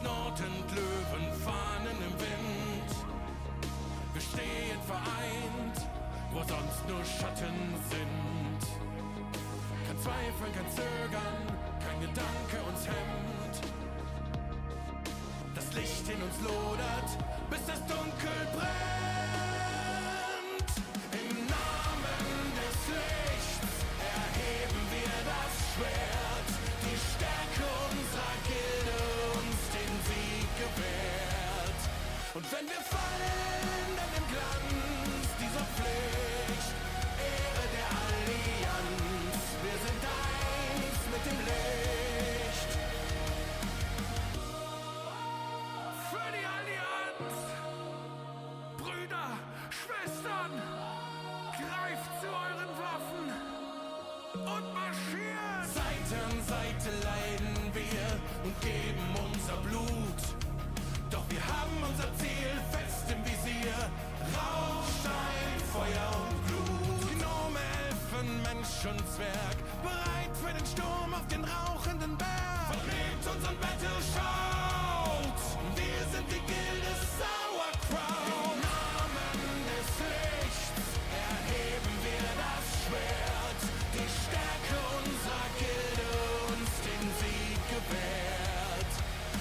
Nordend Löwenfahnen im Wind. Wir stehen vereint, wo sonst nur Schatten sind. Kein Zweifel, kein Zögern, kein Gedanke uns hemmt. Das Licht in uns lodert, bis das Dunkel brennt. Im Namen des Lichts erheben wir das Schwert. Die Stärke unserer Gilde uns den Sieg gewährt. Und wenn wir fallen, dann im Glanz dieser Pflicht, Ehre der Allianz. Wir sind eins mit dem Licht. Für die Allianz! Brüder, Schwestern, greift zu euren Waffen und marschiert! Seite an Seite leiden wir und geben unser Blut. Doch wir haben unser Ziel fest im Visier. Rauch, Stein, Feuer und Blut. Gnome, Elfen, Mensch und Zwerg, bereit für den Sturm auf den rauchenden Berg. Vernehmt unseren Battle Shout. Wir sind die Gilde Sauerkraut. Im Namen des Lichts erheben wir das Schwert. Die Stärke unserer Gilde uns den Sieg gewährt.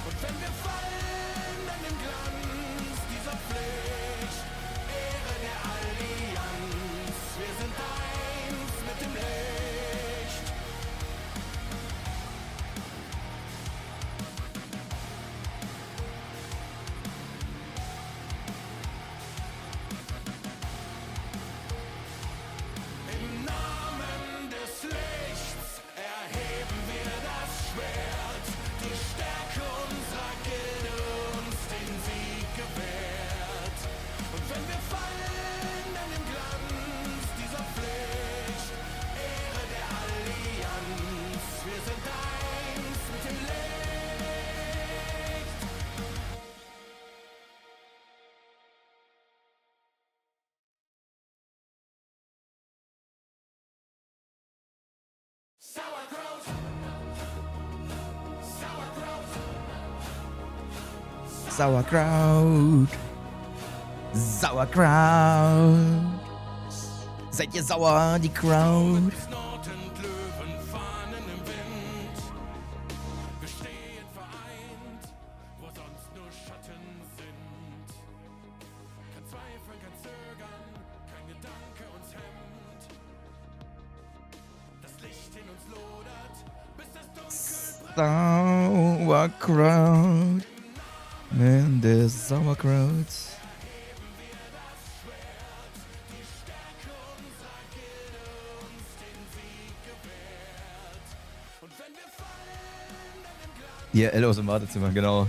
Und wenn wir fallen, dann im Glanz dieser Pflicht, Ehre der Allianz. Wir sind eins mit dem Licht. Im Namen des Lichts erheben wir das Schwert. Die Stärke unserer Gilde uns den Sieg gewährt. Und wenn wir fallen, dann im Glanz dieser Pflicht, Ehre der Allianz. Wir sind eins mit dem Licht. Sauerkraut! Sauerkraut! Sauerkraut. Seid ihr sauer, die Crowd? Bis Nordend Löwenfahnen im Wind. Wir stehen vereint, wo sonst nur Schatten sind. Kein Zweifel, kein Zögern, kein Gedanke uns hemmt. Das Licht in uns lodert, bis das Dunkel brennt. Sauerkraut. Man, there's Sauerkraut. Hier, Ello ist im Wartezimmer, genau.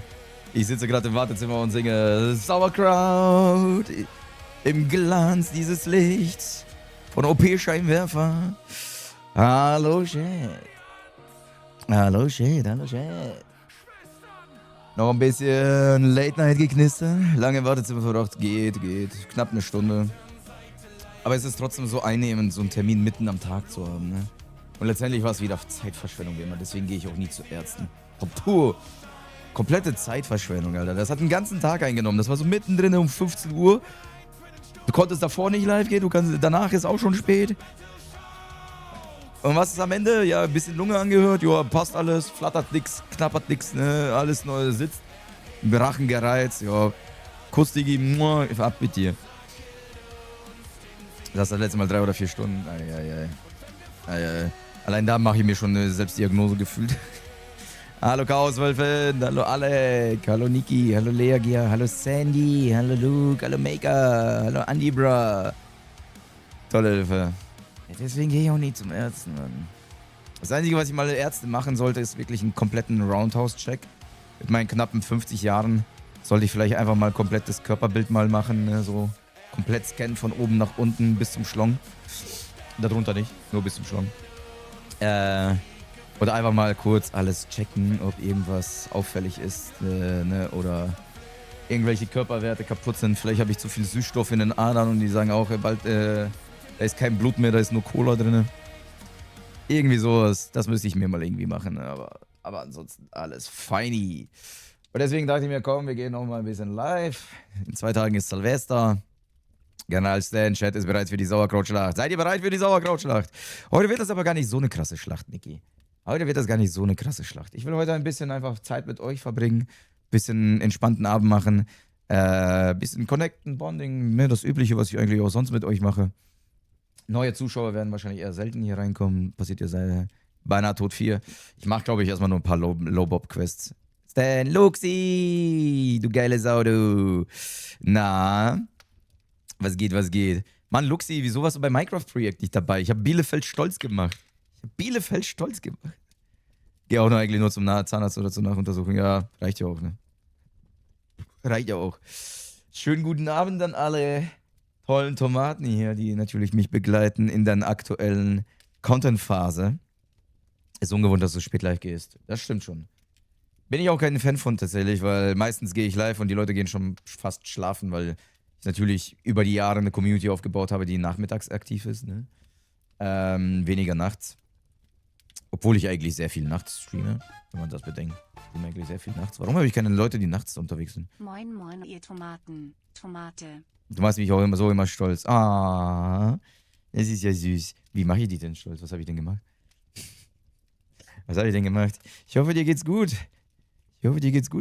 Ich sitze gerade im Wartezimmer und singe Sauerkraut im Glanz dieses Lichts von OP-Scheinwerfer. Hallo, Chat. Hallo, Chat, hallo, Chat. Noch ein bisschen Late-Night-Geknister. Lange im Wartezimmer verbracht. Geht. Knapp eine Stunde. Aber es ist trotzdem so einnehmend, so einen Termin mitten am Tag zu haben, ne? Und letztendlich war es wieder Zeitverschwendung wie immer. Deswegen gehe ich auch nie zu Ärzten. Puh. Komplette Zeitverschwendung, Alter. Das hat den ganzen Tag eingenommen. Das war so mittendrin um 15 Uhr. Du konntest davor nicht live gehen. Danach ist auch schon spät. Und was ist am Ende? Ja, ein bisschen Lunge angehört. Ja, passt alles. Flattert nix, knappert nix, ne? Alles neu sitzt. Rachen gereizt. Ja. Kuss, Digi. Ab mit dir. Das letzte Mal 3 oder 4 Stunden. Ei. Allein da mache ich mir schon eine Selbstdiagnose gefühlt. Hallo Chaoswölfe, hallo Alec, hallo Niki, hallo Leagia, hallo Sandy, hallo Luke, hallo Maker, hallo Andy Bra. Tolle Hilfe. Ja, deswegen gehe ich auch nie zum Ärzten, Mann. Das Einzige, was ich mal Ärzte machen sollte, ist wirklich einen kompletten Roundhouse-Check. Mit meinen knappen 50 Jahren sollte ich vielleicht einfach mal komplett das Körperbild mal machen, ne? So komplett scannen von oben nach unten bis zum Schlong. Darunter nicht, nur bis zum Schlong. Oder einfach mal kurz alles checken, ob irgendwas auffällig ist, ne? Oder irgendwelche Körperwerte kaputt sind. Vielleicht habe ich zu viel Süßstoff in den Adern und die sagen auch, bald, da ist kein Blut mehr, da ist nur Cola drin. Irgendwie sowas, das müsste ich mir mal irgendwie machen, ne? Aber ansonsten alles feini. Und deswegen dachte ich mir, komm, wir gehen noch mal ein bisschen live. In 2 Tagen ist Silvester. General Stan, Chat ist bereit für die Sauerkrautschlacht. Seid ihr bereit für die Sauerkrautschlacht? Heute wird das aber gar nicht so eine krasse Schlacht, Niki. Heute wird das gar nicht so eine krasse Schlacht. Ich will heute ein bisschen einfach Zeit mit euch verbringen. Bisschen entspannten Abend machen. Bisschen connecten, bonding. Ne, das Übliche, was ich eigentlich auch sonst mit euch mache. Neue Zuschauer werden wahrscheinlich eher selten hier reinkommen. Passiert ja beinahe tot 4. Ich mache, glaube ich, erstmal nur ein paar Low-Bob-Quests. Stan Luxi, du geile Sau, du. Na, was geht, was geht? Mann, Luxi, wieso warst du beim Minecraft-Projekt nicht dabei? Ich habe Bielefeld stolz gemacht. Geh auch noch eigentlich nur zum Zahnarzt oder zur Nachuntersuchung. Ja, reicht ja auch, ne? Reicht ja auch. Schönen guten Abend an alle tollen Tomaten hier, die natürlich mich begleiten in der aktuellen Content-Phase. Ist ungewohnt, dass du spät live gehst. Das stimmt schon. Bin ich auch kein Fan von tatsächlich, weil meistens gehe ich live und die Leute gehen schon fast schlafen, weil ich natürlich über die Jahre eine Community aufgebaut habe, die nachmittags aktiv ist, ne? Weniger nachts. Obwohl ich eigentlich sehr viel nachts streame, wenn man das bedenkt. Ich streame eigentlich sehr viel nachts. Warum habe ich keine Leute, die nachts unterwegs sind? Moin moin ihr Tomaten. Tomate. Du machst mich auch immer stolz. Ah, das ist ja süß. Wie mache ich dich denn stolz? Was habe ich denn gemacht? Ich hoffe, dir geht's gut.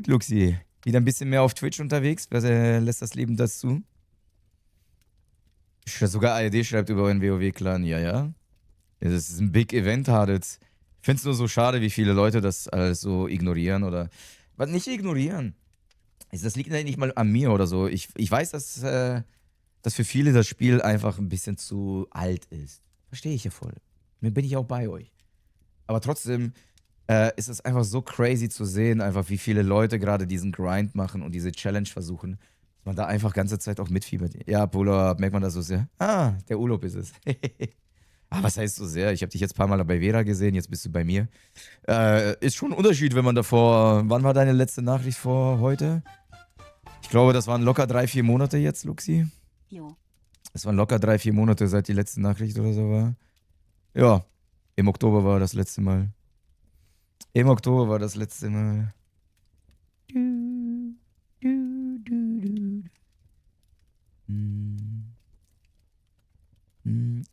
Luxi. Wieder ein bisschen mehr auf Twitch unterwegs. Lässt das Leben das zu? Sogar ARD schreibt über euren WoW-Clan. Ja. Das ist ein Big Event, Haditz. Ich finde es nur so schade, wie viele Leute das alles so ignorieren oder... Was nicht ignorieren. Das liegt nicht mal an mir oder so. Ich weiß, dass für viele das Spiel einfach ein bisschen zu alt ist. Verstehe ich ja voll. Dann bin ich auch bei euch. Aber trotzdem ist es einfach so crazy zu sehen, einfach wie viele Leute gerade diesen Grind machen und diese Challenge versuchen, dass man da einfach ganze Zeit auch mitfiebert. Ja, Polo, merkt man das so sehr? Ah, der Urlaub ist es. Was heißt so sehr? Ich habe dich jetzt ein paar Mal bei Vera gesehen, jetzt bist du bei mir. Ist schon ein Unterschied, wenn man davor... Wann war deine letzte Nachricht vor heute? Ich glaube, das waren locker 3-4 Monate jetzt, Luxi. Jo. Das waren locker 3-4 Monate, seit die letzte Nachricht oder so war. Ja, im Oktober war das letzte Mal.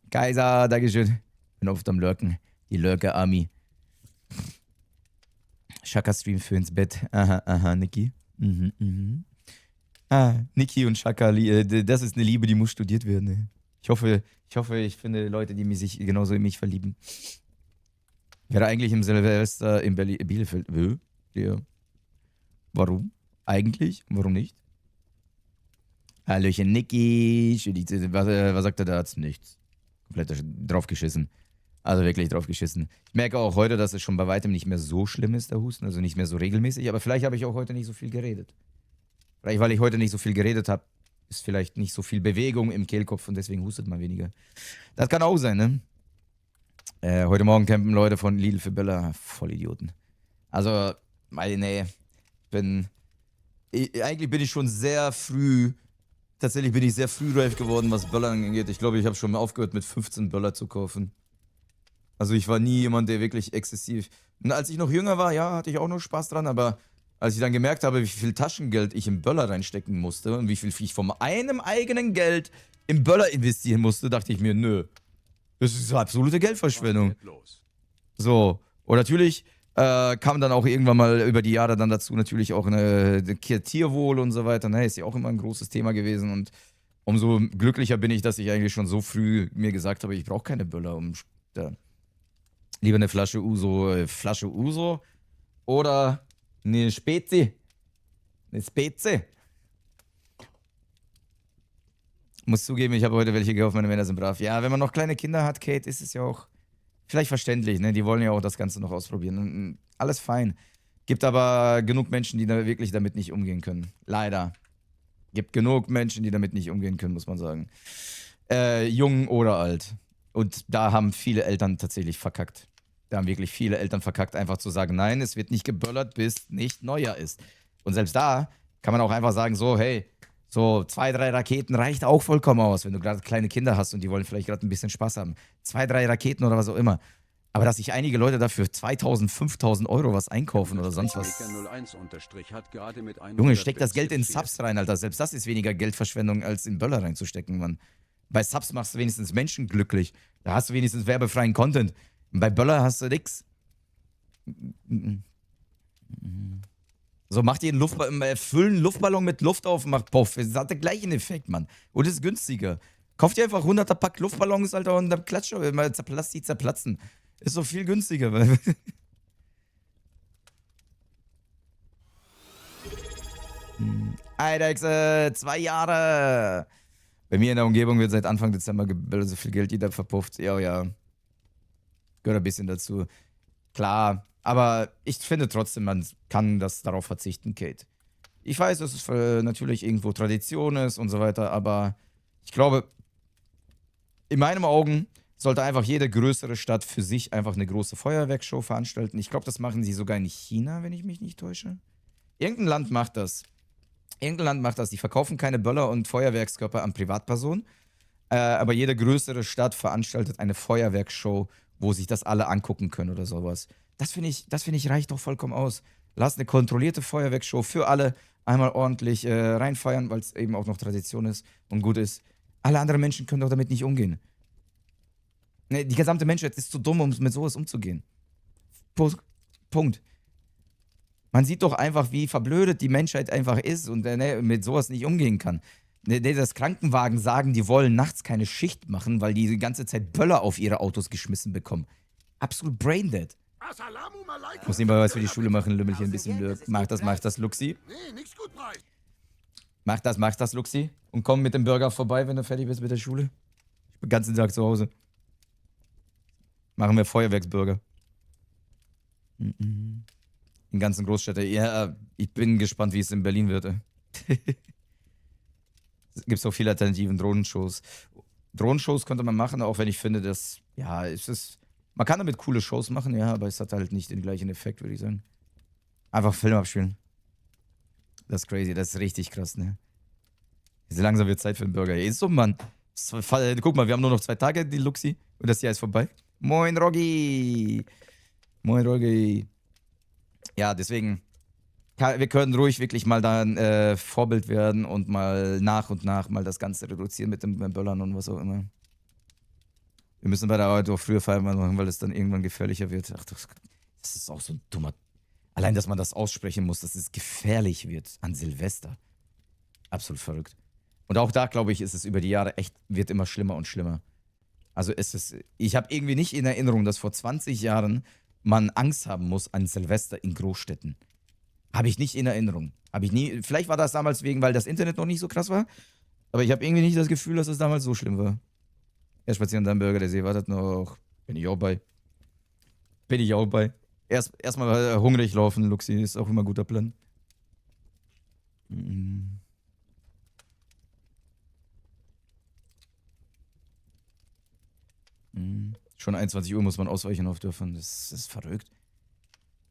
Kaiser, Dankeschön. Bin oft am Lurken. Die Lurker-Army. Shaka-Stream für ins Bett. Aha, Niki. Niki und Shaka, das ist eine Liebe, die muss studiert werden. Ey. Ich hoffe, ich finde Leute, die sich genauso in mich verlieben. Wäre eigentlich im Silvester in Bielefeld. Ja. Warum? Eigentlich? Warum nicht? Hallöchen, Niki. Was sagt der Arzt? Nichts. Komplett draufgeschissen. Also wirklich draufgeschissen. Ich merke auch heute, dass es schon bei weitem nicht mehr so schlimm ist, der Husten. Also nicht mehr so regelmäßig. Aber vielleicht habe ich auch heute nicht so viel geredet. Vielleicht, weil ich heute nicht so viel geredet habe, ist vielleicht nicht so viel Bewegung im Kehlkopf und deswegen hustet man weniger. Das kann auch sein, ne? Heute Morgen campen Leute von Lidl für Böller. Vollidioten. Also, nee. Eigentlich bin ich schon sehr früh. Tatsächlich bin ich sehr früh reif geworden, was Böller angeht. Ich glaube, ich habe schon mal aufgehört, mit 15 Böller zu kaufen. Also, ich war nie jemand, der wirklich exzessiv. Und als ich noch jünger war, ja, hatte ich auch noch Spaß dran, aber als ich dann gemerkt habe, wie viel Taschengeld ich im Böller reinstecken musste und wie viel ich von einem eigenen Geld im Böller investieren musste, dachte ich mir, nö. Das ist absolute Geldverschwendung. So. Und natürlich kam dann auch irgendwann mal über die Jahre dann dazu natürlich auch eine Tierwohl und so weiter. Ne, ist ja auch immer ein großes Thema gewesen. Und umso glücklicher bin ich, dass ich eigentlich schon so früh mir gesagt habe, ich brauche keine Böller. Lieber eine Flasche Uso oder eine Spezi. Muss zugeben, ich habe heute welche gekauft, meine Männer sind brav. Ja, wenn man noch kleine Kinder hat, Kate, ist es ja auch vielleicht verständlich, ne? Die wollen ja auch das Ganze noch ausprobieren. Alles fein. Gibt aber genug Menschen, die da wirklich damit nicht umgehen können. Leider. Gibt genug Menschen, die damit nicht umgehen können, muss man sagen. Jung oder alt. Und da haben viele Eltern tatsächlich verkackt. Da haben wirklich viele Eltern verkackt, einfach zu sagen, nein, es wird nicht geböllert, bis nicht Neujahr ist. Und selbst da kann man auch einfach sagen, so, hey, so 2, 3 Raketen reicht auch vollkommen aus, wenn du gerade kleine Kinder hast und die wollen vielleicht gerade ein bisschen Spaß haben. 2, 3 Raketen oder was auch immer. Aber dass sich einige Leute dafür 2.000, 5.000 Euro was einkaufen oder sonst was. Junge, steck das Geld in Subs rein, Alter. Selbst das ist weniger Geldverschwendung, als in Böller reinzustecken, Mann. Bei Subs machst du wenigstens Menschen glücklich. Da hast du wenigstens werbefreien Content. Bei Böller hast du nix. So, macht ihr einen füllen Luftballon mit Luft auf, macht Puff. Das hat den gleichen Effekt, Mann. Und ist günstiger. Kauft ihr einfach 100er Pack Luftballons, Alter, und dann klatscht mal die zerplatzen. Ist so viel günstiger. Eidechse, 2 Jahre. Bei mir in der Umgebung wird seit Anfang Dezember gebildet, so viel Geld jeder verpufft. Ja, ja. Gehört ein bisschen dazu. Klar, aber ich finde trotzdem, man kann das darauf verzichten, Kate. Ich weiß, dass es natürlich irgendwo Tradition ist und so weiter, aber ich glaube, in meinen Augen sollte einfach jede größere Stadt für sich einfach eine große Feuerwerksshow veranstalten. Ich glaube, das machen sie sogar in China, wenn ich mich nicht täusche. Irgendein Land macht das. Die verkaufen keine Böller und Feuerwerkskörper an Privatpersonen. Aber jede größere Stadt veranstaltet eine Feuerwerksshow, wo sich das alle angucken können oder sowas. Das finde ich reicht doch vollkommen aus. Lass eine kontrollierte Feuerwerksshow für alle einmal ordentlich reinfeiern, weil es eben auch noch Tradition ist und gut ist. Alle anderen Menschen können doch damit nicht umgehen. Ne, die gesamte Menschheit ist zu dumm, um mit sowas umzugehen. Punkt. Man sieht doch einfach, wie verblödet die Menschheit einfach ist und mit sowas nicht umgehen kann. Das Krankenwagen sagen, die wollen nachts keine Schicht machen, weil die ganze Zeit Böller auf ihre Autos geschmissen bekommen. Absolut braindead. Ich muss nebenbei was für die Schule machen, Lümmelchen ein bisschen blöd. Mach das, Luxi. Mach das, Luxi. Und komm mit dem Burger vorbei, wenn du fertig bist mit der Schule. Ich bin den ganzen Tag zu Hause. Machen wir Feuerwerksburger. In ganzen Großstädten. Ja, ich bin gespannt, wie es in Berlin wird. Es gibt so viele Alternativen, Drohnenshows. Drohnenshows könnte man machen, auch wenn ich finde, dass, ja, man kann damit coole Shows machen, ja, aber es hat halt nicht den gleichen Effekt, würde ich sagen. Einfach Film abspielen. Das ist crazy, das ist richtig krass, ne? Jetzt langsam wird Zeit für einen Burger. Ist so, Mann. Guck mal, wir haben nur noch 2 Tage, die Luxi. Und das Jahr ist vorbei. Moin, Roggi. Moin, Roggi. Ja, deswegen, wir können ruhig wirklich mal da ein Vorbild werden und mal nach und nach mal das Ganze reduzieren mit dem Böllern und was auch immer. Wir müssen bei der Arbeit auch früher Feierabend machen, weil es dann irgendwann gefährlicher wird. Ach, das ist auch so ein dummer... Allein, dass man das aussprechen muss, dass es gefährlich wird an Silvester. Absolut verrückt. Und auch da, glaube ich, ist es über die Jahre echt, wird immer schlimmer und schlimmer. Also ich habe irgendwie nicht in Erinnerung, dass vor 20 Jahren man Angst haben muss an Silvester in Großstädten. Habe ich nicht in Erinnerung. Habe ich nie. Vielleicht war das damals weil das Internet noch nicht so krass war. Aber ich habe irgendwie nicht das Gefühl, dass es damals so schlimm war. Erst spazieren, dann Burger, der See wartet noch. Bin ich auch bei. Erstmal hungrig laufen, Luxi, ist auch immer ein guter Plan. Schon 21 Uhr muss man ausweichen auf Dörfern. Das ist verrückt.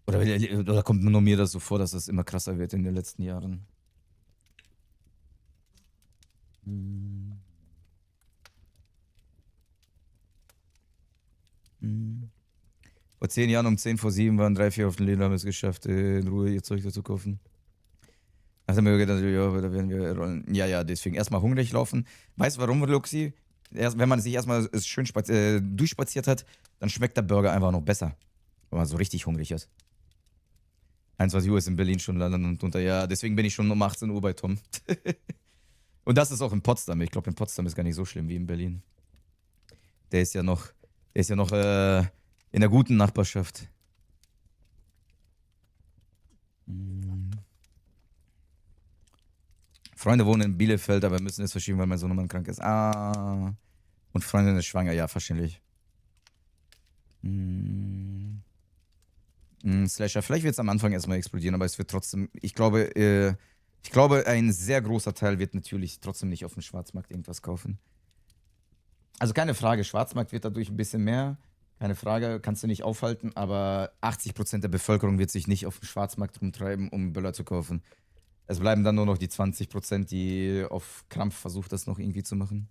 Oder kommt nur mir das so vor, dass das immer krasser wird in den letzten Jahren? Vor 10 Jahren um 10 vor 7 waren 3, 4 auf den Läden, haben es geschafft, in Ruhe ihr Zeug dazu kaufen. Ach, dann haben wir gedacht, ja, da werden wir rollen. Ja, deswegen erstmal hungrig laufen. Weißt du warum, Luxi? Wenn man sich erstmal schön durchspaziert hat, dann schmeckt der Burger einfach noch besser. Wenn man so richtig hungrig ist. 21 Uhr ist in Berlin schon landen und unter. Ja, deswegen bin ich schon um 18 Uhr bei Tom. Und das ist auch in Potsdam. Ich glaube, in Potsdam ist gar nicht so schlimm wie in Berlin. Der ist ja noch in der guten Nachbarschaft. Freunde wohnen in Bielefeld, aber müssen es verschieben, weil mein Sohnemann krank ist. Ah. Und Freundin ist schwanger, ja, verständlich. Slasher, vielleicht wird es am Anfang erstmal explodieren, aber es wird trotzdem, ich glaube, ein sehr großer Teil wird natürlich trotzdem nicht auf dem Schwarzmarkt irgendwas kaufen. Also keine Frage, Schwarzmarkt wird dadurch ein bisschen mehr. Keine Frage, kannst du nicht aufhalten, aber 80% der Bevölkerung wird sich nicht auf dem Schwarzmarkt rumtreiben, um Böller zu kaufen. Es bleiben dann nur noch die 20%, die auf Krampf versucht, das noch irgendwie zu machen.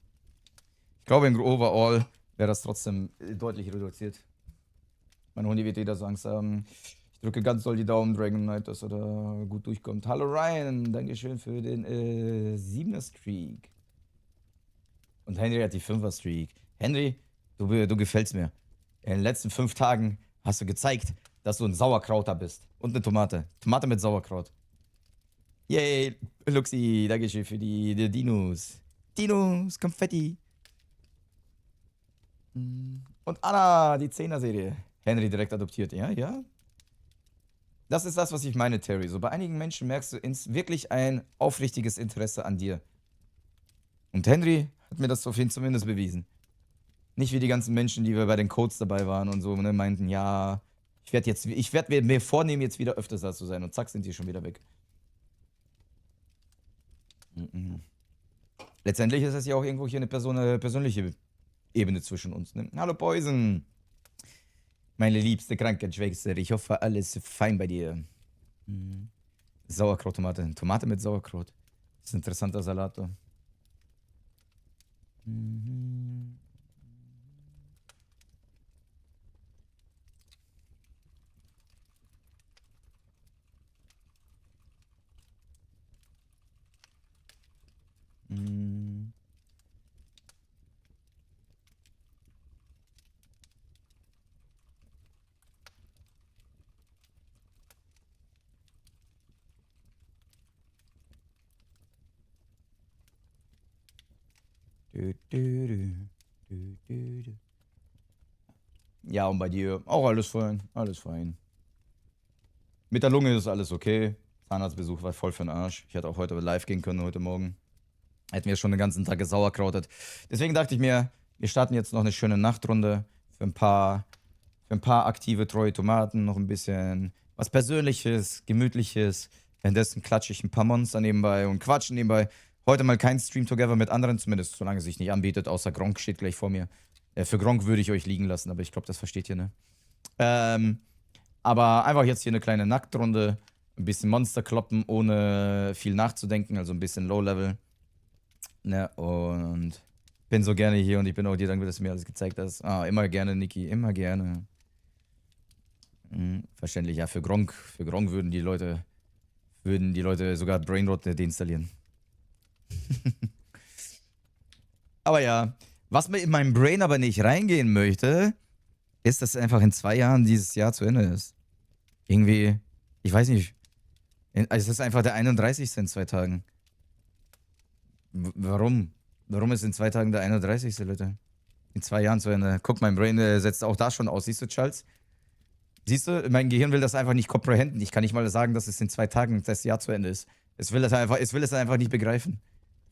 Ich glaube, im Overall wäre das trotzdem deutlich reduziert. Mein Hundi wird jeder so Angst haben. Ich drücke ganz doll die Daumen, Dragon Knight, dass er da gut durchkommt. Hallo Ryan, Dankeschön für den 7er Streak. Und Henry hat die 5er Streak. Henry, du gefällst mir. In den letzten 5 Tagen hast du gezeigt, dass du ein Sauerkrauter bist. Und eine Tomate. Tomate mit Sauerkraut. Yay, Luxi, Dankeschön für die Dinos. Dinos, Konfetti. Und Anna, die 10er-Serie. Henry direkt adoptiert. Ja, ja. Das ist das, was ich meine, Terry. So bei einigen Menschen merkst du wirklich ein aufrichtiges Interesse an dir. Und Henry hat mir das auf jeden Fall zumindest bewiesen. Nicht wie die ganzen Menschen, die wir bei den Codes dabei waren und so, ne, meinten, ja, ich werde mir vornehmen, jetzt wieder öfters da zu sein. Und zack, sind die schon wieder weg. Letztendlich ist es ja auch irgendwo hier eine persönliche Ebene zwischen uns. Ne? Hallo Poison. Meine liebste Krankenschwester, ich hoffe, alles fein bei dir. Sauerkraut-Tomate. Tomate mit Sauerkraut. Das ist ein interessanter Salat. Ja, und bei dir auch alles fein. Alles fein. Mit der Lunge ist alles okay. Zahnarztbesuch war voll für den Arsch. Ich hätte auch heute live gehen können, heute Morgen. Hätten wir schon den ganzen Tag gesauerkrautet. Deswegen dachte ich mir, wir starten jetzt noch eine schöne Nachtrunde für ein paar aktive, treue Tomaten. Noch ein bisschen was Persönliches, Gemütliches. Währenddessen klatsche ich ein paar Monster nebenbei und quatschen nebenbei. Heute mal kein Stream Together mit anderen, zumindest solange es sich nicht anbietet, außer Gronk steht gleich vor mir. Für Gronk würde ich euch liegen lassen, aber ich glaube, das versteht ihr, ne? Aber einfach jetzt hier eine kleine Nacktrunde, ein bisschen Monster kloppen, ohne viel nachzudenken, also ein bisschen Low-Level. Ne, und bin so gerne hier und ich bin auch dir dankbar, dass du mir alles gezeigt hast. Ah, immer gerne, Niki, immer gerne. Verständlich, ja, für Gronk würden die Leute sogar Brainrot deinstallieren. Aber ja, was mir in meinem Brain aber nicht reingehen möchte, ist, dass einfach in 2 Jahren dieses Jahr zu Ende ist. Irgendwie, ich weiß nicht. Es ist einfach der 31. in 2 Tagen. Warum? Warum ist in 2 Tagen der 31. Leute? In 2 Jahren zu Ende. Guck, mein Brain setzt auch da schon aus. Siehst du, Charles? Siehst du, mein Gehirn will das einfach nicht comprehenden. Ich kann nicht mal sagen, dass es in 2 Tagen das Jahr zu Ende ist. Es will es einfach nicht begreifen.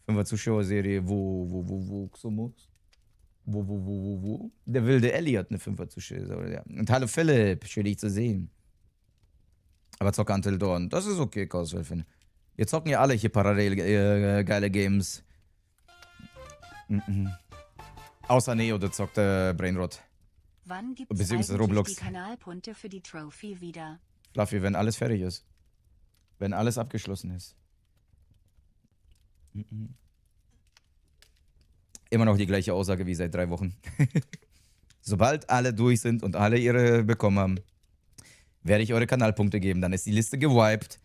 5er Zuschauerserie, wo, Xomos? Wo? Der wilde Ellie hat eine 5er Zuschauerserie, ja. Und hallo Philipp, schön dich zu sehen. Aber zocke Until Dawn, das ist okay, Chaoswölfin. Wir zocken ja alle hier parallel geile Games. Außer Neo, der zockt Brainrot. Wann gibt es Beziehungsweise eigentlich Roblox. die Kanalpunkte für die Trophy wieder? Fluffy, wenn alles fertig ist. Wenn alles abgeschlossen ist. Immer noch die gleiche Aussage wie seit 3 Wochen. Sobald alle durch sind und alle ihre bekommen haben, werde ich eure Kanalpunkte geben. Dann ist die Liste gewiped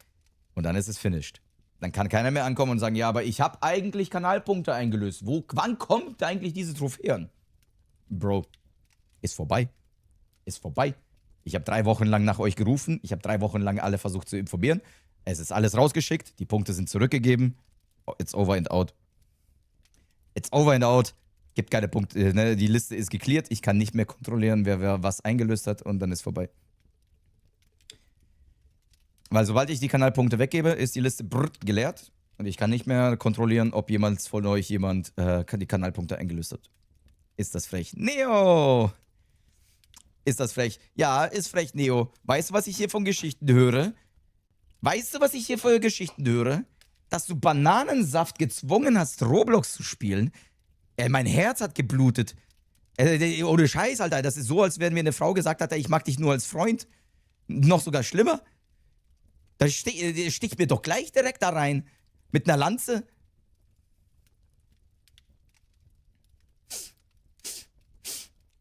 und dann ist es finished. Dann kann keiner mehr ankommen und sagen, ja, aber ich habe eigentlich Kanalpunkte eingelöst. Wann kommt eigentlich diese Trophäe an? Bro, ist vorbei. Ist vorbei. Ich habe 3 Wochen lang nach euch gerufen. Ich habe 3 Wochen lang alle versucht zu informieren. Es ist alles rausgeschickt. Die Punkte sind zurückgegeben. It's over and out. It's over and out. Gibt keine Punkte. Ne? Die Liste ist geklärt. Ich kann nicht mehr kontrollieren, wer was eingelöst hat. Und dann ist vorbei. Weil sobald ich die Kanalpunkte weggebe, ist die Liste geleert. Und ich kann nicht mehr kontrollieren, ob jemals von euch jemand die Kanalpunkte eingelöst hat. Ist das frech? Neo! Ist das frech? Ja, ist frech, Neo. Weißt du, was ich hier von Geschichten höre? Weißt du, was ich hier für Geschichten höre? Dass du Bananensaft gezwungen hast, Roblox zu spielen? Mein Herz hat geblutet. Ohne Scheiß, Alter. Das ist so, als wenn mir eine Frau gesagt hat, ich mag dich nur als Freund. Noch sogar schlimmer. Da sticht mir doch gleich direkt da rein. Mit einer Lanze.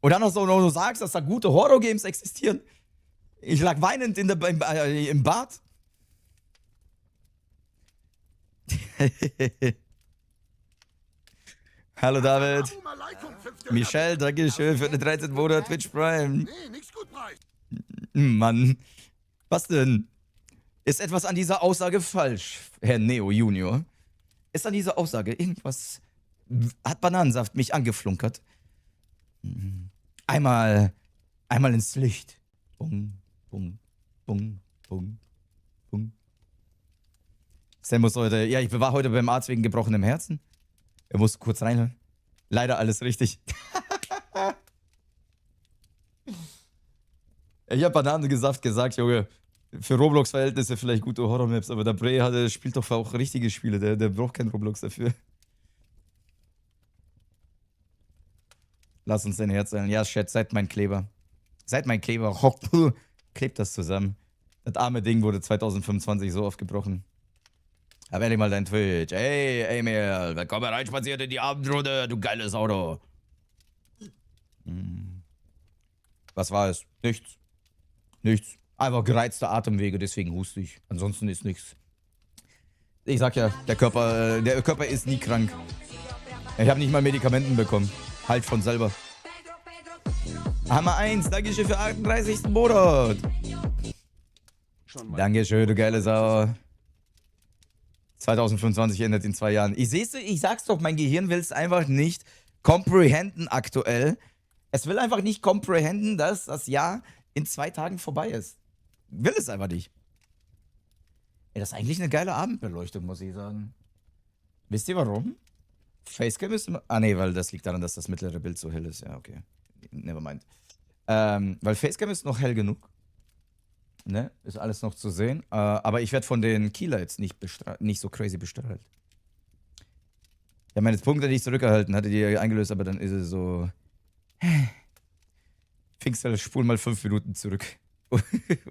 Und dann noch so, du sagst, dass da gute Horror-Games existieren. Ich lag weinend im Bad. Hallo David. Michelle, danke schön für den 13. Monat Twitch Prime. Mann. Was denn? Ist etwas an dieser Aussage falsch, Herr Neo Junior? Ist an dieser Aussage irgendwas... Hat Bananensaft mich angeflunkert? Einmal ins Licht. Bung, bung, bung, bung, bung. Sam muss heute... Ja, ich war heute beim Arzt wegen gebrochenem Herzen. Er musste kurz reinhören. Leider alles richtig. Ich habe Bananensaft gesagt, Junge. Für Roblox-Verhältnisse vielleicht gute Horror-Maps, aber der Bray spielt doch auch richtige Spiele. Der braucht kein Roblox dafür. Lass uns dein Herz sein. Ja, Chat, seid mein Kleber. Seid mein Kleber. Klebt das zusammen. Das arme Ding wurde 2025 so oft gebrochen. Aber ehrlich mal dein Twitch. Hey, Emil, willkommen reinspaziert in die Abendrunde, du geiles Auto. Was war es? Nichts. Nichts. Einfach gereizte Atemwege, deswegen huste ich. Ansonsten ist nichts. Ich sag ja, der Körper ist nie krank. Ich habe nicht mal Medikamenten bekommen. Halt von selber. Hammer 1, Dankeschön für 38. Monat. Dankeschön, du geile Sau. 2025 endet in 2 Jahren. Ich sag's doch, mein Gehirn will es einfach nicht comprehenden aktuell. Es will einfach nicht comprehenden, dass das Jahr in 2 Tagen vorbei ist. Will es einfach nicht. Ey, das ist eigentlich eine geile Abendbeleuchtung, muss ich sagen. Wisst ihr warum? Facecam ist immer... Ah nee, weil das liegt daran, dass das mittlere Bild so hell ist. Ja, okay. Nevermind. Weil Facecam ist noch hell genug. Ne? Ist alles noch zu sehen. Aber ich werde von den Kieler jetzt nicht so crazy bestrahlt. Ich habe meine Punkte nicht zurückgehalten, hatte die eingelöst, aber dann ist es so... Pfingstwelle, spul mal 5 Minuten zurück.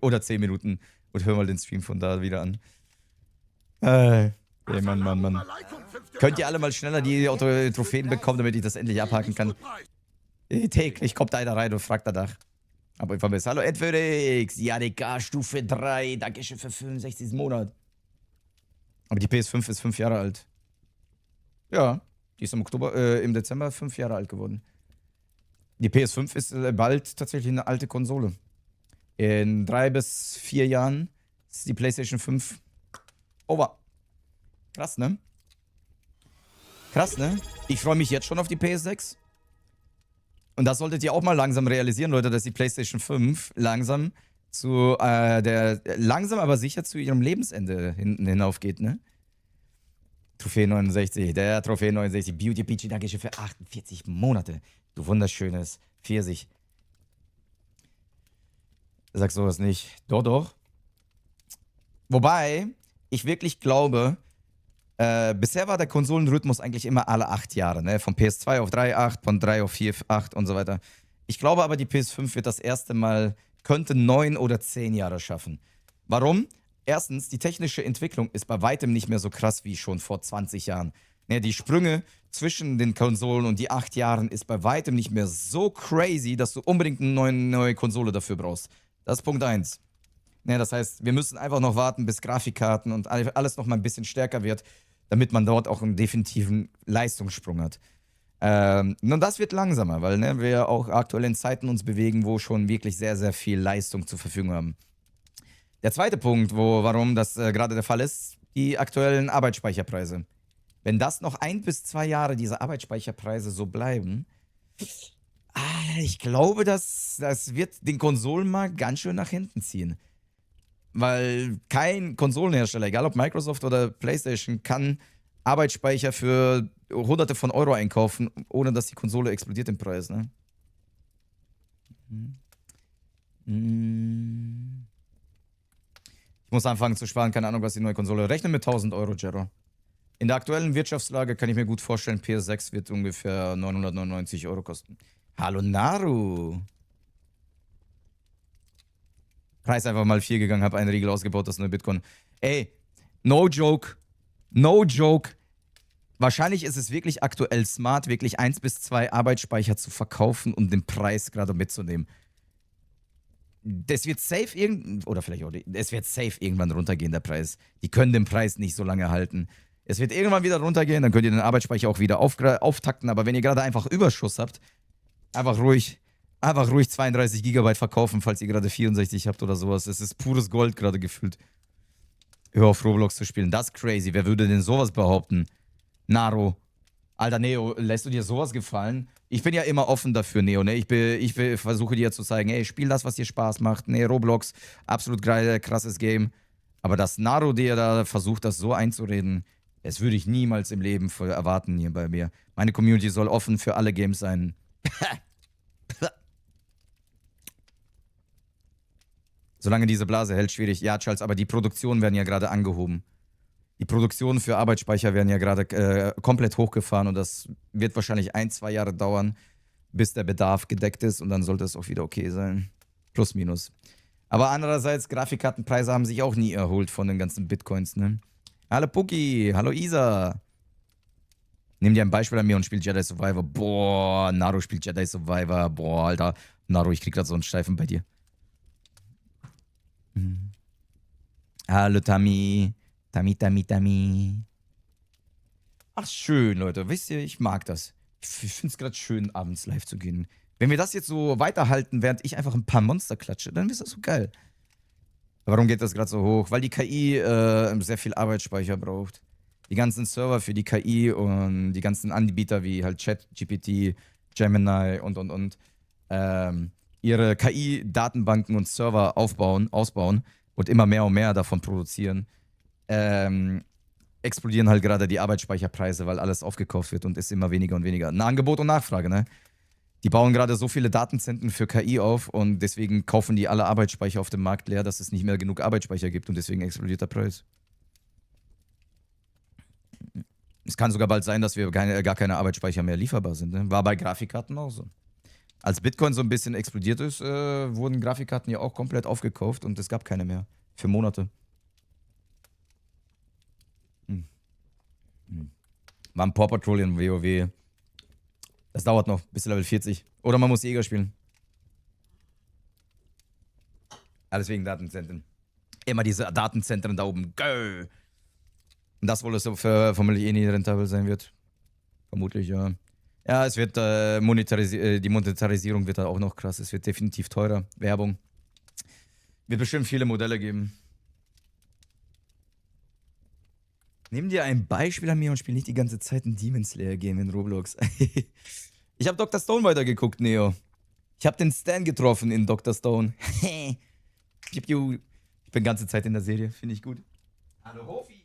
Oder 10 Minuten und hör mal den Stream von da wieder an. Ey, Mann. Könnt ihr alle mal schneller die Trophäen bekommen, damit ich das endlich abhaken kann? Täglich kommt einer rein und fragt danach. Aber ich vermisse. Hallo Edwix, Janika, Stufe 3, Dankeschön für 65. Monat. Aber die PS5 ist 5 Jahre alt. Ja, die ist im Dezember 5 Jahre alt geworden. Die PS5 ist bald tatsächlich eine alte Konsole. In 3 bis 4 Jahren ist die PlayStation 5 over. Krass, ne? Krass, ne? Ich freue mich jetzt schon auf die PS6. Und das solltet ihr auch mal langsam realisieren, Leute, dass die PlayStation 5 langsam langsam aber sicher zu ihrem Lebensende hinaufgeht, ne? Trophäe 69, der Trophäe 69, Beauty Peachy, danke schön für 48 Monate. Du wunderschönes Pfirsich. Sag sowas nicht. Doch. Wobei, ich wirklich glaube, bisher war der Konsolenrhythmus eigentlich immer alle 8 Jahre, ne? Von PS2 auf 3, 8, von 3 auf 4, 8 und so weiter. Ich glaube aber, die PS5 wird das erste Mal, könnte 9 oder 10 Jahre schaffen. Warum? Erstens, die technische Entwicklung ist bei weitem nicht mehr so krass wie schon vor 20 Jahren. Ne, die Sprünge zwischen den Konsolen und die 8 Jahren ist bei weitem nicht mehr so crazy, dass du unbedingt eine neue Konsole dafür brauchst. Das ist Punkt 1. Ne, das heißt, wir müssen einfach noch warten, bis Grafikkarten und alles noch mal ein bisschen stärker wird, damit man dort auch einen definitiven Leistungssprung hat. Und das wird langsamer, weil ne, wir auch aktuell in Zeiten uns bewegen, wo schon wirklich sehr, sehr viel Leistung zur Verfügung haben. Der zweite Punkt, warum das gerade der Fall ist, die aktuellen Arbeitsspeicherpreise. Wenn das noch 1 bis 2 Jahre diese Arbeitsspeicherpreise so bleiben, ich glaube, das wird den Konsolenmarkt ganz schön nach hinten ziehen. Weil kein Konsolenhersteller, egal ob Microsoft oder PlayStation, kann Arbeitsspeicher für Hunderte von Euro einkaufen, ohne dass die Konsole explodiert im Preis, ne? Ich muss anfangen zu sparen, keine Ahnung, was die neue Konsole. Rechne mit 1000 Euro, Jero. In der aktuellen Wirtschaftslage kann ich mir gut vorstellen, PS6 wird ungefähr 999 Euro kosten. Hallo Naru. Preis einfach mal 4 gegangen, habe einen Riegel ausgebaut, das neue Bitcoin. Ey, no joke. wahrscheinlich ist es wirklich aktuell smart, wirklich 1 bis 2 Arbeitsspeicher zu verkaufen, um den Preis gerade mitzunehmen. Das wird safe oder vielleicht auch, es wird safe irgendwann runtergehen, der Preis. Die können den Preis nicht so lange halten. Es wird irgendwann wieder runtergehen, dann könnt ihr den Arbeitsspeicher auch wieder auftakten, aber wenn ihr gerade einfach Überschuss habt, einfach ruhig 32 Gigabyte verkaufen, falls ihr gerade 64 habt oder sowas. Es ist pures Gold gerade gefühlt. Hör auf, Roblox zu spielen. Das ist crazy. Wer würde denn sowas behaupten? Naro. Alter, Neo, lässt du dir sowas gefallen? Ich bin ja immer offen dafür, Neo, ne? Ich versuche dir zu zeigen, ey, spiel das, was dir Spaß macht. Ne, Roblox, absolut krasses Game. Aber dass Naro dir da versucht, das so einzureden, das würde ich niemals im Leben erwarten hier bei mir. Meine Community soll offen für alle Games sein. Solange diese Blase hält, schwierig. Ja, Charles, aber die Produktionen werden ja gerade angehoben. Die Produktionen für Arbeitsspeicher werden ja gerade komplett hochgefahren und das wird wahrscheinlich 1, 2 Jahre dauern, bis der Bedarf gedeckt ist und dann sollte es auch wieder okay sein. Plus, minus. Aber andererseits, Grafikkartenpreise haben sich auch nie erholt von den ganzen Bitcoins, ne? Hallo Puki, hallo Isa. Nimm dir ein Beispiel an mir und spiel Jedi Survivor. Boah, Naru spielt Jedi Survivor. Boah, Alter. Naru, ich krieg grad so einen Steifen bei dir. Mhm. Hallo Tami. Tami. Ach, schön, Leute. Wisst ihr, ich mag das. Ich finde es gerade schön, abends live zu gehen. Wenn wir das jetzt so weiterhalten, während ich einfach ein paar Monster klatsche, dann ist das so geil. Warum geht das gerade so hoch? Weil die KI sehr viel Arbeitsspeicher braucht. Die ganzen Server für die KI und die ganzen Anbieter wie halt ChatGPT, Gemini und ihre KI-Datenbanken und Server ausbauen und immer mehr und mehr davon produzieren, explodieren halt gerade die Arbeitsspeicherpreise, weil alles aufgekauft wird und ist immer weniger und weniger. Ein Angebot und Nachfrage, ne? Die bauen gerade so viele Datenzentren für KI auf und deswegen kaufen die alle Arbeitsspeicher auf dem Markt leer, dass es nicht mehr genug Arbeitsspeicher gibt und deswegen explodiert der Preis. Es kann sogar bald sein, dass wir gar keine Arbeitsspeicher mehr lieferbar sind. Ne? War bei Grafikkarten auch so. Als Bitcoin so ein bisschen explodiert ist, wurden Grafikkarten ja auch komplett aufgekauft und es gab keine mehr. Für Monate. War ein Paw Patrol in WoW. Das dauert noch bis Level 40. Oder man muss Jäger spielen. Alles wegen Datenzentren. Immer diese Datenzentren da oben. Go! Und das wohl so vermutlich eh nie rentabel sein wird. Vermutlich, ja. Ja, es wird die Monetarisierung wird da auch noch krass. Es wird definitiv teurer. Werbung. Wird bestimmt viele Modelle geben. Nimm dir ein Beispiel an mir und spiel nicht die ganze Zeit ein Demon Slayer Game in Roblox. Ich habe Dr. Stone weitergeguckt, Neo. Ich habe den Stan getroffen in Dr. Stone. Ich bin die ganze Zeit in der Serie, finde ich gut. Hallo Hofi.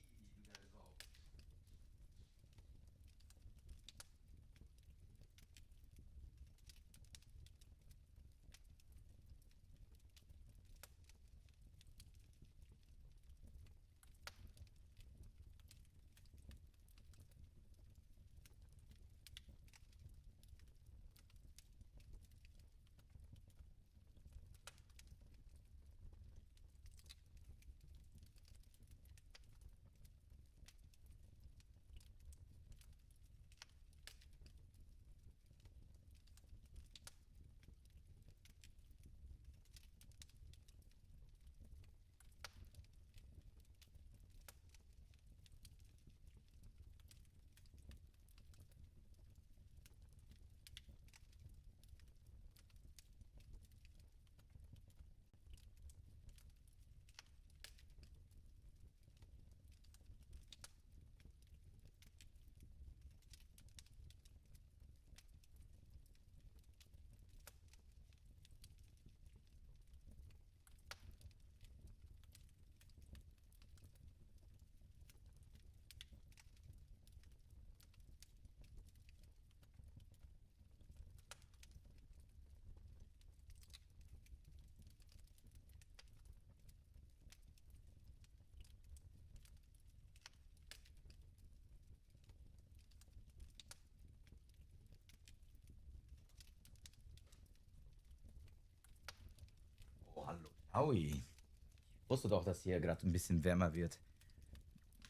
Aui. Ich wusste doch, dass hier gerade ein bisschen wärmer wird.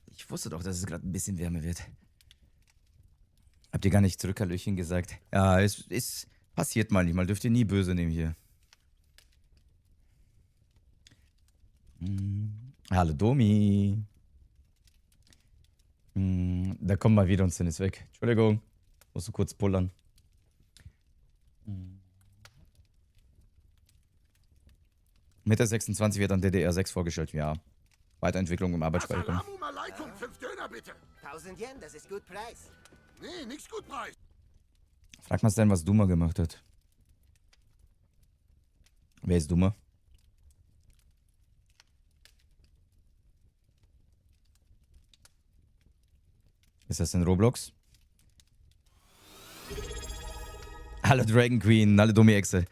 Ich wusste doch, dass es gerade ein bisschen wärmer wird. Habt ihr gar nicht zurück, Hallöchen gesagt? Ja, es passiert manchmal. Dürft ihr nie böse nehmen hier. Hallo, Domi. Da kommt mal wieder und Sinn ist weg. Entschuldigung. Musst du kurz pullern. Mitte 26 wird dann DDR6 vorgestellt. Ja. Weiterentwicklung im Arbeitsspeicher. Assalamu alaikum, 5 Döner bitte. 1000 Yen, das ist gut Preis. Nee, nix gut Preis. Frag mal Stan, was Duma gemacht hat. Wer ist Duma? Ist das in Roblox? Hallo Dragon Queen, hallo Domi-Exe.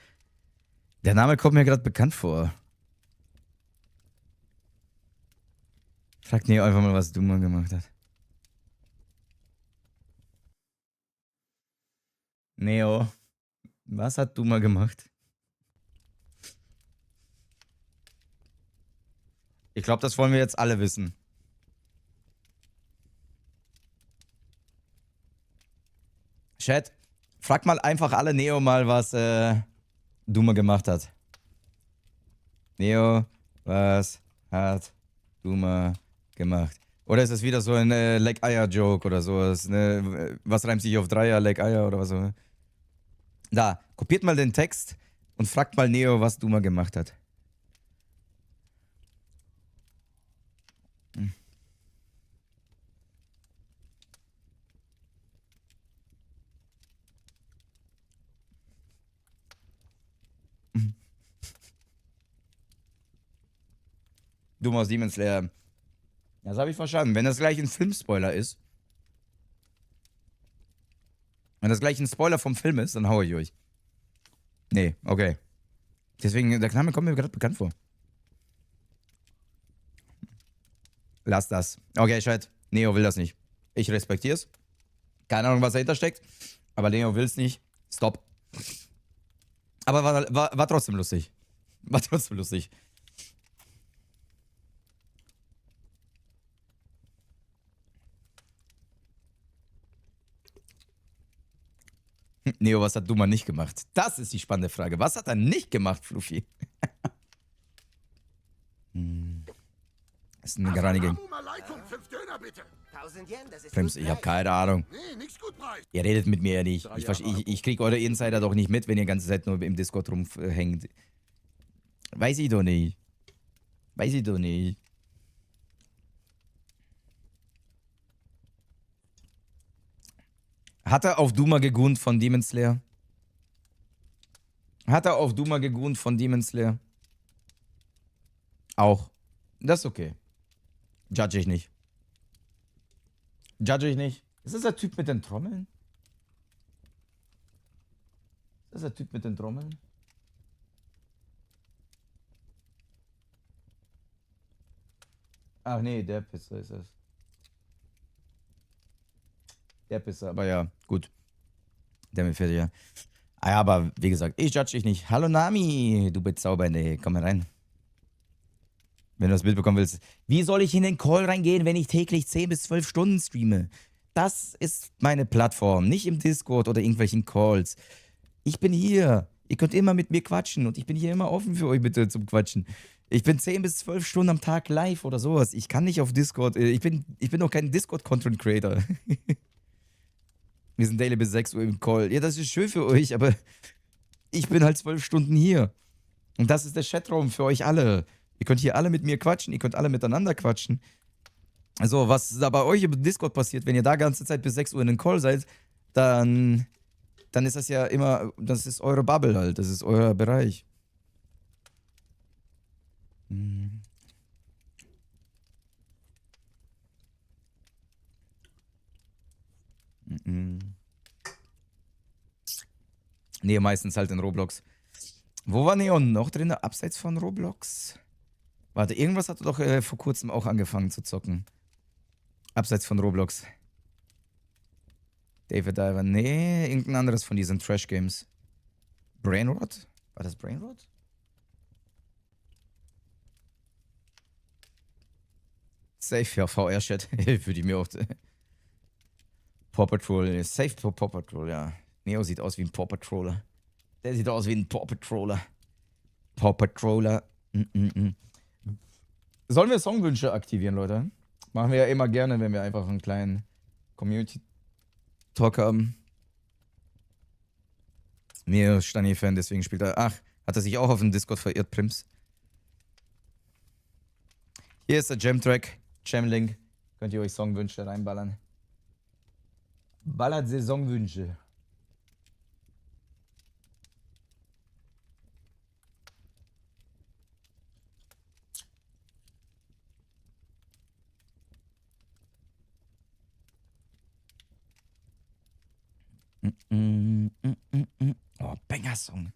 Der Name kommt mir gerade bekannt vor. Frag Neo einfach mal, was Duma gemacht hat. Neo, was hat Duma gemacht? Ich glaube, das wollen wir jetzt alle wissen. Chat, frag mal einfach alle Neo mal, was Duma gemacht hat. Neo, was hat Duma gemacht? Oder ist das wieder so ein Leck-Eier-Joke oder sowas? Ne? Was reimt sich auf Dreier, Leck-Eier oder was so? Da, kopiert mal den Text und fragt mal Neo, was Duma gemacht hat. Duma aus Demon Slayer. Das habe ich verstanden. Wenn das gleich ein Filmspoiler ist, wenn das gleich ein Spoiler vom Film ist, dann hau ich euch. Nee, okay. Deswegen, der Name kommt mir gerade bekannt vor. Lass das. Okay, Chat. Neo will das nicht. Ich respektiere es. Keine Ahnung, was dahinter steckt. Aber Neo will es nicht. Stop. Aber war trotzdem lustig. War trotzdem lustig. Neo, was hat Duma nicht gemacht? Das ist die spannende Frage. Was hat er nicht gemacht, Fluffy? Das ist eine Granige. Assalamu alaikum, 5 Döner bitte. 1000 Yen, das ist Prims, gut ich habe Preis. keine Ahnung. Nee, nix gut Preis. Ihr redet mit mir ja nicht. Ich krieg eure Insider doch nicht mit, wenn ihr die ganze Zeit nur im Discord rumhängt. Weiß ich doch nicht. Weiß ich doch nicht. Hat er auf Duma gegunnt von Demon Slayer? Hat er auf Duma gegunnt von Demon Slayer? Auch. Das ist okay. Judge ich nicht. Judge ich nicht. Ist das der Typ mit den Trommeln? Ist das der Typ mit den Trommeln? Ach nee, der Pisser ist es. Der Pisser, aber ja, gut. Der mir fertig, ja. Ah ja, aber wie gesagt, ich judge dich nicht. Hallo Nami, du Bezaubernde, komm mal rein. Wenn du das Bild bekommen willst. Wie soll ich in den Call reingehen, wenn ich täglich 10 bis 12 Stunden streame? Das ist meine Plattform, nicht im Discord oder irgendwelchen Calls. Ich bin hier. Ihr könnt immer mit mir quatschen und ich bin hier immer offen für euch bitte zum Quatschen. Ich bin 10 bis 12 Stunden am Tag live oder sowas. Ich kann nicht auf Discord. Ich bin doch kein Discord-Content-Creator. Wir sind daily bis 6 Uhr im Call. Ja, das ist schön für euch, aber ich bin halt 12 Stunden hier. Und das ist der Chatraum für euch alle. Ihr könnt hier alle mit mir quatschen, ihr könnt alle miteinander quatschen. Also, was da bei euch im Discord passiert, wenn ihr da ganze Zeit bis 6 Uhr in den Call seid, dann ist das ja immer, das ist eure Bubble halt, das ist euer Bereich. Nee, meistens halt in Roblox. Wo war Neon noch drin, abseits von Roblox? Warte, irgendwas hat er doch vor kurzem auch angefangen zu zocken. Abseits von Roblox. David Diver, nee, irgendein anderes von diesen Trash-Games. Brainrot? War das Brainrot? Safe, ja, VR-Chat. Würde ich mir auch. Paw Patrol, safe for Paw Patrol, ja. Neo sieht aus wie ein Paw Patroller. Der sieht aus wie ein Paw Patroller. Paw Patroller. Sollen wir Songwünsche aktivieren, Leute? Machen wir ja immer gerne, wenn wir einfach einen kleinen Community-Talk haben. Neo ist Stani-Fan, deswegen spielt er. Ach, hat er sich auch auf dem Discord verirrt, Prims. Hier ist der Jam-Track, Jam-Link. Könnt ihr euch Songwünsche reinballern. Ballert Saisonwünsche. Oh, Banger-Song.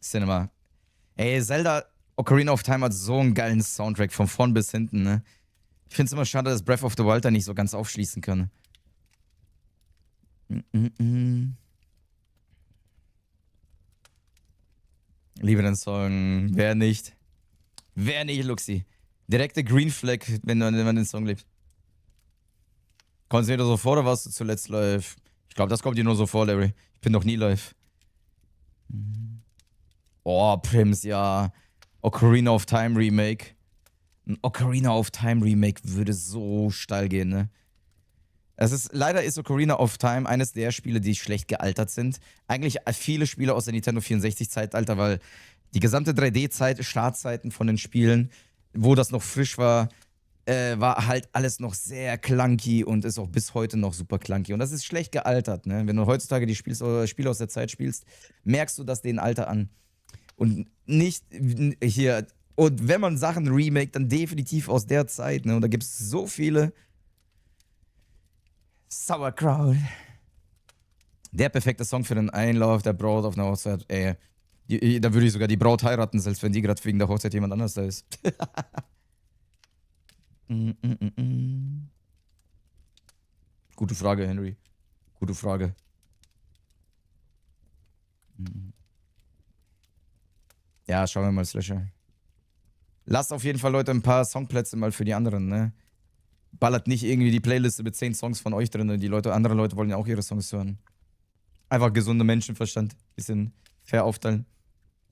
Cinema. Ey, Zelda Ocarina of Time hat so einen geilen Soundtrack von vorn bis hinten, ne? Ich find's immer schade, dass Breath of the Wild da nicht so ganz aufschließen kann. Liebe den Song. Wer nicht? Wer nicht, Luxi? Direkte Green Flag, wenn man den Song liebt. Kommst du dir so vor oder warst du zuletzt live? Ich glaube, das kommt dir nur so vor, Larry. Ich bin noch nie live. Oh, Prims, ja. Ocarina of Time Remake. Ein Ocarina of Time Remake würde so steil gehen, ne? Leider ist Ocarina of Time eines der Spiele, die schlecht gealtert sind. Eigentlich viele Spiele aus der Nintendo 64-Zeitalter, weil die gesamte 3D-Zeit, Startzeiten von den Spielen, wo das noch frisch war, war halt alles noch sehr clunky und ist auch bis heute noch super clunky. Und das ist schlecht gealtert, ne? Wenn du heutzutage die Spiele aus der Zeit spielst, merkst du das den Alter an. Und nicht hier. Und wenn man Sachen remake, dann definitiv aus der Zeit, ne? Und da gibt es so viele. Sauerkraut. Der perfekte Song für den Einlauf der Braut auf einer Hochzeit. Ey, da würde ich sogar die Braut heiraten, selbst wenn die gerade wegen der Hochzeit jemand anders da ist. Gute Frage, Henry. Gute Frage. Ja, schauen wir mal, Slasher. Lasst auf jeden Fall, Leute, ein paar Songplätze mal für die anderen, ne? Ballert nicht irgendwie die Playliste mit 10 Songs von euch drin. Die andere Leute wollen ja auch ihre Songs hören. Einfach gesunder Menschenverstand. Bisschen fair aufteilen.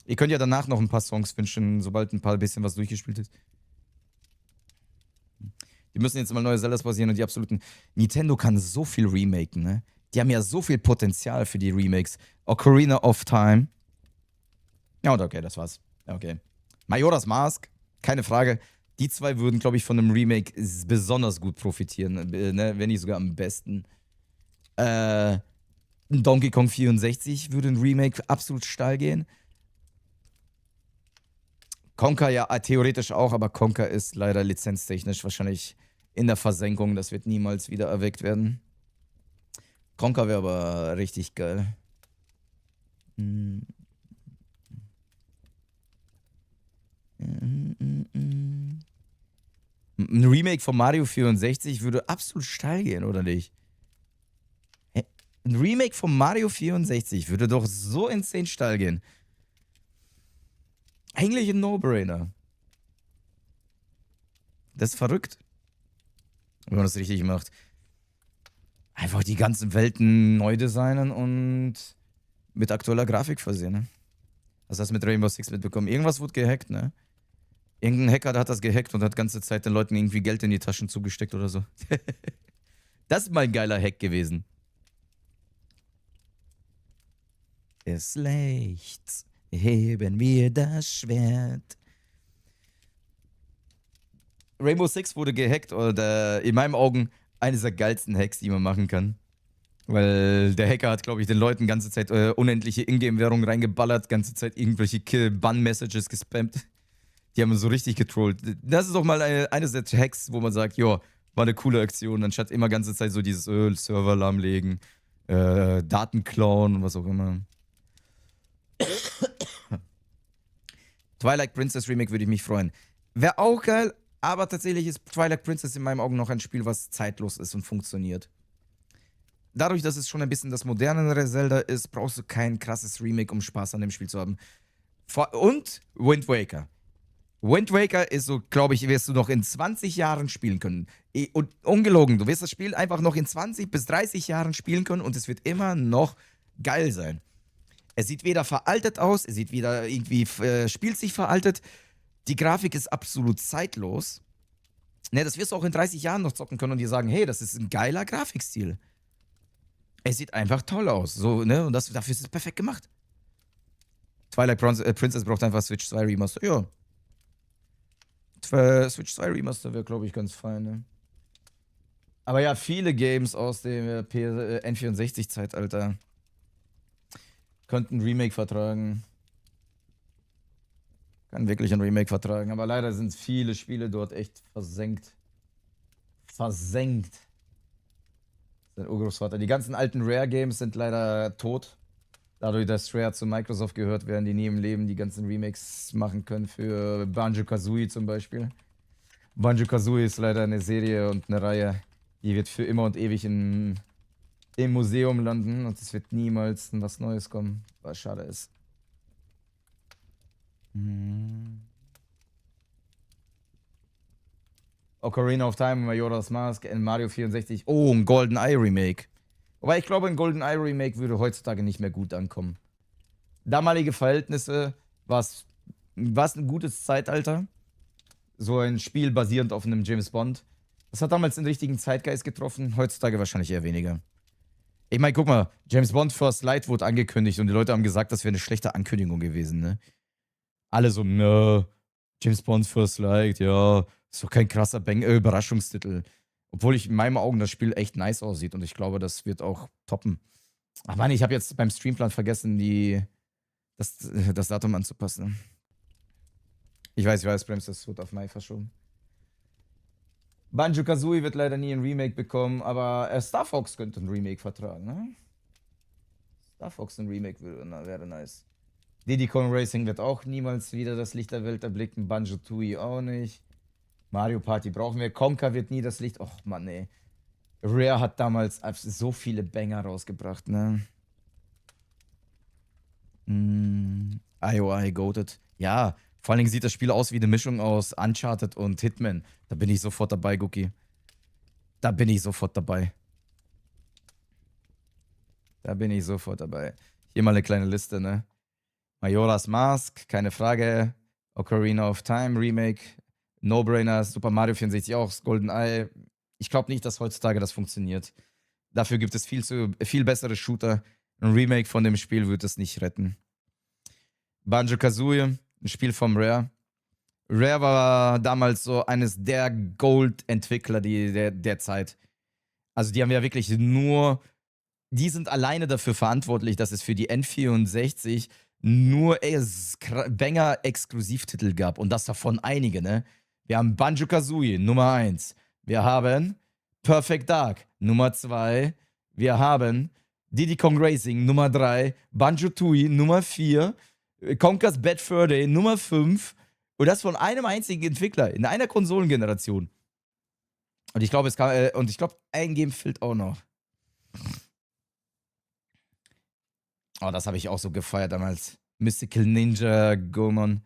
Ihr könnt ja danach noch ein paar Songs wünschen, sobald ein bisschen was durchgespielt ist. Die müssen jetzt mal neue Zeldas basieren und die absoluten. Nintendo kann so viel remaken, ne? Die haben ja so viel Potenzial für die Remakes. Ocarina of Time. Ja, und okay, das war's. Ja, okay. Majora's Mask, keine Frage. Die zwei würden, glaube ich, von einem Remake besonders gut profitieren, ne? Wenn nicht sogar am besten. Donkey Kong 64 würde ein Remake absolut steil gehen. Conker ja theoretisch auch, aber Conker ist leider lizenztechnisch wahrscheinlich in der Versenkung. Das wird niemals wieder erweckt werden. Conker wäre aber richtig geil. Ein Remake von Mario 64 würde absolut steil gehen, oder nicht? Ein Remake von Mario 64 würde doch so insane steil gehen. Eigentlich ein No-Brainer. Das ist verrückt. Wenn man das richtig macht. Einfach die ganzen Welten neu designen und mit aktueller Grafik versehen, ne? Was hast du mit Rainbow Six mitbekommen? Irgendwas wurde gehackt, ne? Irgendein Hacker hat das gehackt und hat die ganze Zeit den Leuten irgendwie Geld in die Taschen zugesteckt oder so. Das ist mal ein geiler Hack gewesen. Des Lichts heben wir das Schwert. Rainbow Six wurde gehackt und in meinen Augen eines der geilsten Hacks, die man machen kann. Weil der Hacker hat, glaube ich, den Leuten ganze Zeit unendliche Ingame-Währung reingeballert, ganze Zeit irgendwelche Kill-Ban-Messages gespammt. Die haben so richtig getrollt. Das ist doch mal eines der Hacks, wo man sagt, jo, war eine coole Aktion, anstatt immer ganze Zeit so dieses Server lahmlegen, Daten klauen und was auch immer. Twilight Princess Remake würde ich mich freuen. Wäre auch geil, aber tatsächlich ist Twilight Princess in meinen Augen noch ein Spiel, was zeitlos ist und funktioniert. dadurch, dass es schon ein bisschen das modernere Zelda ist, brauchst du kein krasses Remake, um Spaß an dem Spiel zu haben. Und Wind Waker. Wind Waker ist so, glaube ich, wirst du noch in 20 Jahren spielen können. Und ungelogen, du wirst das Spiel einfach noch in 20 bis 30 Jahren spielen können und es wird immer noch geil sein. Es sieht weder veraltet aus, es sieht weder irgendwie, spielt sich veraltet. Die Grafik ist absolut zeitlos. Ne, das wirst du auch in 30 Jahren noch zocken können und dir sagen, hey, das ist ein geiler Grafikstil. Es sieht einfach toll aus. So, ne? Und dafür ist es perfekt gemacht. Twilight Princess braucht einfach Switch 2 Remaster. Ja. Switch 2 Remaster wäre, glaube ich, ganz fein, ne? Aber ja, viele Games aus dem N64-Zeitalter könnten ein Remake vertragen. Kann wirklich ein Remake vertragen. Aber leider sind viele Spiele dort echt versenkt. Versenkt. Sein Urgroßvater. Die ganzen alten Rare-Games sind leider tot. Dadurch, dass Rare zu Microsoft gehört, werden die nie im Leben die ganzen Remakes machen können für Banjo-Kazooie zum Beispiel. Banjo-Kazooie ist leider eine Serie und eine Reihe, die wird für immer und ewig im Museum landen und es wird niemals was Neues kommen, was schade ist. Ocarina of Time, Majora's Mask, in Mario 64. Oh, ein GoldenEye Remake. Wobei ich glaube, ein GoldenEye Remake würde heutzutage nicht mehr gut ankommen. Damalige Verhältnisse war es ein gutes Zeitalter. So ein Spiel basierend auf einem James Bond. Das hat damals den richtigen Zeitgeist getroffen, heutzutage wahrscheinlich eher weniger. Ich meine, guck mal, James Bond First Light wurde angekündigt und die Leute haben gesagt, das wäre eine schlechte Ankündigung gewesen, ne? Alle so, ne, James Bond First Light, ja, ist doch kein krasser Überraschungstitel. Obwohl in meinen Augen das Spiel echt nice aussieht und ich glaube, das wird auch toppen. Ach Mann, ich habe jetzt beim Streamplan vergessen, das Datum anzupassen. Ich weiß, Brems, das wird auf Mai verschoben. Banjo-Kazooie wird leider nie ein Remake bekommen, aber Star Fox könnte ein Remake vertragen, ne? Star Fox ein Remake wäre nice. Diddy Kong Racing wird auch niemals wieder das Licht der Welt erblicken. Banjo-Tooie auch nicht. Mario Party brauchen wir. Conker wird nie das Licht. Och Mann, ey. Rare hat damals so viele Banger rausgebracht, ne? IOI goated. Ja, vor allen Dingen sieht das Spiel aus wie eine Mischung aus Uncharted und Hitman. Da bin ich sofort dabei, Guki. Da bin ich sofort dabei. Hier mal eine kleine Liste, ne? Majora's Mask, keine Frage. Ocarina of Time Remake. No-Brainer, Super Mario 64 auch, GoldenEye. Ich glaube nicht, dass heutzutage das funktioniert. Dafür gibt es viel bessere Shooter. Ein Remake von dem Spiel wird es nicht retten. Banjo-Kazooie, ein Spiel vom Rare. Rare war damals so eines der Gold-Entwickler der Zeit. Also die haben ja wirklich die sind alleine dafür verantwortlich, dass es für die N64 nur Banger-Exklusivtitel gab. Und das davon einige, ne? Wir haben Banjo-Kazooie, Nummer 1. Wir haben Perfect Dark, Nummer 2. Wir haben Diddy Kong Racing, Nummer 3. Banjo-Tooie, Nummer 4. Conker's Bad Fur Day, Nummer 5. Und das von einem einzigen Entwickler in einer Konsolengeneration. Und ich glaube, ein Game fehlt auch noch. Oh, das habe ich auch so gefeiert damals. Mystical Ninja Goemon.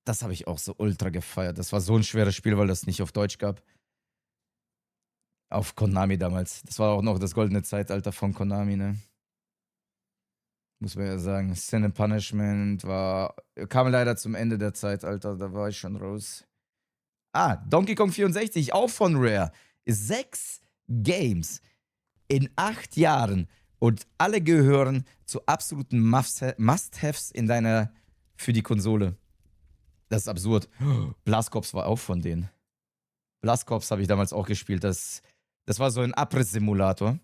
Das habe ich auch so ultra gefeiert. Das war so ein schweres Spiel, weil das nicht auf Deutsch gab. Auf Konami damals. Das war auch noch das goldene Zeitalter von Konami, ne? Muss man ja sagen. Sin and Punishment kam leider zum Ende der Zeitalter. Da war ich schon raus. Donkey Kong 64, auch von Rare. 6 Games in 8 Jahren. Und alle gehören zu absoluten Must-Haves für die Konsole. Das ist absurd. Blast Corps war auch von denen. Blast Corps habe ich damals auch gespielt. Das war so ein Abriss-Simulator.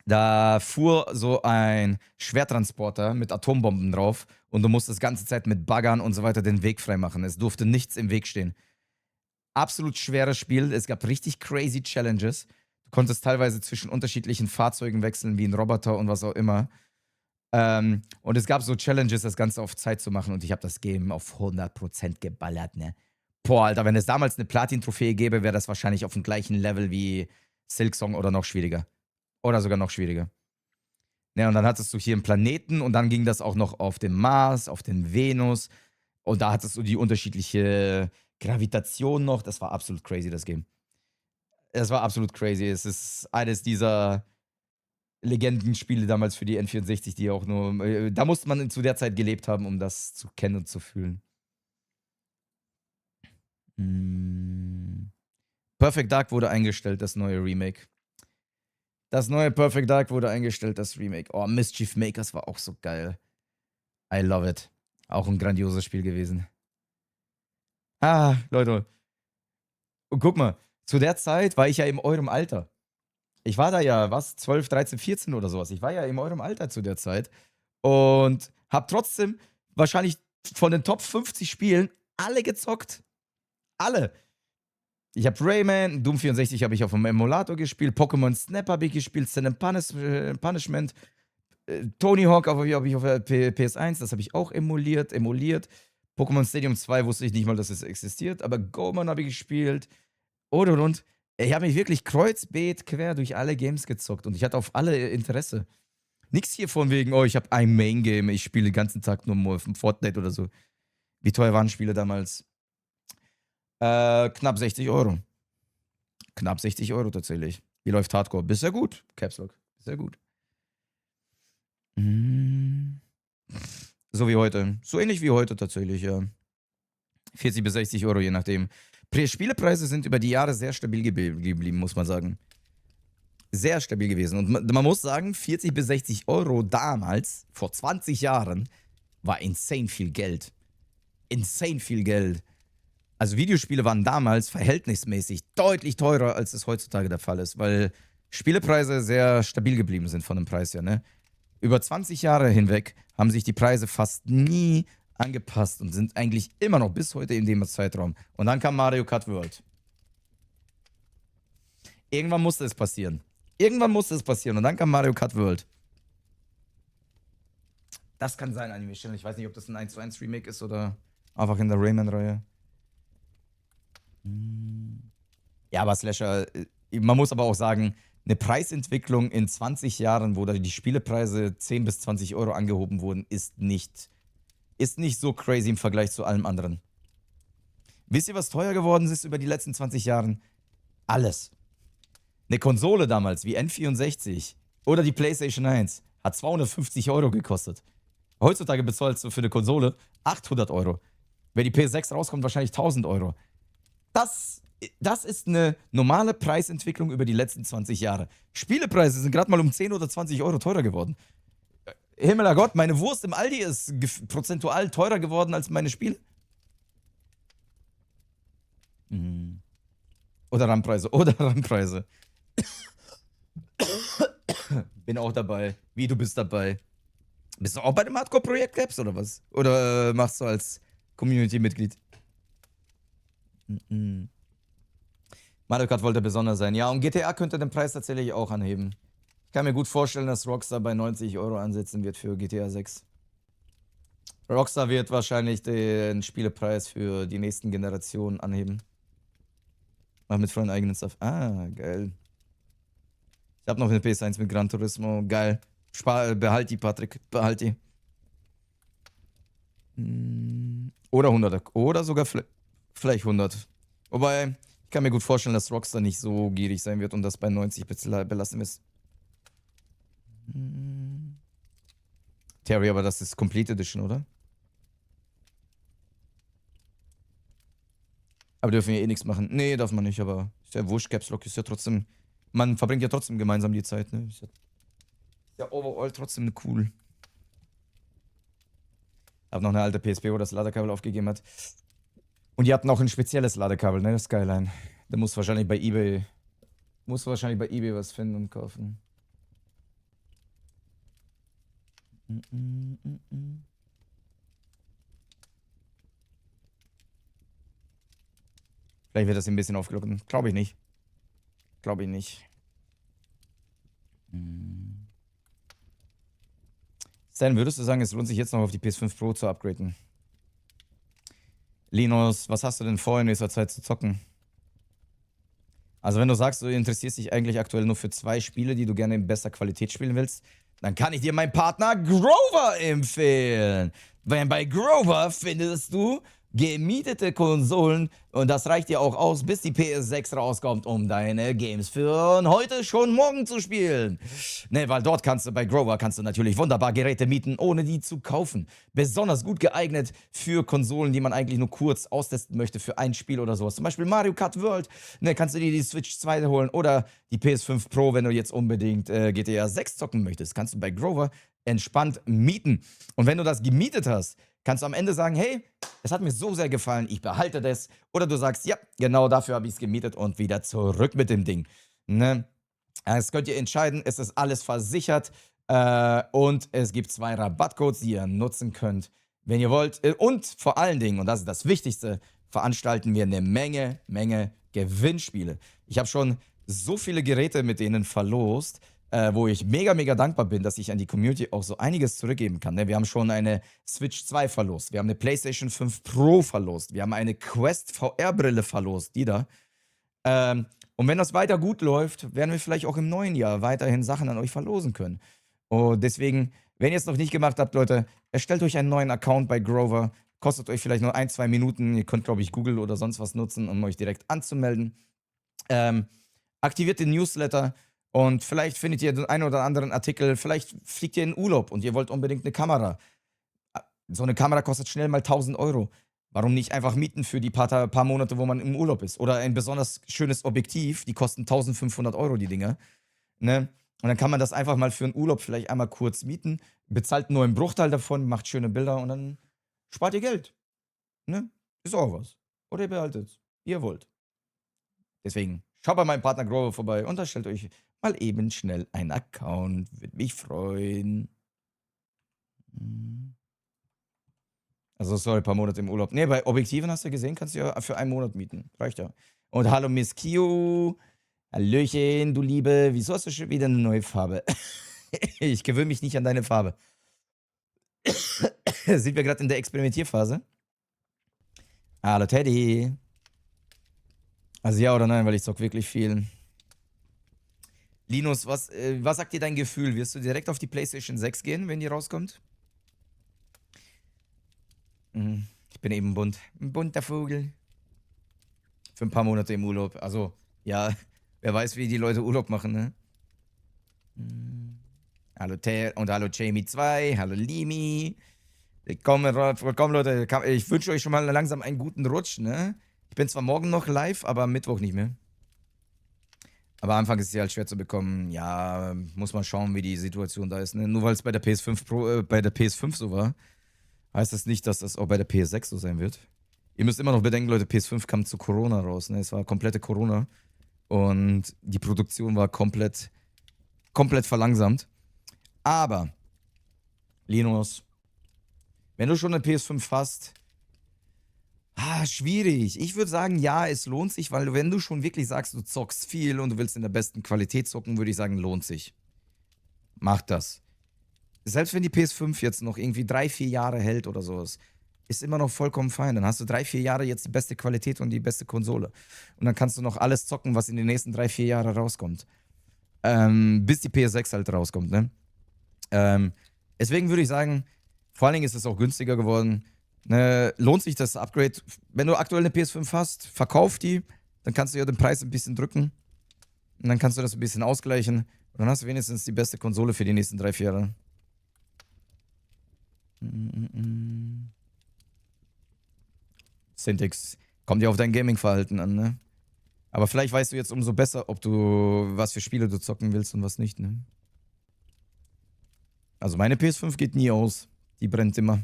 Da fuhr so ein Schwertransporter mit Atombomben drauf und du musstest die ganze Zeit mit Baggern und so weiter den Weg freimachen. Es durfte nichts im Weg stehen. Absolut schweres Spiel. Es gab richtig crazy Challenges. Du konntest teilweise zwischen unterschiedlichen Fahrzeugen wechseln, wie ein Roboter und was auch immer. Und es gab so Challenges, das Ganze auf Zeit zu machen. Und ich habe das Game auf 100% geballert, ne? Boah, Alter, wenn es damals eine Platin-Trophäe gäbe, wäre das wahrscheinlich auf dem gleichen Level wie Silksong oder noch schwieriger. Oder sogar noch schwieriger. Ja, und dann hattest du hier einen Planeten und dann ging das auch noch auf den Mars, auf den Venus. Und da hattest du die unterschiedliche Gravitation noch. Das war absolut crazy, das Game. Es war absolut crazy. Es ist eines dieser Legendenspiele damals für die N64, die auch nur. Da musste man zu der Zeit gelebt haben, um das zu kennen und zu fühlen. Perfect Dark wurde eingestellt, das neue Remake. Das neue Perfect Dark wurde eingestellt, das Remake. Oh, Mischief Makers war auch so geil. I love it. Auch ein grandioses Spiel gewesen. Ah, Leute. Und guck mal, zu der Zeit war ich ja in eurem Alter. Ich war da ja, 12, 13, 14 oder sowas. Ich war ja in eurem Alter zu der Zeit. Und hab trotzdem wahrscheinlich von den Top 50 Spielen alle gezockt. Alle. Ich habe Rayman, Doom 64 habe ich auf dem Emulator gespielt, Pokémon Snap habe ich gespielt, Sin and Punishment, Tony Hawk habe ich auf der PS1, das habe ich auch emuliert. Pokémon Stadium 2 wusste ich nicht mal, dass es existiert, aber Goemon habe ich gespielt und. Ich habe mich wirklich kreuzbeet quer durch alle Games gezockt und ich hatte auf alle Interesse. Nichts hier von wegen, oh, ich habe ein Main-Game, ich spiele den ganzen Tag nur Fortnite oder so. Wie teuer waren Spiele damals? Knapp 60 Euro. Knapp 60 Euro tatsächlich. Wie läuft Hardcore? Bisher gut. Caps Lock. Sehr gut. So wie heute. So ähnlich wie heute tatsächlich, ja. 40 bis 60 Euro, je nachdem. Spielepreise sind über die Jahre sehr stabil geblieben, muss man sagen. Sehr stabil gewesen. Und man muss sagen, 40 bis 60 Euro damals, vor 20 Jahren, war insane viel Geld. Insane viel Geld. Also Videospiele waren damals verhältnismäßig deutlich teurer, als es heutzutage der Fall ist, weil Spielepreise sehr stabil geblieben sind von dem Preis her, ne? Über 20 Jahre hinweg haben sich die Preise fast nie angepasst und sind eigentlich immer noch bis heute in dem Zeitraum. Und dann kam Mario Kart World. Irgendwann musste es passieren. Und dann kam Mario Kart World. Das kann sein, Animation. Ich weiß nicht, ob das ein 1:1 Remake ist oder einfach in der Rayman-Reihe. Ja, aber Slasher, man muss aber auch sagen, eine Preisentwicklung in 20 Jahren, wo da die Spielepreise 10 bis 20 Euro angehoben wurden, ist nicht so crazy im Vergleich zu allem anderen. Wisst ihr, was teuer geworden ist über die letzten 20 Jahren? Alles. Eine Konsole damals wie N64 oder die PlayStation 1 hat 250 Euro gekostet. Heutzutage bezahlst du für eine Konsole 800 Euro. Wenn die PS6 rauskommt, wahrscheinlich 1000 Euro. Das ist eine normale Preisentwicklung über die letzten 20 Jahre. Spielepreise sind gerade mal um 10 oder 20 Euro teurer geworden. Himmeler Gott, meine Wurst im Aldi ist prozentual teurer geworden als meine Spiele. Oder RAM-Preise. Bin auch dabei. Wie, du bist dabei? Bist du auch bei dem Hardcore-Projekt Caps oder was? Oder machst du als Community-Mitglied? Mario Kart wollte besonders sein. Ja, und GTA könnte den Preis tatsächlich auch anheben. Ich kann mir gut vorstellen, dass Rockstar bei 90 Euro ansetzen wird für GTA 6. Rockstar wird wahrscheinlich den Spielepreis für die nächsten Generationen anheben. Mach mit Freunden eigenen Stuff. Ah, geil. Ich hab noch eine PS1 mit Gran Turismo. Geil. Behalt die, Patrick. Behalt die. Oder 100. Oder sogar vielleicht 100. Wobei, ich kann mir gut vorstellen, dass Rockstar nicht so gierig sein wird und das bei 90 belassen ist. Terry, aber das ist Complete Edition, oder? Aber dürfen wir eh nichts machen. Nee, darf man nicht, aber ist ja wurscht, Caps Lock ist ja trotzdem. Man verbringt ja trotzdem gemeinsam die Zeit, ne? Ist ja overall trotzdem cool. Hab noch eine alte PSP, wo das Ladekabel aufgegeben hat. Und die hatten auch ein spezielles Ladekabel, ne? Das Skyline. Da musst du wahrscheinlich bei eBay was finden und kaufen. Vielleicht wird das ein bisschen aufgelockert. Glaube ich nicht. Stan, würdest du sagen, es lohnt sich jetzt noch auf die PS5 Pro zu upgraden? Linus, was hast du denn vor in nächster Zeit zu zocken? Also wenn du sagst, du interessierst dich eigentlich aktuell nur für 2 Spiele, die du gerne in besser Qualität spielen willst, dann kann ich dir meinen Partner Grover empfehlen. Weil bei Grover findest du gemietete Konsolen und das reicht dir auch aus, bis die PS6 rauskommt, um deine Games für heute schon morgen zu spielen. Ne, weil dort bei Grover kannst du natürlich wunderbar Geräte mieten, ohne die zu kaufen. Besonders gut geeignet für Konsolen, die man eigentlich nur kurz austesten möchte für ein Spiel oder sowas. Zum Beispiel Mario Kart World, ne, kannst du dir die Switch 2 holen oder die PS5 Pro, wenn du jetzt unbedingt GTA 6 zocken möchtest, kannst du bei Grover entspannt mieten. Und wenn du das gemietet hast, kannst du am Ende sagen, hey, es hat mir so sehr gefallen, ich behalte das. Oder du sagst, ja, genau dafür habe ich es gemietet und wieder zurück mit dem Ding. Ne? Das könnt ihr entscheiden, es ist alles versichert und es gibt 2 Rabattcodes, die ihr nutzen könnt, wenn ihr wollt. Und vor allen Dingen, und das ist das Wichtigste, veranstalten wir eine Menge Gewinnspiele. Ich habe schon so viele Geräte mit denen verlost, wo ich mega dankbar bin, dass ich an die Community auch so einiges zurückgeben kann. Ne? Wir haben schon eine Switch 2 verlost, wir haben eine PlayStation 5 Pro verlost, wir haben eine Quest VR-Brille verlost, die da. Und wenn das weiter gut läuft, werden wir vielleicht auch im neuen Jahr weiterhin Sachen an euch verlosen können. Und deswegen, wenn ihr es noch nicht gemacht habt, Leute, erstellt euch einen neuen Account bei Grover, kostet euch vielleicht nur 1-2 Minuten, ihr könnt, glaube ich, Google oder sonst was nutzen, um euch direkt anzumelden. Aktiviert den Newsletter. Und vielleicht findet ihr den einen oder anderen Artikel, vielleicht fliegt ihr in Urlaub und ihr wollt unbedingt eine Kamera. So eine Kamera kostet schnell mal 1.000 Euro. Warum nicht einfach mieten für die paar Monate, wo man im Urlaub ist? Oder ein besonders schönes Objektiv, die kosten 1.500 Euro, die Dinger. Ne? Und dann kann man das einfach mal für einen Urlaub vielleicht einmal kurz mieten, bezahlt nur einen Bruchteil davon, macht schöne Bilder und dann spart ihr Geld. Ne? Ist auch was. Oder ihr behaltet es, wie ihr wollt. Deswegen, schaut bei meinem Partner Grover vorbei und erstellt euch mal eben schnell einen Account. Würde mich freuen. Also, sorry, ein paar Monate im Urlaub. Ne, bei Objektiven hast du gesehen, kannst du ja für einen Monat mieten. Reicht ja. Und hallo Miss Kio. Hallöchen, du Liebe. Wieso hast du schon wieder eine neue Farbe? Ich gewöhne mich nicht an deine Farbe. Sind wir gerade in der Experimentierphase? Hallo Teddy. Also ja oder nein, weil ich zock wirklich viel. Linus, was sagt dir dein Gefühl? Wirst du direkt auf die PlayStation 6 gehen, wenn die rauskommt? Ich bin eben bunt. Ein bunter Vogel. Für ein paar Monate im Urlaub. Also, ja, wer weiß, wie die Leute Urlaub machen, ne? Hallo Ter und hallo Jamie 2, hallo Limi. Komm Leute, ich wünsche euch schon mal langsam einen guten Rutsch, ne? Ich bin zwar morgen noch live, aber am Mittwoch nicht mehr. Aber am Anfang ist es ja halt schwer zu bekommen. Ja, muss man schauen, wie die Situation da ist. Ne? Nur weil es bei der PS5 Pro, bei der PS5 so war, heißt das nicht, dass das auch bei der PS6 so sein wird. Ihr müsst immer noch bedenken, Leute, PS5 kam zu Corona raus. Ne? Es war komplette Corona. Und die Produktion war komplett verlangsamt. Aber, Linus, wenn du schon eine PS5 hast, schwierig. Ich würde sagen, ja, es lohnt sich, weil wenn du schon wirklich sagst, du zockst viel und du willst in der besten Qualität zocken, würde ich sagen, lohnt sich. Mach das. Selbst wenn die PS5 jetzt noch irgendwie 3-4 Jahre hält oder sowas, ist immer noch vollkommen fein. Dann hast du 3-4 Jahre jetzt die beste Qualität und die beste Konsole. Und dann kannst du noch alles zocken, was in den nächsten 3-4 Jahren rauskommt. Bis die PS6 halt rauskommt, ne? Deswegen würde ich sagen, vor allen Dingen ist es auch günstiger geworden. Lohnt sich das Upgrade. Wenn du aktuell eine PS5 hast, verkauf die, dann kannst du ja den Preis ein bisschen drücken. Und dann kannst du das ein bisschen ausgleichen. Und dann hast du wenigstens die beste Konsole für die nächsten 3-4 Jahre. Syntax, kommt ja auf dein Gaming-Verhalten an, ne? Aber vielleicht weißt du jetzt umso besser, ob du, was für Spiele du zocken willst und was nicht, ne? Also meine PS5 geht nie aus. Die brennt immer.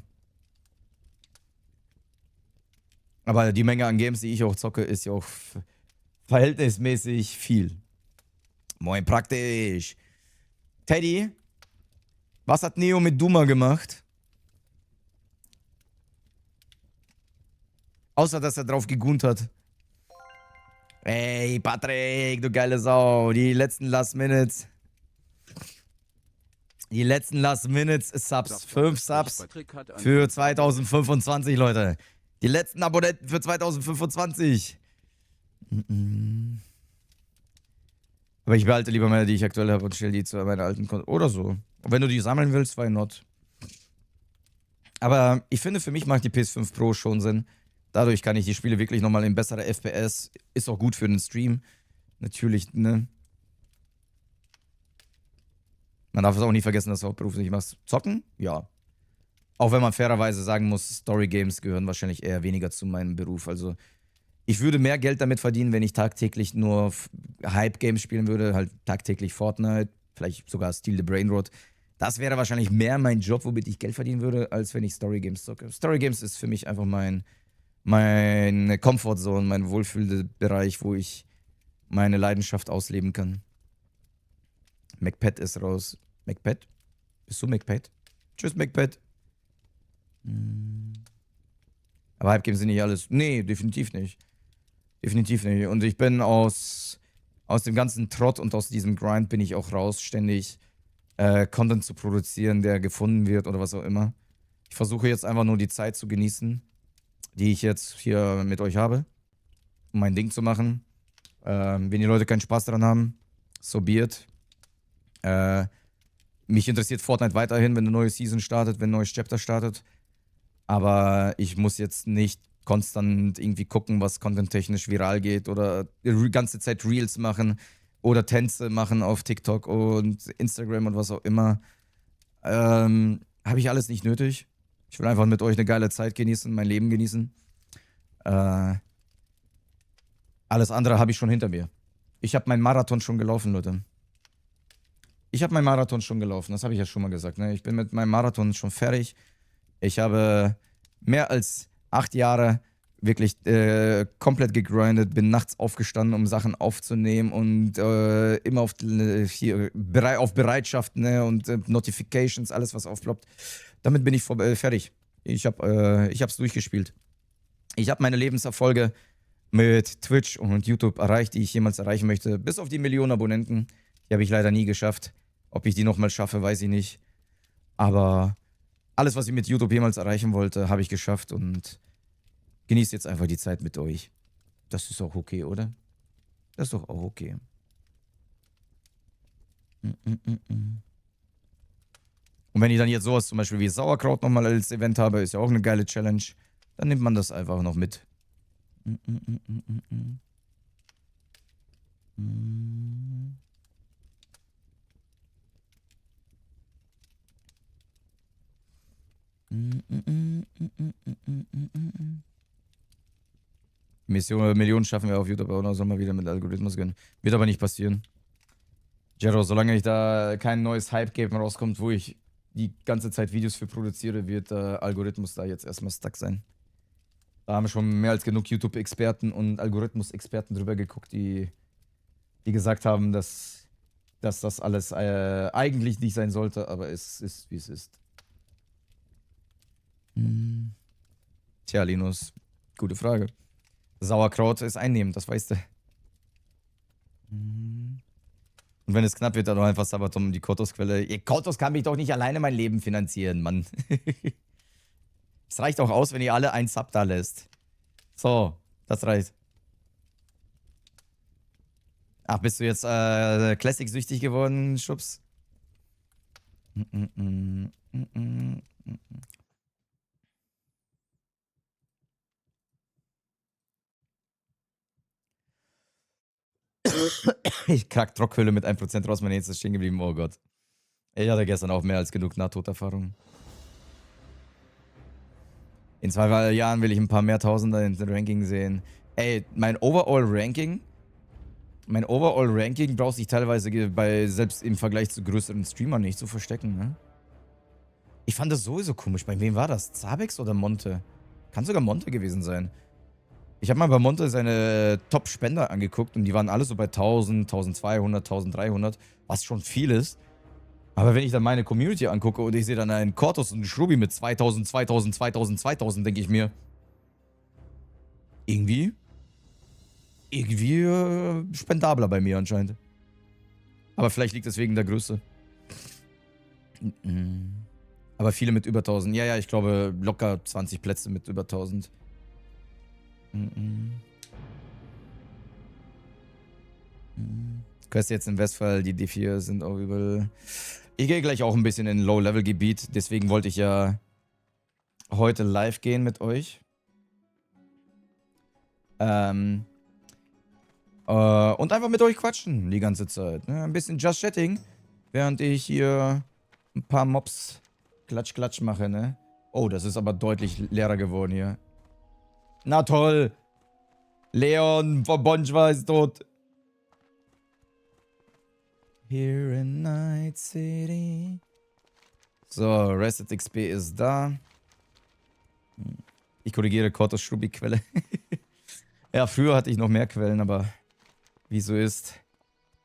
Aber die Menge an Games, die ich auch zocke, ist ja auch verhältnismäßig viel. Moin, praktisch. Teddy, was hat Neo mit Duma gemacht? Außer, dass er drauf gegunt hat. Ey, Patrick, du geile Sau. Die letzten Last Minutes. Die letzten Last Minutes Subs. 5 Subs für 2025, Leute. Die letzten Abonnenten für 2025. Aber ich behalte lieber meine, die ich aktuell habe und stelle die zu meinen alten Konten. Oder so. Und wenn du die sammeln willst, why not? Aber ich finde, für mich macht die PS5 Pro schon Sinn. Dadurch kann ich die Spiele wirklich nochmal in bessere FPS. Ist auch gut für den Stream. Natürlich, ne? Man darf es auch nie vergessen, dass du hauptberuflich machst. Zocken? Ja. Auch wenn man fairerweise sagen muss, Story Games gehören wahrscheinlich eher weniger zu meinem Beruf. Also ich würde mehr Geld damit verdienen, wenn ich tagtäglich nur Hype-Games spielen würde. Halt tagtäglich Fortnite, vielleicht sogar Steal the Brainrot. Das wäre wahrscheinlich mehr mein Job, womit ich Geld verdienen würde, als wenn ich Story Games zocke. Story Games ist für mich einfach meine Comfortzone, mein Wohlfühlbereich, wo ich meine Leidenschaft ausleben kann. MacPad ist raus. MacPad? Bist du MacPad? Tschüss, MacPad. Aber Hype-Games sind nicht alles. Nee, definitiv nicht. Definitiv nicht. Und ich bin aus dem ganzen Trott und aus diesem Grind bin ich auch raus, ständig Content zu produzieren, der gefunden wird oder was auch immer. Ich versuche jetzt einfach nur die Zeit zu genießen, die ich jetzt hier mit euch habe, um mein Ding zu machen. Wenn die Leute keinen Spaß daran haben, so be it. Mich interessiert Fortnite weiterhin, wenn eine neue Season startet, wenn ein neues Chapter startet. Aber ich muss jetzt nicht konstant irgendwie gucken, was contenttechnisch viral geht oder die ganze Zeit Reels machen oder Tänze machen auf TikTok und Instagram und was auch immer. Habe ich alles nicht nötig. Ich will einfach mit euch eine geile Zeit genießen, mein Leben genießen. Alles andere habe ich schon hinter mir. Ich habe meinen Marathon schon gelaufen, Leute. Ich habe meinen Marathon schon gelaufen, das habe ich ja schon mal gesagt. Ne? Ich bin mit meinem Marathon schon fertig. Ich habe mehr als 8 Jahre wirklich komplett gegrindet, bin nachts aufgestanden, um Sachen aufzunehmen und immer auf Bereitschaft, ne, und Notifications, alles was aufploppt. Damit bin ich fertig. Ich hab's durchgespielt. Ich habe meine Lebenserfolge mit Twitch und YouTube erreicht, die ich jemals erreichen möchte. Bis auf die Millionen Abonnenten. Die habe ich leider nie geschafft. Ob ich die nochmal schaffe, weiß ich nicht. Aber alles, was ich mit YouTube jemals erreichen wollte, habe ich geschafft und genießt jetzt einfach die Zeit mit euch. Das ist auch okay, oder? Das ist doch auch okay. Und wenn ich dann jetzt sowas zum Beispiel wie Sauerkraut nochmal als Event habe, ist ja auch eine geile Challenge, dann nimmt man das einfach noch mit. Millionen schaffen wir auf YouTube auch noch, soll mal wieder mit Algorithmus gönnen. Wird aber nicht passieren. Jero, solange ich da kein neues Hype-Game rauskommt, wo ich die ganze Zeit Videos für produziere, wird der Algorithmus da jetzt erstmal stuck sein. Da haben schon mehr als genug YouTube-Experten und Algorithmus-Experten drüber geguckt, die gesagt haben, dass das alles eigentlich nicht sein sollte, aber es ist, wie es ist. Tja, Linus, gute Frage. Sauerkraut ist einnehmend, das weißt du. Und wenn es knapp wird, dann doch einfach Sabaton um die Kotos-Quelle. Kotos kann mich doch nicht alleine mein Leben finanzieren, Mann. Es reicht auch aus, wenn ihr alle einen Sub da lässt. So, das reicht. Ach, bist du jetzt Classic-süchtig geworden, Schubs? Ich krack Trockhülle mit 1% raus, mein Herz ist stehen geblieben, oh Gott. Ich hatte gestern auch mehr als genug Nahtoderfahrung. In 2 Jahren will ich ein paar mehr Tausender in den Ranking sehen. Ey, mein Overall-Ranking braucht sich teilweise selbst im Vergleich zu größeren Streamern nicht zu verstecken, ne? Ich fand das sowieso komisch. Bei wem war das? Zabex oder Monte? Kann sogar Monte gewesen sein. Ich habe mal bei Monte seine Top-Spender angeguckt und die waren alle so bei 1000, 1200, 1300, was schon viel ist. Aber wenn ich dann meine Community angucke und ich sehe dann einen Kortos und einen Schrubi mit 2000, 2000, 2000, 2000, denke ich mir, irgendwie spendabler bei mir anscheinend. Aber vielleicht liegt es wegen der Größe. Aber viele mit über 1000. Ja, ich glaube locker 20 Plätze mit über 1000. Quests jetzt im Westfall, die D4 sind auch übel. Ich gehe gleich auch ein bisschen in Low-Level-Gebiet, deswegen wollte ich ja heute live gehen mit euch. Und einfach mit euch quatschen die ganze Zeit. Ne? Ein bisschen Just Chatting, während ich hier ein paar Mobs Klatsch mache, ne? Oh, das ist aber deutlich leerer geworden hier. Na toll! Leon von Bonjwa ist tot. Here in Night City. So, Rested XP ist da. Ich korrigiere Kortos Schrubi-Quelle. Ja, früher hatte ich noch mehr Quellen, aber wie so ist,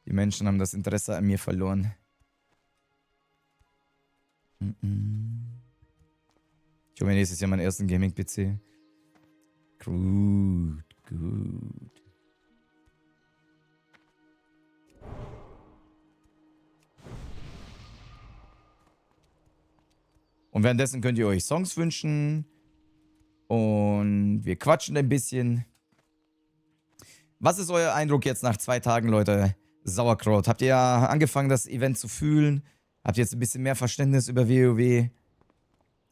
die Menschen haben das Interesse an mir verloren. Ich hole mir nächstes Jahr meinen ersten Gaming-PC. Gut. Und währenddessen könnt ihr euch Songs wünschen. Und wir quatschen ein bisschen. Was ist euer Eindruck jetzt nach 2 Tagen, Leute? Sauerkraut. Habt ihr angefangen, das Event zu fühlen? Habt ihr jetzt ein bisschen mehr Verständnis über WoW?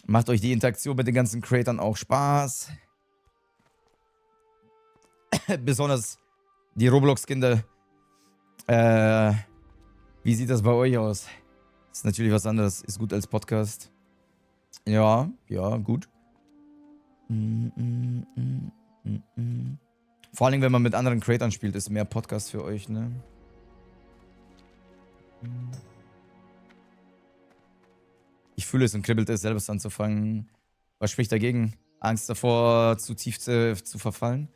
Macht euch die Interaktion mit den ganzen Creatern auch Spaß? Besonders die Roblox-Kinder. Wie sieht das bei euch aus? Ist natürlich was anderes. Ist gut als Podcast. Ja, gut. Vor allem, wenn man mit anderen Creatern spielt, ist mehr Podcast für euch, ne? Ich fühle es und kribbelt es, selbst anzufangen. Was spricht dagegen? Angst davor, zu tief zu verfallen?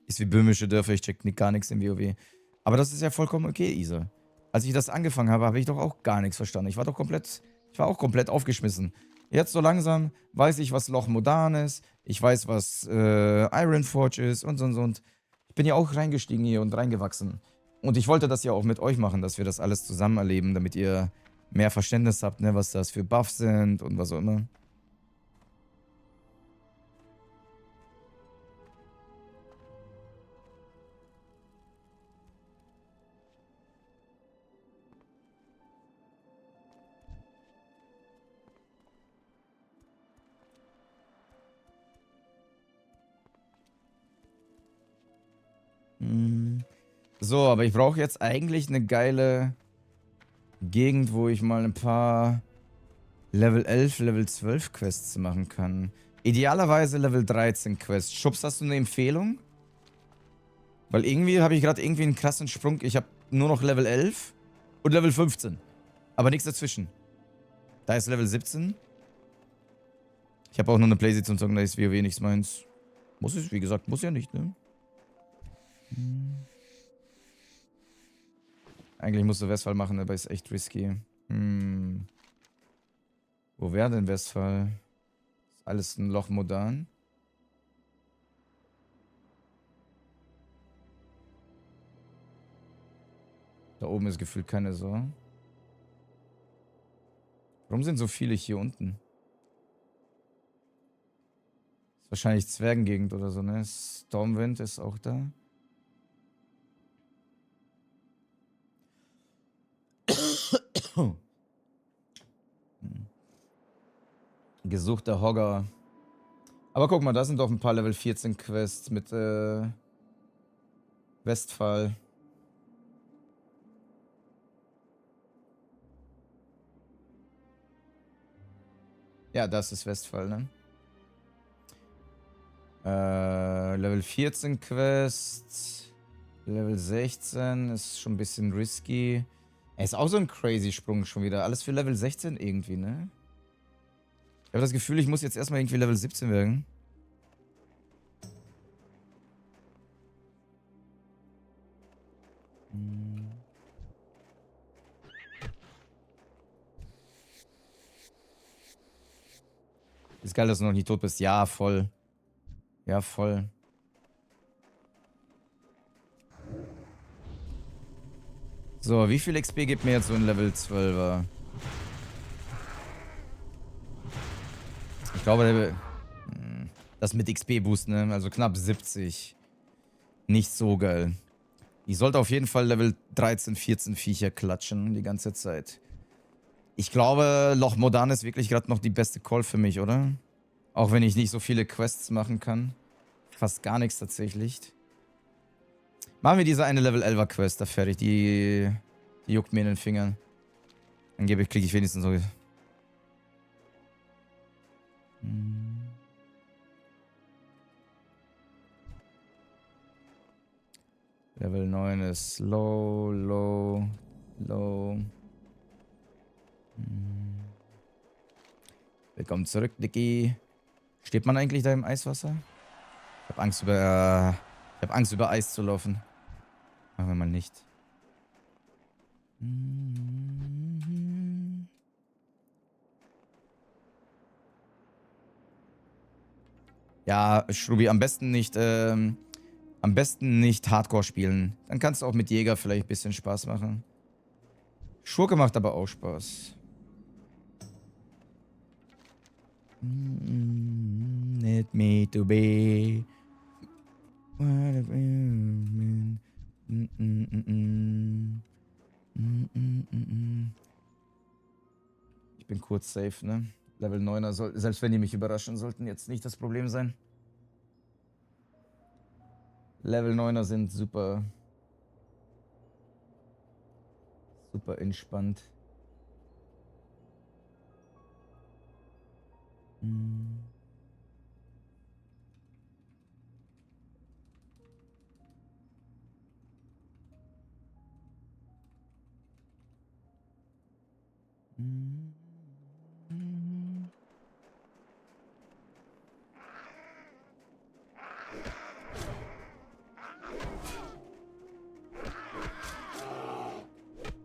Ist wie böhmische Dörfer, ich check gar nichts im WoW. Aber das ist ja vollkommen okay, Isa. Als ich das angefangen habe, habe ich doch auch gar nichts verstanden. Ich war auch komplett aufgeschmissen. Jetzt so langsam weiß ich, was Loch Modan ist. Ich weiß, was Ironforge ist und. Ich bin ja auch reingestiegen hier und reingewachsen. Und ich wollte das ja auch mit euch machen, dass wir das alles zusammen erleben, damit ihr mehr Verständnis habt, ne, was das für Buffs sind und was auch immer. So, aber ich brauche jetzt eigentlich eine geile Gegend, wo ich mal ein paar Level 11, Level 12 Quests machen kann. Idealerweise Level 13 Quests. Schubs, hast du eine Empfehlung? Weil irgendwie habe ich gerade einen krassen Sprung. Ich habe nur noch Level 11 und Level 15. Aber nichts dazwischen. Da ist Level 17. Ich habe auch nur eine Playsee zum Zocken, da ist WoW nichts meins. Muss es, wie gesagt, muss ja nicht, ne? Eigentlich musst du Westfall machen, aber ist echt risky. Wo wäre denn Westfall? Ist alles ein Loch Modan? Da oben ist gefühlt keine Sau. Warum sind so viele hier unten? Ist wahrscheinlich Zwergengegend oder so, ne? Stormwind ist auch da. Gesuchter Hogger. Aber guck mal, da sind doch ein paar Level 14 Quests mit Westfall. Ja, das ist Westfall, ne? Level 14 Quest. Level 16 ist schon ein bisschen risky. Ist auch so ein crazy Sprung schon wieder. Alles für Level 16 irgendwie, ne? Ich habe das Gefühl, ich muss jetzt erstmal irgendwie Level 17 werden. Ist geil, dass du noch nicht tot bist. Ja, voll. Ja, voll. So, wie viel XP gibt mir jetzt so ein Level 12er? Ich glaube, das mit XP-Boost, ne? Also knapp 70. nicht so geil. Die sollte auf jeden Fall Level 13, 14 Viecher klatschen die ganze Zeit. Ich glaube, Loch Modan ist wirklich gerade noch die beste Call für mich, oder? Auch wenn ich nicht so viele Quests machen kann. Fast gar nichts tatsächlich. Machen wir diese eine Level 11er Quest da fertig. Die juckt mir in den Fingern. Angeblich kriege ich wenigstens so... Level 9 ist low, low, low. Willkommen zurück, Dicky. Steht man eigentlich da im Eiswasser? Ich habe Angst über Eis zu laufen. Machen wir mal nicht. Ja, Schrubi, am besten nicht Hardcore spielen. Dann kannst du auch mit Jäger vielleicht ein bisschen Spaß machen. Schurke macht aber auch Spaß. Need me to be. Ich bin kurz safe, ne? Level 9er soll, selbst wenn die mich überraschen, sollten jetzt nicht das Problem sein. Level 9er sind super entspannt.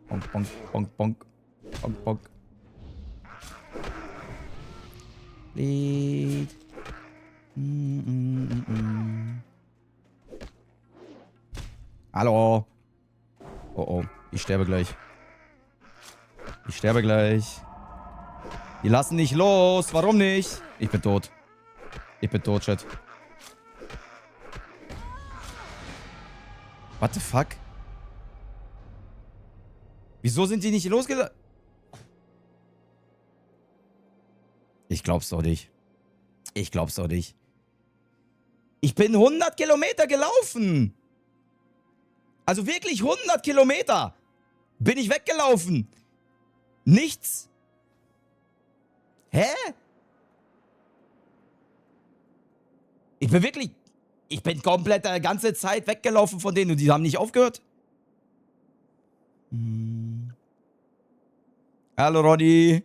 Bonk, bonk, bonk, bonk. Bonk, bonk. Bleed. Hallo. Oh oh, ich sterbe gleich. Ich sterbe gleich. Die lassen nicht los. Warum nicht? Ich bin tot. Ich bin tot, Chat. What the fuck? Wieso sind die nicht losgelassen? Ich glaub's doch nicht. Ich glaub's doch nicht. Ich bin 100 Kilometer gelaufen. Also wirklich 100 Kilometer. Bin ich weggelaufen. Nichts. Hä? Ich bin komplett die ganze Zeit weggelaufen von denen und die haben nicht aufgehört. Hallo, Roddy.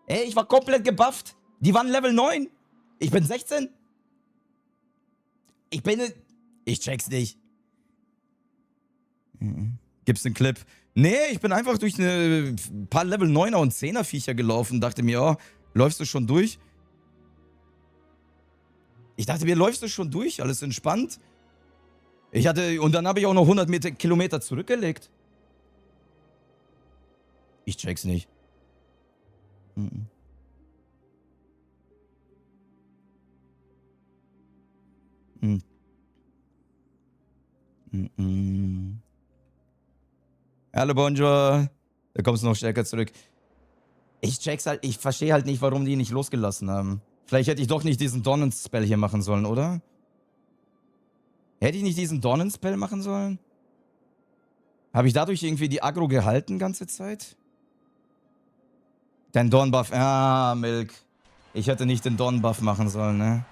Ey, ich war komplett gebufft. Die waren Level 9. Ich bin 16. Ich check's nicht. Gibt's einen Clip? Nee, ich bin einfach durch ein paar Level 9er und 10er Viecher gelaufen. Dachte mir, ja, läufst du schon durch? Ich dachte mir, läufst du schon durch? Alles entspannt. Und dann habe ich auch noch 100 Kilometer zurückgelegt. Ich check's nicht. Hallo, Bonjour. Da kommst du noch stärker zurück. Ich check's halt, ich verstehe halt nicht, warum die nicht losgelassen haben. Vielleicht hätte ich doch nicht diesen Dornen-Spell hier machen sollen, oder? Hätte ich nicht diesen Dornen-Spell machen sollen? Habe ich dadurch irgendwie die Aggro gehalten ganze Zeit? Dein Dornbuff. Ah, Milk. Ich hätte nicht den Dornbuff machen sollen, ne?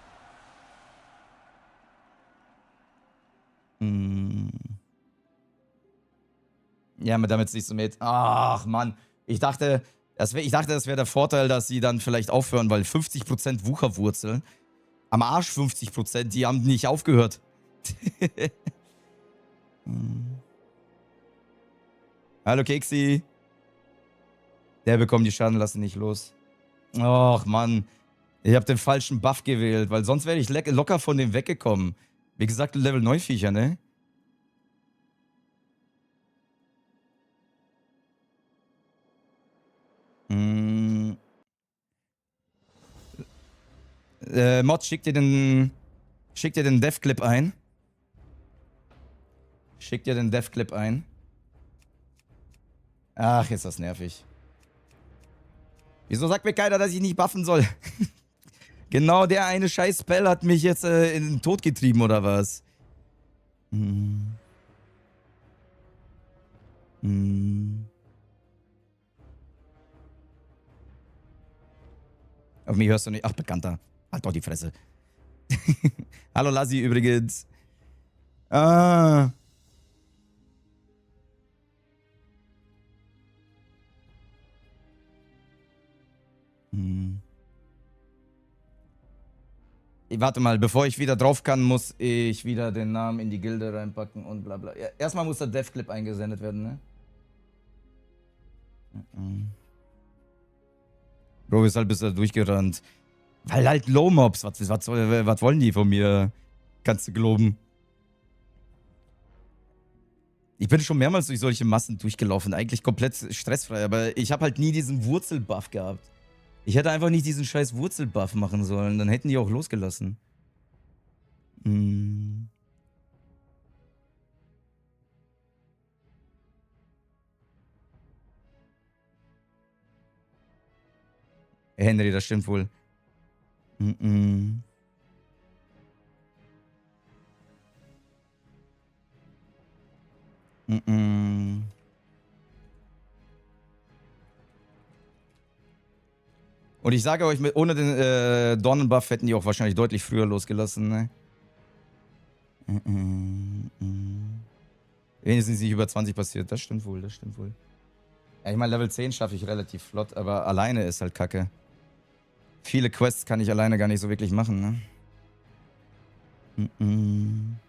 Ja, aber damit siehst du mit. Ach, Mann. Ich dachte, das wäre der Vorteil, dass sie dann vielleicht aufhören, weil 50% Wucherwurzeln. Am Arsch 50%, die haben nicht aufgehört. Hallo, Keksi. Der bekommt die Schaden, lassen nicht los. Och, Mann. Ich habe den falschen Buff gewählt, weil sonst wäre ich locker von dem weggekommen. Wie gesagt, Level 9 Viecher, ne? Mod, schick dir den Schick dir den Dev-Clip ein. Schick dir den Dev-Clip ein. Ach, ist das nervig. Wieso sagt mir keiner, dass ich nicht buffen soll? Genau der eine scheiß Spell hat mich jetzt in den Tod getrieben, oder was? Hm. Hm. Auf mich hörst du nicht. Ach, Bekannter. Halt doch die Fresse. Hallo Lassi übrigens. Ah. Hm. Warte mal, bevor ich wieder drauf kann, muss ich wieder den Namen in die Gilde reinpacken und bla bla. Ja, erstmal muss der Dev-Clip eingesendet werden, ne? Bro, weshalb bist du da durchgerannt? Weil halt Low-Mobs, was wollen die von mir? Kannst du glauben. Ich bin schon mehrmals durch solche Massen durchgelaufen, eigentlich komplett stressfrei, aber ich habe halt nie diesen Wurzelbuff gehabt. Ich hätte einfach nicht diesen scheiß Wurzelbuff machen sollen, dann hätten die auch losgelassen. Hm. Henry, das stimmt wohl. Mm-mm. Mm-mm. Und ich sage euch, ohne den Dornenbuff hätten die auch wahrscheinlich deutlich früher losgelassen, ne? Wenigstens nicht über 20 passiert, das stimmt wohl, das stimmt wohl. Ja, ich meine, Level 10 schaffe ich relativ flott, aber alleine ist halt kacke. Viele Quests kann ich alleine gar nicht so wirklich machen, ne?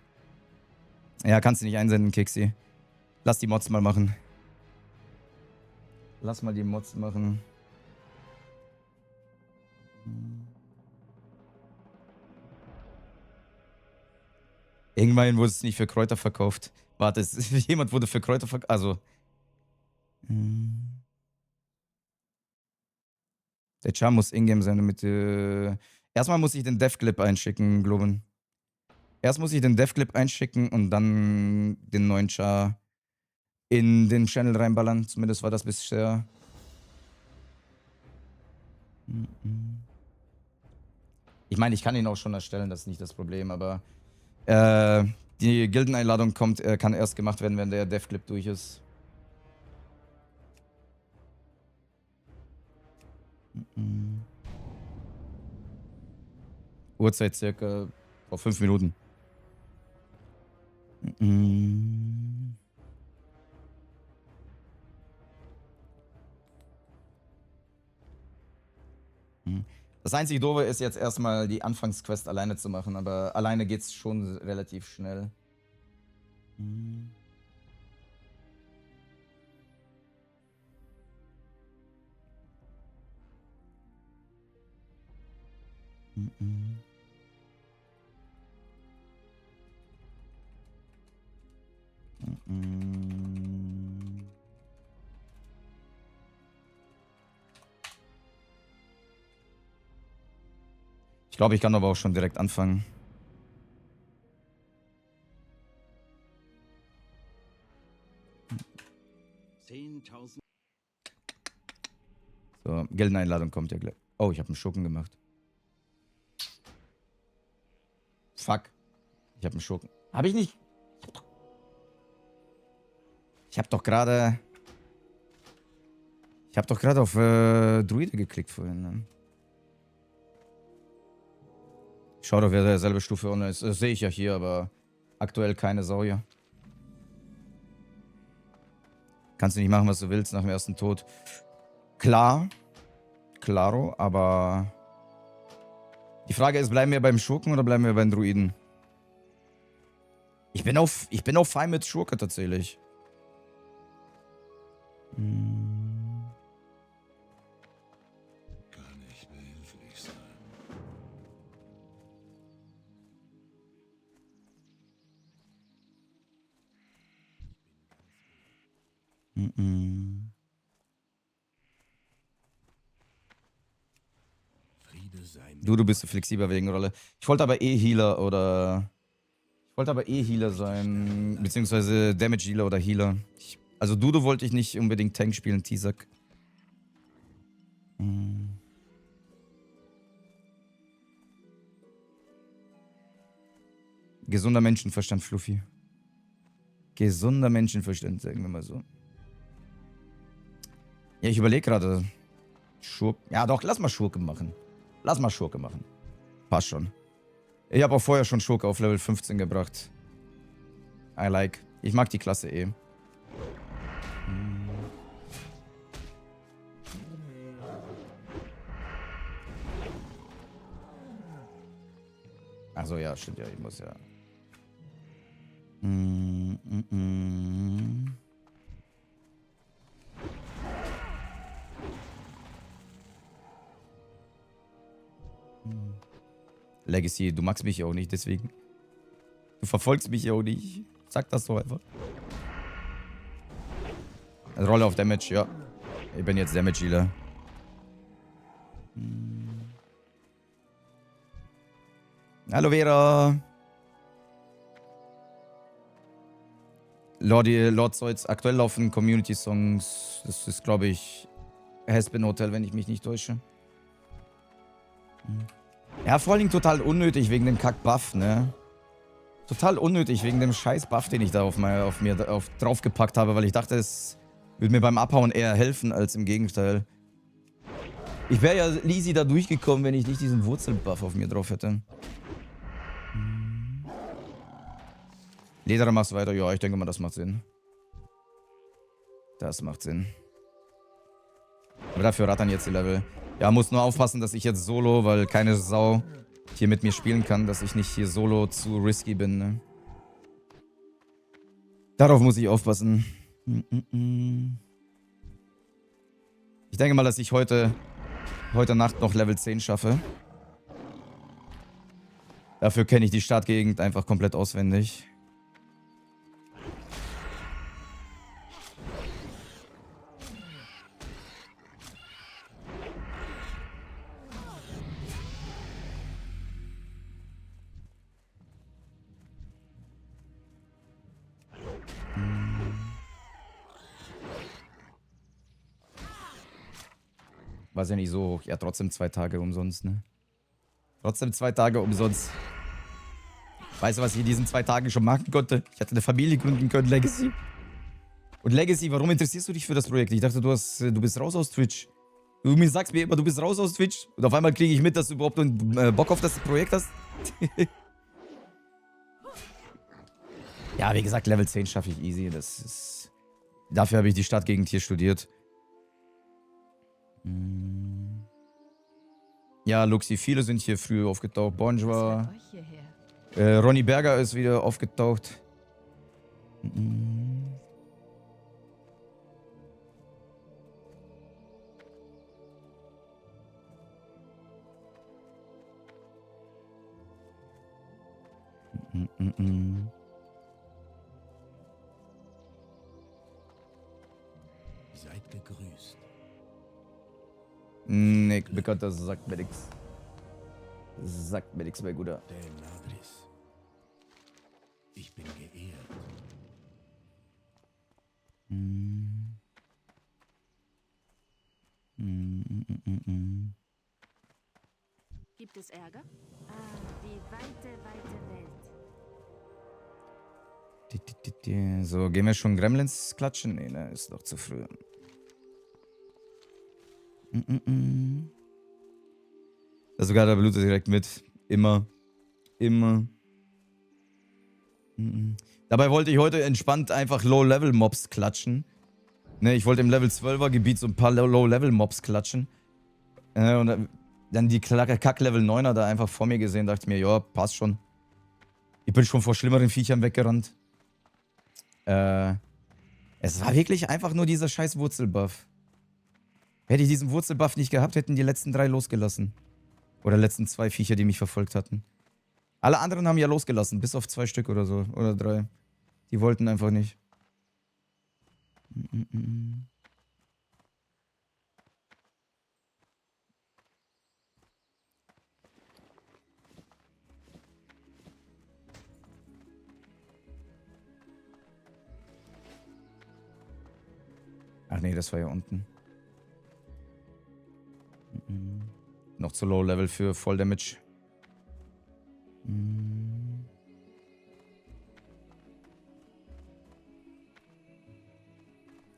Ja, kannst du nicht einsenden, Kixi. Lass die Mods mal machen. Lass mal die Mods machen. Irgendwann wurde es nicht für Kräuter verkauft. Warte, jemand wurde für Kräuter verkauft. Also. Der Char muss ingame sein, damit. Erstmal muss ich den Dev-Clip einschicken, Globen. Erst muss ich den Dev-Clip einschicken und dann den neuen Char in den Channel reinballern. Zumindest war das bisher. Ich meine, ich kann ihn auch schon erstellen, das ist nicht das Problem, aber die Gildeneinladung kommt, kann erst gemacht werden, wenn der Dev-Clip durch ist. Uhrzeit circa vor 5 Minuten. Das einzige Doofe ist jetzt erstmal die Anfangsquest alleine zu machen, aber alleine geht's schon relativ schnell. Ich glaube, ich kann aber auch schon direkt anfangen. So, Gildeneinladung kommt ja gleich. Oh, ich habe einen Schurken gemacht. Fuck. Ich habe einen Schurken. Habe ich nicht? Ich habe doch gerade... Ich habe doch gerade auf Druide geklickt vorhin, ne? Schau doch, wer derselbe Stufe online ist. Das sehe ich ja hier, aber aktuell keine Sau hier. Kannst du nicht machen, was du willst nach dem ersten Tod. Klar. Klaro, aber... Die Frage ist, bleiben wir beim Schurken oder bleiben wir beim Druiden? Ich bin auch fein mit Schurke tatsächlich. Kann ich behilflich sein? Friede Du bist flexibler wegen Rolle. Ich wollte aber eh Healer oder... Ich wollte aber eh Healer sein, beziehungsweise Damage Healer oder Healer. Also Dudu wollte ich nicht unbedingt Tank spielen, Tisak. Gesunder Menschenverstand, Fluffy. Gesunder Menschenverstand, sagen wir mal so. Ja, ich überlege gerade. Ja doch, lass mal Schurke machen. Lass mal Schurke machen. Passt schon. Ich habe auch vorher schon Schurke auf Level 15 gebracht. I like. Ich mag die Klasse eh. Achso, ja, stimmt ja. Ich muss ja... Legacy, du magst mich ja auch nicht, deswegen. Du verfolgst mich ja auch nicht. Sag das doch einfach. Also Rolle auf Damage, ja. Ich bin jetzt Damage Healer. Hallo Vera. Lord Zoids aktuell laufen Community Songs. Das ist, glaube ich, Has-Been Hotel, wenn ich mich nicht täusche. Ja, vor allem total unnötig wegen dem Kack-Buff, ne? Total unnötig wegen dem scheiß Buff, den ich da draufgepackt habe, weil ich dachte, es würde mir beim Abhauen eher helfen, als im Gegenteil. Ich wäre ja easy da durchgekommen, wenn ich nicht diesen Wurzelbuff auf mir drauf hätte. Lederer machst weiter. Ja, ich denke mal, das macht Sinn. Das macht Sinn. Aber dafür rattern jetzt die Level. Ja, muss nur aufpassen, dass ich jetzt solo, weil keine Sau hier mit mir spielen kann, dass ich nicht hier solo zu risky bin, ne? Darauf muss ich aufpassen. Ich denke mal, dass ich heute Nacht noch Level 10 schaffe. Dafür kenne ich die Startgegend einfach komplett auswendig. War ja nicht so hoch. Ja, trotzdem 2 Tage umsonst, ne? Trotzdem 2 Tage umsonst. Weißt du, was ich in diesen 2 Tagen schon machen konnte? Ich hätte eine Familie gründen können, Legacy. Und Legacy, warum interessierst du dich für das Projekt? Ich dachte, du bist raus aus Twitch. Du sagst mir immer, du bist raus aus Twitch. Und auf einmal kriege ich mit, dass du überhaupt Bock auf das Projekt hast. Ja, wie gesagt, Level 10 schaffe ich easy. Dafür habe ich die Stadtgegend hier studiert. Ja, Luxi, viele sind hier früh aufgetaucht. Bonjour. Ronny Berger ist wieder aufgetaucht. Seid gegrüßt. Nick, Bekannter, sagt mir nix. Sagt mir nix, mein Guter. Der Nadris. Ich bin geehrt. Gibt es Ärger? Die weite, weite Welt. So, gehen wir schon Gremlins klatschen? Nee, ne, ist noch zu früh. Also sogar der blutet direkt mit. Immer. Immer. Dabei wollte ich heute entspannt einfach Low-Level-Mobs klatschen. Ne, ich wollte im Level 12er Gebiet so ein paar Low-Level-Mobs klatschen. Und dann die Kack-Level 9er da einfach vor mir gesehen, dachte ich mir, ja, passt schon. Ich bin schon vor schlimmeren Viechern weggerannt. Es war wirklich einfach nur dieser scheiß Wurzelbuff. Hätte ich diesen Wurzelbuff nicht gehabt, hätten die letzten 3 losgelassen. Oder letzten 2 Viecher, die mich verfolgt hatten. Alle anderen haben ja losgelassen, bis auf 2 Stück oder so. Oder 3. Die wollten einfach nicht. Ach nee, das war ja unten. Noch zu low level für Voll Damage.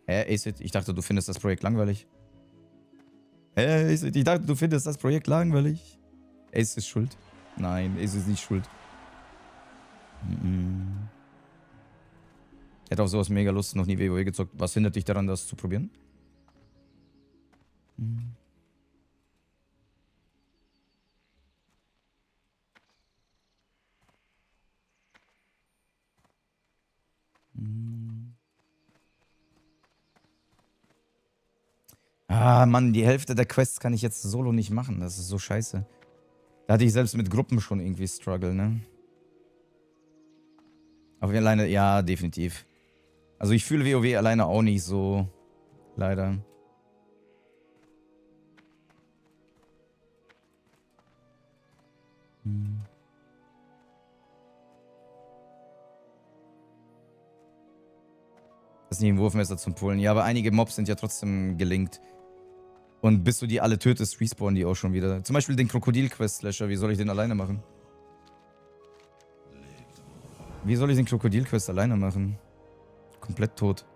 Acid, ich dachte, du findest das Projekt langweilig. Acid, ich dachte, du findest das Projekt langweilig. Acid ist schuld. Nein, Acid ist nicht schuld. Ich hätte auf sowas mega Lust, noch nie WoW gezockt. Was hindert dich daran, das zu probieren? Ah, Mann, die Hälfte der Quests kann ich jetzt solo nicht machen. Das ist so scheiße. Da hatte ich selbst mit Gruppen schon irgendwie Struggle, ne? Aber wir alleine, ja, definitiv. Also ich fühle WoW alleine auch nicht so. Leider. Das ist nicht ein Wurfmesser zum Pullen. Ja, aber einige Mobs sind ja trotzdem gelinkt. Und bis du die alle tötest, respawnen die auch schon wieder. Zum Beispiel den Krokodil-Quest-Slasher. Wie soll ich den alleine machen? Wie soll ich den Krokodil-Quest alleine machen? Komplett tot.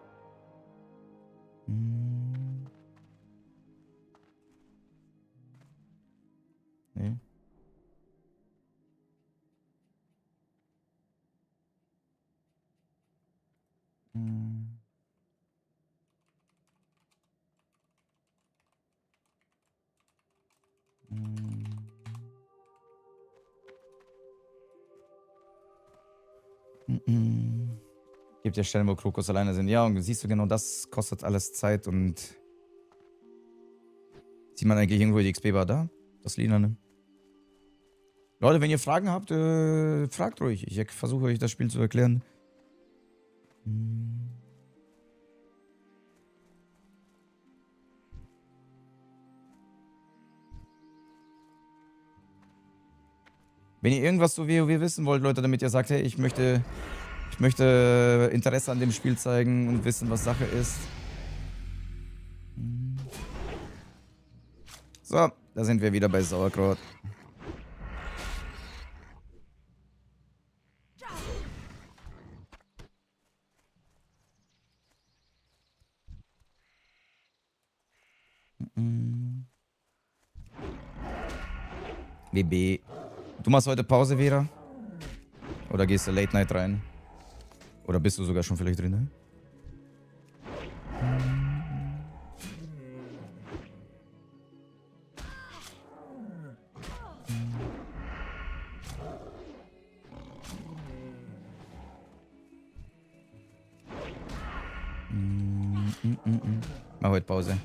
Nee. Gibt ja Stellen, wo Krokos alleine sind. Ja, und siehst du, genau das kostet alles Zeit und... Sieht man eigentlich irgendwo die XP-Bar da? Das Lila, ne? Leute, wenn ihr Fragen habt, fragt ruhig. Ich versuche euch das Spiel zu erklären. Wenn ihr irgendwas zu WoW wissen wollt, Leute, damit ihr sagt, hey, ich möchte Interesse an dem Spiel zeigen und wissen, was Sache ist. So, da sind wir wieder bei Sauerkraut. WB. Du machst heute Pause wieder? Oder gehst du Late Night rein? Oder bist du sogar schon vielleicht drin? Ne? Mach heute Pause.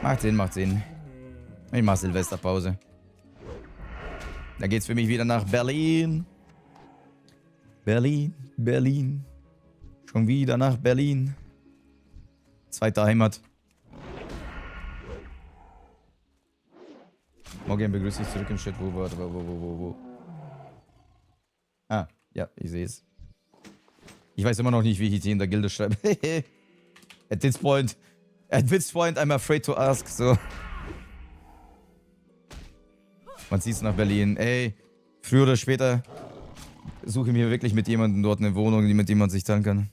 Macht Sinn, macht Sinn. Ich mach Silvesterpause. Da geht's für mich wieder nach Berlin. Berlin, Berlin. Schon wieder nach Berlin. Zweite Heimat. Morgen begrüße ich zurück im Chat. Wo? Ah, ja, ich sehe es. Ich weiß immer noch nicht, wie ich hier in der Gilde schreibe. At this point, I'm afraid to ask. So. Man zieht nach Berlin. Ey, früher oder später suche ich mir wirklich mit jemandem dort eine Wohnung, mit dem man sich teilen kann.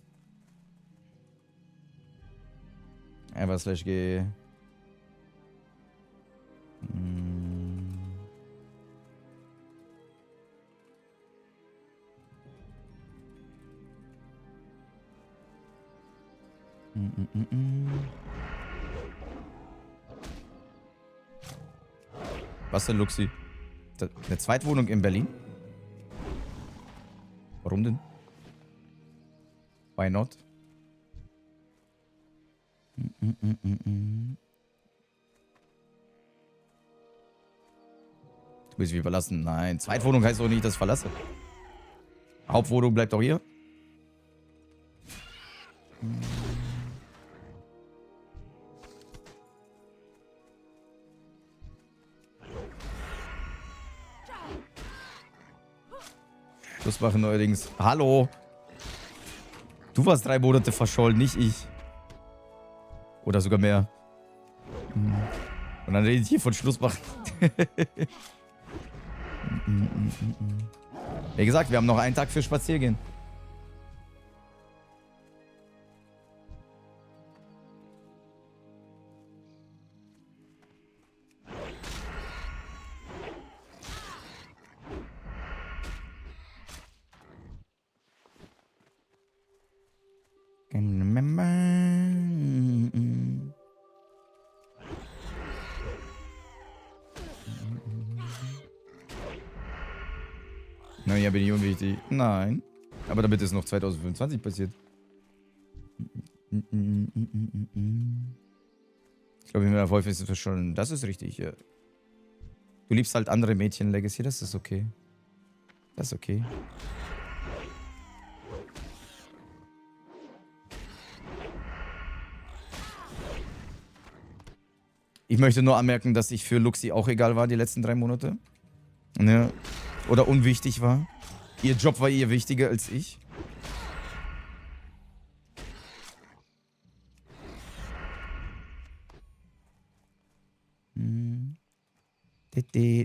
Einfach /G. Was denn, Luxi? Eine Zweitwohnung in Berlin? Warum denn? Why not? Du willst mich verlassen? Nein. Zweitwohnung heißt doch nicht, dass ich verlasse. Hauptwohnung bleibt doch hier. Schluss machen neuerdings. Hallo. Du warst 3 Monate verschollen, nicht ich. Oder sogar mehr. Und dann rede ich hier von Schluss machen. Wie gesagt, wir haben noch einen Tag für Spaziergehen. Naja, bin ich unwichtig. Nein. Aber damit ist noch 2025 passiert. Ich glaube, mir Wolf ist es schon. Das ist richtig, ja. Du liebst halt andere Mädchen, Legacy, das ist okay. Das ist okay. Ich möchte nur anmerken, dass ich für Luxi auch egal war die letzten 3 Monate. Ja. Oder unwichtig war. Ihr Job war ihr wichtiger als ich.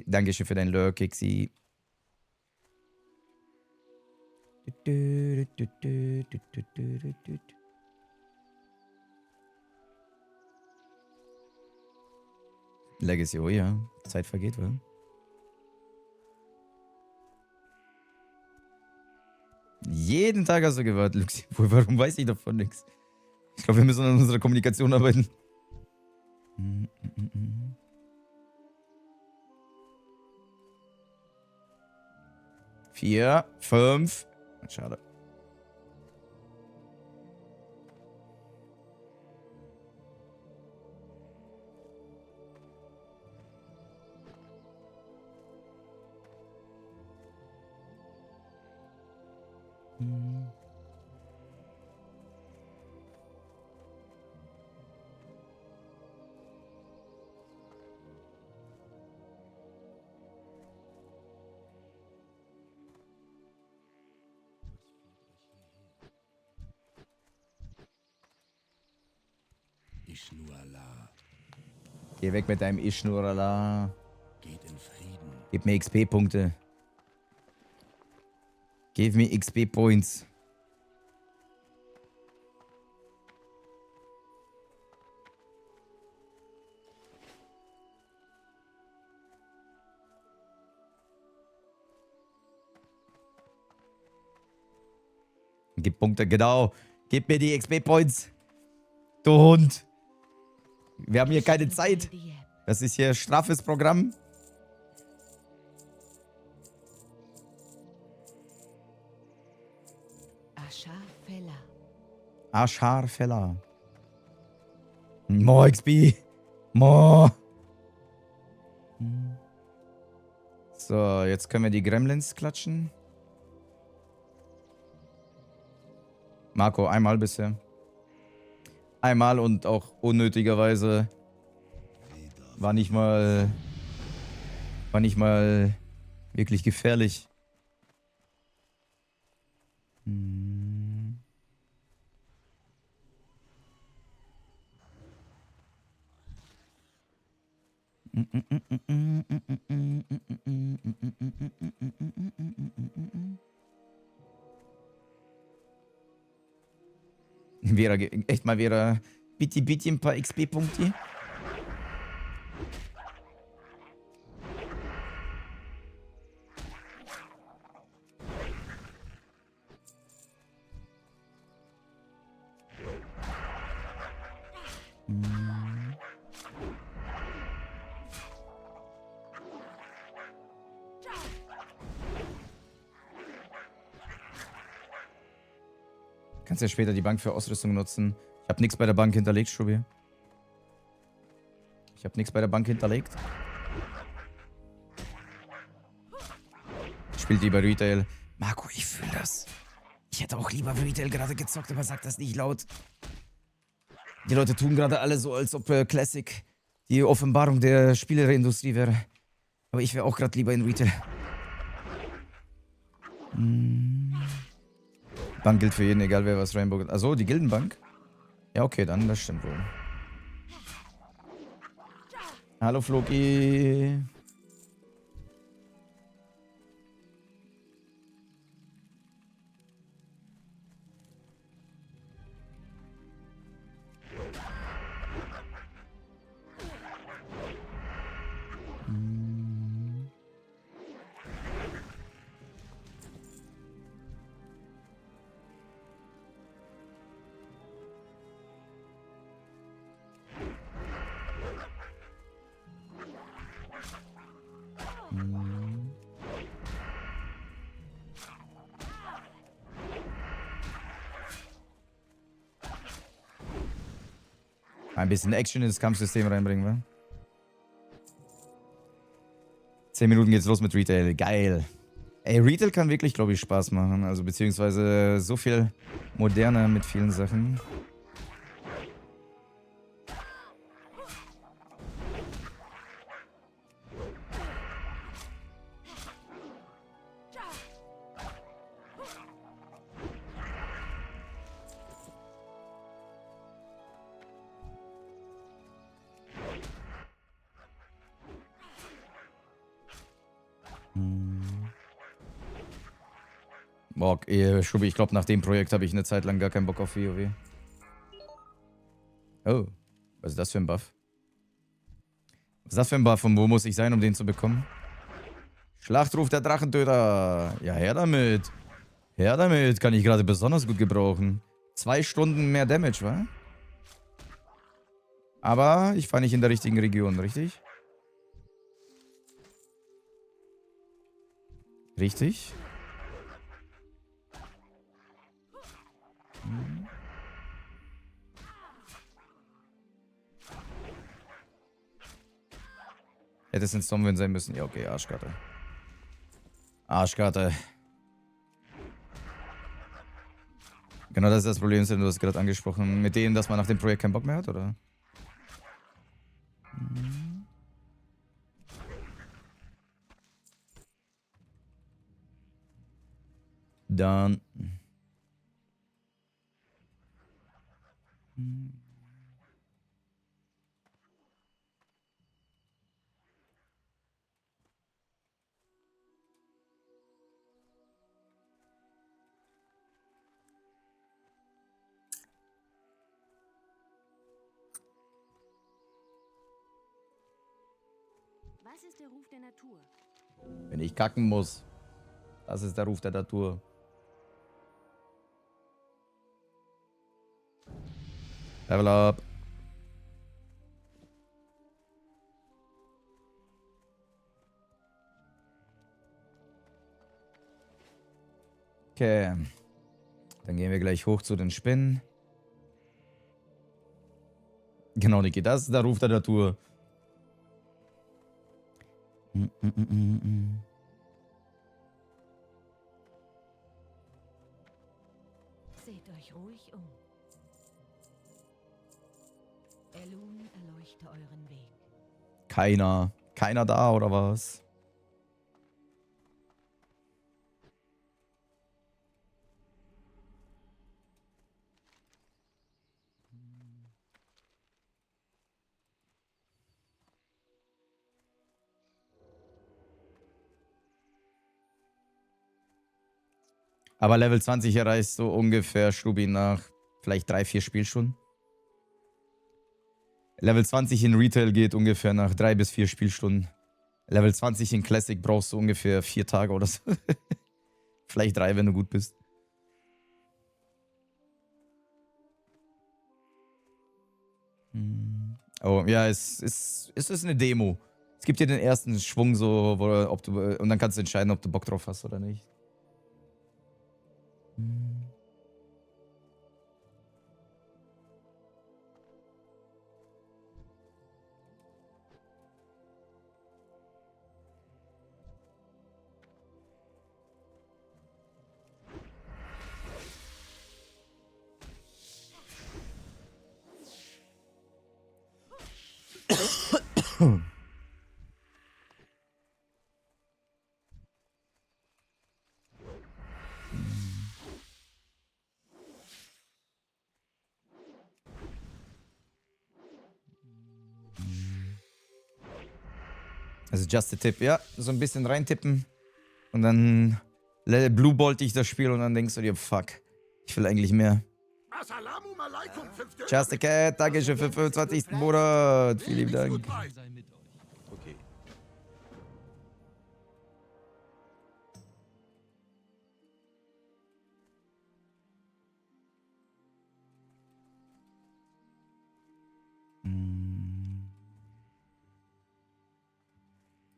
Dankeschön für dein Lurk, Kixi. Legacy, oh ja. Zeit vergeht, wa? Jeden Tag hast du gewartet, Luxi. Warum weiß ich davon nichts? Ich glaube, wir müssen an unserer Kommunikation arbeiten. 4, 5. Schade. Ishnuala Geh weg mit deinem Ishnuala. geht in Frieden. Gib mir XP-Punkte. Give me XP-Points. Gib Punkte, genau. Gib mir die XP-Points. Du Hund. Wir haben hier keine Zeit. Das ist hier straffes Programm. Ashar-Fella. More XP. More. So, jetzt können wir die Gremlins klatschen. Marco, einmal bisher. Einmal und auch unnötigerweise war nicht mal wirklich gefährlich. Vera, echt mal Vera, bitte ein paar XP-Punkte. Kannst ja später die Bank für Ausrüstung nutzen. Ich habe nichts bei der Bank hinterlegt, Schubi. Ich habe nichts bei der Bank hinterlegt. Spielt lieber Retail. Marco, ich fühle das. Ich hätte auch lieber Retail gerade gezockt, aber sag das nicht laut. Die Leute tun gerade alle so, als ob Classic die Offenbarung der Spieleindustrie wäre. Aber ich wäre auch gerade lieber in Retail. Bank gilt für jeden, egal wer was Rainbow... Achso, die Gildenbank? Ja, okay, dann, das stimmt wohl. Hallo Floki. Ein bisschen Action ins Kampfsystem reinbringen, wa? 10 Minuten geht's los mit Retail. Geil. Ey, Retail kann wirklich, glaube ich, Spaß machen. Also beziehungsweise so viel moderner mit vielen Sachen. Boah, Schubi, ich glaube, nach dem Projekt habe ich eine Zeit lang gar keinen Bock auf WoW. Oh, was ist das für ein Buff? Was ist das für ein Buff und wo muss ich sein, um den zu bekommen? Schlachtruf der Drachentöter. Ja, her damit. Her damit. Kann ich gerade besonders gut gebrauchen. 2 Stunden mehr Damage, wa? Aber ich fahre nicht in der richtigen Region, richtig? Richtig? Hätte es in Stormwind sein müssen. Ja, okay, Arschkarte. Arschkarte. Genau, das ist das Problem, du hast gerade angesprochen. Mit denen, dass man nach dem Projekt keinen Bock mehr hat, oder? Dann... Was ist der Ruf der Natur? Wenn ich kacken muss. Das ist der Ruf der Natur. Level up. Okay. Dann gehen wir gleich hoch zu den Spinnen. Genau, Niki, das ist der Ruf der Natur. Seht euch ruhig um. Elun erleuchte euren Weg. Keiner. Keiner da, oder was? Aber Level 20 erreichst du ungefähr, Schubi, nach vielleicht 3-4 Spielstunden. Level 20 in Retail geht ungefähr nach 3 bis 4 Spielstunden. Level 20 in Classic brauchst du ungefähr 4 Tage oder so. Vielleicht 3, wenn du gut bist. Oh, ja, es ist eine Demo. Es gibt dir den ersten Schwung so, ob du, und dann kannst du entscheiden, ob du Bock drauf hast oder nicht. Also just a Tipp, ja. So ein bisschen reintippen. Und dann Blue Bolt dich das Spiel und dann denkst du dir, fuck, ich will eigentlich mehr. Assalamu alaikum, 5 Döner. Just a Cat, Dankeschön für 25. Monat. Vielen lieben Dank. sei mit euch. Okay.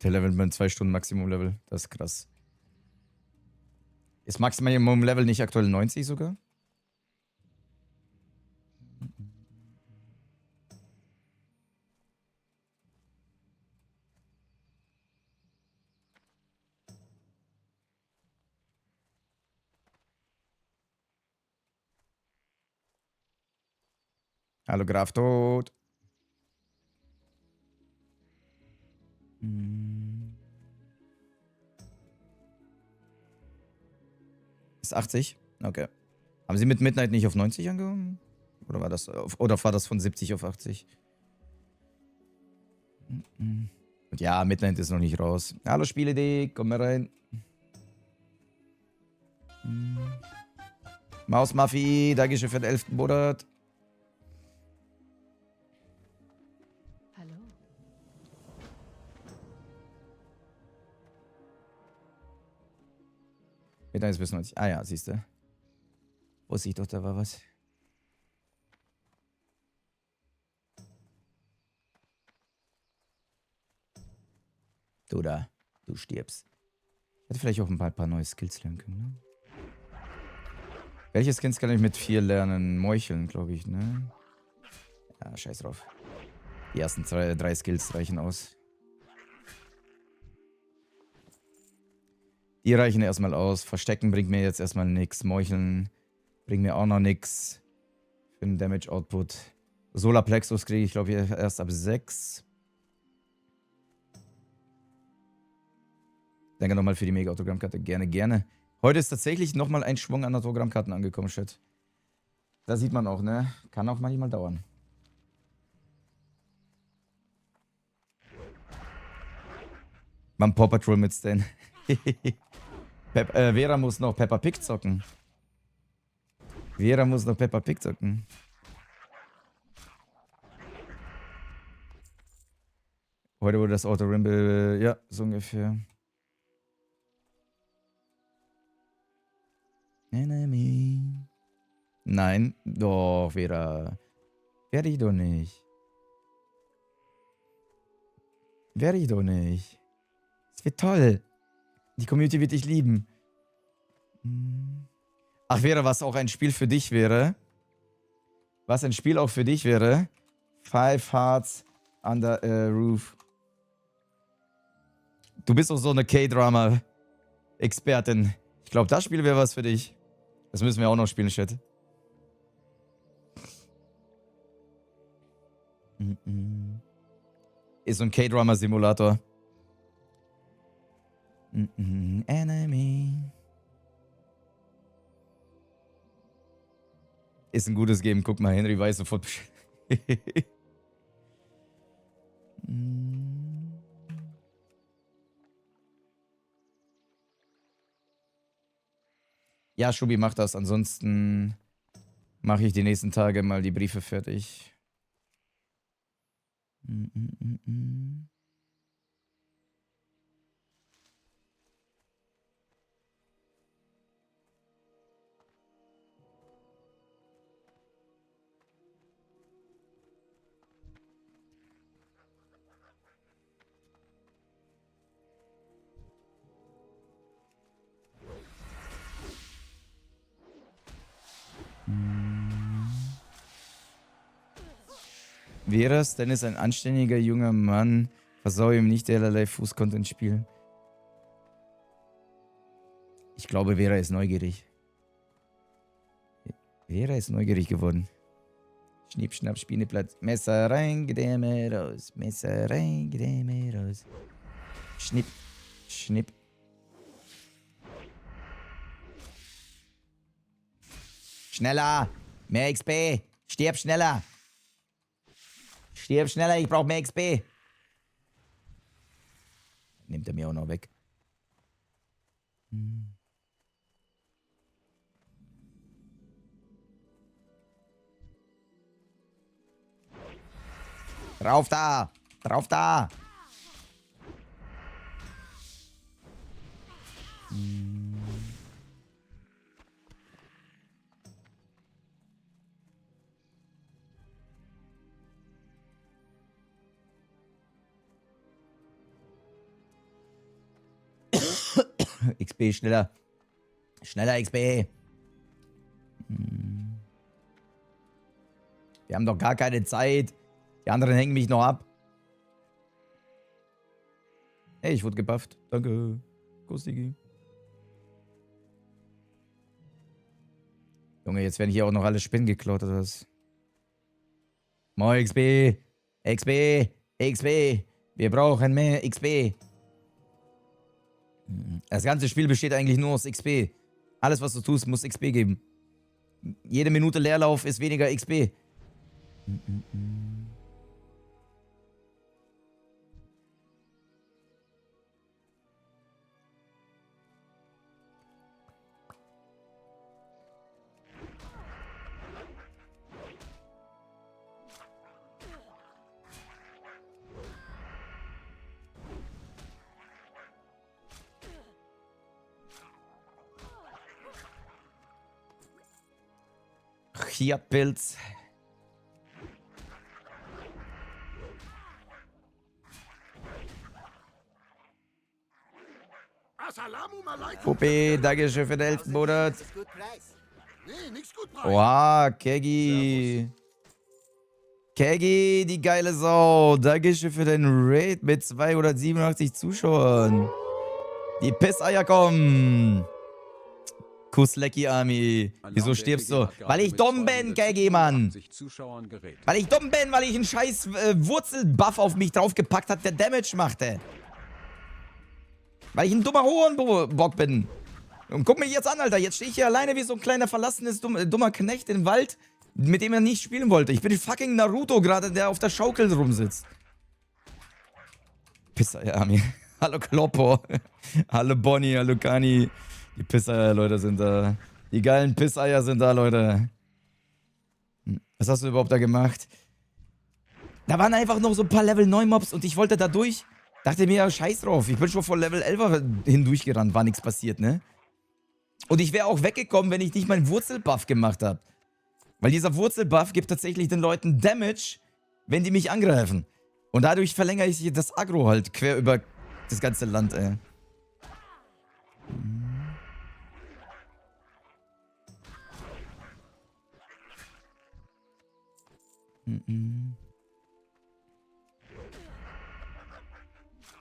Der levelt mit 2 Stunden Maximum-Level. Das ist krass. Ist Maximum-Level nicht aktuell 90 sogar? Hallo Graf tot. Ist 80? Okay. Haben Sie mit Midnight nicht auf 90 angehoben? Oder war das von 70 auf 80? Und ja, Midnight ist noch nicht raus. Hallo Spiele.de, komm mal rein. Mausmaffi, Dankeschön für den 11. Monat. Hallo? Midnight ist bis 90. Ah ja, siehst du. Wusste ich doch, da war was. Du da, du stirbst. Ich hätte vielleicht auch ein paar neue Skills lernen können, ne? Welche Skins kann ich mit 4 lernen? Meucheln, glaube ich, ne? Ja, scheiß drauf. Die ersten 3 Skills reichen aus. Die reichen erstmal aus. Verstecken bringt mir jetzt erstmal nichts. Meucheln bringt mir auch noch nichts. Für den Damage Output. Solarplexus kriege ich, glaube ich, erst ab 6. Danke nochmal für die Mega-Autogrammkarte. Gerne, gerne. Heute ist tatsächlich nochmal ein Schwung an Autogrammkarten angekommen, Chat. Da sieht man auch, ne? Kann auch manchmal dauern. Beim Paw Patrol mit Stan. Vera muss noch Peppa Pig zocken. Vera muss noch Peppa Pig zocken. Heute wurde das Auto Rimble, ja, so ungefähr. Enemy. Nein, doch, Vera. Werde ich doch nicht. Werde ich doch nicht. Es wird toll. Die Community wird dich lieben. Ach, Vera, was auch ein Spiel für dich wäre. Was ein Spiel auch für dich wäre. 5 Hearts Under a Roof. Du bist doch so eine K-Drama-Expertin. Ich glaube, das Spiel wäre was für dich. Das müssen wir auch noch spielen, Chat. Ist so ein K-Drama-Simulator. Enemy. Ist ein gutes Game. Guck mal, Henry weiß sofort Bescheid. Ja, Schubi, mach das. Ansonsten mache ich die nächsten Tage mal die Briefe fertig. Veras, Dennis, ein anständiger junger Mann. Versau ihm nicht derlei Fuß-Content-Spiel. Ich glaube, Vera ist neugierig. Vera ist neugierig geworden. Schnipp, schnapp, Spielplatz. Messer rein, Gedämme raus. Messer rein, Gedämme raus. Schnipp, schnipp. Schneller! Mehr XP! Stirb schneller! Stirb schneller, ich brauche mehr XP! nimmt er mir auch noch weg. Drauf da! Drauf da! XP, schneller. Schneller, XP. Wir haben doch gar keine Zeit. Die anderen hängen mich noch ab. Hey, ich wurde gebufft. Danke. Kuss, Digi. Junge, jetzt werden hier auch noch alle Spinnen geklaut, oder was? Moin, XP. XP. XP. Wir brauchen mehr XP. Das ganze Spiel besteht eigentlich nur aus XP. Alles, was du tust, muss XP geben. Jede Minute Leerlauf ist weniger XP. Hier, Pilz. Assalamu alaikum. Puppe, danke schön für den 11. Monat. Das ist gut Preis. Nee, nix gut. Oha, Keggy. Keggy, die geile Sau. Dankeschön für den Raid mit 287 Zuschauern. Die Pisseier kommen. Kuss, Lecky Army. Wieso stirbst du? Weil ich dumm bin, Keggy, Mann. Weil ich dumm bin, weil ich einen scheiß Wurzelbuff auf mich draufgepackt hat, der Damage machte. Weil ich ein dummer Hohenbock bin. Und guck mich jetzt an, Alter. Jetzt stehe ich hier alleine wie so ein kleiner verlassenes dummer Knecht im Wald, mit dem er nicht spielen wollte. Ich bin fucking Naruto gerade, der auf der Schaukel rumsitzt. Pisser-Army. Hallo Kloppo. Hallo Bonnie, hallo Kani. Die Pisseier-Leute sind da. Die geilen Pisseier sind da, Leute. Was hast du überhaupt da gemacht? Da waren einfach noch so ein paar Level 9 Mobs und ich wollte da durch. Dachte mir, ja, scheiß drauf. Ich bin schon vor Level 11 hindurchgerannt. War nichts passiert, ne? Und ich wäre auch weggekommen, wenn ich nicht meinen Wurzelbuff gemacht habe. Weil dieser Wurzelbuff gibt tatsächlich den Leuten Damage, wenn die mich angreifen. Und dadurch verlängere ich das Aggro halt quer über das ganze Land, ey.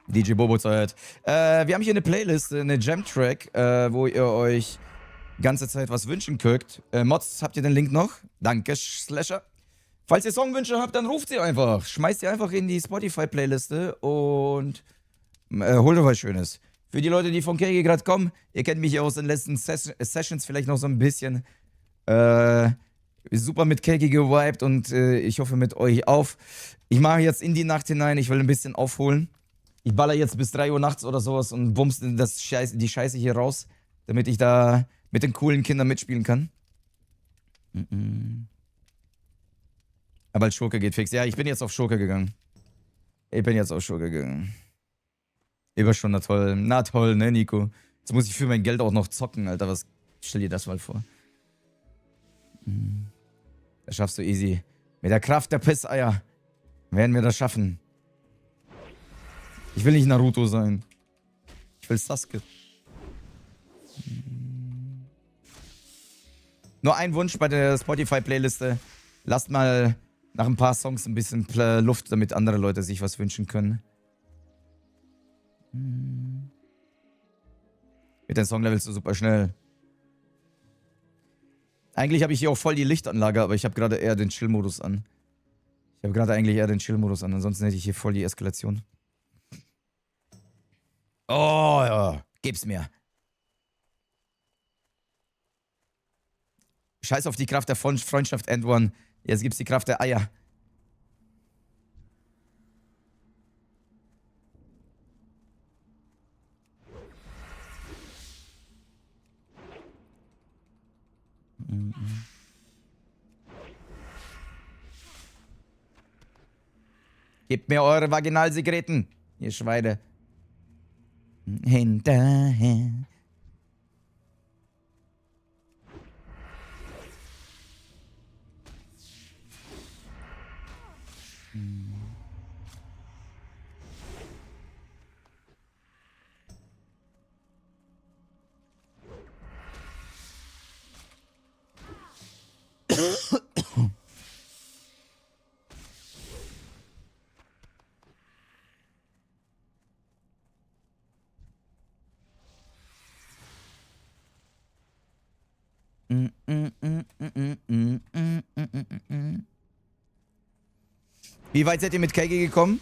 DJ Bobo Zeit. Wir haben hier eine Playlist, eine Jam-Track, wo ihr euch ganze Zeit was wünschen könnt. Mods, habt ihr den Link noch? Danke, Slasher. Falls ihr Songwünsche habt, dann ruft sie einfach. Schmeißt sie einfach in die Spotify-Playliste und holt euch was Schönes. Für die Leute, die von Kegi gerade kommen, ihr kennt mich ja aus den letzten Sessions vielleicht noch so ein bisschen. Super mit Kegi gewiped und ich hoffe mit euch auf. Ich mache jetzt in die Nacht hinein, ich will ein bisschen aufholen. Ich baller jetzt bis 3 Uhr nachts oder sowas und bumst die Scheiße hier raus, damit ich da mit den coolen Kindern mitspielen kann. Aber als Schurke geht fix. Ja, ich bin jetzt auf Schurke gegangen. Überstunde, toll. Na toll, ne, Nico? Jetzt muss ich für mein Geld auch noch zocken, Alter. Was? Stell dir das mal vor. Das schaffst du easy. Mit der Kraft der Pisseier werden wir das schaffen. Ich will nicht Naruto sein. Ich will Sasuke. Nur ein Wunsch bei der Spotify-Playliste. Lasst mal nach ein paar Songs ein bisschen Luft, damit andere Leute sich was wünschen können. Mit den Songlevels so super schnell. Eigentlich habe ich hier auch voll die Lichtanlage, aber ich habe gerade eher den Chill-Modus an. Ansonsten hätte ich hier voll die Eskalation. Oh, ja. Gib's mir. Scheiß auf die Kraft der Freundschaft, End-One. Jetzt gibt's die Kraft der Eier. Gebt mir eure Vaginalsekreten, ihr Schweine. Hinterher. Wie weit seid ihr mit Keigi gekommen?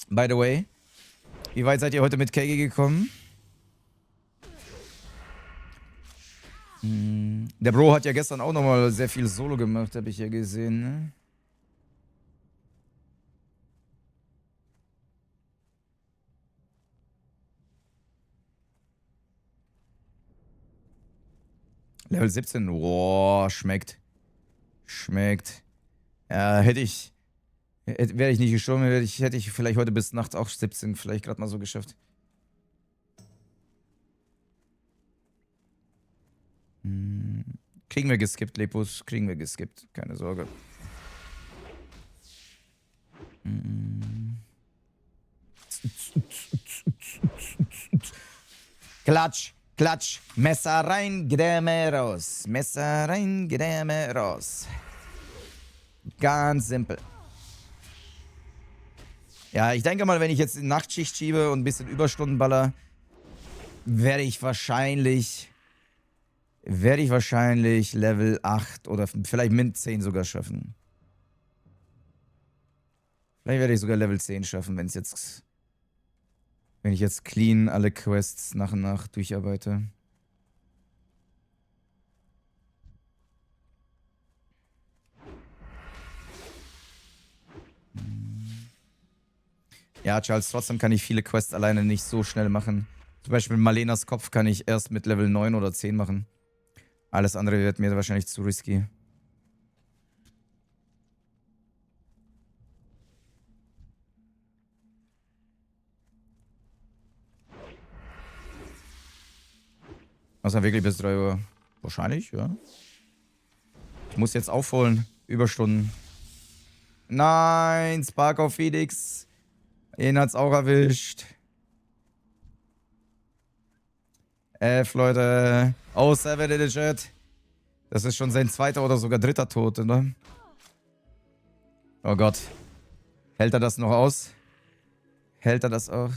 By the way. Wie weit seid ihr heute mit Keigi gekommen? Der Bro hat ja gestern auch nochmal sehr viel Solo gemacht, habe ich ja gesehen, ne? Level 17. Boah, schmeckt. Schmeckt. Ja, wäre ich nicht gestorben, hätte ich vielleicht heute bis nachts auch 17 vielleicht gerade mal so geschafft. Kriegen wir geskippt, Lepus. Kriegen wir geskippt. Keine Sorge. Klatsch, klatsch. Messer rein, Gedämme raus. Messer rein, Gedämme raus. Ganz simpel. Ja, ich denke mal, wenn ich jetzt die Nachtschicht schiebe und ein bisschen Überstunden baller, werde ich wahrscheinlich Level 8 oder vielleicht Mint 10 sogar schaffen. Vielleicht werde ich sogar Level 10 schaffen, wenn ich jetzt clean alle Quests nach und nach durcharbeite. Ja, Charles, trotzdem kann ich viele Quests alleine nicht so schnell machen. Zum Beispiel Malenas Kopf kann ich erst mit Level 9 oder 10 machen. Alles andere wird mir wahrscheinlich zu risky. Also wirklich bis 3 Uhr. Wahrscheinlich, ja. Ich muss jetzt aufholen. Überstunden. Nein, Spark auf Phoenix. Ihn hat's auch erwischt. Leute. Oh, Seven in the Chat. Das ist schon sein zweiter oder sogar dritter Tod, ne? Oh Gott. Hält er das noch aus? Hält er das auch?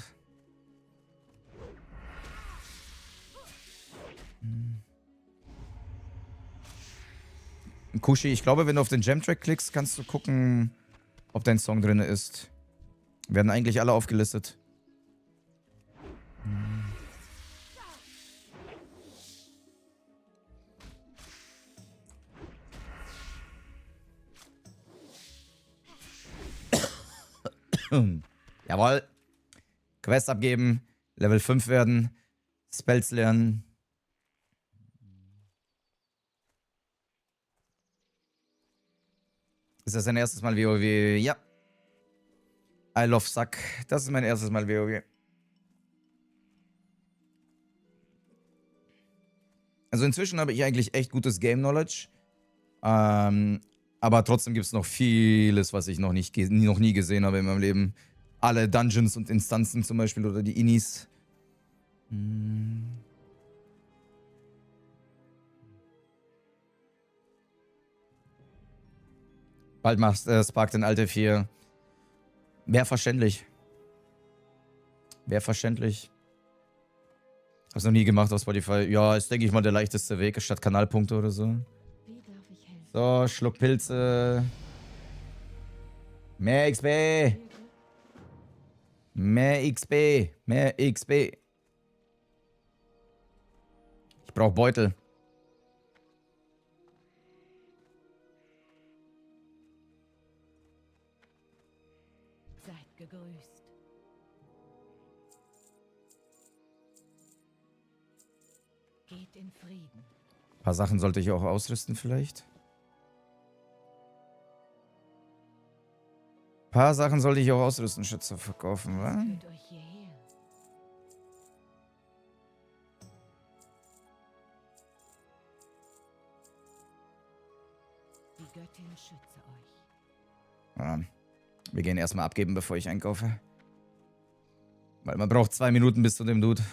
Kushi, ich glaube, wenn du auf den Gem-Track klickst, kannst du gucken, ob dein Song drin ist. Werden eigentlich alle aufgelistet. Jawohl. Quest abgeben. Level 5 werden. Spells lernen. Ist das dein erstes Mal WoW? Ja. I love Suck. Das ist mein erstes Mal WoW. Also inzwischen habe ich eigentlich echt gutes Game Knowledge. Aber trotzdem gibt es noch vieles, was ich noch nie gesehen habe in meinem Leben. Alle Dungeons und Instanzen zum Beispiel oder die Inis. Bald machst Spark den Alte 4. Wäre verständlich. Wäre verständlich. Hab's noch nie gemacht auf Spotify. Ja, ist, denke ich mal, der leichteste Weg, statt Kanalpunkte oder so. Wie darf ich helfen? So, Schluck Pilze. Mehr XP. Mehr XP. Mehr XP. Ich brauch Beutel. Seid gegrüßt. Geht in Frieden. Ein paar Sachen sollte ich auch ausrüsten vielleicht. Paar Sachen sollte ich auch ausrüsten, Schütze verkaufen, wa? Führt euch hierher. Die Göttin schütze euch. Ja. Wir gehen erstmal abgeben, bevor ich einkaufe. Weil man braucht 2 Minuten bis zu dem Dude.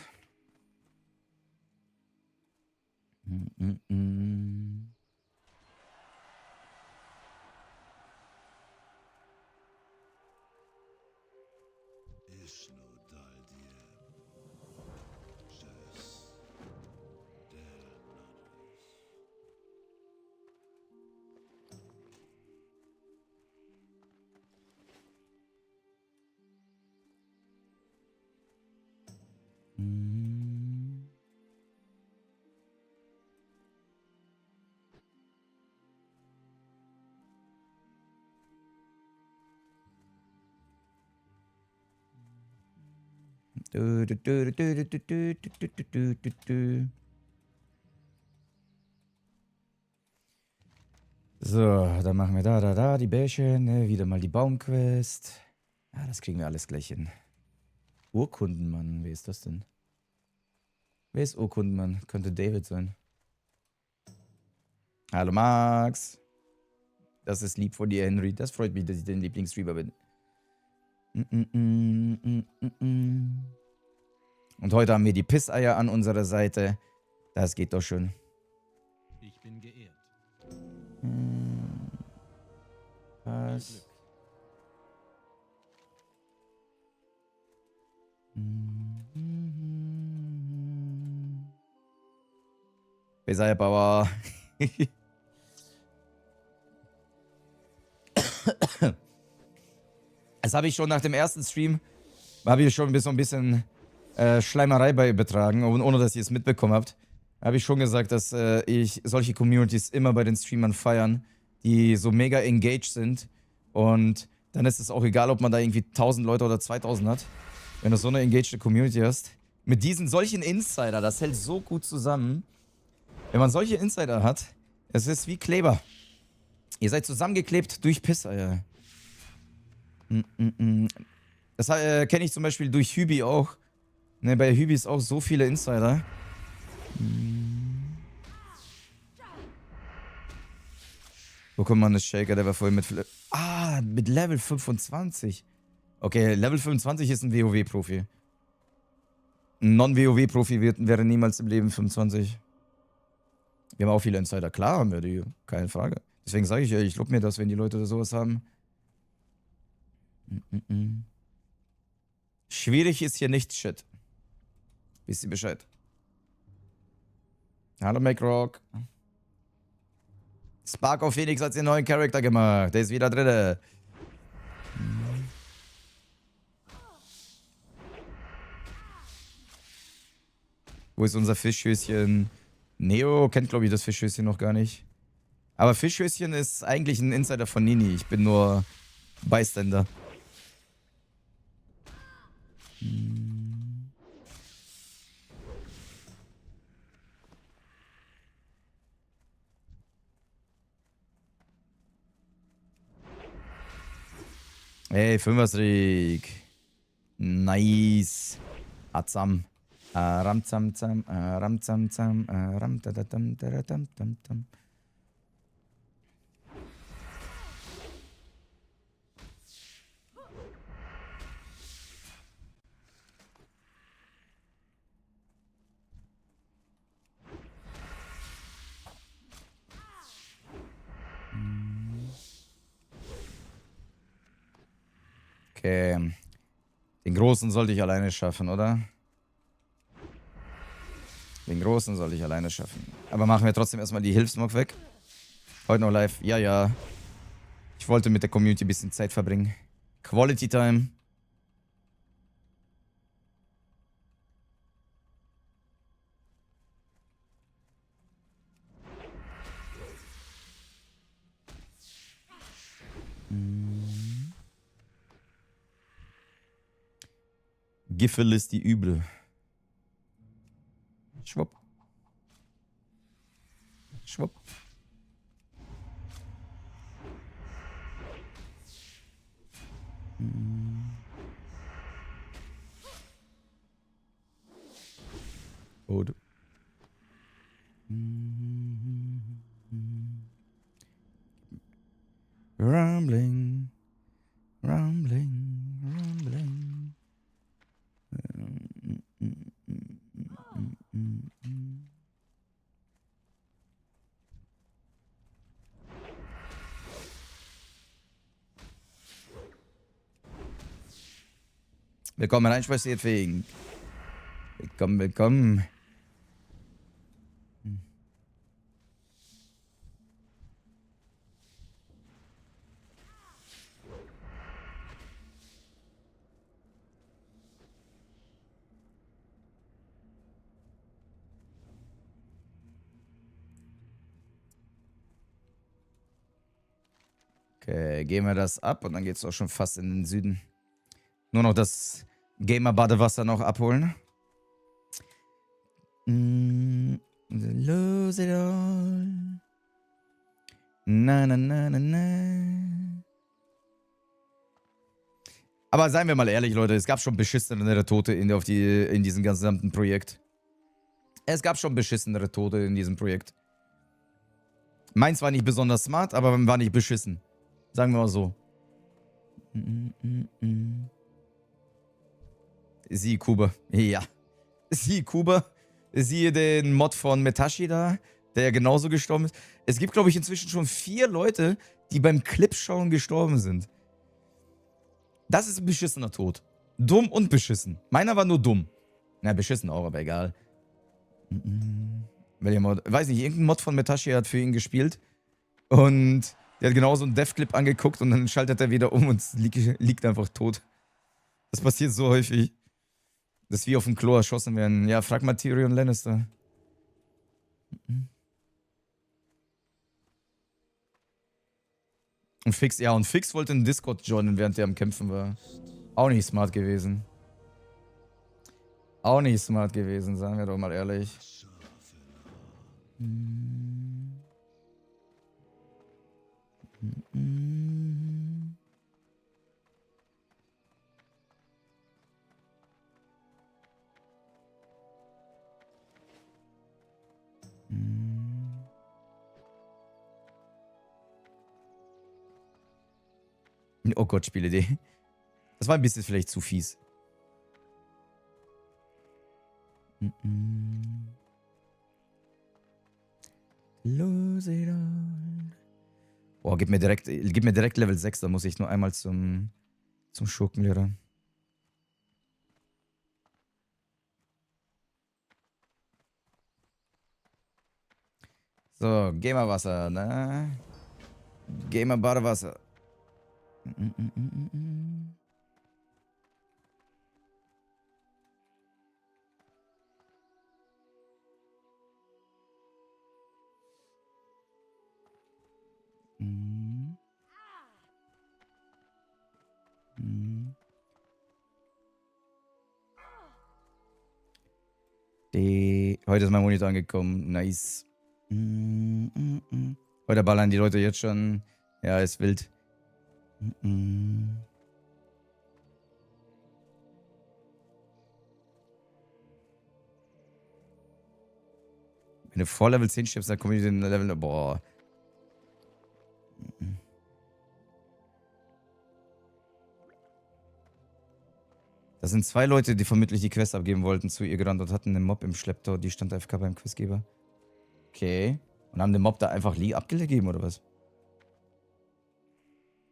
So, dann machen wir da die Bärchen, ne? Wieder mal die Baumquest. Ja, das kriegen wir alles gleich hin. Urkundenmann, wer ist das denn? Wer ist Urkundenmann? Könnte David sein. Hallo Max. Das ist lieb von dir, Henry. Das freut mich, dass ich dein Lieblingsstreamer bin. Und heute haben wir die Pisseier an unserer Seite. Das geht doch schon. Ich bin geehrt. Was? Pisseier Power. Das habe ich schon nach dem ersten Stream, habe ich schon so ein bisschen Schleimerei bei betragen, ohne dass ihr es mitbekommen habt. Habe ich schon gesagt, dass ich solche Communities immer bei den Streamern feiern, die so mega engaged sind. Und dann ist es auch egal, ob man da irgendwie 1000 Leute oder 2000 hat. Wenn du so eine engaged Community hast. Mit solchen Insider, das hält so gut zusammen. Wenn man solche Insider hat, es ist wie Kleber. Ihr seid zusammengeklebt durch Pisseier. Das kenne ich zum Beispiel durch Hübi auch. Ne, bei Hübi ist auch so viele Insider. Wo kommt man das Shaker? Der war vorhin mit Level 25. Okay, Level 25 ist ein WoW-Profi. Ein Non-WoW-Profi wäre niemals im Leben 25. Wir haben auch viele Insider. Klar haben wir die. Keine Frage. Deswegen sage ich ja, ich lobe mir das, wenn die Leute sowas haben. Schwierig ist hier nicht, Shit. Wisst ihr Bescheid? Hallo MacRock. Spark of Phoenix hat den neuen Charakter gemacht. Der ist wieder drin. Wo ist unser Fischhöschen? Neo kennt, glaube ich, das Fischhöschen noch gar nicht. Aber Fischhöschen ist eigentlich ein Insider von Nini. Ich bin nur Bystander. Hey, 5er-Streak. Nice. Atzam. Ramzam-zam. Ramzam-zam. Ramtadatam-tadatam-tam-tam. Okay. Den Großen sollte ich alleine schaffen, oder? Den Großen sollte ich alleine schaffen. Aber machen wir trotzdem erstmal die Hilfsmog weg. Heute noch live. Ja, ja. Ich wollte mit der Community ein bisschen Zeit verbringen. Quality Time. Giffel ist die Übel. Schwupp. Schwupp. Oh, du. Rumbling, rumbling, rumbling. Willkommen einspaziert wegen. Willkommen, willkommen. Okay, gehen wir das ab und dann geht's auch schon fast in den Süden. Nur noch das Gamer-Badewasser noch abholen. Lose it all. Na, na, na, na, na. Aber seien wir mal ehrlich, Leute, es gab schon beschissenere Tote in diesem gesamten Projekt. Es gab schon beschissenere Tote in diesem Projekt. Meins war nicht besonders smart, aber war nicht beschissen. Sagen wir mal so. Sie Kuba. Ja. Sie Kuba. Siehe den Mod von Metashi da, der ja genauso gestorben ist. Es gibt, glaube ich, inzwischen schon 4 Leute, die beim Clipschauen gestorben sind. Das ist ein beschissener Tod. Dumm und beschissen. Meiner war nur dumm. Na, beschissen auch, aber egal. Welcher Mod? Weiß nicht, irgendein Mod von Metashi hat für ihn gespielt. Und der hat genauso einen Dev-Clip angeguckt und dann schaltet er wieder um und liegt einfach tot. Das passiert so häufig. Dass wir auf dem Klo erschossen werden. Ja, frag mal Tyrion Lannister. Und Fix wollte in Discord joinen, während er am Kämpfen war. Auch nicht smart gewesen. Auch nicht smart gewesen, sagen wir doch mal ehrlich. Oh Gott, Spielidee. Das war ein bisschen vielleicht zu fies. Lose it all. Boah, gib mir direkt Level 6, da muss ich nur einmal zum Schurkenlehrer. So, Gamerwasser, ne? Gamer-Badewasser. Heute ist mein Monitor angekommen. Nice. Heute ballern die Leute jetzt schon. Ja, ist wild. Wenn du vor Level 10 stirbst, dann kommen die in Level... Boah. Das sind 2 Leute, die vermutlich die Quest abgeben wollten, zu ihr gerannt und hatten einen Mob im Schlepptau. Die stand AFK beim Questgeber. Okay. Und haben den Mob da einfach abgegeben, oder was?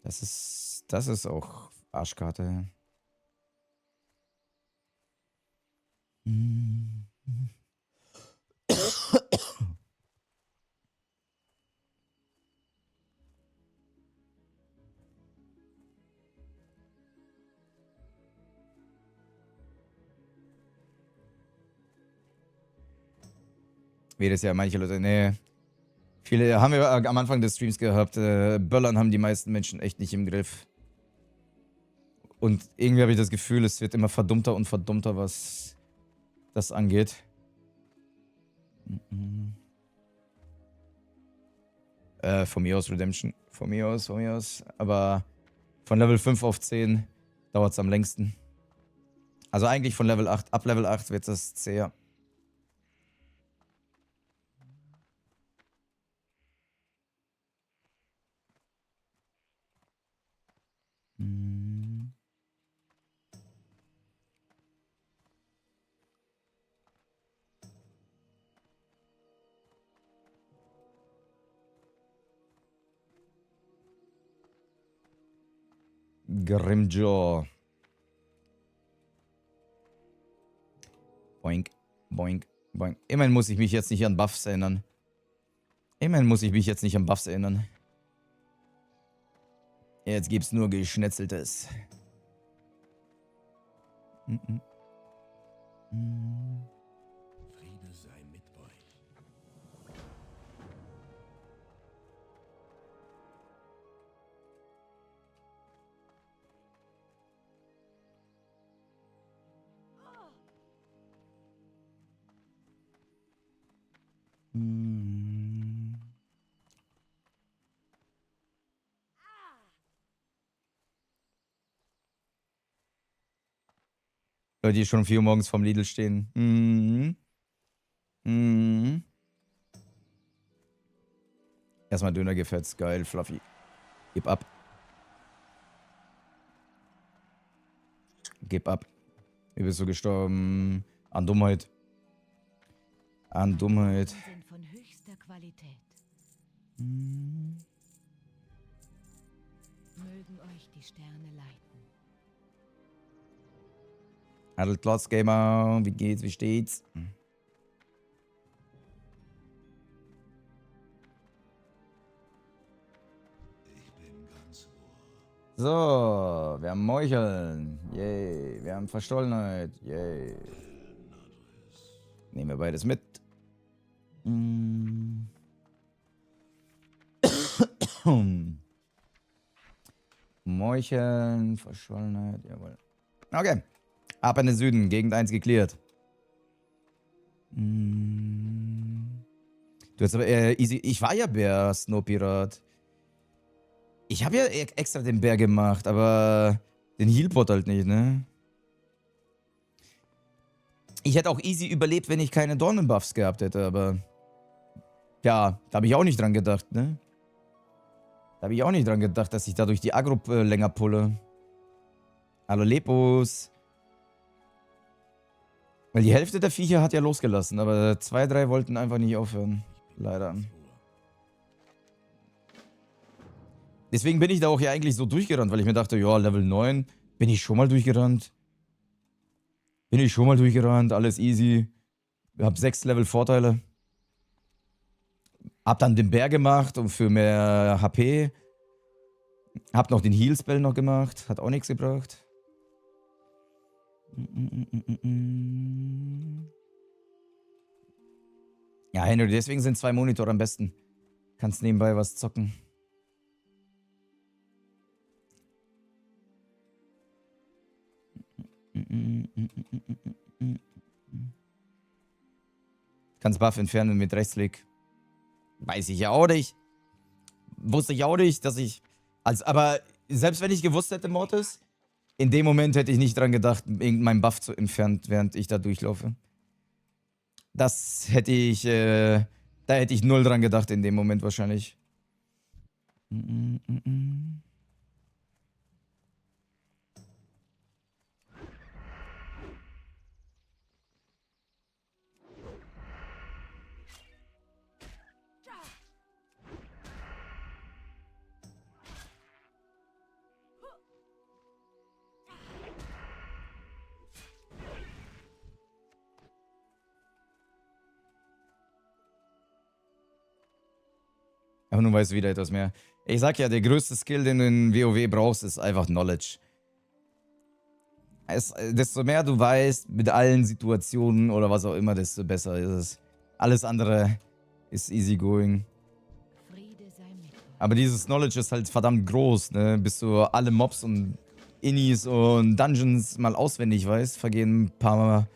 Das ist auch Arschkarte. Wie das ja manche Leute, nee. Viele haben wir am Anfang des Streams gehabt, Böllern haben die meisten Menschen echt nicht im Griff. Und irgendwie habe ich das Gefühl, es wird immer verdummter und verdummter, was das angeht. Von mir aus Redemption. Von mir aus. Aber von Level 5 auf 10 dauert es am längsten. Also eigentlich von Level 8. Ab Level 8 wird das zäher. Hm. Grimjaw. Boink, boink, boink. Immerhin muss ich mich jetzt nicht an Buffs erinnern. Immerhin muss ich mich jetzt nicht an Buffs erinnern. Jetzt gibt's nur Geschnetzeltes. Friede sei mit euch. Leute, die schon um 4 Uhr morgens vorm Lidl stehen. Erstmal Döner gefetzt. Geil, Fluffy. Gib ab. Gib ab. Wie bist du gestorben? An Dummheit. An Dummheit. Sind von höchster Qualität. Mögen euch die Sterne leiten. Adult Klotz Gamer, wie geht's, wie steht's? So, wir haben Meucheln. Yay. Wir haben Verstollenheit. Yay. Nehmen wir beides mit. Meucheln, Verschollenheit, jawohl. Okay. Ab in den Süden, Gegend 1 geklärt. Du hast aber easy. Ich war ja Bär, Snowpirat. Ich habe ja extra den Bär gemacht, aber den Healpot halt nicht, ne? Ich hätte auch easy überlebt, wenn ich keine Dornenbuffs gehabt hätte, aber ja, da habe ich auch nicht dran gedacht, ne? Da habe ich auch nicht dran gedacht, dass ich dadurch die Agro länger pulle. Hallo Lepos. Weil die Hälfte der Viecher hat ja losgelassen, aber 2, 3 wollten einfach nicht aufhören. Leider. Deswegen bin ich da auch ja eigentlich so durchgerannt, weil ich mir dachte, ja, Level 9, bin ich schon mal durchgerannt. Alles easy. Hab 6 Level Vorteile. Hab dann den Bär gemacht und für mehr HP. Hab noch den Heal-Spell noch gemacht, hat auch nichts gebracht. Ja, Henry, deswegen sind 2 Monitore am besten. Kannst nebenbei was zocken. Kannst Buff entfernen mit Rechtsklick. Weiß ich ja auch nicht. Wusste ich auch nicht, dass ich... aber selbst wenn ich gewusst hätte, Mortis, in dem Moment hätte ich nicht dran gedacht, meinen Buff zu entfernen, während ich da durchlaufe. Das hätte ich... da hätte ich null dran gedacht in dem Moment wahrscheinlich. Aber nun weißt du wieder etwas mehr. Ich sag ja, der größte Skill, den du in WoW brauchst, ist einfach Knowledge. Desto mehr du weißt, mit allen Situationen oder was auch immer, desto besser ist es. Alles andere ist easy going. Friede sei mit euch. Aber dieses Knowledge ist halt verdammt groß, ne? Bis du alle Mobs und Innis und Dungeons mal auswendig weißt, vergehen ein paar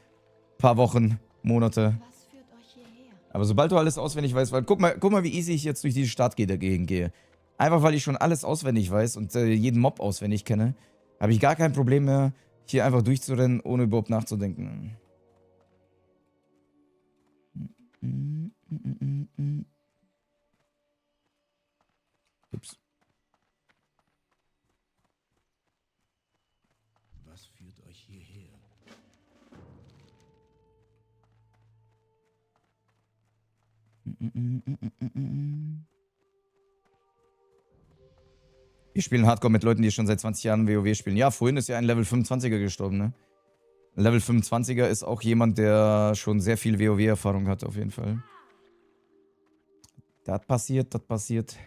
Wochen, Monate. Was führt euch hierher? Aber sobald du alles auswendig weißt, weil guck mal, wie easy ich jetzt durch diese Stadt dagegen gehe. Einfach weil ich schon alles auswendig weiß und jeden Mob auswendig kenne, habe ich gar kein Problem mehr, hier einfach durchzurennen, ohne überhaupt nachzudenken. Ups. Was führt euch hierher? Wir spielen Hardcore mit Leuten, die schon seit 20 Jahren WoW spielen. Ja, vorhin ist ja ein Level 25er gestorben, ne? Ein Level 25er ist auch jemand, der schon sehr viel WoW-Erfahrung hat, auf jeden Fall. Das passiert, das passiert.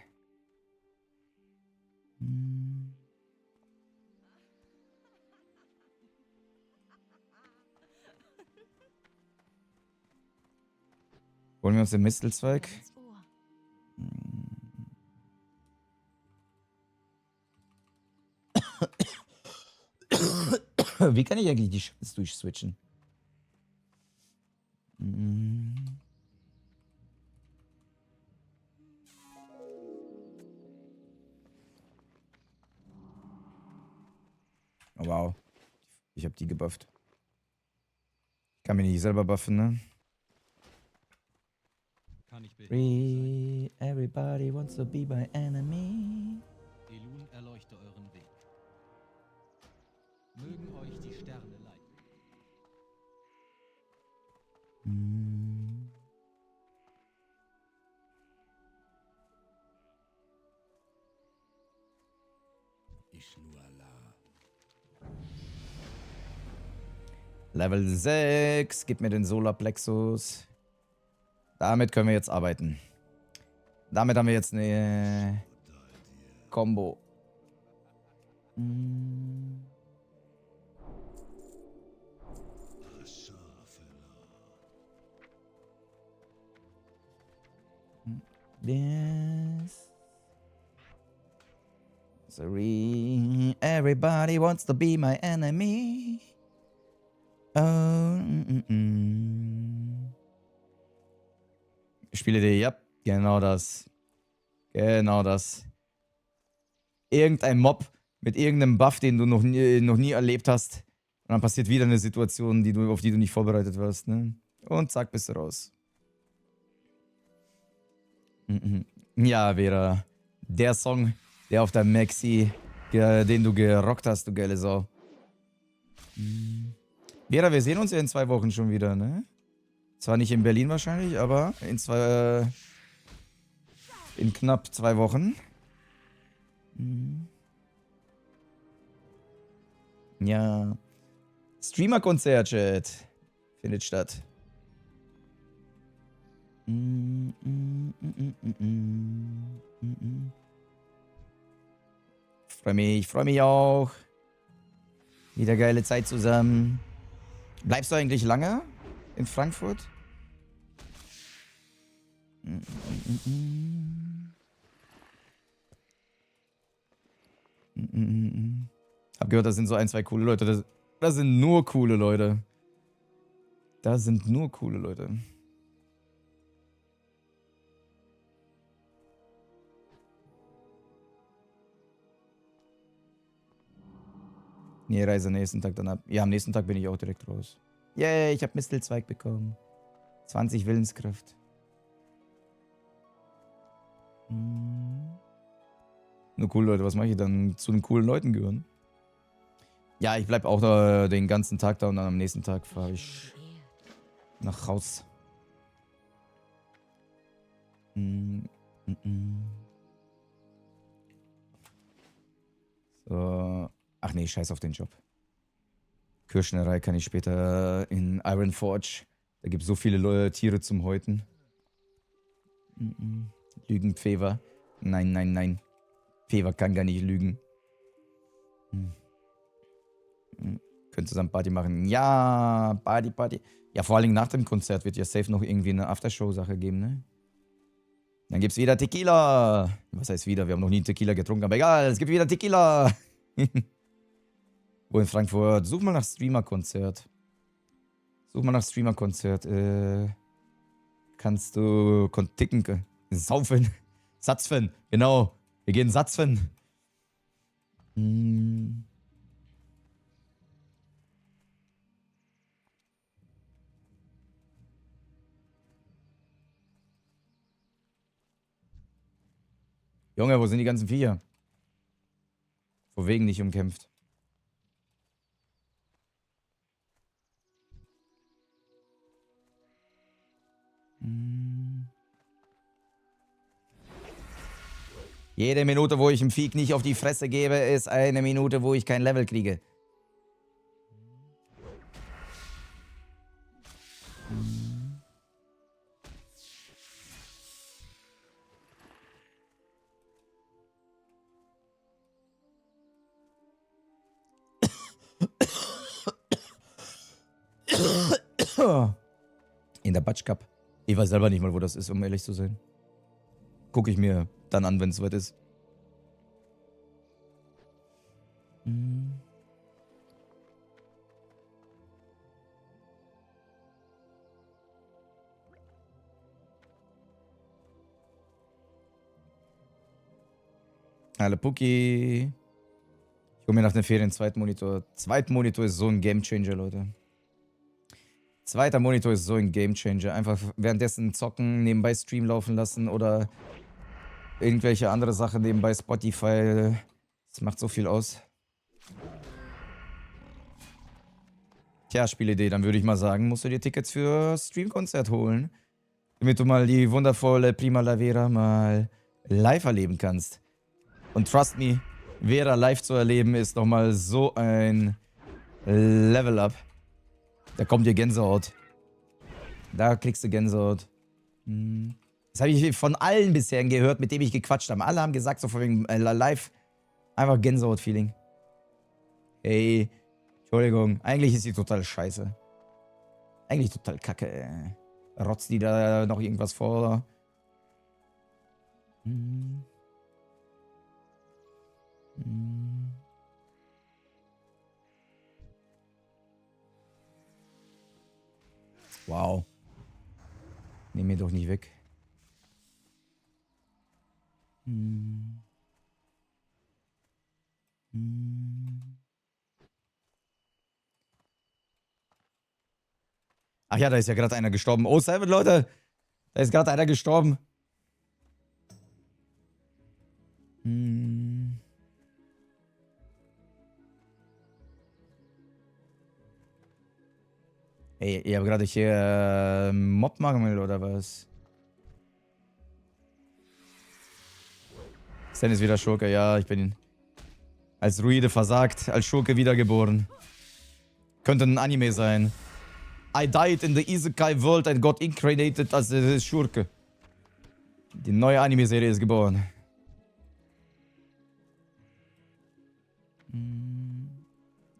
Holen wir uns den Mistelzweig? Ins Ohr. Wie kann ich eigentlich die Scheiße durchswitchen? Oh, wow. Ich hab die gebufft. Ich kann mich nicht selber buffen, ne? Kann ich bitte? Free, everybody wants to be my enemy. Elun erleuchte euren Weg. Mögen euch die Sterne leiten. Ishnuala. Level 6, gib mir den Solarplexus. Damit können wir jetzt arbeiten. Damit haben wir jetzt eine Combo. Yes. Sorry, everybody wants to be my enemy. Oh, Spiele dir, ja, genau das. Genau das. Irgendein Mob mit irgendeinem Buff, den du noch nie erlebt hast. Und dann passiert wieder eine Situation, auf die du nicht vorbereitet warst, ne? Und zack, bist du raus. Ja, Vera. Der Song, der auf der Maxi, den du gerockt hast, du geile Sau. Vera, wir sehen uns ja in 2 Wochen schon wieder, ne? Zwar nicht in Berlin wahrscheinlich, aber in knapp 2 Wochen. Ja. Streamer-Konzert, Chat. Findet statt. Freu mich auch. Wieder geile Zeit zusammen. Bleibst du eigentlich lange in Frankfurt? Hab gehört, das sind so 1, 2 coole Leute. Das sind nur coole Leute. Da sind nur coole Leute. Nee, Reise nächsten Tag dann ab. Ja, am nächsten Tag bin ich auch direkt raus. Yay, ich hab Mistelzweig bekommen. 20 Willenskraft. Nur cool, Leute, was mache ich dann? Zu den coolen Leuten gehören? Ja, ich bleib auch da den ganzen Tag da und dann am nächsten Tag fahre ich nach Haus. So. Ach nee, scheiß auf den Job. Kirschnerei kann ich später in Iron Forge. Da gibt es so viele Tiere zum Häuten. Lügen, Pfever. Nein, nein, nein. Pfever kann gar nicht lügen. Können zusammen Party machen. Ja, Party. Ja, vor allem nach dem Konzert wird ja safe noch irgendwie eine Aftershow-Sache geben, ne? Dann gibt's wieder Tequila. Was heißt wieder? Wir haben noch nie Tequila getrunken, aber egal, es gibt wieder Tequila. Wo in Frankfurt? Such mal nach Streamer-Konzert. Kannst du ticken, saufen, Satzfen, genau. Wir gehen Satzfen. Junge, wo sind die ganzen Viecher? Vor wegen nicht umkämpft. Jede Minute, wo ich dem Vieh nicht auf die Fresse gebe, ist eine Minute, wo ich kein Level kriege. In der Batsch Cup. Ich weiß selber nicht mal, wo das ist, um ehrlich zu sein. Gucke ich mir dann an, wenn es soweit ist. Hallo Puki. Ich hole mir nach den Ferien einen zweiten Monitor. Zweiter Monitor ist so ein Gamechanger, Leute. Zweiter Monitor ist so ein Gamechanger. Einfach währenddessen zocken, nebenbei Stream laufen lassen oder irgendwelche andere Sachen nebenbei, Spotify. Das macht so viel aus. Tja, Spielidee, dann würde ich mal sagen, musst du dir Tickets für Streamkonzert holen. Damit du mal die wundervolle Prima La Vera mal live erleben kannst. Und trust me, Vera live zu erleben ist nochmal so ein Level Up. Da kommt dir Gänsehaut. Da kriegst du Gänsehaut. Das habe ich von allen bisher gehört, mit denen ich gequatscht habe. Alle haben gesagt, so von wegen live, einfach Gänsehaut-Feeling. Ey, Entschuldigung, eigentlich ist sie total scheiße. Eigentlich total kacke, ey. Rotzt die da noch irgendwas vor? Wow. Nehm mir doch nicht weg. Ach ja, da ist ja gerade einer gestorben. Oh, Seven, Leute. Da ist gerade einer gestorben. Ey, ihr habt gerade hier Mobmangel oder was? Stan ist wieder Schurke. Ja, ich bin als Druide versagt, als Schurke wiedergeboren. Könnte ein Anime sein. I died in the Isekai world and got incarnated als Schurke. Die neue Anime-Serie ist geboren.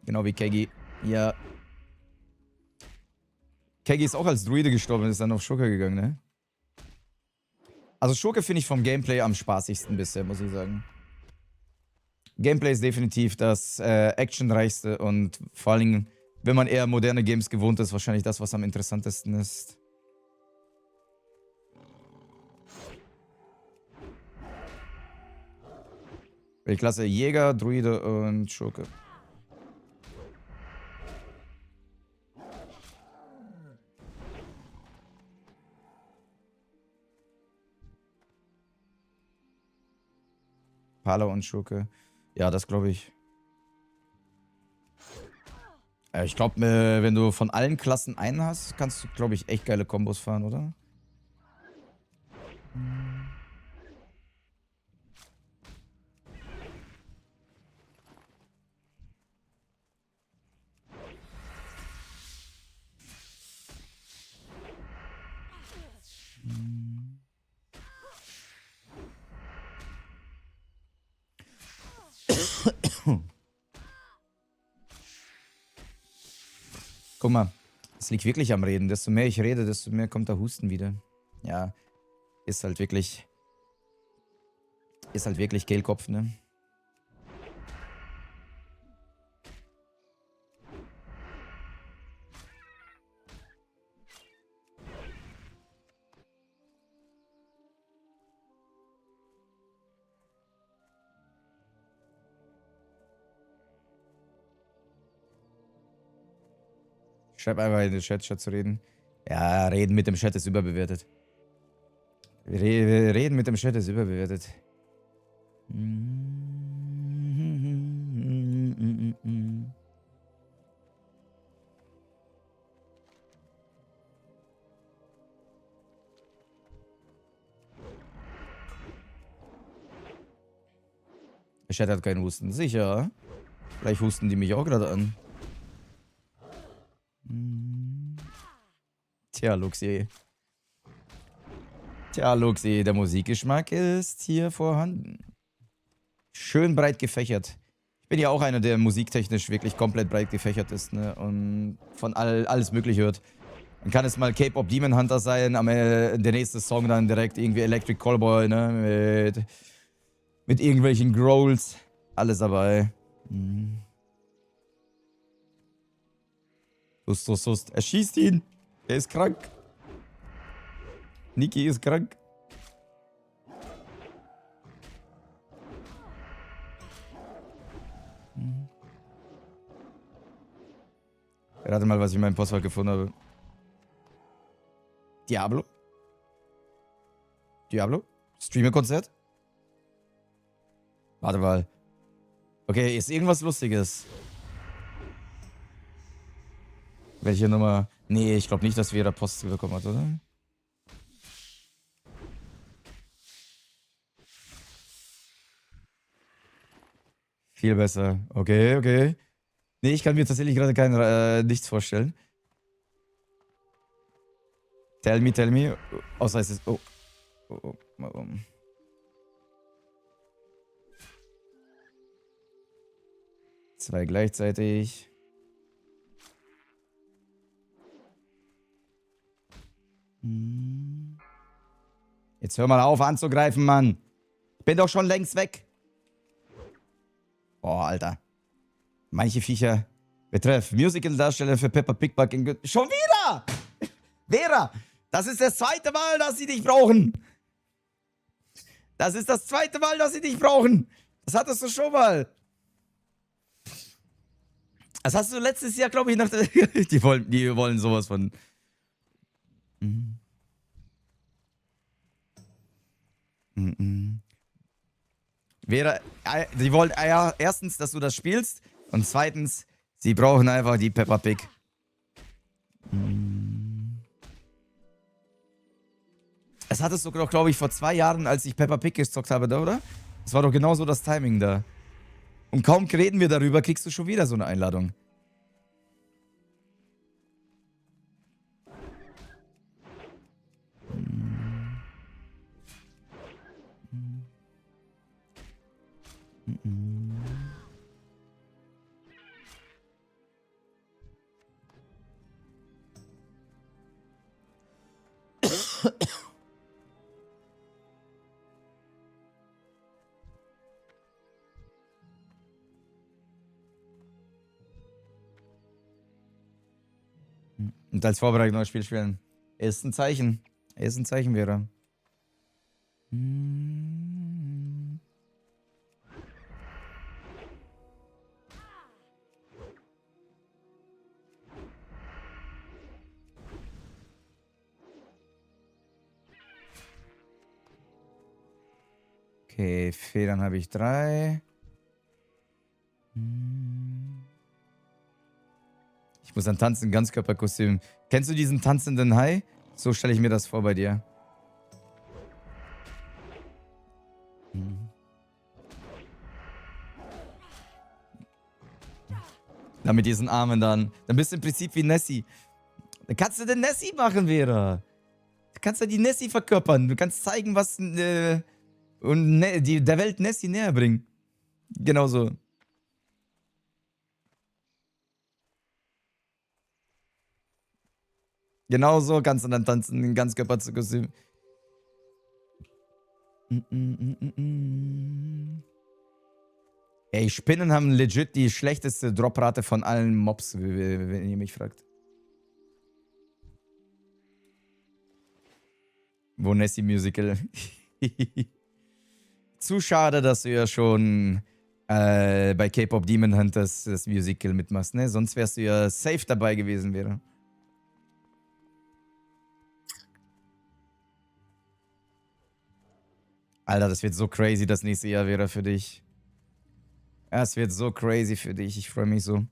Genau wie Keggy. Ja. Keggy ist auch als Druide gestorben und ist dann auf Schurke gegangen, ne? Also Schurke finde ich vom Gameplay am spaßigsten bisher, muss ich sagen. Gameplay ist definitiv das actionreichste und vor allen Dingen, wenn man eher moderne Games gewohnt ist, wahrscheinlich das, was am interessantesten ist. Ich klasse Jäger, Druide und Schurke. Pala und Schurke. Ja, das glaube ich. Ich glaube, wenn du von allen Klassen einen hast, kannst du, glaube ich, echt geile Kombos fahren, oder? Guck mal, es liegt wirklich am Reden. Desto mehr ich rede, desto mehr kommt der Husten wieder. Ja, ist halt wirklich Kehlkopf, ne? Schreib einfach in den Chat, statt zu reden. Ja, reden mit dem Chat ist überbewertet. Reden mit dem Chat ist überbewertet. Der Chat hat keinen Husten. Sicher. Vielleicht husten die mich auch gerade an. Tja, Luxi. Tja, Luxi, der Musikgeschmack ist hier vorhanden. Schön breit gefächert. Ich bin ja auch einer, der musiktechnisch wirklich komplett breit gefächert ist, ne? Und von alles Mögliche hört. Dann kann es mal K-Pop Demon Hunter sein, der nächste Song dann direkt irgendwie Electric Callboy, ne? Mit irgendwelchen Growls. Alles dabei. Hust. Er schießt ihn. Er ist krank. Niki ist krank. Rate mal, was ich in meinem Postfach gefunden habe. Diablo? Streamer-Konzert? Warte mal. Okay, ist irgendwas Lustiges. Welche Nummer? Nee, ich glaube nicht, dass wir da Post bekommen hat, oder? Viel besser. Okay. Nee, ich kann mir tatsächlich gerade nichts vorstellen. Tell me. Außer es ist... Oh. Zwei gleichzeitig. Jetzt hör mal auf anzugreifen, Mann. Ich bin doch schon längst weg. Boah, Alter. Manche Viecher. Betreff. Musical-Darsteller für Peppa Pig Bug in Good. Schon wieder! Vera! Das ist das zweite Mal, dass sie dich brauchen. Das ist das zweite Mal, dass sie dich brauchen. Das hattest du schon mal. Das hast du letztes Jahr, glaube ich, nach der... Die wollen sowas von... Vera, sie wollen erstens, dass du das spielst und zweitens, sie brauchen einfach die Peppa Pig. Das hattest du doch, glaube ich, vor 2 Jahren, als ich Peppa Pig gezockt habe, da, oder? Das war doch genauso das Timing da. Und kaum reden wir darüber, kriegst du schon wieder so eine Einladung. Und als Vorbereitung neues Spiel spielen. Ist ein Zeichen. Vera. Okay, Federn habe ich 3. Ich muss an tanzen, Ganzkörperkostüm. Kennst du diesen tanzenden Hai? So stelle ich mir das vor bei dir. Da mit diesen Armen dann. Dann bist du im Prinzip wie Nessie. Dann kannst du den Nessie machen, Vera. Du kannst ja die Nessie verkörpern. Du kannst zeigen, was der Welt Nessie näher bringen. Genauso. Genauso kannst du dann tanzen, in Ganzkörperkostüm. Ey, Spinnen haben legit die schlechteste Droprate von allen Mobs, wenn ihr mich fragt. Wo Nessie Musical. Zu schade, dass du ja schon bei K-Pop Demon Hunters das Musical mitmachst, ne? Sonst wärst du ja safe dabei gewesen, Vera. Alter, das wird so crazy das nächste Jahr wäre für dich. Es wird so crazy für dich. Ich freue mich so.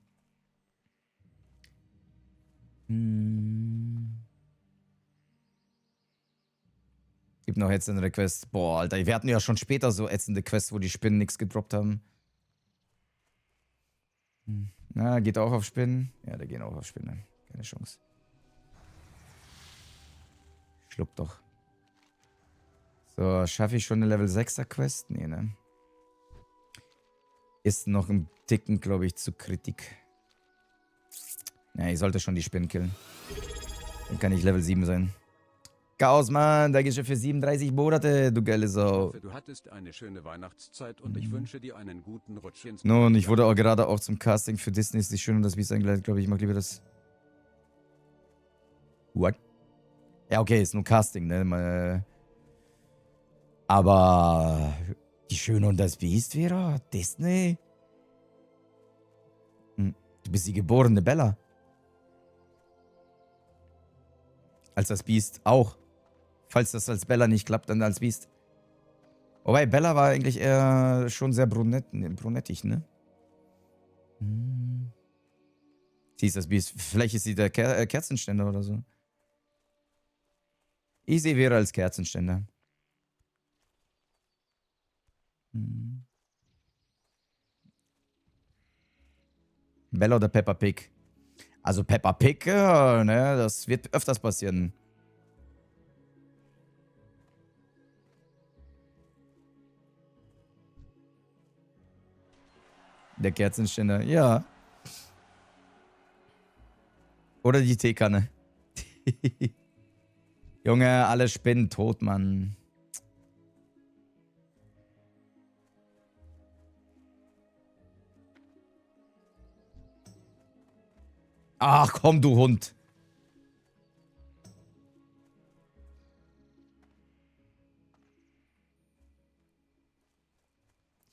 Gibt noch ätzende Quests. Boah, Alter, wir hatten ja schon später so ätzende Quests, wo die Spinnen nichts gedroppt haben. Na, geht auch auf Spinnen? Ja, der geht auch auf Spinnen. Keine Chance. Schluck doch. So, schaffe ich schon eine Level 6er Quest? Nee, ne? Ist noch ein Ticken, glaube ich, zu Kritik. Ja, ich sollte schon die Spinnen killen. Dann kann ich Level 7 sein. Chaos, Mann, danke schön für 37 Monate, du geile Ich Sau. hoffe, du hattest eine schöne Weihnachtszeit und ich wünsche dir einen guten Rutsch ins Nun, ich wurde auch gerade auch zum Casting für Disney ist die Schön und das Biest eingeladen, glaube ich. Ich mag lieber das. What? Ja, okay, ist nur Casting, ne? Aber die Schöne und das Biest, Vera? Disney? Du bist die geborene Bella. Als das Biest auch. Falls das als Bella nicht klappt, dann als Biest. Wobei, Bella war eigentlich eher schon sehr brunettig, ne? Sie ist das Biest. Vielleicht ist sie der Kerzenständer oder so. Ich sehe Vera als Kerzenständer. Bella oder Peppa Pig? Also Peppa Pig, ne, das wird öfters passieren. Der Kerzenständer, ja. Oder die Teekanne. Junge, alle Spinnen tot, Mann. Ach komm, du Hund.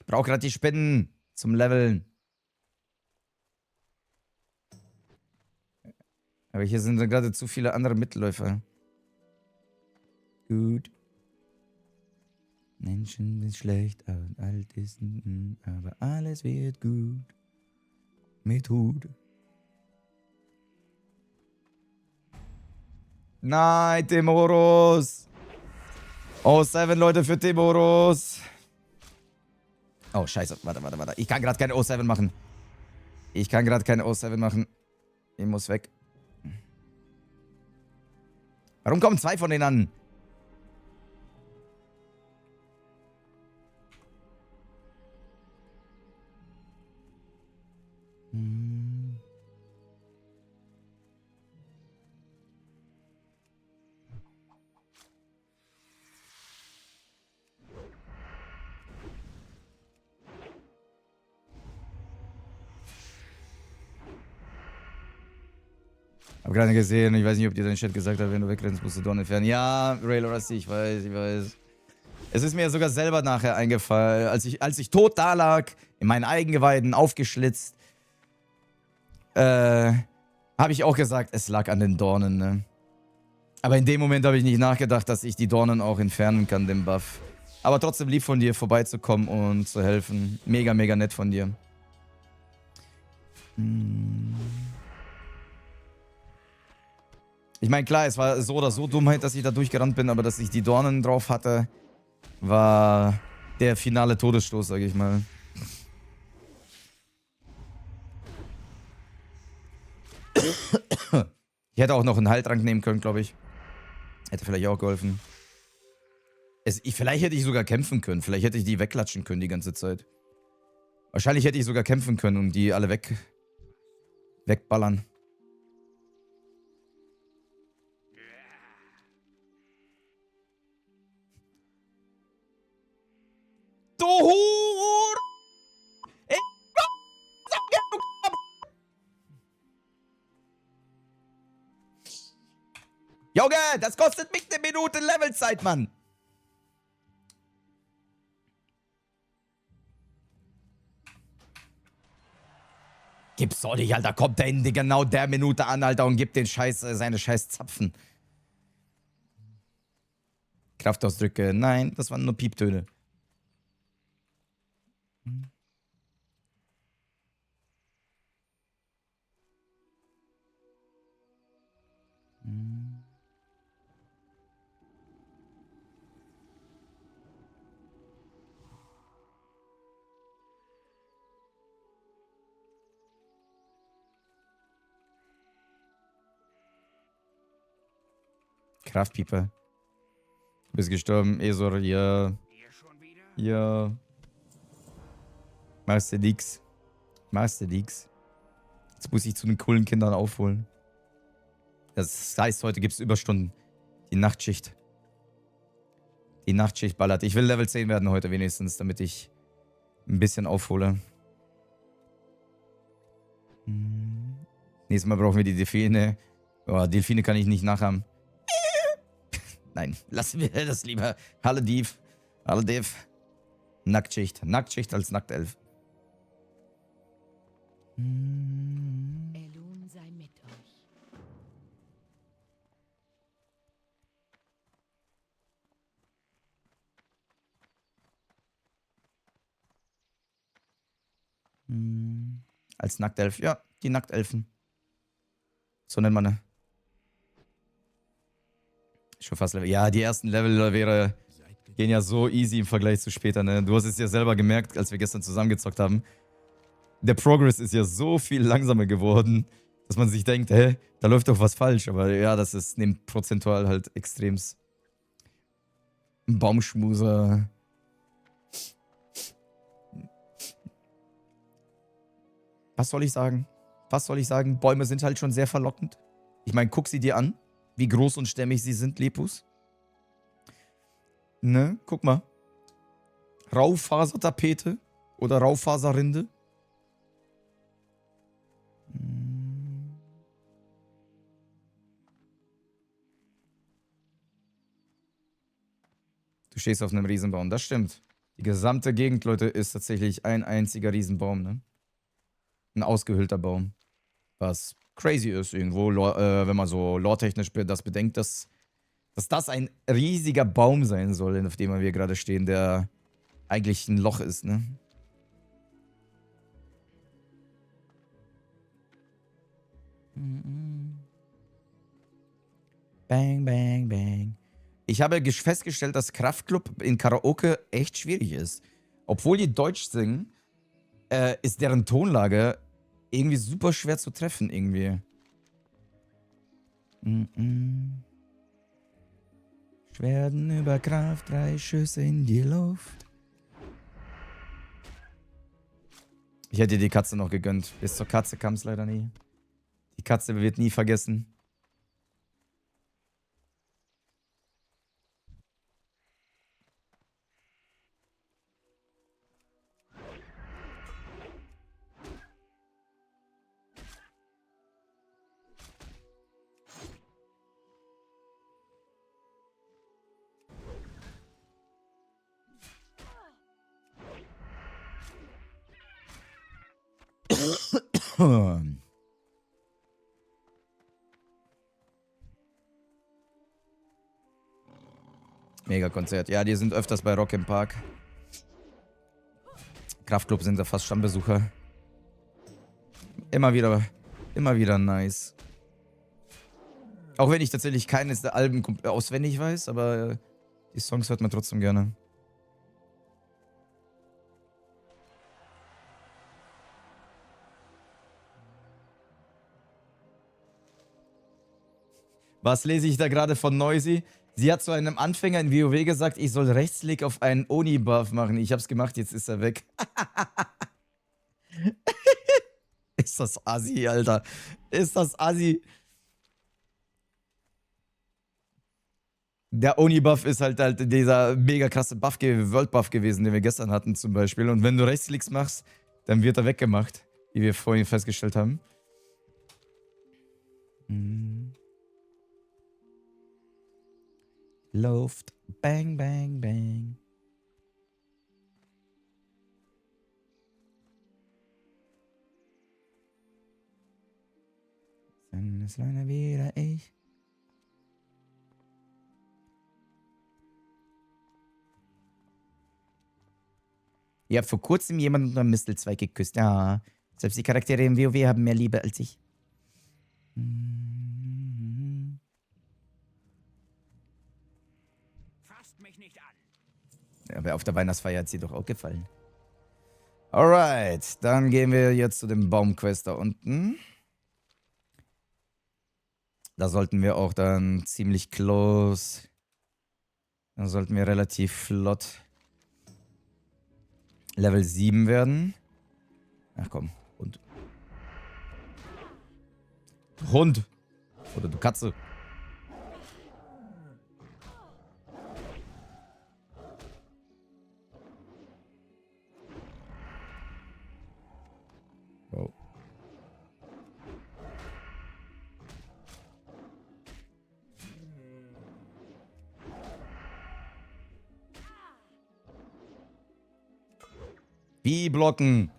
Ich brauche gerade die Spinnen zum Leveln. Aber hier sind gerade zu viele andere Mitläufer. Gut. Menschen sind schlecht und alt ist, aber alles wird gut. Mit Hut. Nein, Timorus. Oh, 7 Leute für Timorus. Oh, scheiße. Warte. Ich kann gerade keine O7 machen. Ich muss weg. Warum kommen 2 von denen an? Hab gerade gesehen, ich weiß nicht, ob dir dein Chat gesagt hat, wenn du wegrennst, musst du Dorn entfernen. Ja, Raylor, ich weiß. Es ist mir sogar selber nachher eingefallen, als ich tot da lag, in meinen Eigengeweiden aufgeschlitzt, habe ich auch gesagt, es lag an den Dornen, ne? Aber in dem Moment habe ich nicht nachgedacht, dass ich die Dornen auch entfernen kann, den Buff. Aber trotzdem lieb von dir, vorbeizukommen und zu helfen. Mega, mega nett von dir. Ich meine, klar, es war so oder so Dummheit, dass ich da durchgerannt bin, aber dass ich die Dornen drauf hatte, war der finale Todesstoß, sage ich mal. Ich hätte auch noch einen Heiltrank nehmen können, glaube ich. Hätte vielleicht auch geholfen. Vielleicht hätte ich sogar kämpfen können. Vielleicht hätte ich die wegklatschen können die ganze Zeit. Wahrscheinlich hätte ich sogar kämpfen können und die alle wegballern. Du Hure! Junge, das kostet mich eine Minute Levelzeit, Mann. Gib's doch nicht, Alter. Kommt der in genau der Minute an, Alter, und gibt den Scheiß, seine scheiß Zapfen. Kraftausdrücke. Nein, das waren nur Pieptöne. Kraftpieper. Du bist gestorben, Esor. Ja. Ihr schon wieder? Ja. Machst du nix. Machst du nix. Jetzt muss ich zu den coolen Kindern aufholen. Das heißt, heute gibt es Überstunden. Die Nachtschicht. Die Nachtschicht ballert. Ich will Level 10 werden heute wenigstens, damit ich ein bisschen aufhole. Nächstes Mal brauchen wir die Delfine. Oh, Delfine kann ich nicht nachahmen. Nein, lassen wir das lieber. Hallo Div. Hallo Div. Nacktschicht. Nacktschicht als Nacktelf. Elun sei mit euch. Als Nacktelf. Ja, die Nacktelfen. So nennt man ne. Schon fast Level. Ja, die ersten Level gehen ja so easy im Vergleich zu später, ne? Du hast es ja selber gemerkt, als wir gestern zusammengezockt haben. Der Progress ist ja so viel langsamer geworden, dass man sich denkt, hä, da läuft doch was falsch. Aber ja, nimmt prozentual halt extremst. Ein Baumschmuser. Was soll ich sagen? Was soll ich sagen? Bäume sind halt schon sehr verlockend. Ich meine, guck sie dir an, wie groß und stämmig sie sind, Lepus. Ne, guck mal. Raufasertapete oder Raufaserrinde. Du stehst auf einem Riesenbaum, das stimmt. Die gesamte Gegend, Leute, ist tatsächlich ein einziger Riesenbaum, ne? Ein ausgehöhlter Baum. Was crazy ist irgendwo, wenn man so lore-technisch das bedenkt, dass das ein riesiger Baum sein soll, auf dem wir gerade stehen, der eigentlich ein Loch ist, ne? Bang, bang, bang. Ich habe festgestellt, dass Kraftklub in Karaoke echt schwierig ist. Obwohl die Deutsch singen, ist deren Tonlage irgendwie super schwer zu treffen, irgendwie. Schwerden über Kraft, 3 Schüsse in die Luft. Ich hätte die Katze noch gegönnt. Bis zur Katze kam es leider nie. Die Katze wird nie vergessen. Mega Konzert. Ja, die sind öfters bei Rock im Park. Kraftklub sind da fast Stammbesucher. Immer wieder nice. Auch wenn ich tatsächlich keines der Alben auswendig weiß, aber die Songs hört man trotzdem gerne. Was lese ich da gerade von Noisy? Sie hat zu einem Anfänger in WoW gesagt, ich soll Rechtsklick auf einen Oni-Buff machen. Ich hab's gemacht, jetzt ist er weg. Ist das assi, Alter. Ist das assi. Der Oni-Buff ist halt dieser mega krasse World-Buff gewesen, den wir gestern hatten zum Beispiel. Und wenn du Rechtsklicks machst, dann wird er weggemacht, wie wir vorhin festgestellt haben. Luft, bang, bang, bang. Dann ist leider wieder ich. Ihr habt vor kurzem jemanden unter Mistelzweig geküsst. Ja, selbst die Charaktere im WoW haben mehr Liebe als ich. Fasst mich nicht an. Ja, aber auf der Weihnachtsfeier hat sie doch auch gefallen. Alright, dann gehen wir jetzt zu dem Baumquest da unten. Da sollten wir auch dann ziemlich close. Da sollten wir relativ flott Level 7 werden. Ach komm, Hund. Hund! Oder du Katze. Oh. Wie blocken.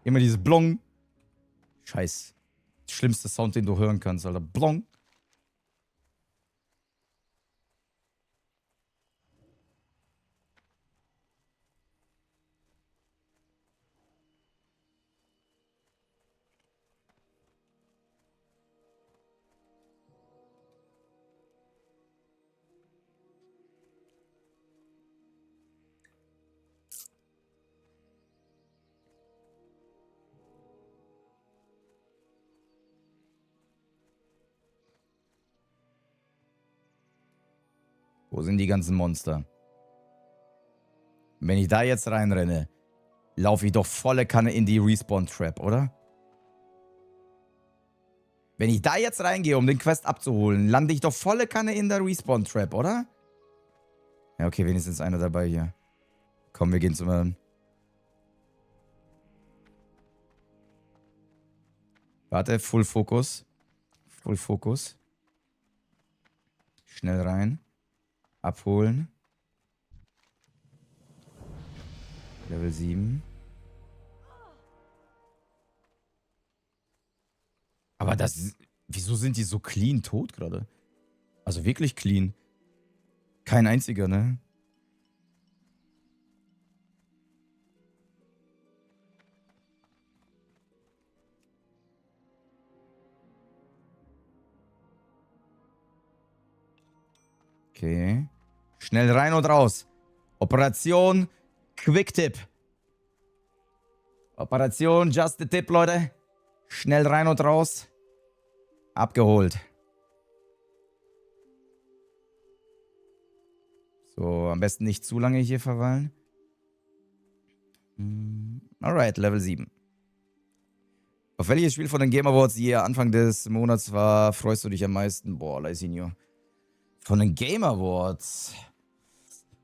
Immer dieses Blong. Scheiß. Schlimmste Sound, den du hören kannst, Alter. Blong. Wo sind die ganzen Monster? Wenn ich da jetzt reinrenne, laufe ich doch volle Kanne in die Respawn-Trap, oder? Wenn ich da jetzt reingehe, um den Quest abzuholen, lande ich doch volle Kanne in der Respawn-Trap, oder? Ja, okay, wenigstens einer dabei hier. Komm, wir gehen zum... Warte, Full Fokus. Full Fokus. Schnell rein. Abholen. Level 7. Aber das... Wieso sind die so clean tot gerade? Also wirklich clean. Kein einziger, ne? Okay. Schnell rein und raus. Operation Quick-Tipp. Operation Just the Tip, Leute. Schnell rein und raus. Abgeholt. So, am besten nicht zu lange hier verweilen. Alright, Level 7. Auf welches Spiel von den Game Awards, die hier Anfang des Monats war, freust du dich am meisten? Boah, Leisinho. Von den Game Awards.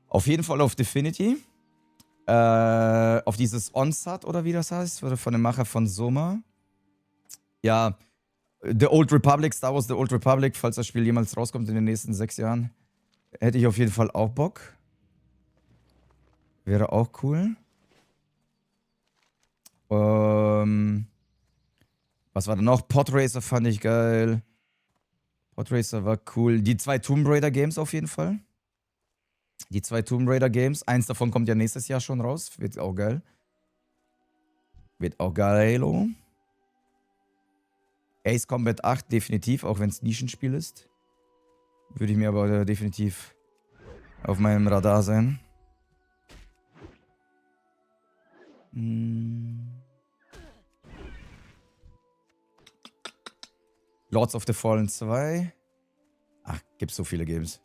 Auf jeden Fall auf Divinity. Auf dieses Onsat oder wie das heißt. Oder von dem Macher von Soma. Ja. The Old Republic, Star Wars The Old Republic, falls das Spiel jemals rauskommt in den nächsten 6 Jahren. Hätte ich auf jeden Fall auch Bock. Wäre auch cool. Was war da noch? Podracer fand ich geil. Podracer war cool. Die 2 Tomb Raider Games auf jeden Fall. Die 2 Tomb Raider Games. Eins davon kommt ja nächstes Jahr schon raus. Wird auch geil. Wird auch geilo. Ace Combat 8 definitiv, auch wenn es Nischenspiel ist. Würde ich mir aber definitiv auf meinem Radar sein. Lords of the Fallen 2. Ach, gibt's so viele Games.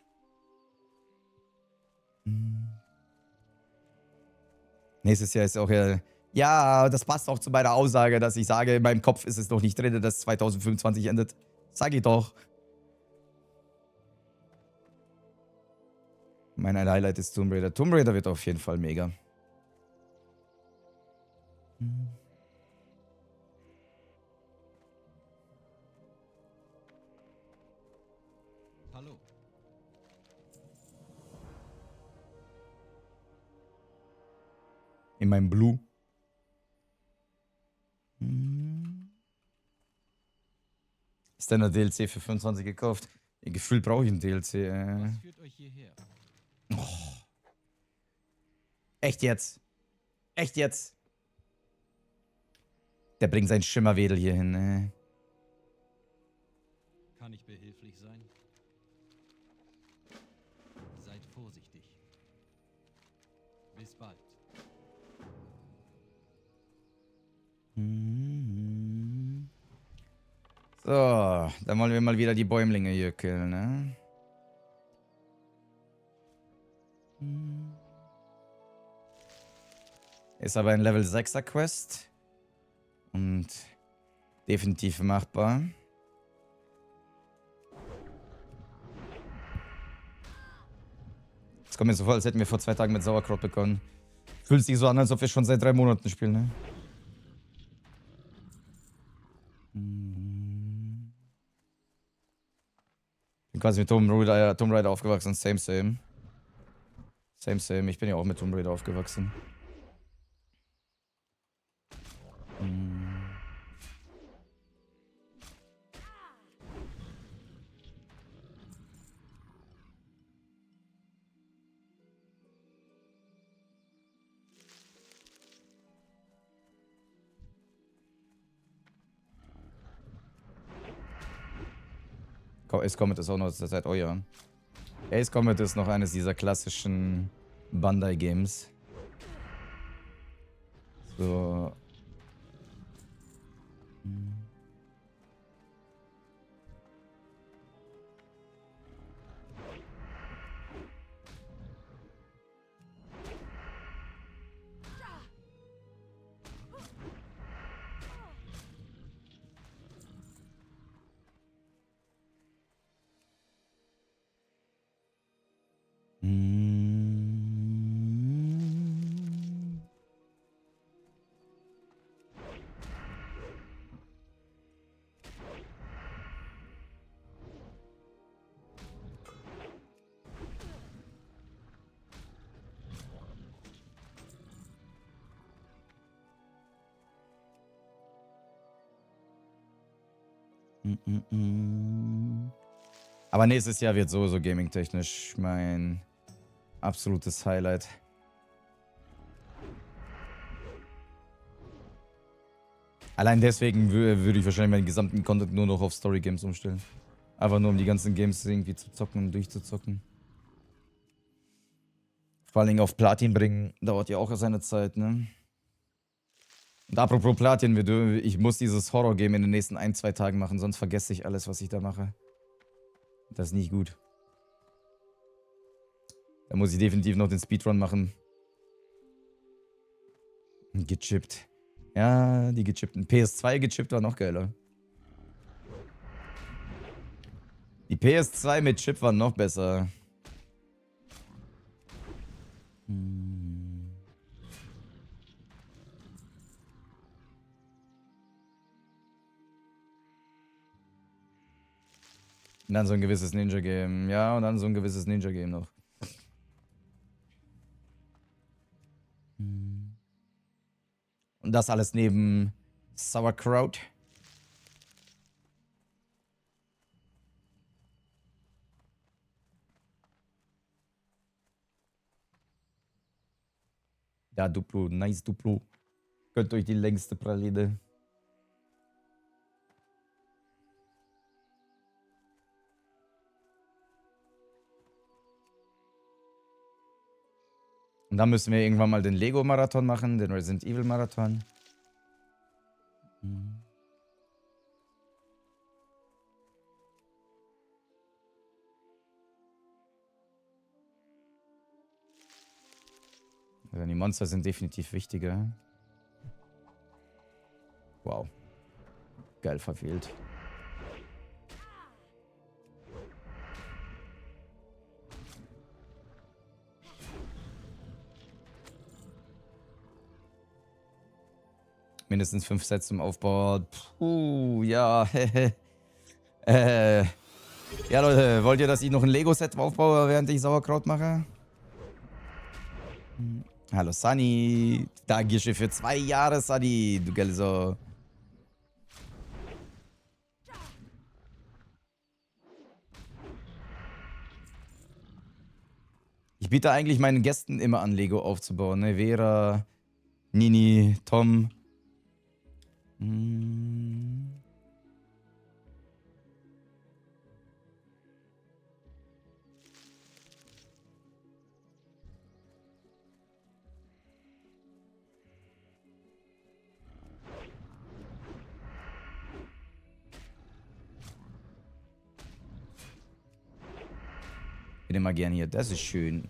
Nächstes Jahr ist auch ja... Ja, das passt auch zu meiner Aussage, dass ich sage, in meinem Kopf ist es noch nicht drin, dass 2025 endet. Sag ich doch. Mein Highlight ist Tomb Raider. Tomb Raider wird auf jeden Fall mega. Hallo. In meinem Blue. Ist denn der DLC für 25 gekauft? Gefühlt brauche ich einen DLC. Was führt euch hierher? Echt jetzt? Echt jetzt? Der bringt seinen Schimmerwedel hier hin, ne? Kann ich behilflich sein? Seid vorsichtig. Bis bald. So, dann wollen wir mal wieder die Bäumlinge hier killen, ne? Ist aber ein Level 6er Quest. Und definitiv machbar. Es kommt mir so vor, als hätten wir vor 2 Tagen mit Sauerkraut begonnen. Fühlt sich so an, als ob wir schon seit 3 Monaten spielen, ne? Bin quasi mit Tomb Raider aufgewachsen. Same, same. Same, same. Ich bin ja auch mit Tomb Raider aufgewachsen. Ace Combat ist auch noch seit Jahren. Ace Combat ist noch eines dieser klassischen Bandai-Games. So. Aber nächstes Jahr wird sowieso gaming-technisch mein absolutes Highlight. Allein deswegen würde ich wahrscheinlich meinen gesamten Content nur noch auf Story-Games umstellen. Einfach nur um die ganzen Games irgendwie zu zocken und durchzuzocken. Vor allen Dingen auf Platin bringen dauert ja auch seine Zeit, ne? Und apropos Platin, ich muss dieses Horror-Game in den nächsten 1-2 Tagen machen, sonst vergesse ich alles, was ich da mache. Das ist nicht gut. Da muss ich definitiv noch den Speedrun machen. Gechippt. Ja, die gechippten. PS2 gechippt war noch geiler. Die PS2 mit Chip war noch besser. Und dann so ein gewisses Ninja-Game. Ja, und dann so ein gewisses Ninja-Game noch. Und das alles neben Sauerkraut. Ja, Duplo, nice Duplo. Gönnt euch die längste Praline. Und dann müssen wir irgendwann mal den Lego-Marathon machen, den Resident Evil-Marathon. Also die Monster sind definitiv wichtiger. Wow. Geil verfehlt. Mindestens 5 Sets zum Aufbau. Puh, ja. Ja, Leute, wollt ihr, dass ich noch ein Lego-Set aufbaue, während ich Sauerkraut mache? Hallo, Sunny. Dankeschön für 2 Jahre, Sunny. Du geil so. Ich biete eigentlich meinen Gästen immer an, Lego aufzubauen. Ne? Vera, Nini, Tom. Hm. Bin immer gerne hier. Das ist schön.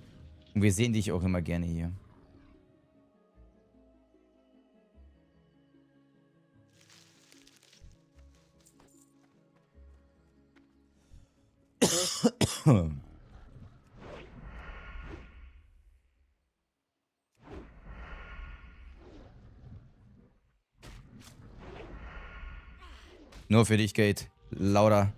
Und wir sehen dich auch immer gerne hier. Nur für dich, Kate. Laura.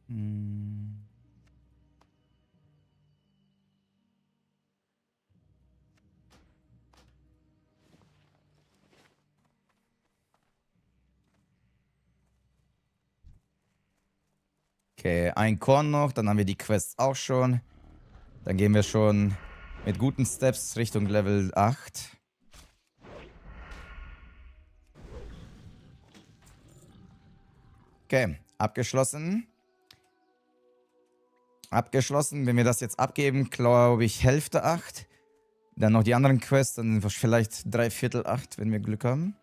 Hm. Okay, ein Korn noch, dann haben wir die Quests auch schon. Dann gehen wir schon mit guten Steps Richtung Level 8. Okay, abgeschlossen. Abgeschlossen. Wenn wir das jetzt abgeben, glaube ich Hälfte 8. Dann noch die anderen Quests, dann vielleicht 3/4 8, wenn wir Glück haben.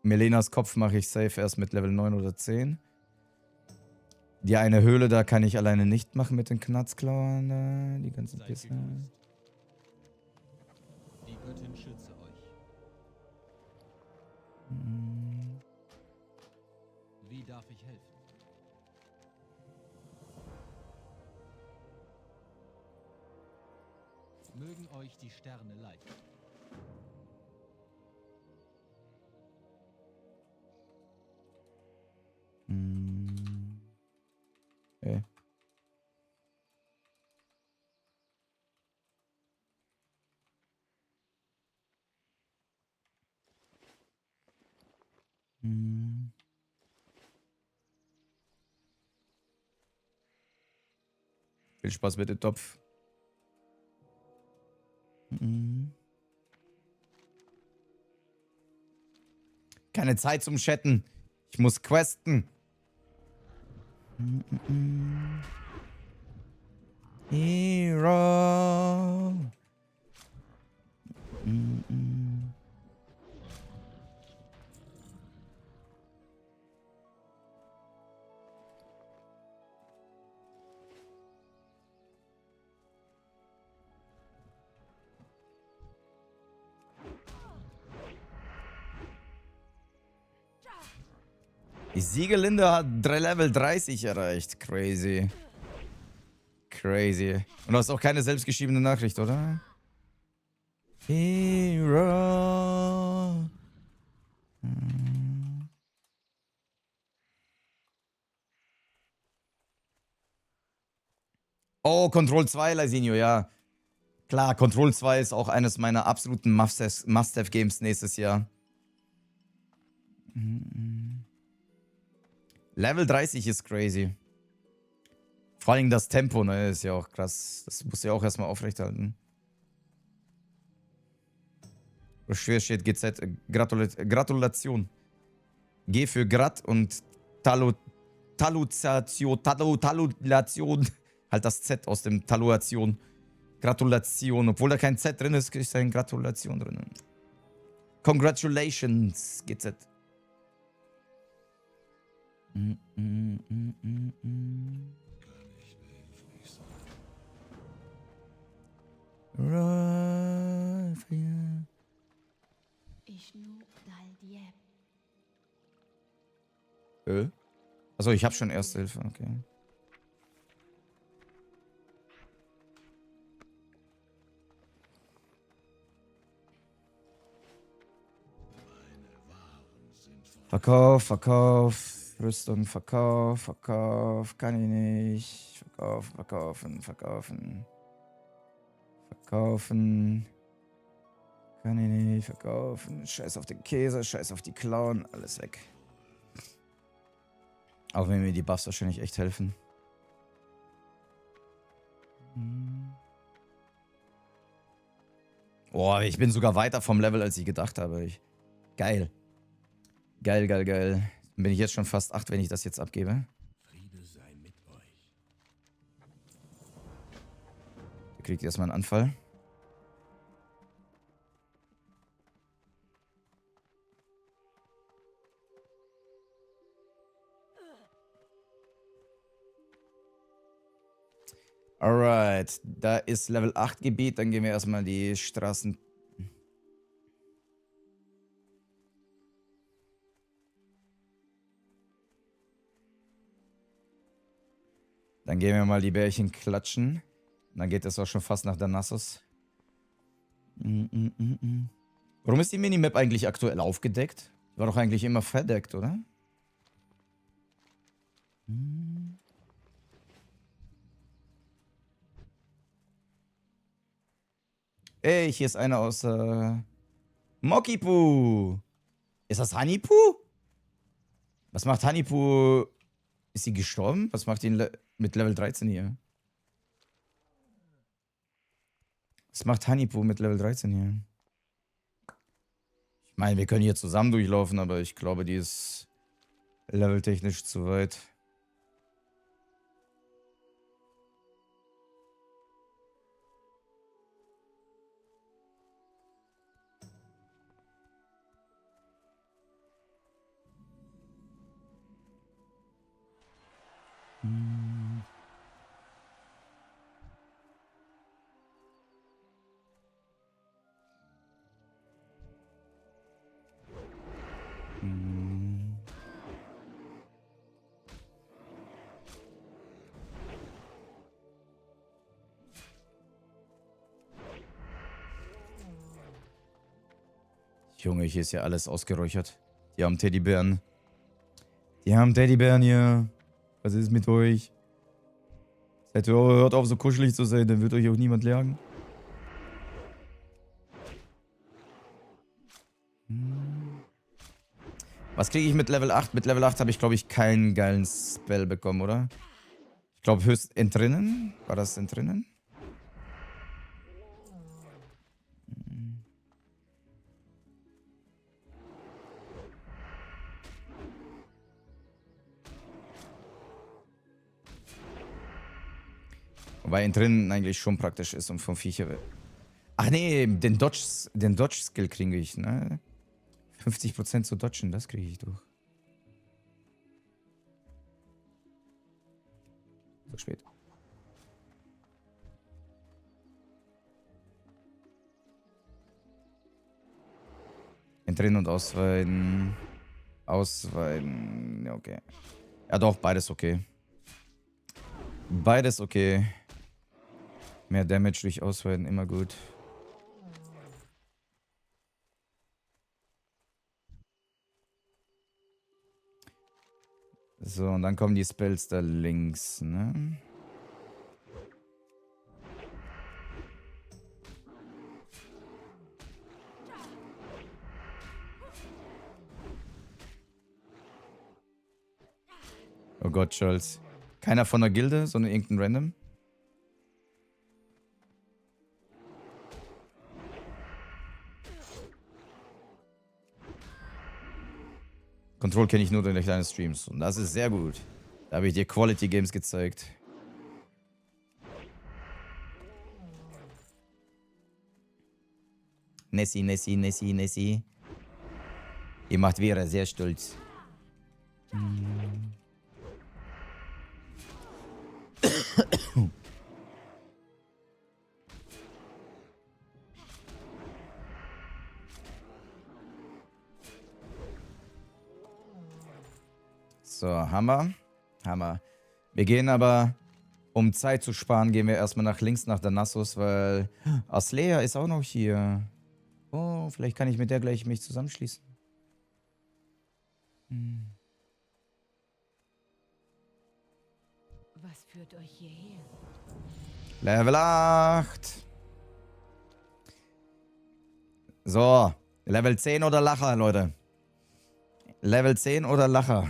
Melenas Kopf mache ich safe erst mit Level 9 oder 10. Die eine Höhle, da kann ich alleine nicht machen mit den Knatzklauern. Die ganzen Seid Pisse. gegrüßt. Die Göttin schütze euch. Wie darf ich helfen? Mögen euch die Sterne leiten. Okay. Viel Spaß mit dem Topf. Keine Zeit zum Chatten. Ich muss questen. Hero. Die Siegelinde hat Level 30 erreicht. Crazy. Crazy. Und du hast auch keine selbstgeschriebene Nachricht, oder? Hero. Oh, Control 2, Lysinio, ja. Klar, Control 2 ist auch eines meiner absoluten Must-Have-Games nächstes Jahr. Level 30 ist crazy. Vor allem das Tempo, ne, ist ja auch krass. Das musst du ja auch erstmal aufrechterhalten. Schwer steht GZ. Gratulation. G für Grat und Talulation. Halt das Z aus dem Talulation. Gratulation. Obwohl da kein Z drin ist, ist da eine Gratulation drin. Congratulations, GZ. Achso, ich habe schon Erste Hilfe, okay. Verkauf, Verkauf, Rüstung, Verkauf, Verkauf, kann ich nicht. Verkaufen, verkaufen, verkaufen. Verkaufen. Kann ich nicht, verkaufen. Scheiß auf den Käse, scheiß auf die Klauen, alles weg. Auch wenn mir die Buffs wahrscheinlich echt helfen. Boah, ich bin sogar weiter vom Level, als ich gedacht habe. Geil. Geil, geil, geil. Dann bin ich jetzt schon fast 8, wenn ich das jetzt abgebe. Der kriegt erstmal einen Anfall. Alright, da ist Level 8 Gebiet, dann gehen wir erstmal die Straßen. Dann gehen wir mal die Bärchen klatschen. Und dann geht es auch schon fast nach Danassos. Warum ist die Minimap eigentlich aktuell aufgedeckt? War doch eigentlich immer verdeckt, oder? Ey, hier ist einer aus Mokipu. Ist das Hanipu? Was macht Hanipu? Ist sie gestorben? Was macht ihn mit Level 13 hier? Was macht Hanipu mit Level 13 hier? Ich meine, wir können hier zusammen durchlaufen, aber ich glaube, die ist leveltechnisch zu weit. Junge, hier ist ja alles ausgeräuchert. Die haben Teddybären. Die haben Teddybären hier. Was ist mit euch? Hört auf, so kuschelig zu sein, dann wird euch auch niemand jagen. Was kriege ich mit Level 8? Mit Level 8 habe ich, glaube ich, keinen geilen Spell bekommen, oder? Ich glaube, höchst Entrinnen. War das Entrinnen? Wobei Entrinnen eigentlich schon praktisch ist, um vom Viecher... Ach nee, den Dodge-Skill kriege ich, ne? 50% zu dodgen, das kriege ich durch. So spät. Entrinnen und ausweiten. Ausweiten. Ja, okay. Ja doch, beides okay. Beides okay. Mehr Damage durch Ausweiten, immer gut. So, und dann kommen die Spells da links, ne? Oh Gott, Charles. Keiner von der Gilde, sondern irgendein Random? Control kenne ich nur durch kleine Streams. Und das ist sehr gut. Da habe ich dir Quality Games gezeigt. Nessie, Nessie, Nessie, Nessie. Ihr macht Vera sehr stolz. So, Hammer. Hammer. Wir gehen aber, um Zeit zu sparen, gehen wir erstmal nach links nach Danassus, weil Aslea ist auch noch hier. Oh, vielleicht kann ich mit der gleich mich zusammenschließen. Hm. Was führt euch hierher? Level 8. So, Level 10 oder Lacher, Leute. Level 10 oder Lacher.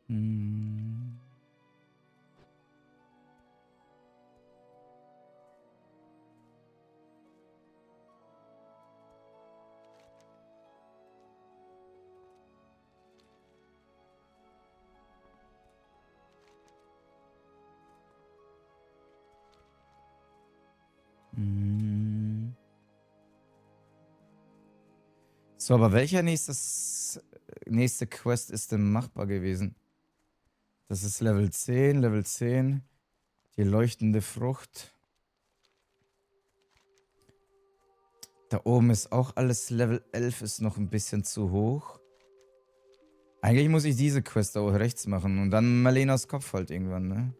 Hm. Hm. So, aber welcher nächste Quest ist denn machbar gewesen? Das ist Level 10, Level 10. Die leuchtende Frucht. Da oben ist auch alles Level 11, ist noch ein bisschen zu hoch. Eigentlich muss ich diese Quest da auch rechts machen und dann Malenas Kopf halt irgendwann, ne?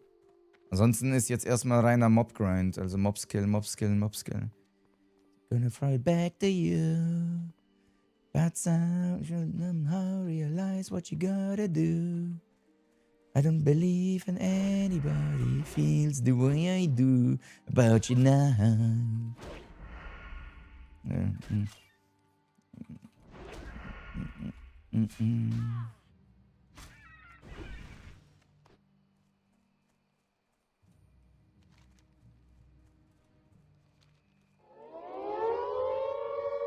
Ansonsten ist jetzt erstmal reiner Mob-Grind, also Mob-Skill, Mob-Skill, Mob-Skill. Gonna throw it back to you. That's how realize what you gotta do. I don't believe in anybody feels the way I do about you now.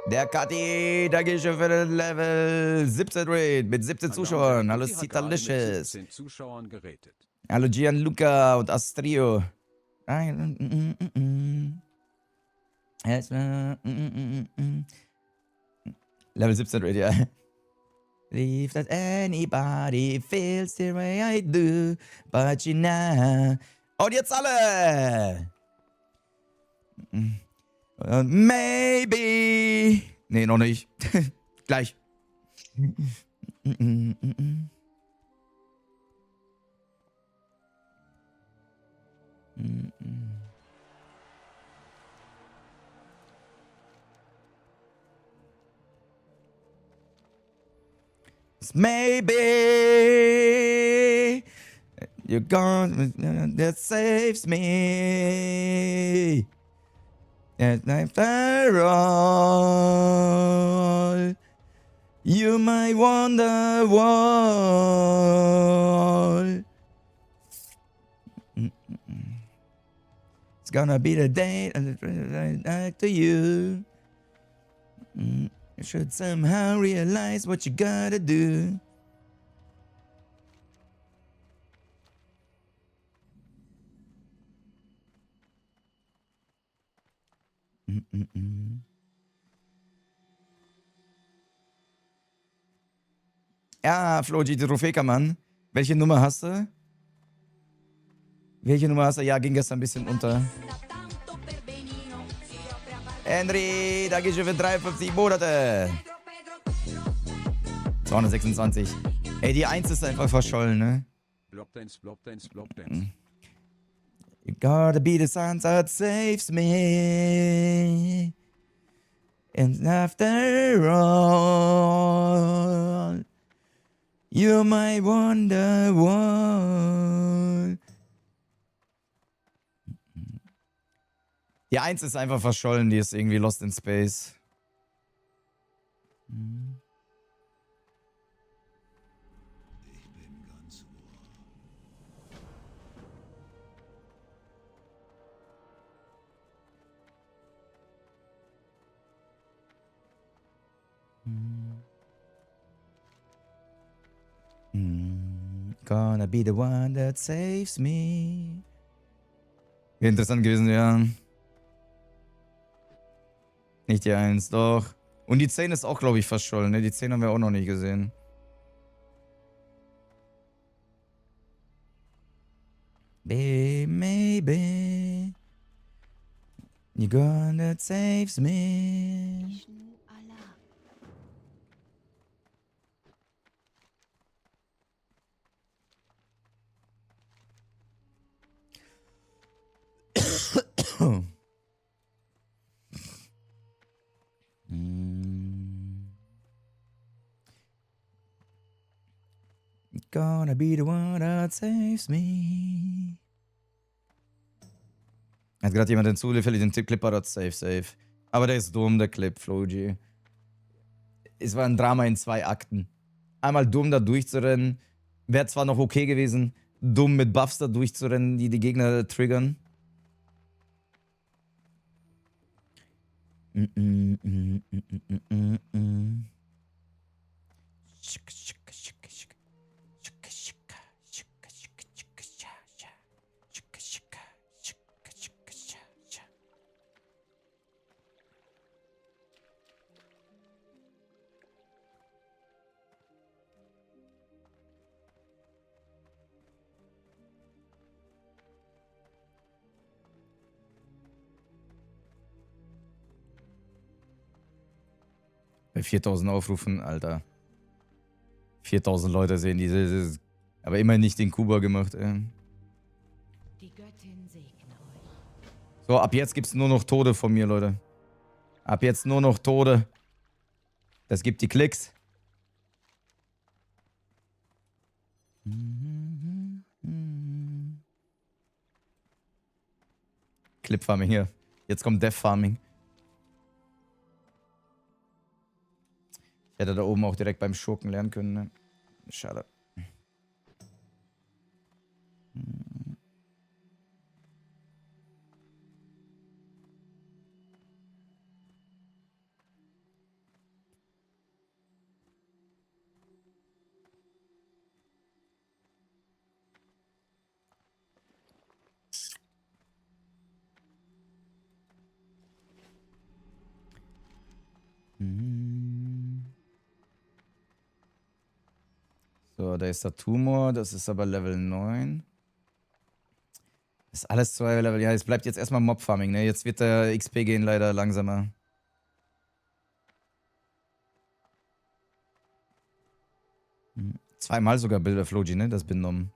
Der Kati, Dankeschön für den Level 17 Raid mit 17 Zuschauern. Hallo Kitty hat gerade mit Citalicious. 17 Zuschauern gerätet. Hallo Gianluca und Astrio. Level 17 Raid, ja. Believe that anybody feels the way I do, but you know. Und jetzt alle! Maybe. Nee, noch nicht. Gleich. Maybe you're gone that saves me. And after all, you might wonder why. It's gonna be the day to you. You should somehow realize what you gotta do. Ja, Floji, die Trophäkermann. Welche Nummer hast du? Welche Nummer hast du? Ja, ging gestern ein bisschen unter. Henry, danke schön für 53 Monate. 226. Ey, die 1 ist einfach verschollen, ne? Blockdance, Blockdance, Blockdance. You gotta be the sun that saves me. And after all, you might wonder why. Die 1 ist einfach verschollen, die ist irgendwie lost in space. Gonna be the one that saves me. Wäre interessant gewesen, ja. Nicht die 1, doch. Und die 10 ist auch, glaube ich, verschollen, ne? Die 10 haben wir auch noch nicht gesehen. Maybe you're gonna saves me. Vishnu Allah. gonna be the one that saves me. Hat gerade jemand den zufällig den Clip parat, safe. Aber der ist dumm, der Clip, Floji. Es war ein Drama in 2 Akten. Einmal dumm da durchzurennen. Wäre zwar noch okay gewesen, dumm mit Buffs da durchzurennen, die Gegner triggern. Bei 4000 Aufrufen, Alter. 4000 Leute sehen diese. Aber immerhin nicht den Kuba gemacht, ey. Die Göttin segne euch. So, ab jetzt gibt's nur noch Tode von mir, Leute. Ab jetzt nur noch Tode. Das gibt die Klicks. Clip Farming hier. Jetzt kommt Death Farming. Ich hätte da oben auch direkt beim Schurken lernen können, ne? Schade. So, da ist der Tumor, das ist aber Level 9. Das ist alles 2 Level. Ja, es bleibt jetzt erstmal Mob-Farming, ne? Jetzt wird der XP gehen leider langsamer. Zweimal sogar Bilder Floji, ne? Das benommen.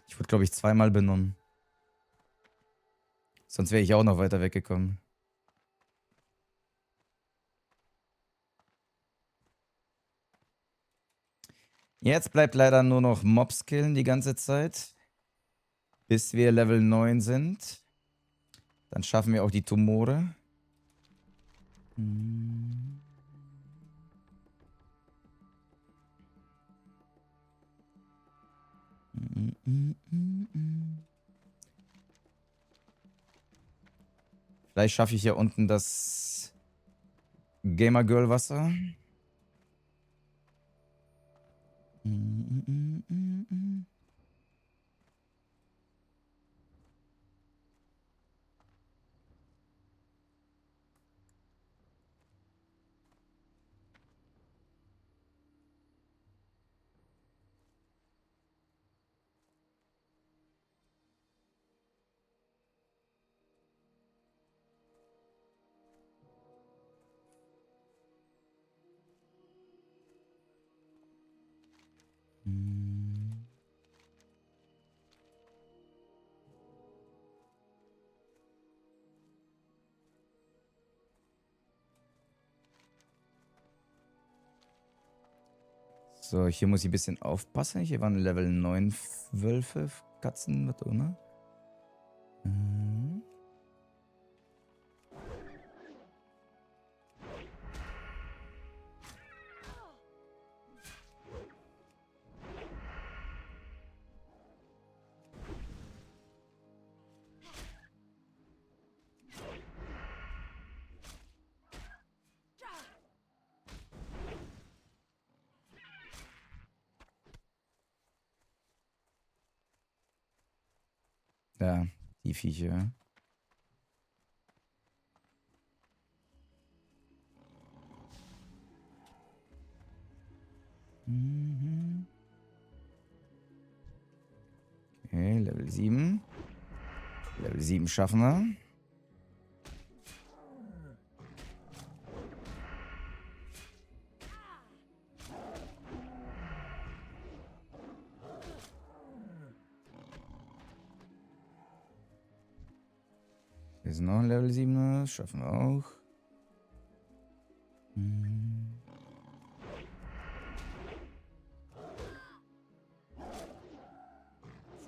Ich wurde, glaube ich, zweimal benommen. Sonst wäre ich auch noch weiter weggekommen. Jetzt bleibt leider nur noch Mobs killen die ganze Zeit. Bis wir Level 9 sind. Dann schaffen wir auch die Tumore. Vielleicht schaffe ich hier unten das Gamer Girl Wasser. So, hier muss ich ein bisschen aufpassen. Hier waren Level 9 Wölfe, Katzen, was auch immer. Ja, die Viecher. Okay, Level 7. Level 7 schaffen wir. Hier ist noch ein Level 7er, schaffen wir auch.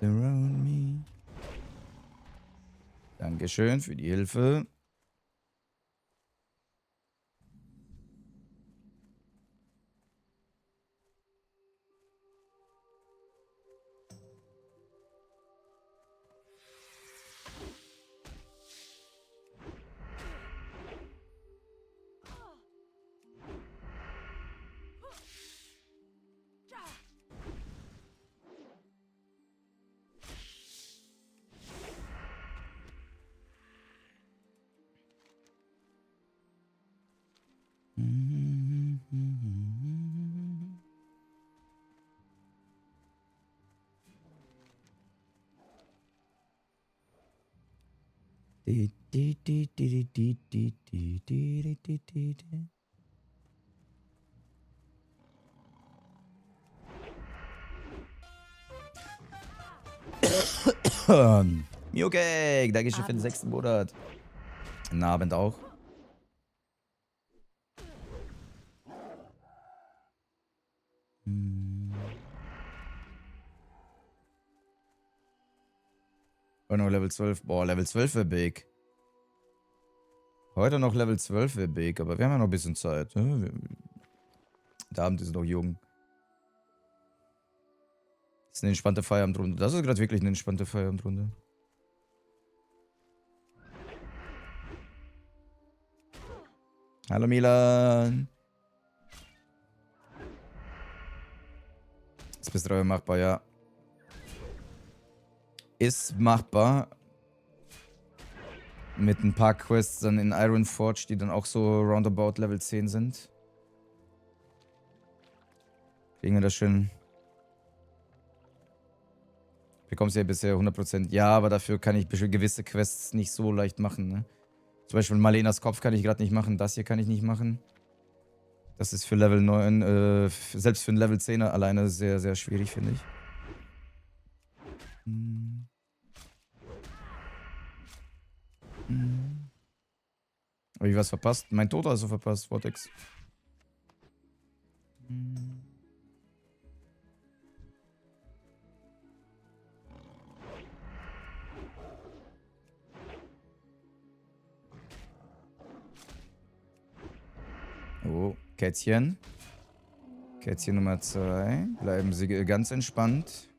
around me. Dankeschön für die Hilfe. Miokek, Dankeschön für den 6. Monat. Guten Abend auch. Oh, noch Level 12. Boah, Level 12 wäre big. Heute noch Level 12 wäre big, aber wir haben ja noch ein bisschen Zeit. Ne? Der Abend ist noch jung. Das ist eine entspannte Feierabendrunde. Das ist gerade wirklich eine entspannte Feierabendrunde. Hallo Milan. Ist bis 3 Uhr machbar, ja. Ist machbar. Mit ein paar Quests dann in Ironforge, die dann auch so roundabout Level 10 sind. Kriegen wir das schön. Bekommst ja bisher 100%. Ja, aber dafür kann ich gewisse Quests nicht so leicht machen, ne? Zum Beispiel Malenas Kopf kann ich gerade nicht machen. Das hier kann ich nicht machen. Das ist für Level 9, selbst für einen Level 10er alleine sehr, sehr schwierig, finde ich. Habe ich was verpasst? Mein Tod hast du verpasst, Vortex. Oh, Kätzchen. Kätzchen Nummer 2. Bleiben Sie ganz entspannt.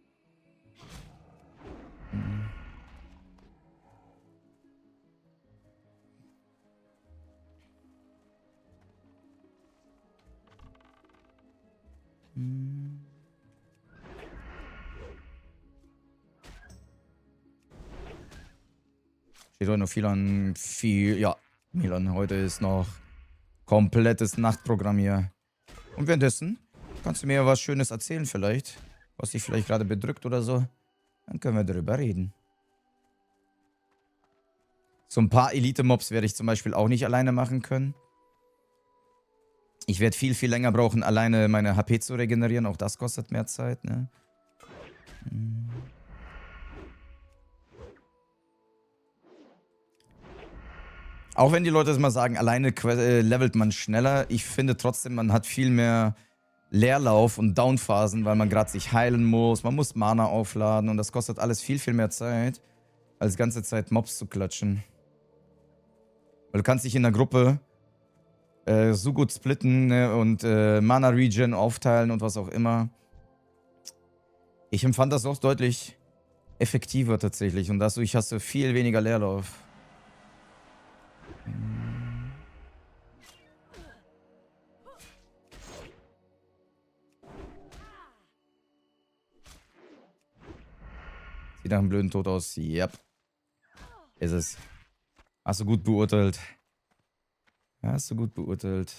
Steht heute noch viel an. Ja, Milan, heute ist noch komplettes Nachtprogramm hier. Und währenddessen kannst du mir was Schönes erzählen vielleicht, was dich vielleicht gerade bedrückt oder so. Dann können wir darüber reden. So ein paar Elite-Mobs werde ich zum Beispiel auch nicht alleine machen können. Ich werde viel, viel länger brauchen, alleine meine HP zu regenerieren. Auch das kostet mehr Zeit, ne? Auch wenn die Leute das mal sagen, alleine levelt man schneller. Ich finde trotzdem, man hat viel mehr Leerlauf und Downphasen, weil man gerade sich heilen muss. Man muss Mana aufladen und das kostet alles viel, viel mehr Zeit, als ganze Zeit Mobs zu klatschen. Weil du kannst dich in der Gruppe so gut splitten, ne, und Mana Regen aufteilen und was auch immer. Ich empfand das auch deutlich effektiver tatsächlich und dadurch hast du viel weniger Leerlauf. Sieht nach einem blöden Tod aus. Yep. Ist es. Hast du gut beurteilt. Hast du gut beurteilt.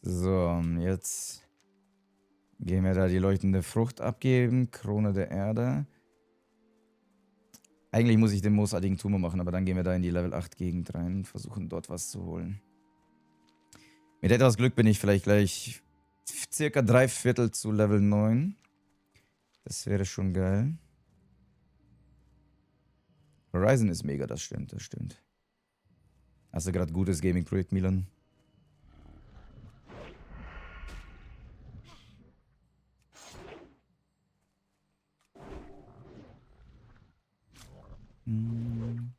So, jetzt gehen wir da die leuchtende Frucht abgeben. Krone der Erde. Eigentlich muss ich den moosartigen Tumor machen, aber dann gehen wir da in die Level 8 Gegend rein und versuchen dort was zu holen. Mit etwas Glück bin ich vielleicht gleich circa 3/4 zu Level 9. Das wäre schon geil. Horizon ist mega, das stimmt, das stimmt. Hast du gerade gutes Gaming-Projekt, Milan? Hm.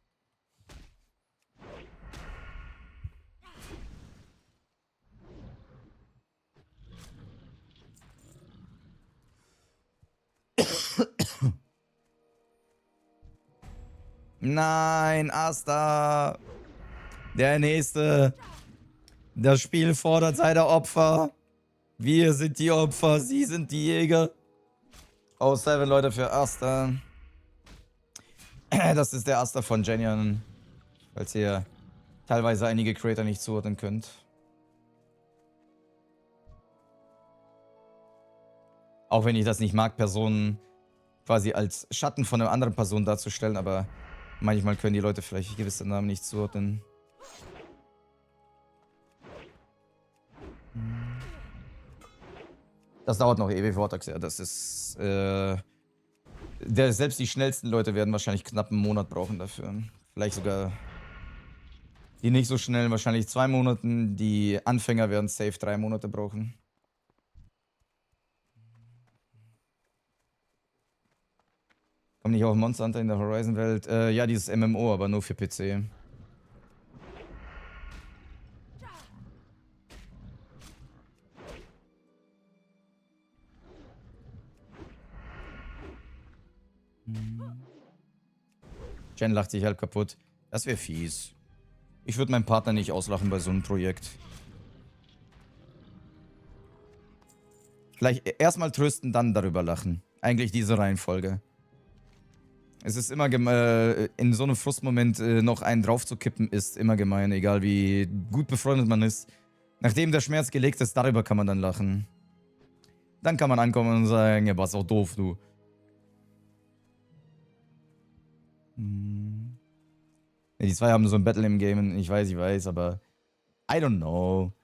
Nein, Asta. Der Nächste. Das Spiel fordert seine Opfer. Wir sind die Opfer, sie sind die Jäger. Oh, 7 Leute für Asta. Das ist der Asta von Genion. Falls ihr teilweise einige Creator nicht zuordnen könnt. Auch wenn ich das nicht mag, Personen quasi als Schatten von einer anderen Person darzustellen, aber manchmal können die Leute vielleicht gewisse Namen nicht zuordnen. Das dauert noch ewig, Vortax, ja. Das ist, selbst die schnellsten Leute werden wahrscheinlich knapp einen Monat brauchen dafür. Vielleicht sogar die nicht so schnell, wahrscheinlich 2 Monaten. Die Anfänger werden safe 3 Monate brauchen. Kommt nicht auch Monster Hunter in der Horizon-Welt? Ja, dieses MMO, aber nur für PC. Jen lacht sich halb kaputt. Das wäre fies. Ich würde meinen Partner nicht auslachen bei so einem Projekt. Vielleicht erstmal trösten, dann darüber lachen. Eigentlich diese Reihenfolge. Es ist immer in so einem Frustmoment noch einen draufzukippen, ist immer gemein, egal wie gut befreundet man ist. Nachdem der Schmerz gelegt ist, darüber kann man dann lachen. Dann kann man ankommen und sagen, ja, was auch doof, du. Ja, die zwei haben so ein Battle im Game, ich weiß, aber I don't know.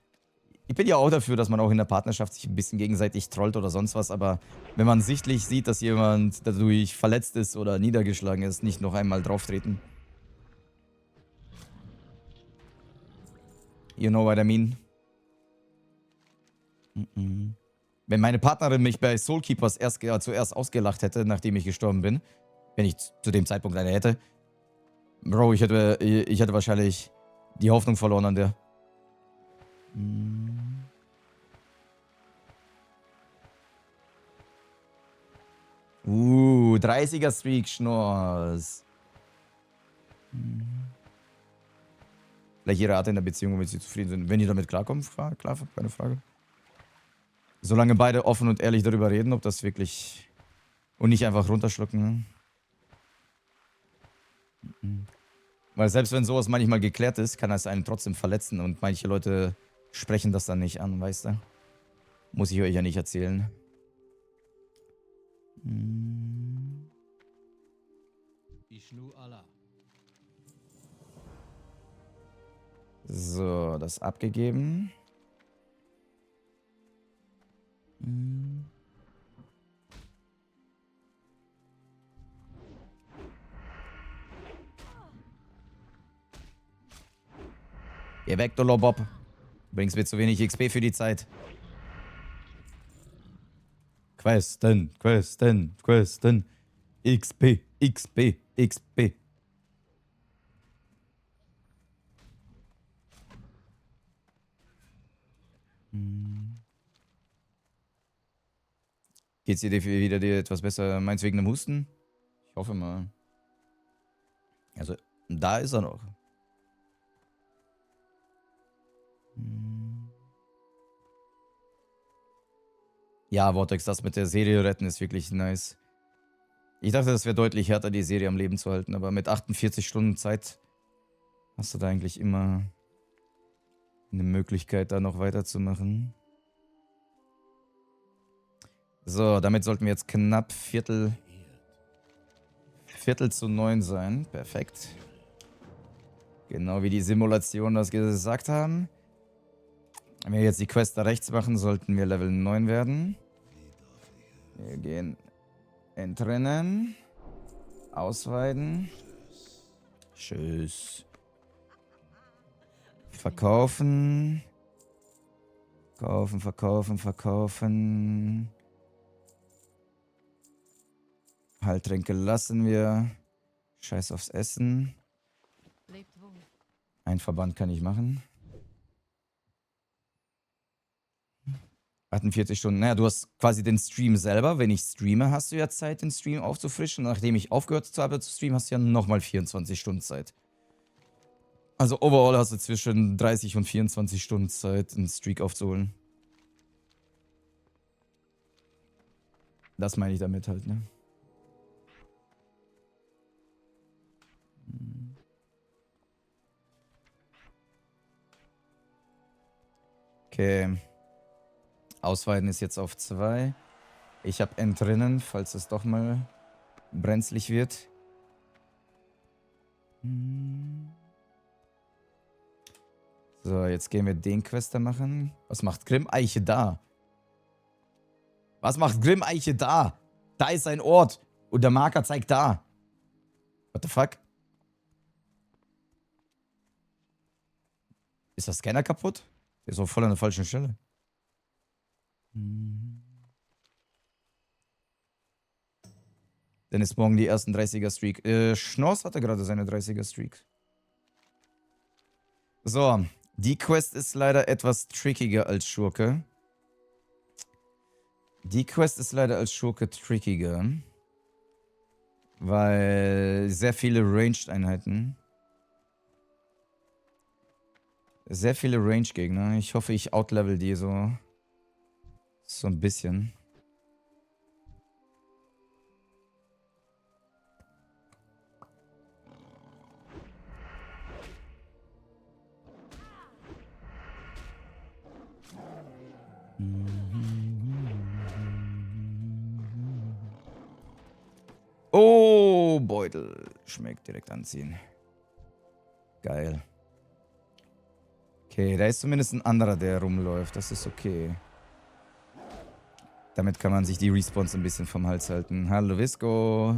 Ich bin ja auch dafür, dass man auch in der Partnerschaft sich ein bisschen gegenseitig trollt oder sonst was, aber wenn man sichtlich sieht, dass jemand dadurch verletzt ist oder niedergeschlagen ist, nicht noch einmal drauftreten. You know what I mean? Wenn meine Partnerin mich bei Soulkeepers zuerst ausgelacht hätte, nachdem ich gestorben bin, wenn ich zu dem Zeitpunkt eine hätte, Bro, ich hätte wahrscheinlich die Hoffnung verloren an der. 30er Streak, Schnorrs. Vielleicht ihre Art in der Beziehung, womit sie zufrieden sind. Wenn die damit klarkommen, klar, keine Frage. Solange beide offen und ehrlich darüber reden, ob das wirklich... Und nicht einfach runterschlucken. Weil selbst wenn sowas manchmal geklärt ist, kann es einen trotzdem verletzen. Und manche Leute sprechen das dann nicht an, weißt du? Muss ich euch ja nicht erzählen. Ishnu Allah. So, das abgegeben. Geh weg, du Lobob. Bringst mir zu wenig XP für die Zeit. Questen. XP. Geht's dir wieder etwas besser? Meinst du wegen dem Husten? Ich hoffe mal. Also, da ist er noch. Ja, Vortex, das mit der Serie retten ist wirklich nice. Ich dachte, das wäre deutlich härter, die Serie am Leben zu halten, aber mit 48 Stunden Zeit hast du da eigentlich immer eine Möglichkeit, da noch weiterzumachen. So, damit sollten wir jetzt knapp Viertel zu 9 sein. Perfekt. Genau wie die Simulation das gesagt haben. Wenn wir jetzt die Quest da rechts machen, sollten wir Level 9 werden. Wir gehen Entrinnen. Ausweiden. Tschüss. Verkaufen. Verkaufen. Heiltränke lassen wir. Scheiß aufs Essen. Lebt wohl. Ein Verband kann ich machen. 48 Stunden. Naja, du hast quasi den Stream selber. Wenn ich streame, hast du ja Zeit, den Stream aufzufrischen. Nachdem ich aufgehört habe zu streamen, hast du ja nochmal 24 Stunden Zeit. Also overall hast du zwischen 30 und 24 Stunden Zeit, einen Streak aufzuholen. Das meine ich damit halt, ne? Okay. Ausweiten ist jetzt auf 2. Ich habe Entrinnen, falls es doch mal brenzlig wird. So, jetzt gehen wir den Quester machen. Was macht Grimm-Eiche da? Was macht Grimm-Eiche da? Da ist ein Ort. Und der Marker zeigt da. What the fuck? Ist der Scanner kaputt? Der ist auch voll an der falschen Stelle. Dann ist morgen die ersten 30er-Streak. Schnorz hatte gerade seine 30er-Streak. So, die Quest ist leider etwas trickiger als Schurke. Weil sehr viele Ranged-Einheiten. Sehr viele Range-Gegner. Ich hoffe, ich outlevel die so. So ein bisschen. Oh, Beutel. Schmeckt direkt anziehen. Geil. Okay, da ist zumindest ein anderer, der rumläuft. Das ist okay. Damit kann man sich die Respawns ein bisschen vom Hals halten. Hallo, Visco.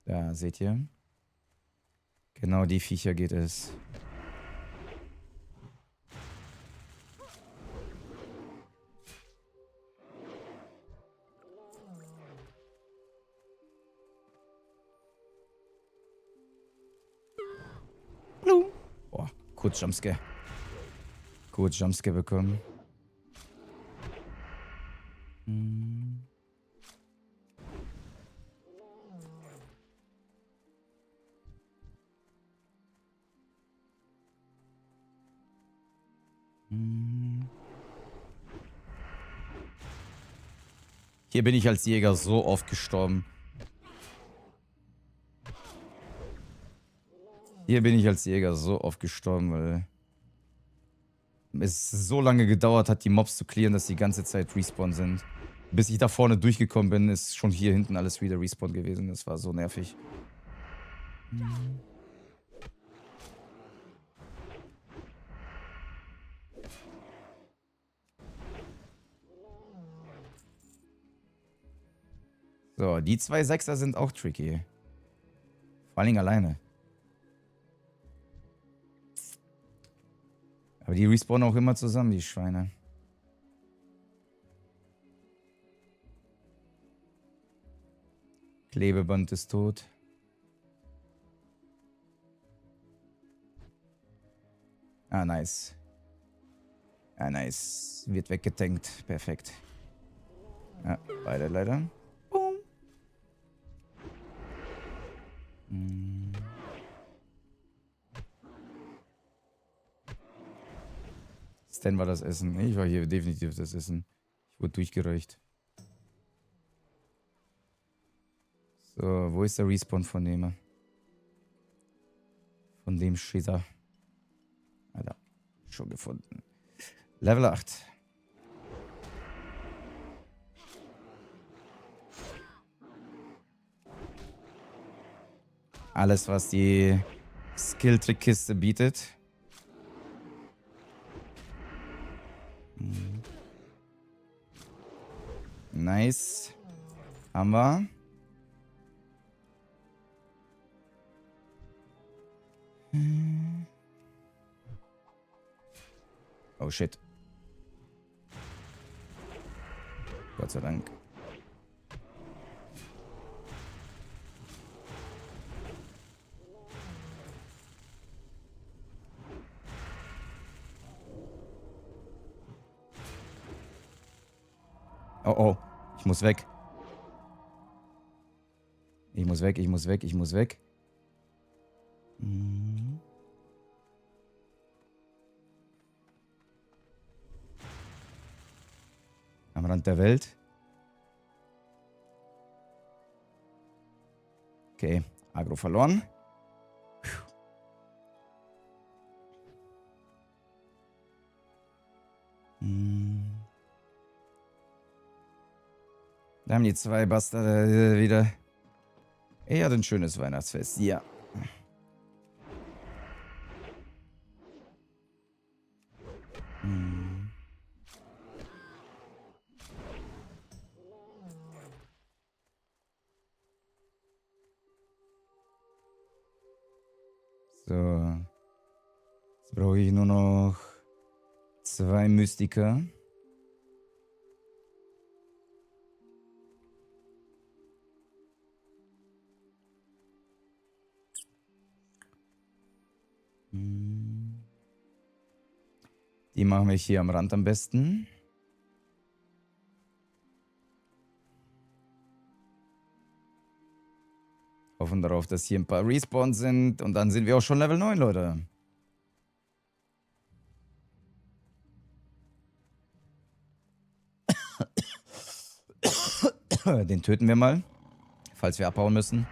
Da, seht ihr? Genau die Viecher geht es. Boah, kurz Jumpscare. Kurz Jumpscare bekommen. Hier bin ich als Jäger so oft gestorben. Weil es so lange gedauert hat, die Mobs zu clearen, dass die ganze Zeit respawn sind. Bis ich da vorne durchgekommen bin, ist schon hier hinten alles wieder respawn gewesen. Das war so nervig. So, die 2 Sechser sind auch tricky. Vor allem alleine. Aber die respawnen auch immer zusammen, die Schweine. Klebeband ist tot. Ah, nice. Wird weggetankt. Perfekt. Ja, beide leider. Boom. Stan war das Essen. Ich war hier definitiv das Essen. Ich wurde durchgereicht. So, wo ist der Respawn von dem? Von dem Schisser. Alter, schon gefunden. Level 8. Alles, was die Skill-Trick-Kiste bietet. Nice. Haben wir. Oh shit. Gott sei Dank. Oh oh, ich muss weg. Ich muss weg, ich muss weg, ich muss weg. Am Rand der Welt. Okay, Agro verloren. Da haben die zwei Bastarde wieder. Er hat ein schönes Weihnachtsfest, ja. So. Jetzt brauche ich nur noch 2 Mystiker. Die machen wir hier am Rand am besten. Hoffen darauf, dass hier ein paar Respawns sind. Und dann sind wir auch schon Level 9, Leute. Den töten wir mal. Falls wir abhauen müssen.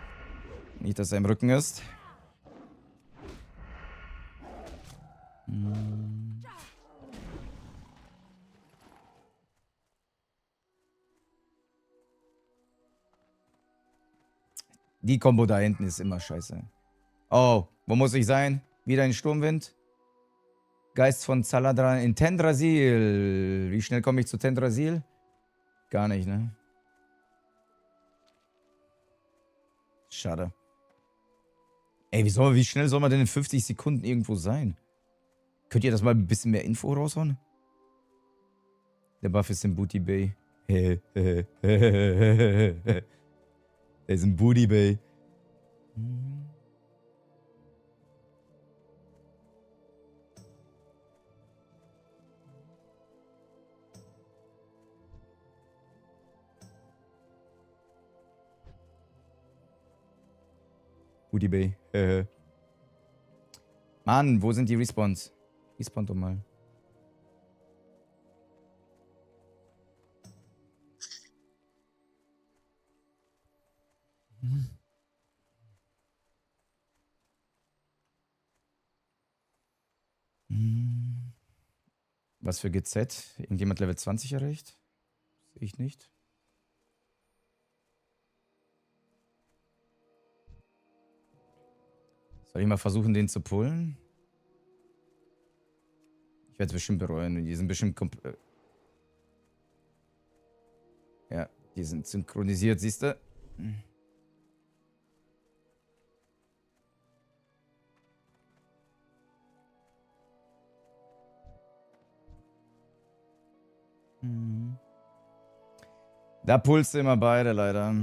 Nicht, dass er im Rücken ist. Die Kombo da hinten ist immer scheiße. Oh, wo muss ich sein? Wieder ein Sturmwind. Geist von Zaladran in Tendrasil. Wie schnell komme ich zu Tendrasil? Gar nicht, ne? Schade. Ey, wie schnell soll man denn in 50 Sekunden irgendwo sein? Könnt ihr das mal ein bisschen mehr Info raushauen? Der Buff ist im Booty Bay. Er ist im Booty Bay. Booty Bay. Mann, wo sind die Respawns? Respawn doch mal. Was für GZ? Irgendjemand Level 20 erreicht? Sehe ich nicht. Soll ich mal versuchen, den zu pullen? Ich werde es bestimmt bereuen. Die sind bestimmt ja, die sind synchronisiert, siehst du? Da pulst du immer beide, leider.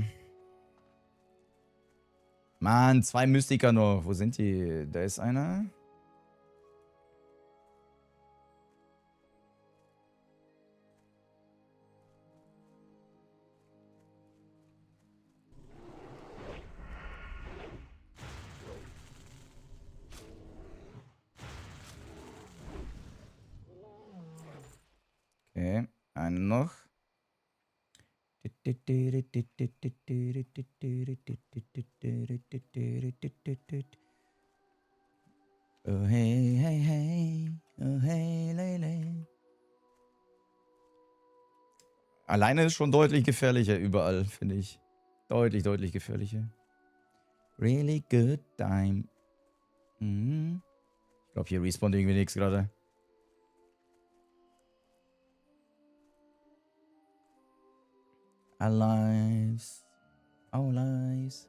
Mann, 2 Mystiker noch. Wo sind die? Da ist einer. Okay, einen noch. Oh hey, hey, hey. Oh hey, lele. Alleine ist schon deutlich gefährlicher überall, finde ich. Deutlich, deutlich gefährlicher. Really good time. Ich glaube, hier respawnt irgendwie nichts gerade. Our lives. Our lives.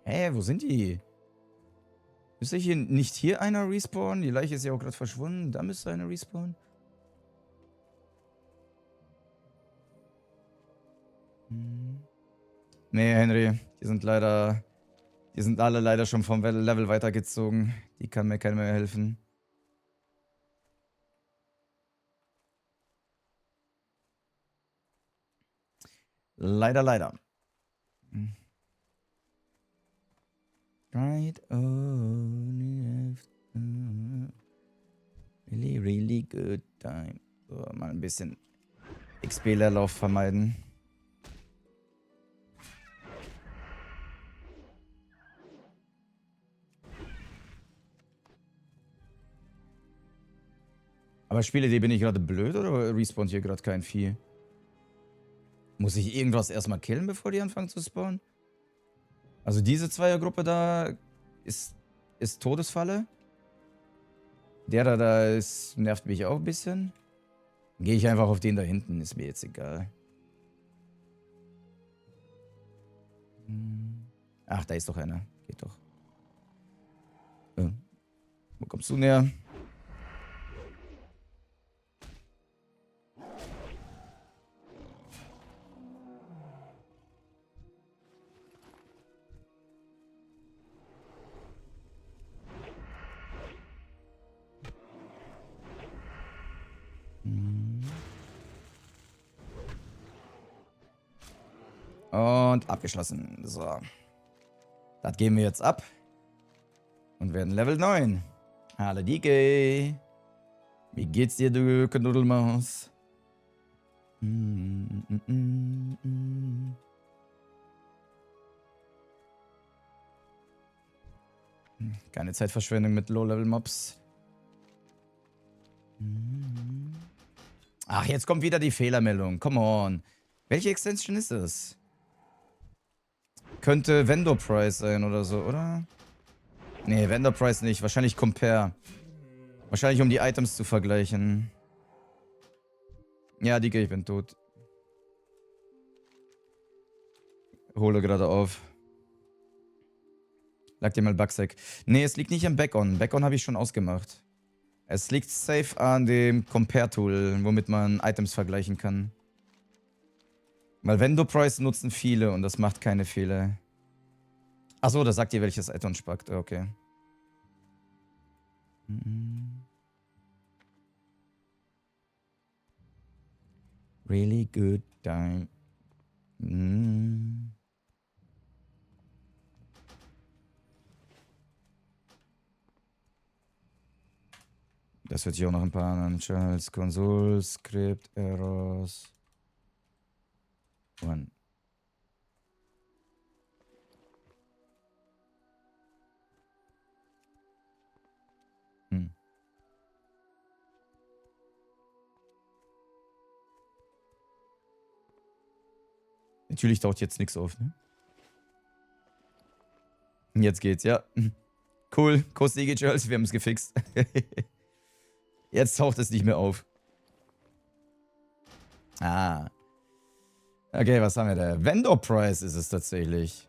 Hä, wo sind die? Müsste hier nicht hier einer respawnen? Die Leiche ist ja auch gerade verschwunden. Da müsste einer respawnen. Nee, Henry. Die sind leider... Die sind alle leider schon vom Level weitergezogen. Die kann mir keiner mehr helfen. Leider, leider. Right on really, really good time. So, mal ein bisschen XP-Leerlauf vermeiden. Aber Spiele, bin ich gerade blöd oder respawnt hier gerade kein Vieh? Muss ich irgendwas erstmal killen, bevor die anfangen zu spawnen? Also diese Zweiergruppe da ist Todesfalle. Der da ist, nervt mich auch ein bisschen. Gehe ich einfach auf den da hinten, ist mir jetzt egal. Ach, da ist doch einer. Geht doch. Wo kommst du näher? Und abgeschlossen. So. Das geben wir jetzt ab. Und werden Level 9. Hallo Dike. Wie geht's dir, du Knuddelmaus? Keine Zeitverschwendung mit Low-Level-Mobs. Ach, jetzt kommt wieder die Fehlermeldung. Come on. Welche Extension ist das? Könnte Vendor Price sein oder so, oder? Nee, Vendor Price nicht. Wahrscheinlich Compare. Wahrscheinlich, um die Items zu vergleichen. Ja, Dicke, ich bin tot. Hole gerade auf. Lag dir mal Bugsack. Nee, es liegt nicht am Back-On. Back-On habe ich schon ausgemacht. Es liegt safe an dem Compare-Tool, womit man Items vergleichen kann. Weil Vendor Price nutzen viele und das macht keine Fehler. Achso, da sagt ihr, welches Add-on spackt. Okay. Really good time. Das hört sich auch noch ein paar anderen Channels. Console, Script, Errors. One. Natürlich taucht jetzt nichts auf, ne? Jetzt geht's, ja. Cool. Kostege Charles, wir haben es gefixt. Jetzt taucht es nicht mehr auf. Ah. Okay, was haben wir da? Vendor Price ist es tatsächlich.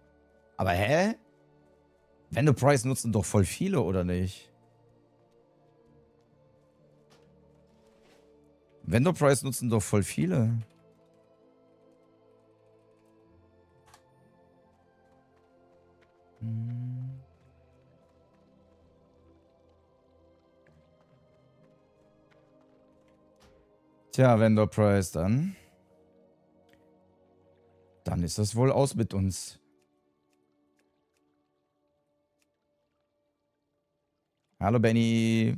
Aber hä? Vendor Price nutzen doch voll viele, oder nicht? Vendor Price nutzen doch voll viele. Tja, Vendor Price dann. Dann ist das wohl aus mit uns. Hallo Benny.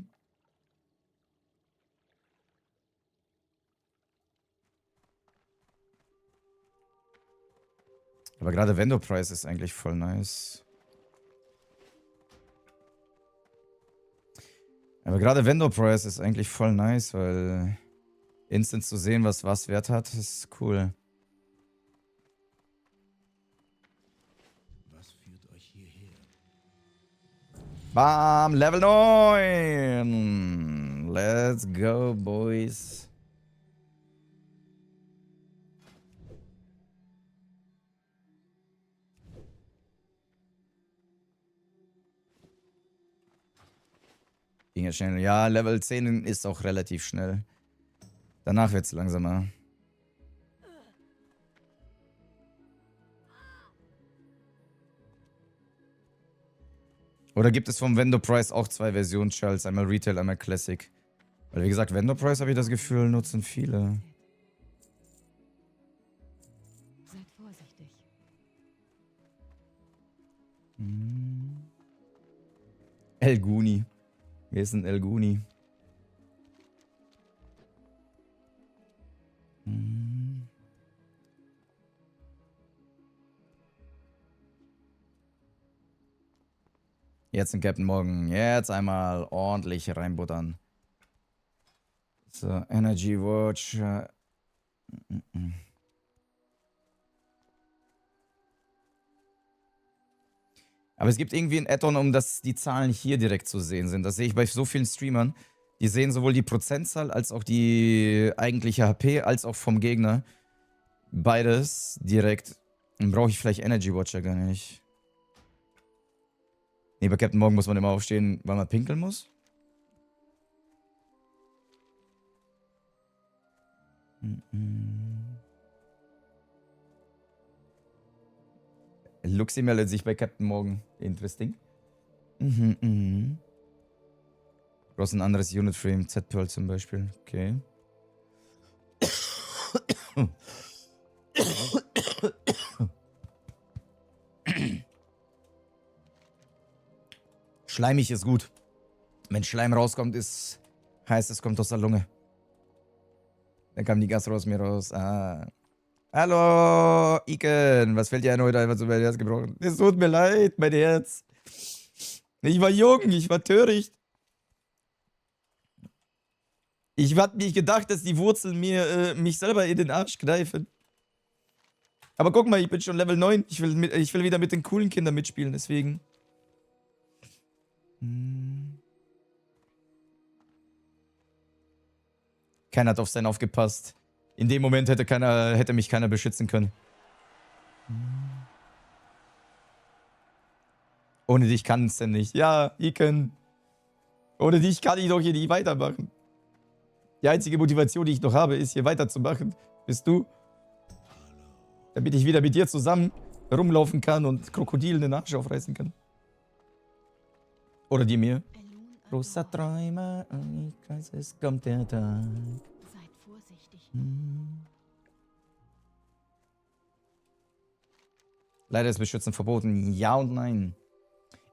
Aber gerade Vendor Price ist eigentlich voll nice. Aber gerade Vendor Price ist eigentlich voll nice, weil instant zu sehen, was Wert hat, ist cool. Was führt euch hierher? Bam, Level 9. Let's go, boys. Ging ja schnell. Ja, Level 10 ist auch relativ schnell. Danach wird es langsamer. Oder gibt es vom Vendor Price auch zwei Versionen, Charles? Einmal Retail, einmal Classic. Weil wie gesagt, Vendor Price habe ich das Gefühl, nutzen viele. Seid vorsichtig. El Guni. Wer ist ein El Guni? Jetzt ein Captain Morgan. Jetzt einmal ordentlich reinbuttern. So, Energy Watch. Aber es gibt irgendwie ein Add-on, um dass die Zahlen hier direkt zu sehen sind. Das sehe ich bei so vielen Streamern. Die sehen sowohl die Prozentzahl als auch die eigentliche HP, als auch vom Gegner. Beides direkt. Dann brauche ich vielleicht Energy Watcher gar nicht. Nee, bei Captain Morgan muss man immer aufstehen, weil man pinkeln muss. Luxi meldet sich bei Captain Morgan. Interesting. Du brauchst ein anderes Unit Frame. Z-Pearl zum Beispiel. Okay. Schleimig ist gut. Wenn Schleim rauskommt, heißt es kommt aus der Lunge. Dann kam die Gastro aus mir raus. Ah. Hallo, Iken. Was fällt dir ein, heute einfach so mein Herz gebrochen? Es tut mir leid, mein Herz. Ich war jung, ich war töricht. Ich hab nicht gedacht, dass die Wurzeln mich selber in den Arsch kneifen. Aber guck mal, ich bin schon Level 9. Ich will wieder mit den coolen Kindern mitspielen, deswegen. Keiner hat auf seinen aufgepasst. In dem Moment hätte mich keiner beschützen können. Ohne dich kann es denn nicht. Ja, Iken. Ohne dich kann ich doch hier nicht weitermachen. Die einzige Motivation, die ich noch habe, ist hier weiterzumachen. Bist du. Damit ich wieder mit dir zusammen rumlaufen kann und Krokodilen den Arsch aufreißen kann. Oder die mir. Großer Träumer, ich weiß, es kommt der Tag. Seid vorsichtig. Leider ist Beschützen verboten. Ja und nein.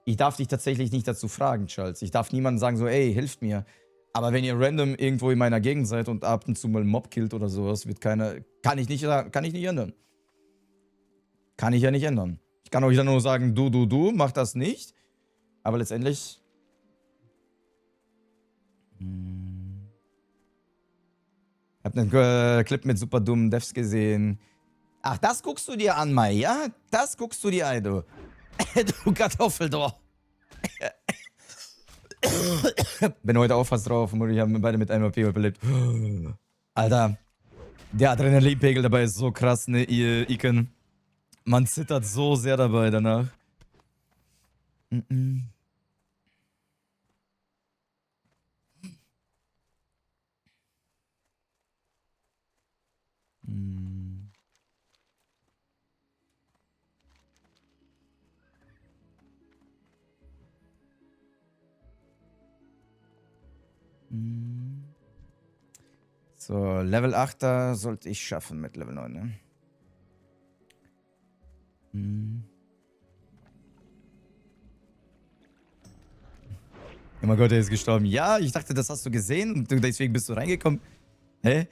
Ich darf dich tatsächlich nicht dazu fragen, Charles. Ich darf niemandem sagen so, ey, hilft mir. Aber wenn ihr random irgendwo in meiner Gegend seid und ab und zu mal einen Mob killt oder sowas, wird keiner... Kann ich nicht ändern. Kann ich ja nicht ändern. Ich kann euch dann nur sagen, du, mach das nicht. Aber letztendlich... Ich hab einen Clip mit super dummen Devs gesehen. Ach, das guckst du dir an, Mai, ja? Das guckst du dir an, du. Du Kartoffel, doch. Bin heute auch fast drauf und wir haben beide mit einem AP überlebt. Alter, der Adrenalinpegel dabei ist so krass, ne, Iken. Man zittert so sehr dabei danach. So, Level 8er sollte ich schaffen mit Level 9, ne? Oh mein Gott, er ist gestorben. Ja, ich dachte, das hast du gesehen und deswegen bist du reingekommen. Hä?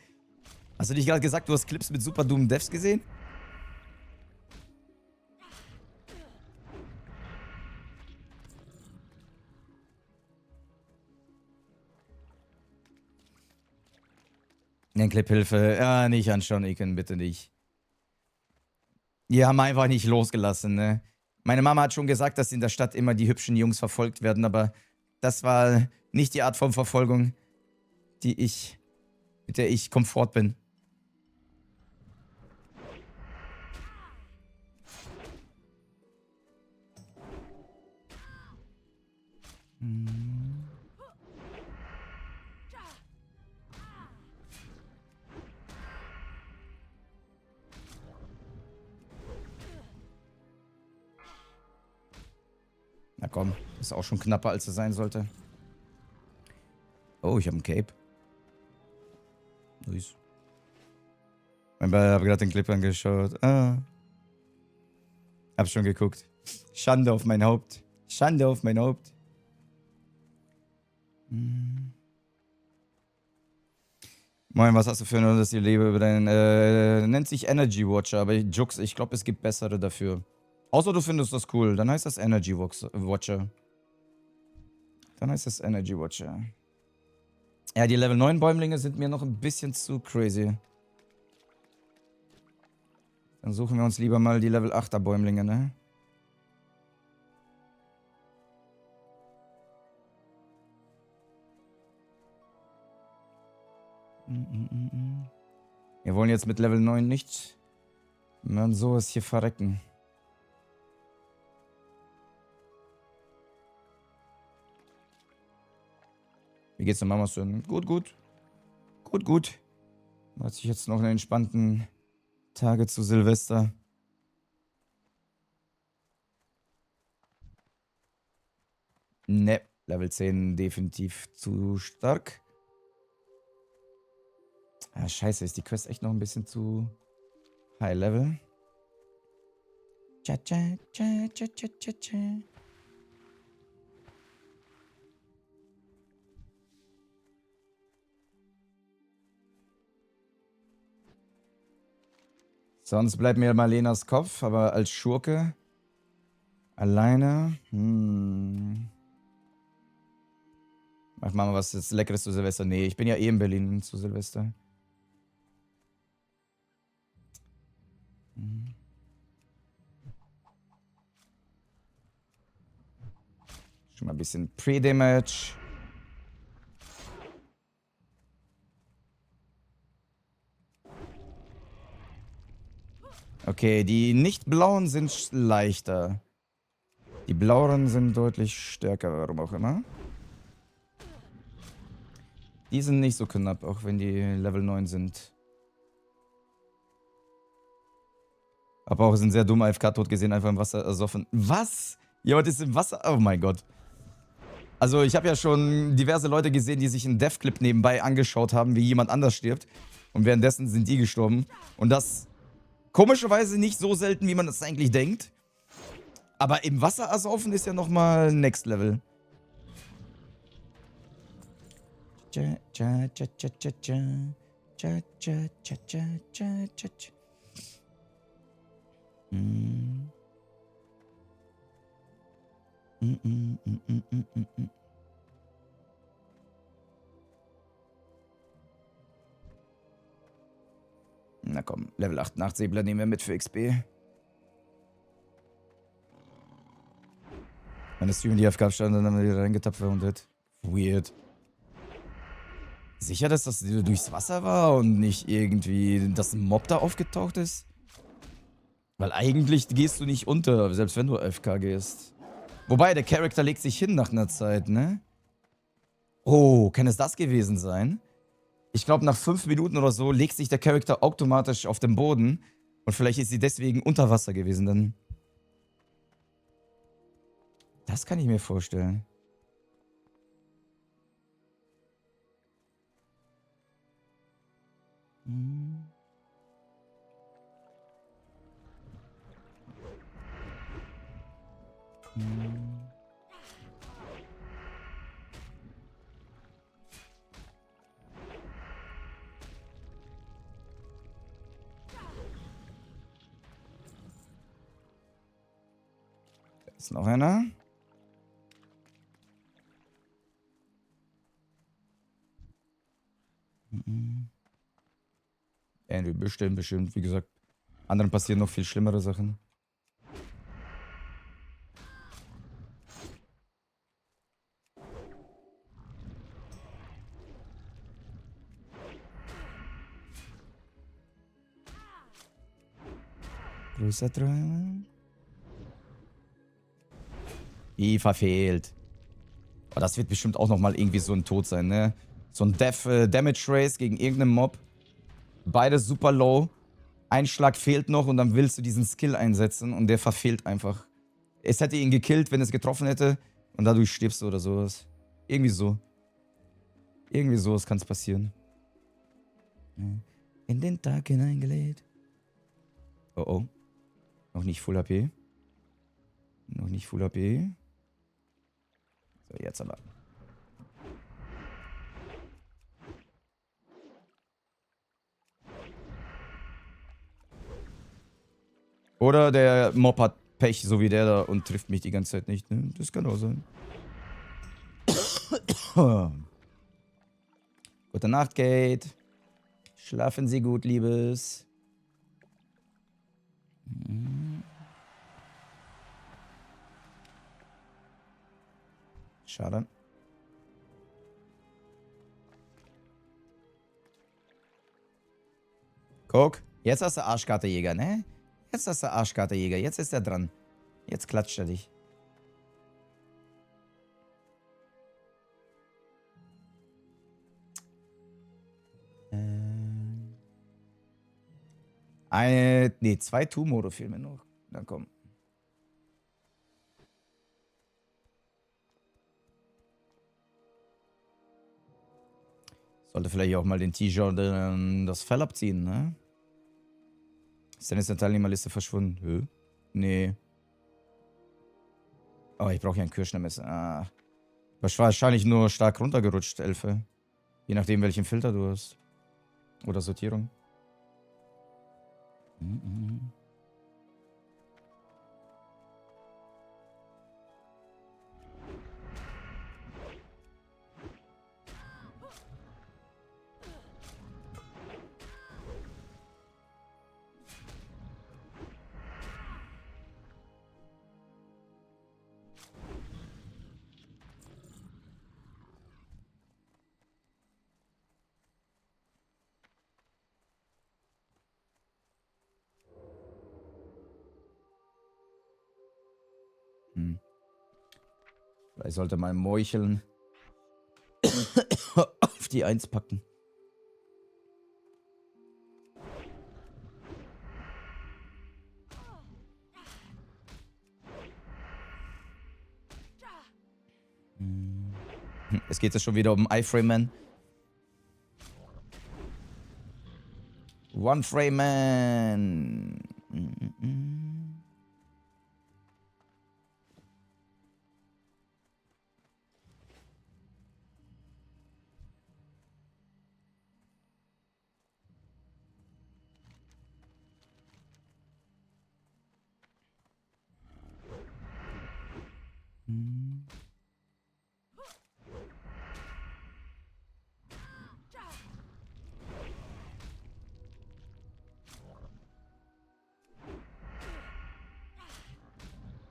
Hast du nicht gerade gesagt, du hast Clips mit super dummen Devs gesehen? Ja, Clip-Hilfe. Ja, nicht anschauen, Iken, bitte nicht. Die haben einfach nicht losgelassen, ne? Meine Mama hat schon gesagt, dass in der Stadt immer die hübschen Jungs verfolgt werden, aber das war nicht die Art von Verfolgung, mit der ich komfort bin. Na komm, ist auch schon knapper, als es sein sollte. Oh, ich habe ein Cape. Nice. Ich habe gerade den Clip angeschaut. Ah. Hab schon geguckt. Schande auf mein Haupt. Schande auf mein Haupt. Moin, was hast du für ein dass ich lebe über deinen, nennt sich Energy Watcher, aber Jux, ich glaube, es gibt bessere dafür. Außer du findest das cool, dann heißt das Energy Watcher. Dann heißt das Energy Watcher. Ja, die Level 9 Bäumlinge sind mir noch ein bisschen zu crazy. Dann suchen wir uns lieber mal die Level 8er Bäumlinge, ne? Wir wollen jetzt mit Level 9 nicht mehr sowas hier verrecken. Wie geht's der Mama Söhne? Gut, gut. Gut, gut. Hat sich jetzt noch einen entspannten Tage zu Silvester. Ne, Level 10 definitiv zu stark. Ah, scheiße, ist die Quest echt noch ein bisschen zu high level. Cha, cha, cha, cha, cha, cha, cha. Sonst bleibt mir Marlenas Kopf, aber als Schurke alleine. Machen wir was jetzt Leckeres zu Silvester. Nee, ich bin ja eh in Berlin zu Silvester. Schon mal ein bisschen Pre-Damage. Okay, die nicht-blauen sind leichter. Die blauen sind deutlich stärker, warum auch immer. Die sind nicht so knapp, auch wenn die Level 9 sind. Aber auch sind sehr dumm AFK tot gesehen, einfach im Wasser ersoffen. Was? Jemand ist im Wasser? Oh mein Gott. Also ich habe ja schon diverse Leute gesehen, die sich einen Death-Clip nebenbei angeschaut haben, wie jemand anders stirbt. Und währenddessen sind die gestorben. Und das komischerweise nicht so selten, wie man das eigentlich denkt. Aber im Wasser ersaufen ist ja nochmal Next Level. Cha, cha, cha, cha, cha, cha. Cha, cha, cha, cha, cha, cha, cha. Na komm, Level 8 Nachtsebler nehmen wir mit für XP. Meine Stream die AFK stand, dann haben wir wieder reingetappt, verwundet. Weird. Sicher, dass das durchs Wasser war und nicht irgendwie, dass ein Mob da aufgetaucht ist? Weil eigentlich gehst du nicht unter, selbst wenn du AFK gehst. Wobei, der Charakter legt sich hin nach einer Zeit, ne? Oh, kann es das gewesen sein? Ich glaube, nach 5 Minuten oder so legt sich der Charakter automatisch auf den Boden. Und vielleicht ist sie deswegen unter Wasser gewesen dann. Das kann ich mir vorstellen. Da ist noch einer. Bestimmt. Wie gesagt, anderen passieren noch viel schlimmere Sachen. Größer Träume. Wie verfehlt. Aber das wird bestimmt auch nochmal irgendwie so ein Tod sein, ne? So ein Damage Race gegen irgendeinen Mob. Beide super low. Ein Schlag fehlt noch und dann willst du diesen Skill einsetzen und der verfehlt einfach. Es hätte ihn gekillt, wenn es getroffen hätte und dadurch stirbst du oder sowas. Irgendwie so. Irgendwie sowas kann es passieren. In den Tag hineingelegt. Oh oh. Noch nicht Full HP. Noch nicht Full HP. So, jetzt aber. Oder der Mob hat Pech, so wie der da, und trifft mich die ganze Zeit nicht. Ne? Das kann auch sein. Gute Nacht, Kate. Schlafen Sie gut, Liebes. Schade. Guck, jetzt hast du Arschkartejäger, ne? Jetzt hast du Arschkartejäger, jetzt ist er dran. Jetzt klatscht er dich. Nee, 2 Tumore-Filme noch. Na komm. Sollte vielleicht auch mal den T-Shirt das Fell abziehen, ne? Ist denn jetzt in der Teilnehmerliste verschwunden? Hä? Nee. Oh, ich brauche ja ein Kirschnermesser. Ah. Wahrscheinlich nur stark runtergerutscht, Elfe. Je nachdem, welchen Filter du hast. Oder Sortierung. Vielleicht sollte mal Meucheln auf die 1 packen. Es geht ja schon wieder um iFrame Man. One Frame Man.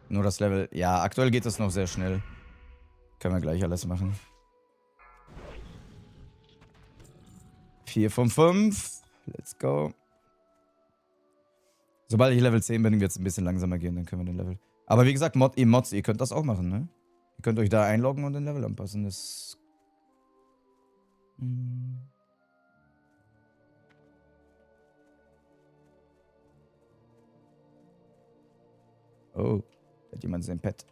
Nur das Level. Ja, aktuell geht das noch sehr schnell. Können wir gleich alles machen. 4 von 5. Let's go. Sobald ich Level 10 bin, wird es ein bisschen langsamer gehen. Dann können wir den Level. Aber wie gesagt, Mods, ihr könnt das auch machen, ne? Ihr könnt euch da einloggen und den Level anpassen. Das... Oh. Hat jemand sein Pet?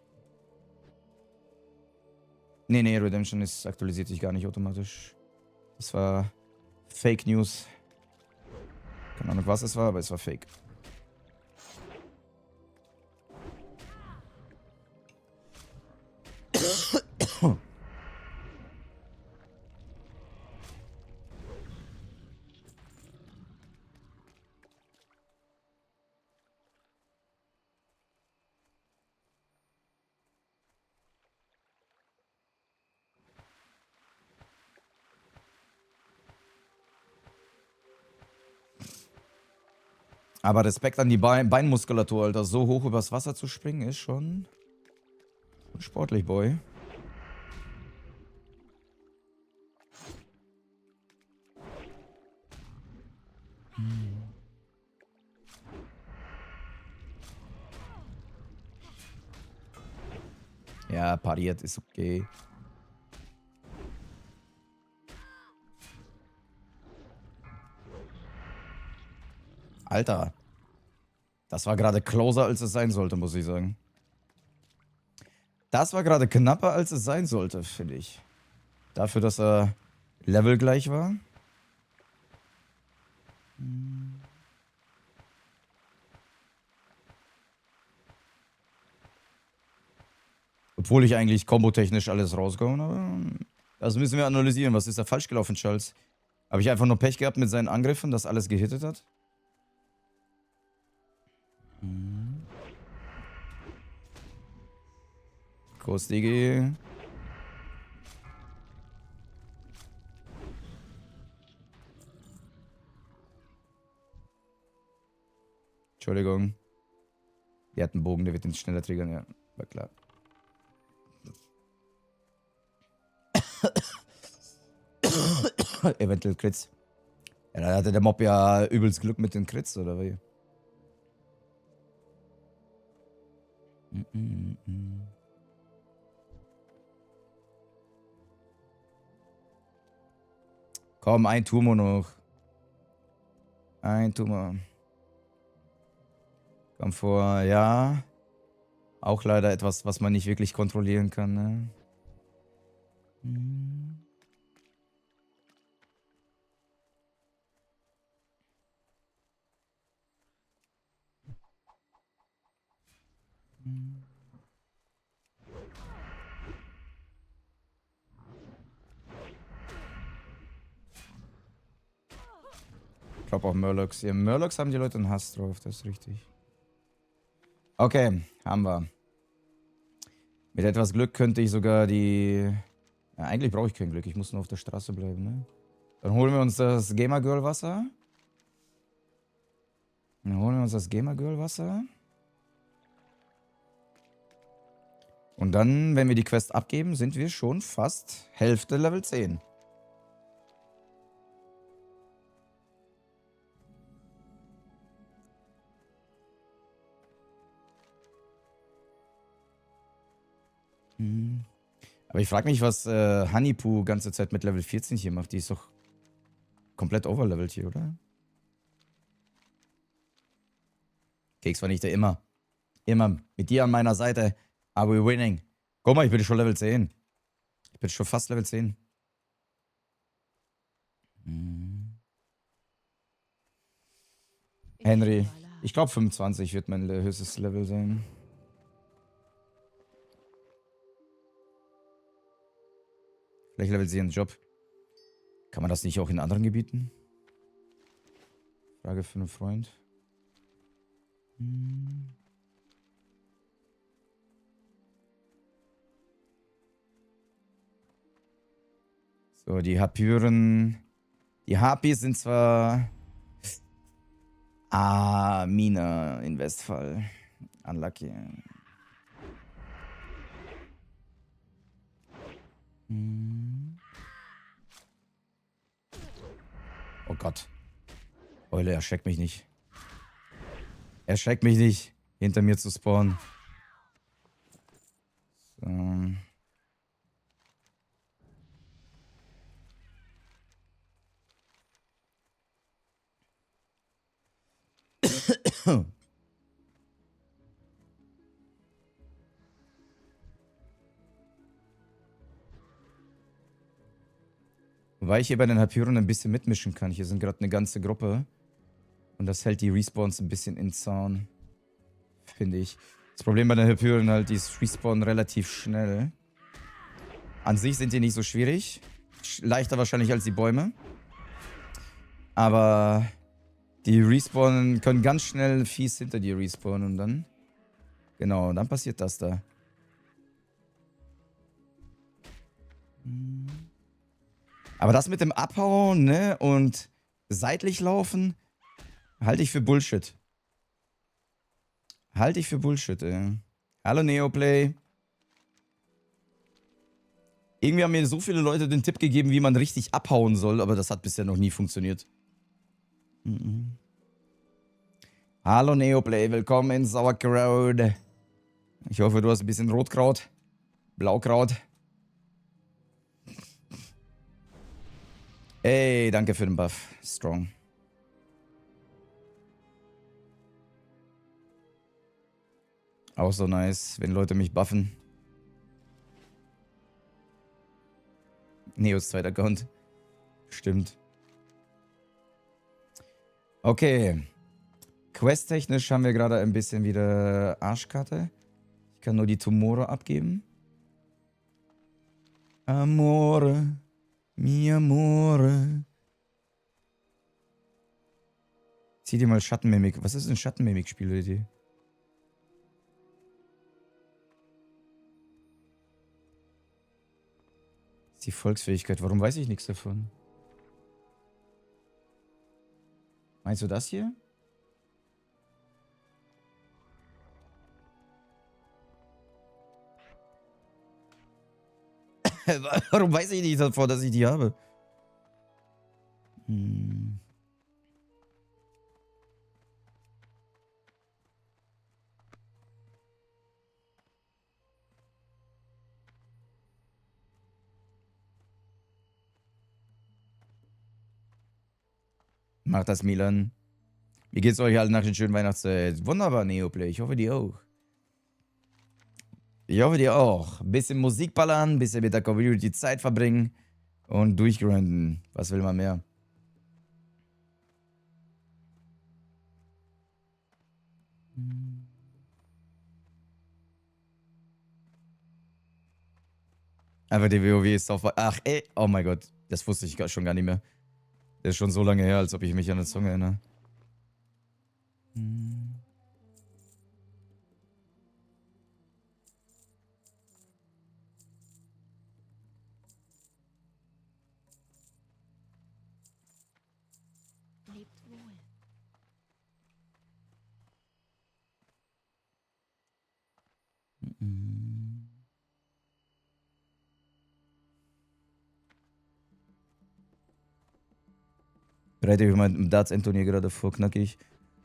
Nee, Redemption aktualisiert sich gar nicht automatisch. Das war Fake News. Keine Ahnung, was es war, aber es war Fake. Aber Respekt an die Beinmuskulatur, Alter. So hoch übers Wasser zu springen, ist schon sportlich, Boy. Ja, pariert, ist okay. Alter. Das war gerade closer, als es sein sollte, muss ich sagen. Das war gerade knapper, als es sein sollte, finde ich. Dafür, dass er levelgleich war. Obwohl ich eigentlich kombotechnisch alles rausgehauen habe. Das müssen wir analysieren. Was ist da falsch gelaufen, Charles? Habe ich einfach nur Pech gehabt mit seinen Angriffen, dass alles gehittet hat? Groß Digi. Entschuldigung. Der hat einen Bogen, der wird ihn schneller triggern, ja. War klar. Eventuell Crits. Ja, da hatte der Mob ja übelst Glück mit den Crits, oder wie? Komm, ein Turmo noch. Ein Turmo. Komm vor, ja. Auch leider etwas, was man nicht wirklich kontrollieren kann, ne? Ich glaube auch Murlocs. Ja, Murlocs haben die Leute einen Hass drauf, das ist richtig. Okay, haben wir. Mit etwas Glück könnte ich sogar die... Ja, eigentlich brauche ich kein Glück, ich muss nur auf der Straße bleiben, ne? Dann holen wir uns das Gamer Girl Wasser. Und dann, wenn wir die Quest abgeben, sind wir schon fast Hälfte Level 10. Aber ich frage mich, was Honeypoo ganze Zeit mit Level 14 hier macht. Die ist doch komplett overlevelt hier, oder? Keks war nicht der immer. Immer mit dir an meiner Seite. Are we winning? Guck mal, ich bin schon Level 10. Ich bin schon fast Level 10. Henry. Ich glaube 25 wird mein höchstes Level sein. Vielleicht levelt sie ihren Job. Kann man das nicht auch in anderen Gebieten? Frage für einen Freund. So, die Hapyren. Die Harpies sind zwar... Ah, Mine in Westfall. Unlucky. Oh Gott. Eule, erschreckt mich nicht. Erschreckt mich nicht, hinter mir zu spawnen. So. Wobei ich hier bei den Hapyren ein bisschen mitmischen kann. Hier sind gerade eine ganze Gruppe. Und das hält die Respawns ein bisschen in Zaun. Finde ich. Das Problem bei den Hapyren halt, die respawnen relativ schnell. An sich sind die nicht so schwierig. Leichter wahrscheinlich als die Bäume. Aber die respawnen, können ganz schnell fies hinter dir respawnen und dann... Genau, dann passiert das da. Aber das mit dem Abhauen, ne, und seitlich laufen, halte ich für Bullshit. Halte ich für Bullshit, ey. Hallo Neoplay. Irgendwie haben mir so viele Leute den Tipp gegeben, wie man richtig abhauen soll, aber das hat bisher noch nie funktioniert. Hallo Neoplay, willkommen in Sauerkraut. Ich hoffe, du hast ein bisschen Rotkraut. Blaukraut. Ey, danke für den Buff. Strong. Auch so nice, wenn Leute mich buffen. Neos zweiter Account. Stimmt. Okay. Quest-technisch haben wir gerade ein bisschen wieder Arschkarte. Ich kann nur die Tomorrow abgeben. Amore. Mi amore. Zieh dir mal Schattenmimik. Was ist ein Schattenmimik-Spielidee? Die Volksfähigkeit. Warum weiß ich nichts davon? Meinst du das hier? Warum weiß ich nicht davon, dass ich die habe? Hm. Macht das, Milan. Wie geht's euch allen nach den schönen Weihnachtszeit? Wunderbar, Neoplay. Ich hoffe, dir auch. Ich hoffe, dir auch. Ein bisschen Musik ballern, ein bisschen mit der Community Zeit verbringen und durchgrinden. Was will man mehr? Einfach die WoW ist auf... Ach, ey. Oh mein Gott. Das wusste ich schon gar nicht mehr. Das ist schon so lange her, als ob ich mich an den Song erinnere. Lebt wohl. Bereite ich mein Darts-Endturnier gerade vor, knackig.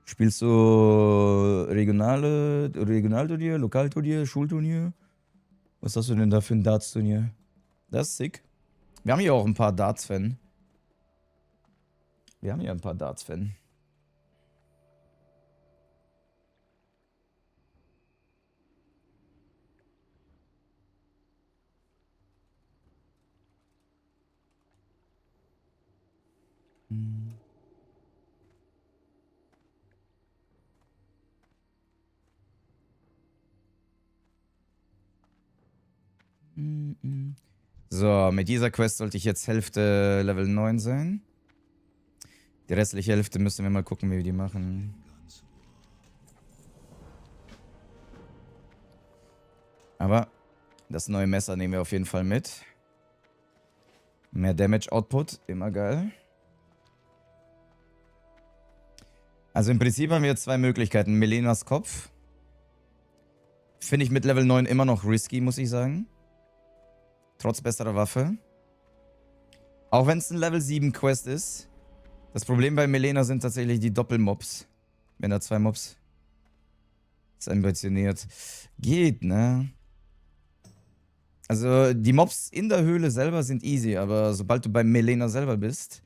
Spielst du Regionalturnier, Lokalturnier, Schulturnier? Was hast du denn da für ein Darts-Turnier? Das ist sick. Wir haben hier auch ein paar Darts-Fan. Wir haben hier ein paar Darts-Fan. So, mit dieser Quest sollte ich jetzt Hälfte Level 9 sein. Die restliche Hälfte müssen wir mal gucken, wie wir die machen. Aber das neue Messer nehmen wir auf jeden Fall mit. Mehr Damage Output, immer geil. Also im Prinzip haben wir zwei Möglichkeiten. Melenas Kopf. Finde ich mit Level 9 immer noch risky, muss ich sagen. Trotz besserer Waffe. Auch wenn es ein Level 7 Quest ist. Das Problem bei Melena sind tatsächlich die Doppelmobs. Wenn da zwei Mobs. Ist ambitioniert. Geht, ne? Also die Mobs in der Höhle selber sind easy, aber sobald du bei Melena selber bist,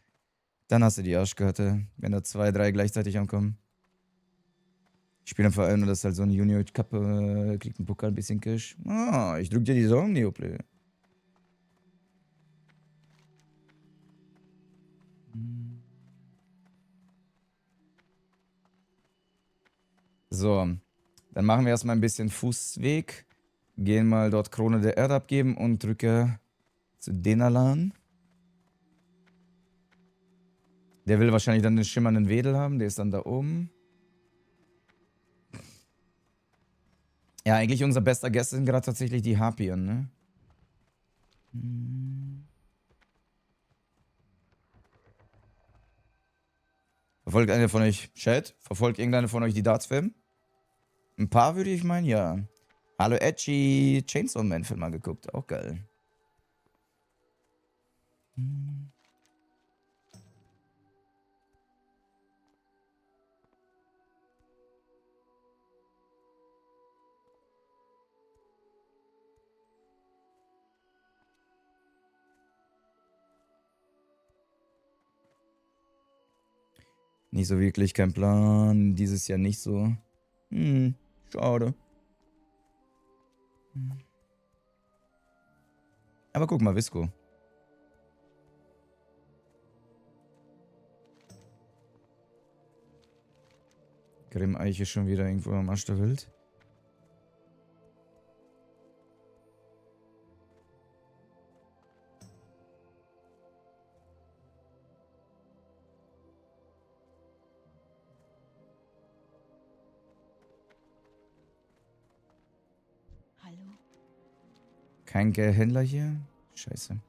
dann hast du die Arschkarte, wenn da 2, 3 gleichzeitig ankommen. Ich spiele einfach nur, dass halt so ein Junior Cup kriegt einen Pokal, ein bisschen Cash. Ah, ich drück dir die Daumen, Neoplay. So, dann machen wir erstmal ein bisschen Fußweg. Gehen mal dort Krone der Erde abgeben und drücke zu Denalan. Der will wahrscheinlich dann den schimmernden Wedel haben, der ist dann da oben. Ja, eigentlich unser bester Gast sind gerade tatsächlich die Harpien, ne? Verfolgt einer von euch, Chat? Verfolgt irgendeiner von euch die Darts-Film? Ein paar würde ich meinen, ja. Hallo Edgy, Chainsaw Man-Film mal geguckt, auch geil. Nicht so wirklich, kein Plan. Dieses Jahr nicht so. Schade. Aber guck mal, Visco. Grimm-Eiche schon wieder irgendwo am Arsch der Welt. Hallo? Kein Händler hier? Scheiße.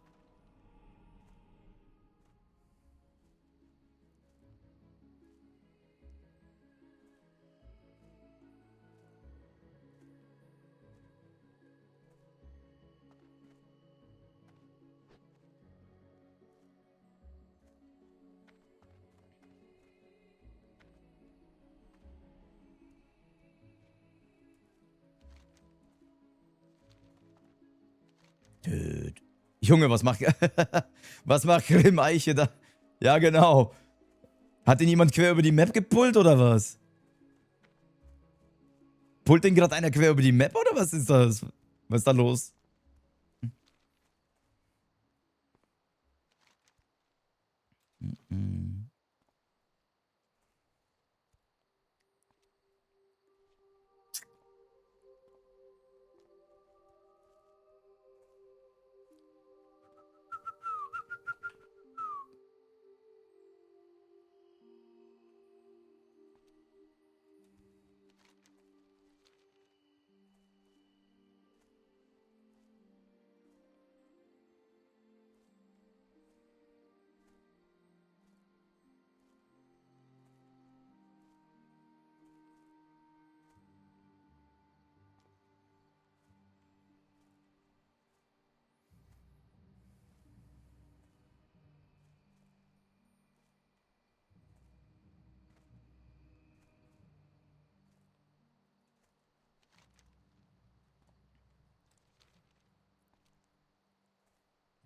Junge, was macht was macht Grimm Eiche da? Ja, genau. Hat ihn jemand quer über die Map gepullt oder was? Pullt den gerade einer quer über die Map oder was ist das? Was ist da los?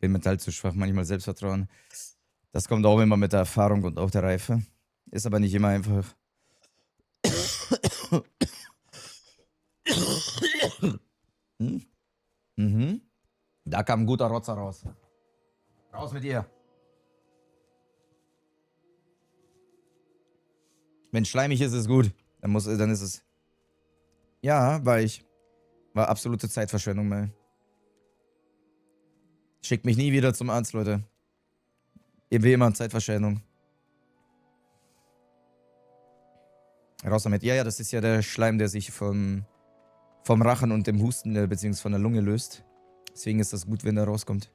Bin mental zu schwach, manchmal Selbstvertrauen. Das kommt auch immer mit der Erfahrung und auch der Reife. Ist aber nicht immer einfach. Da kam ein guter Rotzer raus. Raus mit ihr. Wenn schleimig ist, ist gut. Dann ist es. Ja, war ich. War absolute Zeitverschwendung, mal. Schickt mich nie wieder zum Arzt, Leute. Wie immer, Zeitverschwendung. Raus damit. Ja, das ist ja der Schleim, der sich vom Rachen und dem Husten, beziehungsweise von der Lunge löst. Deswegen ist das gut, wenn der rauskommt.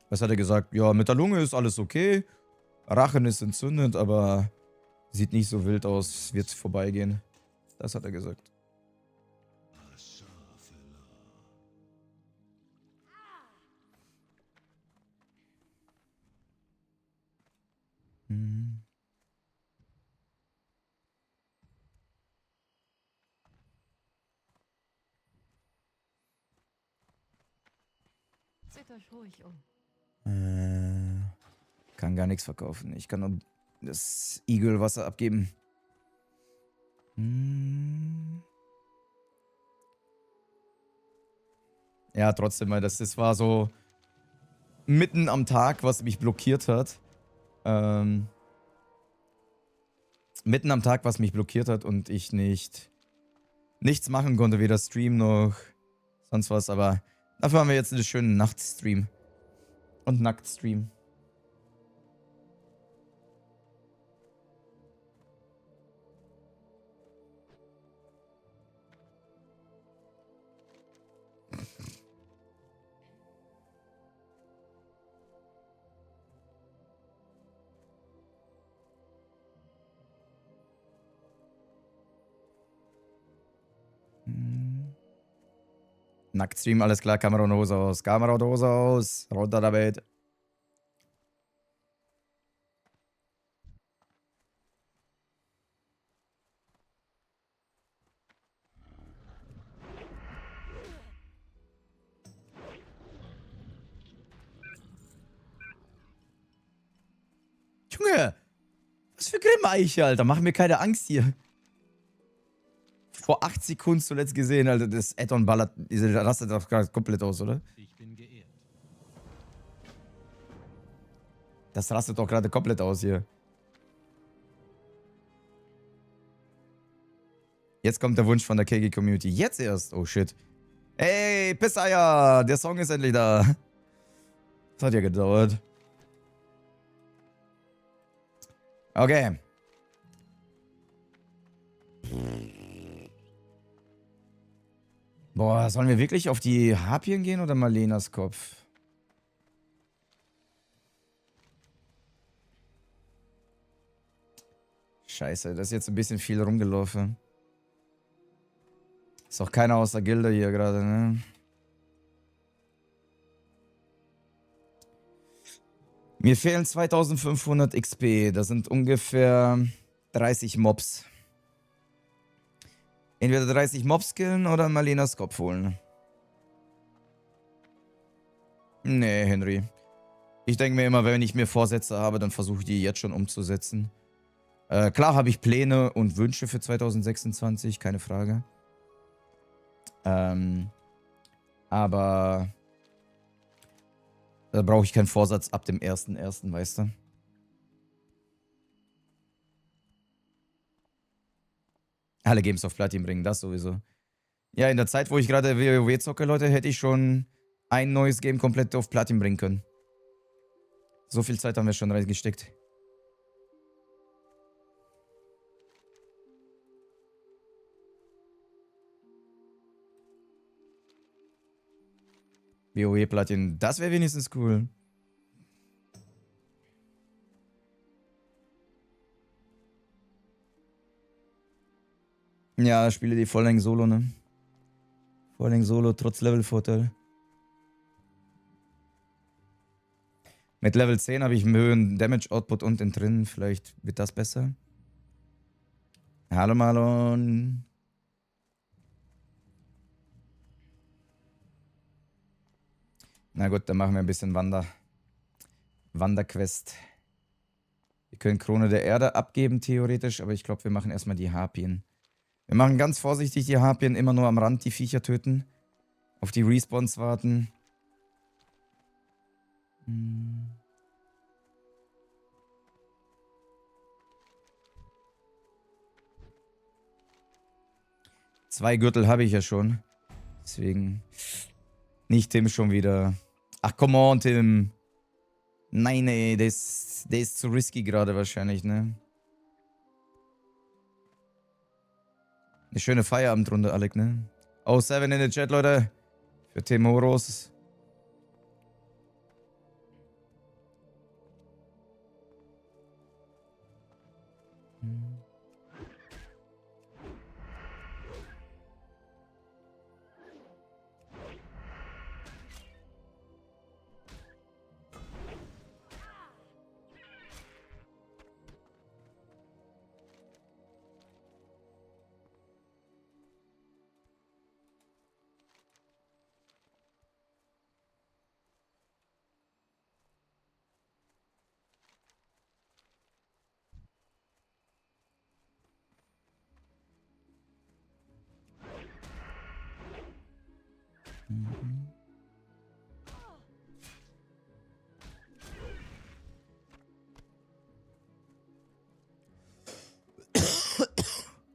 Was hat er gesagt? Ja, mit der Lunge ist alles okay. Rachen ist entzündet, aber sieht nicht so wild aus. Wird vorbeigehen. Das hat er gesagt. Seht euch ruhig um. Kann gar nichts verkaufen. Ich kann nur das Igelwasser abgeben. Ja, trotzdem, weil das war so mitten am Tag, was mich blockiert hat. Mitten am Tag, was mich blockiert hat und ich nichts machen konnte, weder Stream noch sonst was, aber dafür haben wir jetzt einen schönen Nachtstream. Und Nacktstream. Nacktstream, alles klar, Kamera und Hose aus. Kamera und Hose aus. Runter damit. Junge! Was für Grimmeiche, Alter? Mach mir keine Angst hier. Vor 8 Sekunden zuletzt gesehen, Alter. Das Add-on ballert, diese Rasse doch gerade komplett aus, oder? Ich bin geehrt. Das rastet doch gerade komplett aus hier. Jetzt kommt der Wunsch von der KG-Community. Jetzt erst. Oh, shit. Ey, Pisseier. Der Song ist endlich da. Das hat ja gedauert. Okay. Boah, sollen wir wirklich auf die Harpien gehen oder Malenas Kopf? Scheiße, das ist jetzt ein bisschen viel rumgelaufen. Ist auch keiner aus der Gilde hier gerade, ne? Mir fehlen 2500 XP. Das sind ungefähr 30 Mobs. Entweder 30 Mobs killen oder Malenas Kopf holen. Nee, Henry. Ich denke mir immer, wenn ich mir Vorsätze habe, dann versuche ich die jetzt schon umzusetzen. Klar habe ich Pläne und Wünsche für 2026, keine Frage. Aber da brauche ich keinen Vorsatz ab dem 1.1., weißt du? Alle Games auf Platin bringen, das sowieso. Ja, in der Zeit, wo ich gerade WoW zocke, Leute, hätte ich schon ein neues Game komplett auf Platin bringen können. So viel Zeit haben wir schon reingesteckt. WoW Platin, das wäre wenigstens cool. Ja, spiele die Volllängen Solo, ne? Volllängen Solo, trotz Levelvorteil. Mit Level 10 habe ich einen höheren Damage Output unten drin. Vielleicht wird das besser. Hallo Marlon. Na gut, dann machen wir ein bisschen Wanderquest. Wir können Krone der Erde abgeben, theoretisch, aber ich glaube, wir machen erstmal die Harpien. Wir machen ganz vorsichtig die Harpien, immer nur am Rand die Viecher töten. Auf die Respawns warten. Zwei Gürtel habe ich ja schon. Deswegen nicht Tim schon wieder. Ach, come on, Tim. Nein, ey, der ist zu risky gerade wahrscheinlich, ne? Eine schöne Feierabendrunde, Alec, ne? Oh, 7 in den Chat, Leute. Für Tim Horos.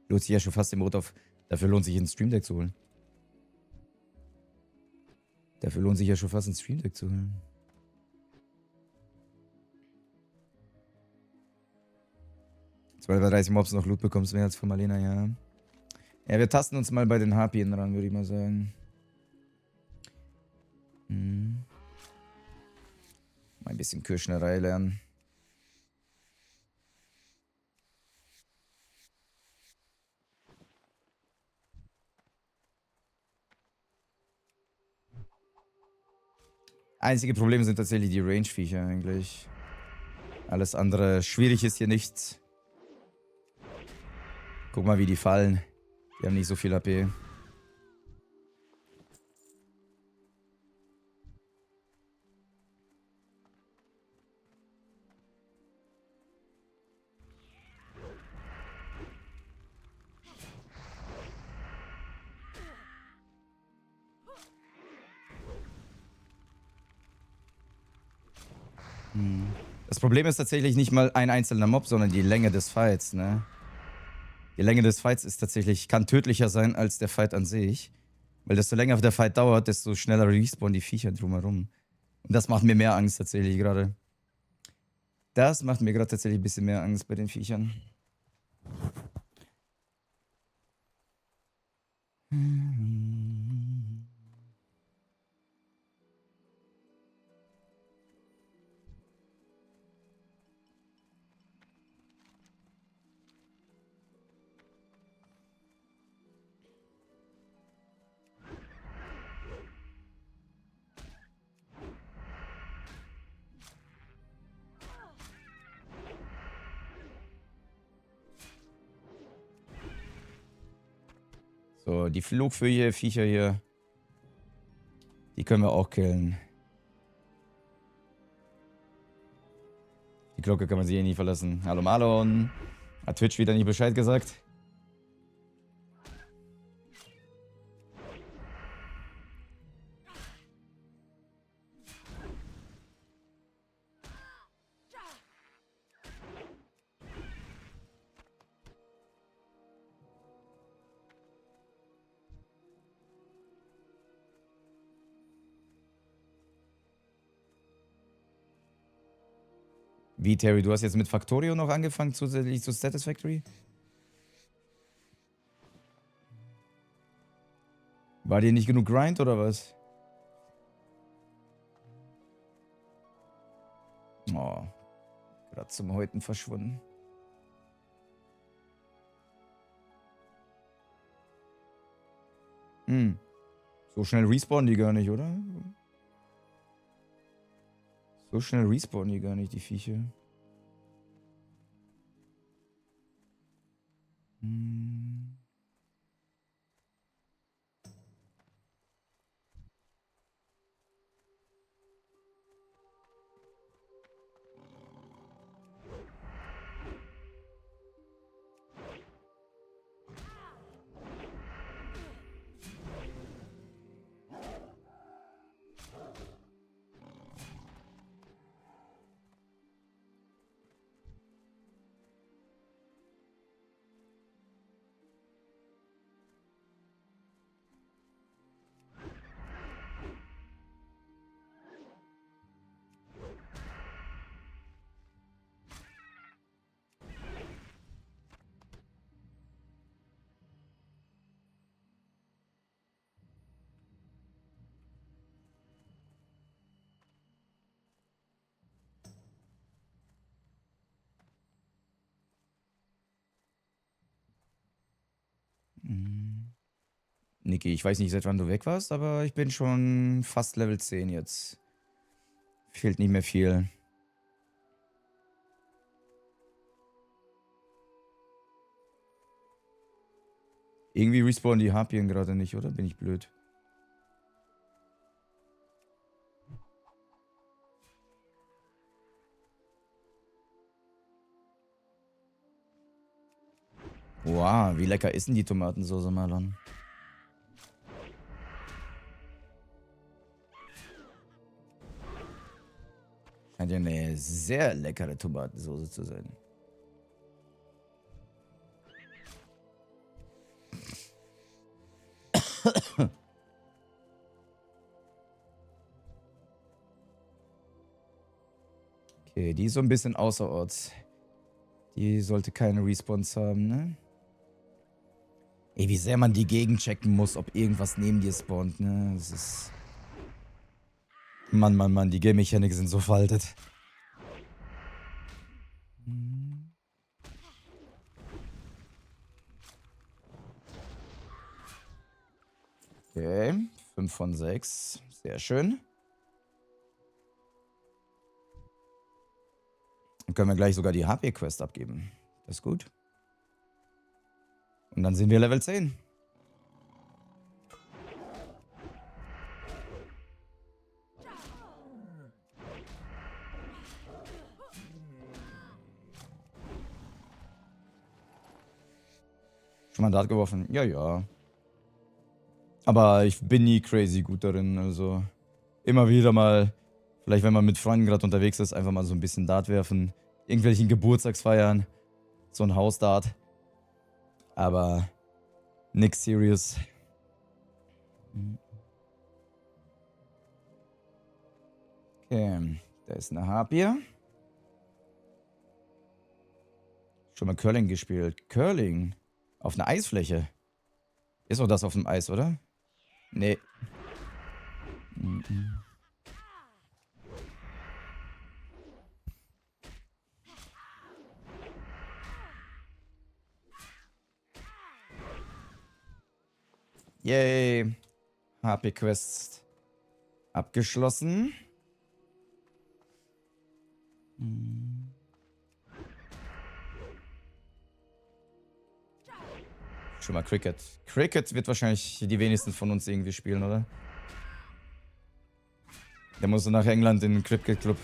Lohnt sich ja schon fast im Rot auf. Dafür lohnt sich ein Stream Deck zu holen. Dafür lohnt sich ja schon fast ein Stream Deck zu holen. Weil bei 30 Mobs noch Loot bekommst, mehr als von Malena, ja. Ja, wir tasten uns mal bei den Harpien ran, würde ich mal sagen. Mal ein bisschen Kirschnerei lernen. Einzige Probleme sind tatsächlich die Range-Viecher eigentlich. Alles andere schwierig ist hier nichts. Guck mal, wie die fallen. Die haben nicht so viel AP. Das Problem ist tatsächlich nicht mal ein einzelner Mob, sondern die Länge des Fights, ne? Die Länge des Fights ist tatsächlich, kann tödlicher sein als der Fight an sich. Weil desto länger der Fight dauert, desto schneller respawnen die Viecher drumherum. Und das macht mir mehr Angst tatsächlich gerade. Das macht mir gerade tatsächlich ein bisschen mehr Angst bei den Viechern. So, die Flugviecher hier. Die können wir auch killen. Die Glocke kann man sich eh nie verlassen. Hallo Marlon. Hat Twitch wieder nicht Bescheid gesagt? Wie, Terry, du hast jetzt mit Factorio noch angefangen, zusätzlich zu Satisfactory? War dir nicht genug Grind oder was? Oh, gerade zum Häuten verschwunden. So schnell respawnen die gar nicht, oder? So schnell respawnen die gar nicht, die Viecher. Niki, ich weiß nicht, seit wann du weg warst, aber ich bin schon fast Level 10 jetzt. Fehlt nicht mehr viel. Irgendwie respawnen die Harpien gerade nicht, oder? Bin ich blöd? Wow, wie lecker ist denn die Tomatensauce, Marlon? Scheint ja eine sehr leckere Tomatensauce zu sein. Okay, die ist so ein bisschen außerorts. Die sollte keine Respawns haben, ne? Ey, wie sehr man die Gegend checken muss, ob irgendwas neben dir spawnt, ne? Das ist... Mann, Mann, Mann, die Game-Mechanik sind so veraltet. Okay, 5 von 6. Sehr schön. Dann können wir gleich sogar die HP-Quest abgeben. Das ist gut. Und dann sind wir Level 10. Schon Mandat geworfen? Ja, ja. Aber ich bin nie crazy gut darin, also immer wieder mal Vielleicht, wenn man mit Freunden gerade unterwegs ist, einfach mal so ein bisschen Dart werfen. Irgendwelchen Geburtstagsfeiern. So ein Hausdart. Aber nix serious. Okay, da ist eine Harpie. Schon mal Curling gespielt. Curling? Auf einer Eisfläche? Ist doch das auf dem Eis, oder? Nee. Yay. HP Quest abgeschlossen. Schon mal Cricket. Cricket wird wahrscheinlich die wenigsten von uns irgendwie spielen, oder? Der muss nach England in den Cricket Club.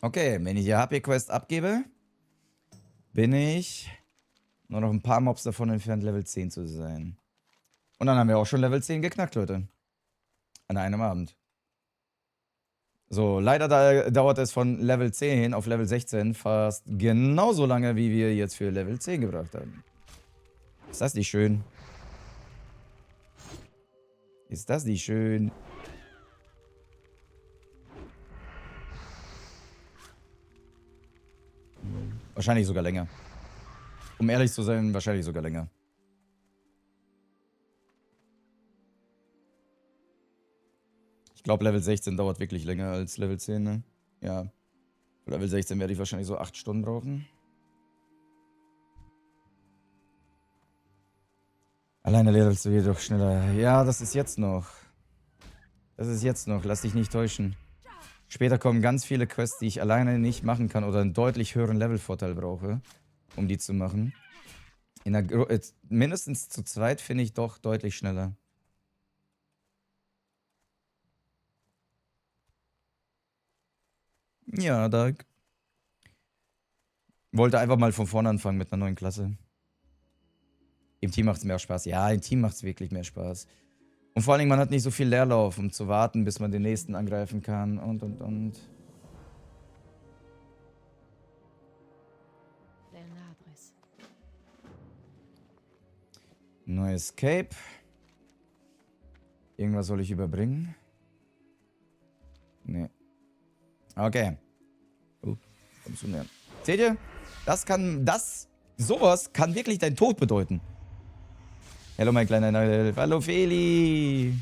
Okay, wenn ich die HP-Quest abgebe, bin ich nur noch ein paar Mobs davon entfernt, Level 10 zu sein. Und dann haben wir auch schon Level 10 geknackt, Leute. An einem Abend. So, leider dauert es von Level 10 auf Level 16 fast genauso lange, wie wir jetzt für Level 10 gebracht haben. Ist das nicht schön? Ist das nicht schön? Wahrscheinlich sogar länger. Um ehrlich zu sein, wahrscheinlich sogar länger. Ich glaube, Level 16 dauert wirklich länger als Level 10, ne? Ja. Für Level 16 werde ich wahrscheinlich so 8 Stunden brauchen. Alleine levelst du jedoch schneller. Ja, das ist jetzt noch. Das ist jetzt noch. Lass dich nicht täuschen. Später kommen ganz viele Quests, die ich alleine nicht machen kann oder einen deutlich höheren Levelvorteil brauche, um die zu machen. Mindestens zu zweit finde ich doch deutlich schneller. Ja, da wollte einfach mal von vorne anfangen mit einer neuen Klasse. Im Team macht es mehr Spaß. Ja, im Team macht es wirklich mehr Spaß. Und vor allen Dingen, man hat nicht so viel Leerlauf, um zu warten, bis man den nächsten angreifen kann und. Neues Cape. Irgendwas soll ich überbringen? Nee. Okay. Kommst du näher. Seht ihr? Sowas kann wirklich deinen Tod bedeuten. Hallo, mein kleiner Elf. Hallo, Feli.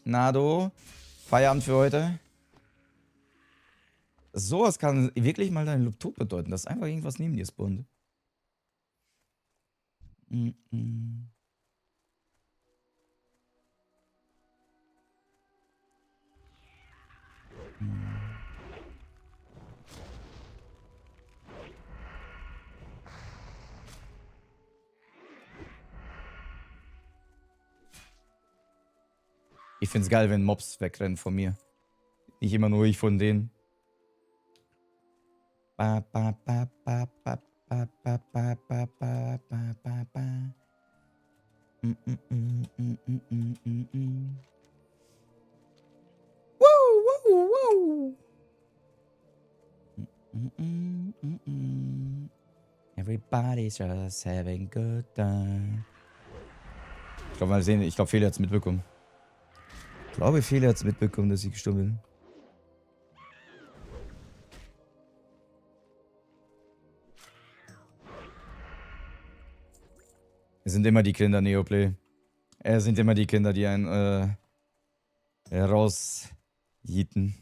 Nado. Feierabend für heute. Sowas kann wirklich mal deinen Tod bedeuten, dass einfach irgendwas neben dir spawnt. Ich find's geil, wenn Mobs wegrennen von mir. Nicht immer nur ich von denen. Ba, ba, ba, ba, ba, ba, ba, ba, ba, ba, ba, ba, ba. Woo. Everybody's just having good time. Ich glaube, mal sehen. Ich glaube, Feli hat's mitbekommen. Ich glaube, Feli hat's mitbekommen, dass ich gestorben bin. Es sind immer die Kinder, Neoplay. Es sind immer die Kinder, die einen rausjieten.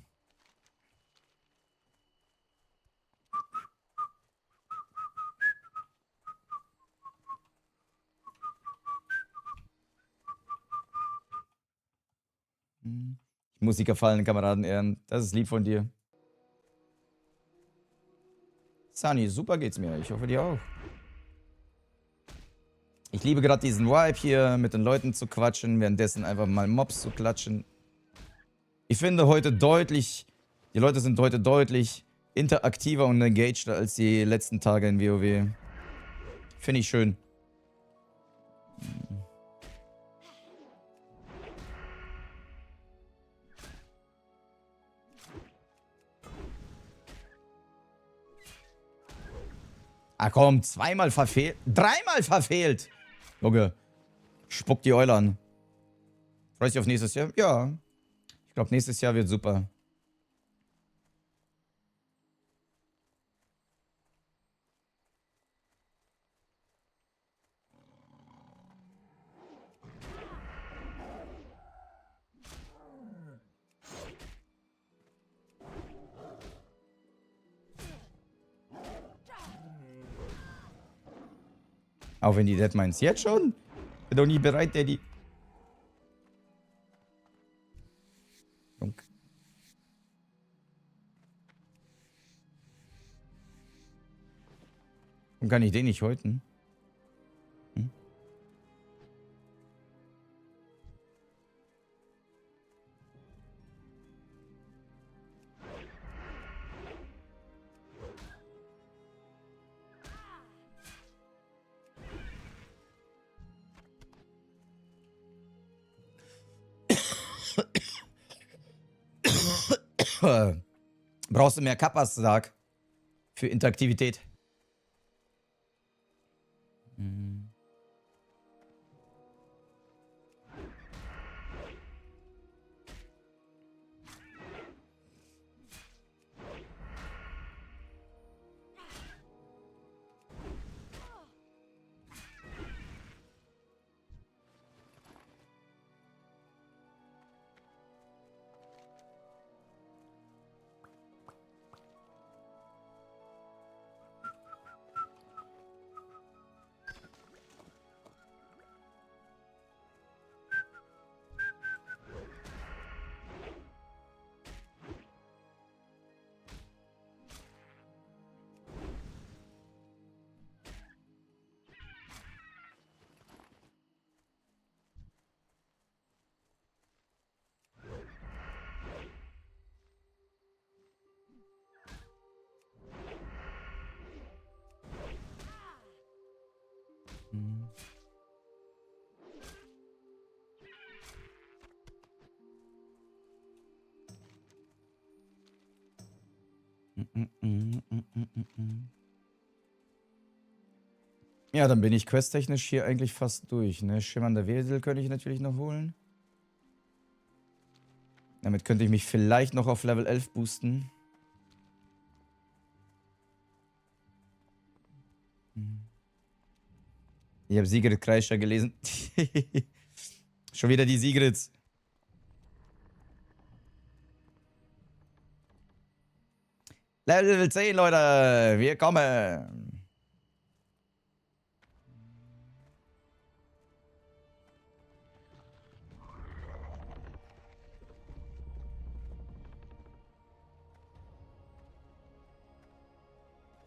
Musiker fallen, Kameraden ehren. Das ist lieb von dir. Sunny, super geht's mir. Ich hoffe dir auch. Ich liebe gerade diesen Vibe hier, mit den Leuten zu quatschen, währenddessen einfach mal Mobs zu klatschen. Ich finde heute deutlich, die Leute sind heute deutlich interaktiver und engageder als die letzten Tage in WoW. Finde ich schön. Ah komm, zweimal verfehlt. Dreimal verfehlt. Junge, spuck die Eule an. Freust du dich auf nächstes Jahr? Ja. Ich glaube, nächstes Jahr wird super. Auch wenn die Deadmines jetzt schon? Bin doch nie bereit, Daddy. Und kann ich den nicht häuten? Hm? Brauchst du mehr Kappas, sag. Für Interaktivität. Hm. Hm. Ja, dann bin ich questtechnisch hier eigentlich fast durch, ne? Schimmernder Wesel könnte ich natürlich noch holen. Damit könnte ich mich vielleicht noch auf Level 11 boosten. Ich habe Sigrid Kreischer gelesen. Schon wieder die Sigrids. Level 10, Leute. Wir kommen.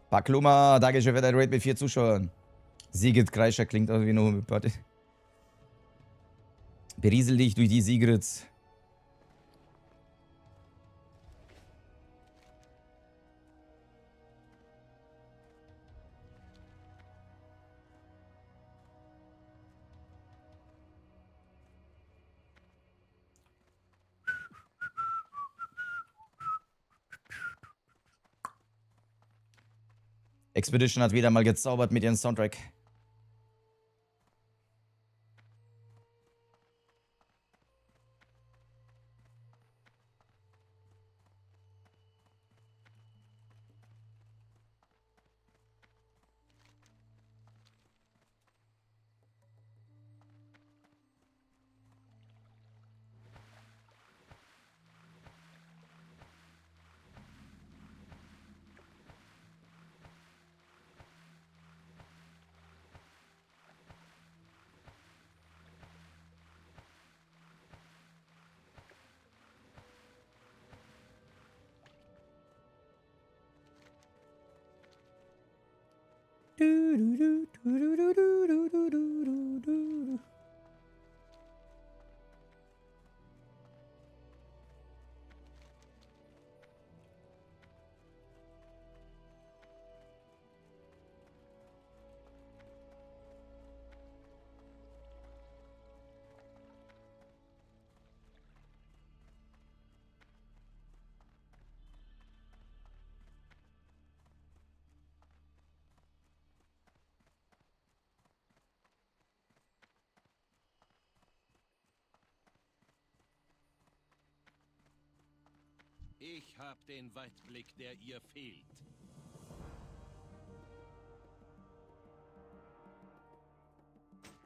Pakluma, Dankeschön für dein Raid mit 4 Zuschauern. Sigrid Kreischer klingt auch wie eine Homöopathie. Beriesel dich durch die Sigrids. Expedition hat wieder mal gezaubert mit ihrem Soundtrack. Ich hab den Weitblick, der ihr fehlt.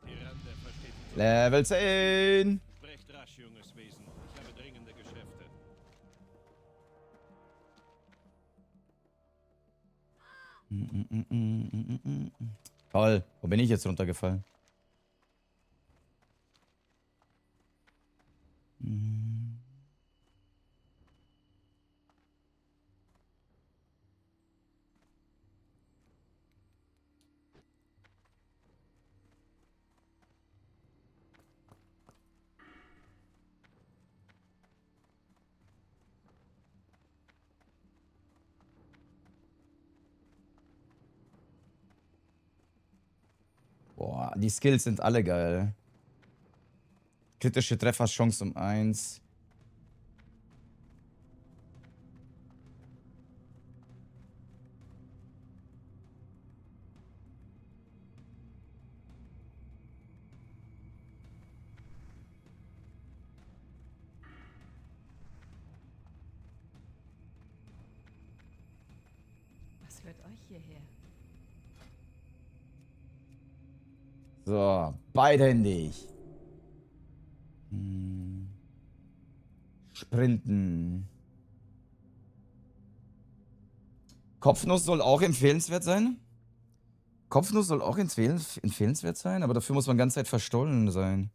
Miranda versteht die Level 10. Sprecht rasch, junges Wesen. Ich habe dringende Geschäfte. Toll. Wo bin ich jetzt runtergefallen? Boah, die Skills sind alle geil. Kritische Trefferchance um 1. Was führt euch hierher? So, beidhändig. Sprinten. Kopfnuss soll auch empfehlenswert sein. Kopfnuss soll auch empfehlenswert sein, aber dafür muss man ganze Zeit verstohlen sein.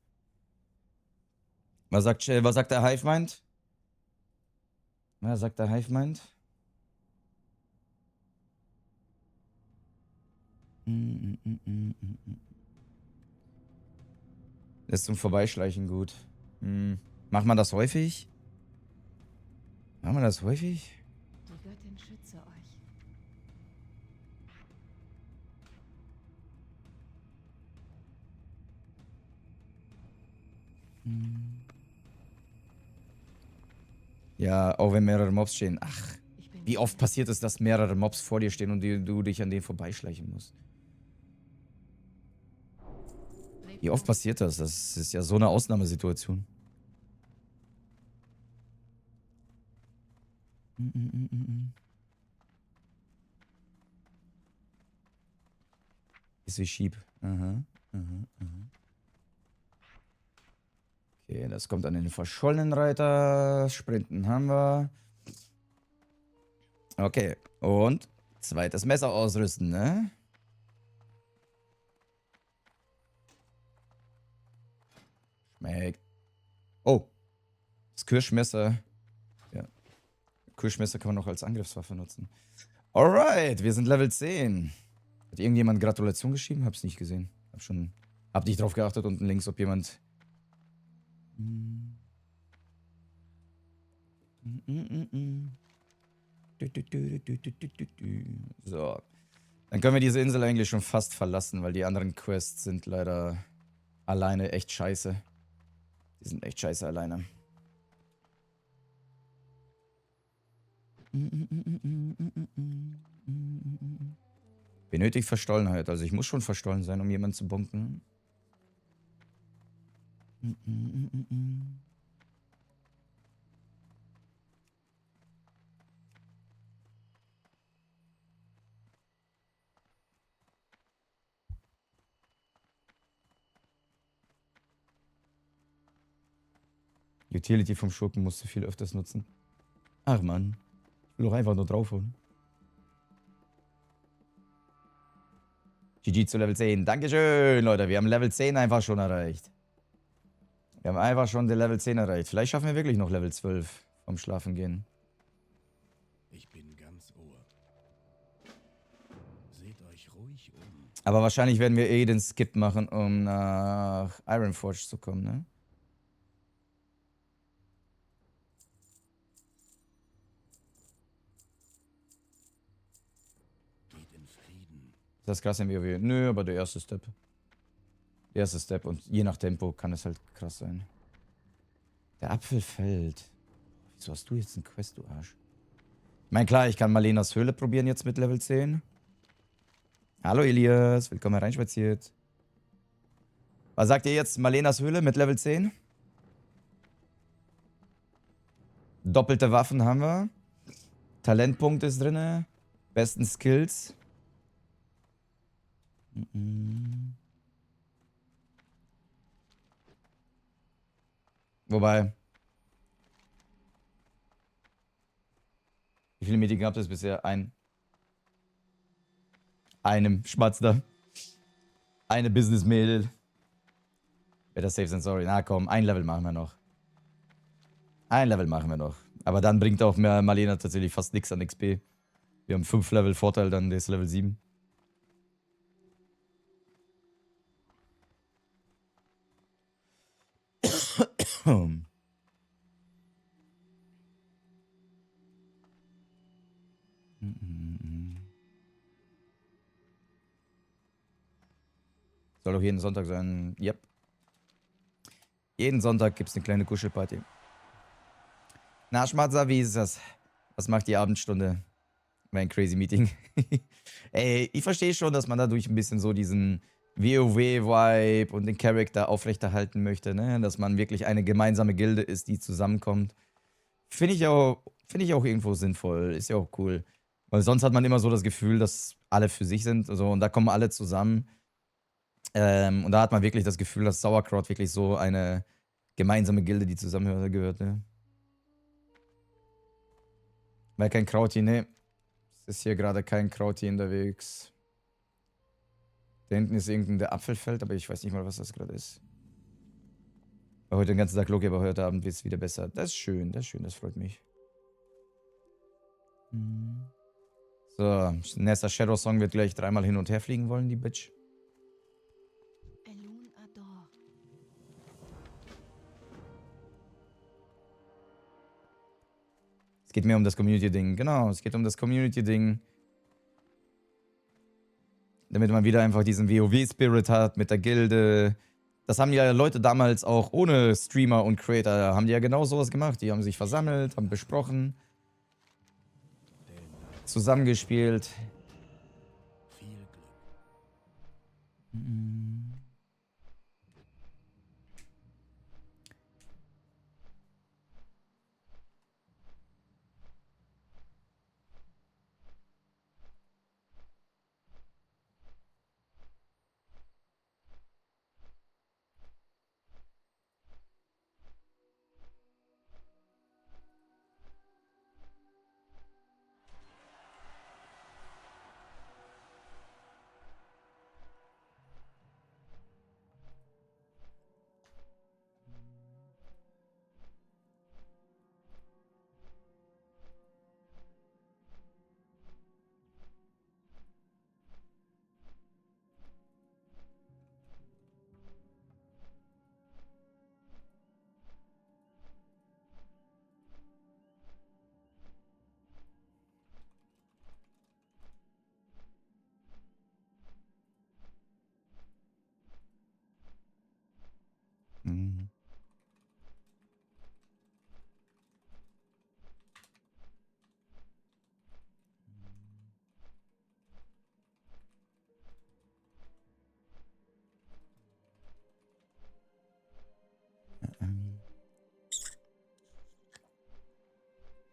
Was sagt der Hive-Mind? Was sagt der Hive-Mind? Das ist zum Vorbeischleichen gut. Macht man das häufig? Macht man das häufig? Die Göttin schütze euch. Ja, auch wenn mehrere Mobs stehen. Ach, Ich bin wie oft passiert es, dass mehrere Mobs vor dir stehen und du dich an denen vorbeischleichen musst? Wie oft passiert das? Das ist ja so eine Ausnahmesituation. Ist wie Sheep. Aha, aha, aha. Okay, das kommt an den verschollenen Reiter. Sprinten haben wir. Okay, und zweites Messer ausrüsten, ne? Schmeckt. Oh, das Kirschmesser. Ja, Kirschmesser kann man noch als Angriffswaffe nutzen. Alright, wir sind Level 10. Hat irgendjemand Gratulation geschrieben? Hab's nicht gesehen. Hab nicht drauf geachtet unten links, ob jemand... So. Dann können wir diese Insel eigentlich schon fast verlassen, weil die anderen Quests sind leider alleine echt scheiße. Die sind echt scheiße alleine. Benötigt Verstollenheit. Also ich muss schon verstollen sein, um jemanden zu bonken. Utility vom Schurken musst du viel öfters nutzen. Ach man, ich will doch einfach nur draufhauen. GG zu Level 10. Dankeschön, Leute. Wir haben Level 10 einfach schon erreicht. Wir haben einfach schon den Level 10 erreicht. Vielleicht schaffen wir wirklich noch Level 12 vom Schlafen gehen. Ich bin ganz Ohr. Seht euch ruhig um. Aber wahrscheinlich werden wir eh den Skip machen, um nach Ironforge zu kommen, ne? Geht in Frieden. Ist das krass im WoW? Nö, aber der erste Step. Der erste Step und je nach Tempo kann es halt krass sein. Der Apfel fällt. Wieso hast du jetzt einen Quest, du Arsch? Ich meine, klar, ich kann Malenas Höhle probieren jetzt mit Level 10. Hallo Elias, willkommen hereinspaziert. Was sagt ihr jetzt, Malenas Höhle mit Level 10? Doppelte Waffen haben wir. Talentpunkt ist drin. Besten Skills. Wobei. Wie viele Meetings gab es bisher? Einem Schmatzler. Eine Business-Mädel. Better safe than sorry. Na komm, ein Level machen wir noch. Ein Level machen wir noch. Aber dann bringt auch Marlena tatsächlich fast nichts an XP. Wir haben 5 Level Vorteil, dann das Level 7. Soll auch jeden Sonntag sein. Yep. Jeden Sonntag gibt es eine kleine Kuschelparty. Na, Schmatzer, wie ist das? Was macht die Abendstunde? Mein Crazy Meeting. Ey, ich verstehe schon, dass man dadurch ein bisschen so diesen WoW-Vibe und den Charakter aufrechterhalten möchte, ne? Dass man wirklich eine gemeinsame Gilde ist, die zusammenkommt. Finde ich auch irgendwo sinnvoll. Ist ja auch cool. Weil sonst hat man immer so das Gefühl, dass alle für sich sind. Also, und da kommen alle zusammen. Und da hat man wirklich das Gefühl, dass Sauerkraut wirklich so eine gemeinsame Gilde, die zusammengehört, ne? Weil kein Krauti, ne. Es ist hier gerade kein Krauti unterwegs. Da hinten ist irgendein Apfelfeld, aber ich weiß nicht mal, was das gerade ist. War heute den ganzen Tag Loki, aber heute Abend wird es wieder besser. Das ist schön, das freut mich. So, Nessa Shadow Song wird gleich 3-mal hin und her fliegen wollen, die Bitch. Elun Ador. Es geht mehr um das Community-Ding. Genau, es geht um das Community-Ding. Damit man wieder einfach diesen WoW-Spirit hat mit der Gilde. Das haben ja Leute damals auch ohne Streamer und Creator, haben die ja genau sowas gemacht. Die haben sich versammelt, haben besprochen, zusammengespielt. Viel Glück. Mhm.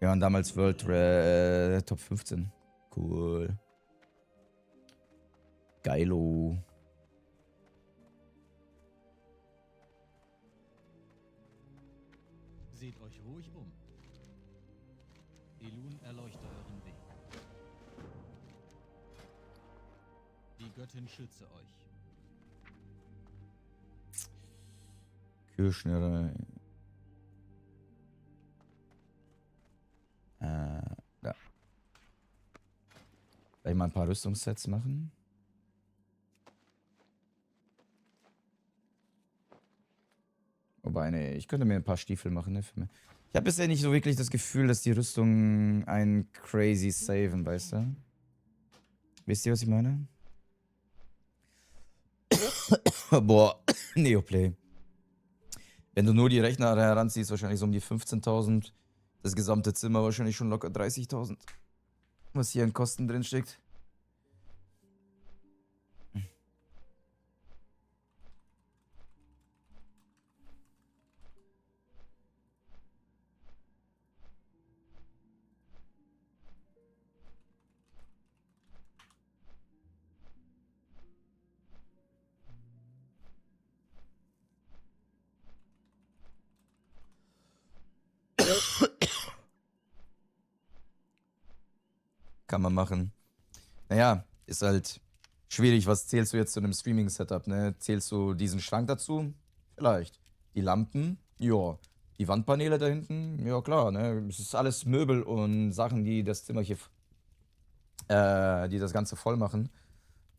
Ja, und damals World Top 15. Cool. Geilo. Seht euch ruhig um. Elun erleuchte euren Weg. Die Göttin schütze euch. Kirschnerei. Ja. Vielleicht mal ein paar Rüstungssets machen. Wobei, nee, ich könnte mir ein paar Stiefel machen, ne? Für mich. Ich habe bisher nicht so wirklich das Gefühl, dass die Rüstungen einen crazy saven, weißt du? Wisst ihr, was ich meine? Boah, Neoplay. Wenn du nur die Rechner heranziehst, wahrscheinlich so um die 15.000. Das gesamte Zimmer wahrscheinlich schon locker 30.000. Was hier an Kosten drin steckt. kann man machen. Naja, ist halt schwierig. Was zählst du jetzt zu einem Streaming-Setup, ne? Zählst du diesen Schrank dazu? Vielleicht. Die Lampen? Ja. Die Wandpaneele da hinten? Ja, klar, ne? Es ist alles Möbel und Sachen, die das Zimmer hier, die das Ganze voll machen.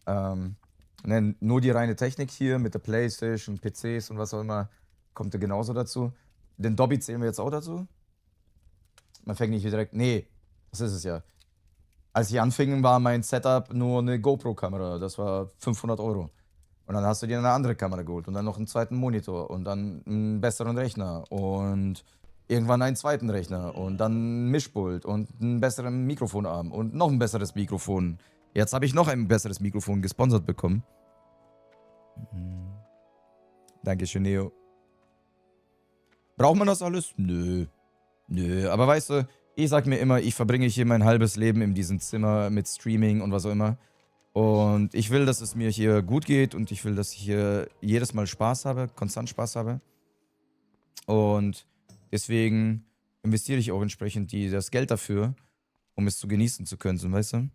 Ne, nur die reine Technik hier mit der Playstation, PCs und was auch immer, kommt da genauso dazu. Den Dobby zählen wir jetzt auch dazu? Man fängt nicht direkt. Nee, das ist es ja. Als ich anfing, war mein Setup nur eine GoPro-Kamera. Das war 500 Euro. Und dann hast du dir eine andere Kamera geholt und dann noch einen zweiten Monitor und dann einen besseren Rechner und irgendwann einen zweiten Rechner und dann ein Mischpult und einen besseren Mikrofonarm und noch ein besseres Mikrofon. Jetzt habe ich noch ein besseres Mikrofon gesponsert bekommen. Dankeschön, Neo. Braucht man das alles? Nö. Nö, aber weißt du, ich sag mir immer, ich verbringe hier mein halbes Leben in diesem Zimmer mit Streaming und was auch immer. Und ich will, dass es mir hier gut geht und ich will, dass ich hier jedes Mal Spaß habe, konstant Spaß habe. Und deswegen investiere ich auch entsprechend das Geld dafür, um es zu genießen zu können, so, weißt du?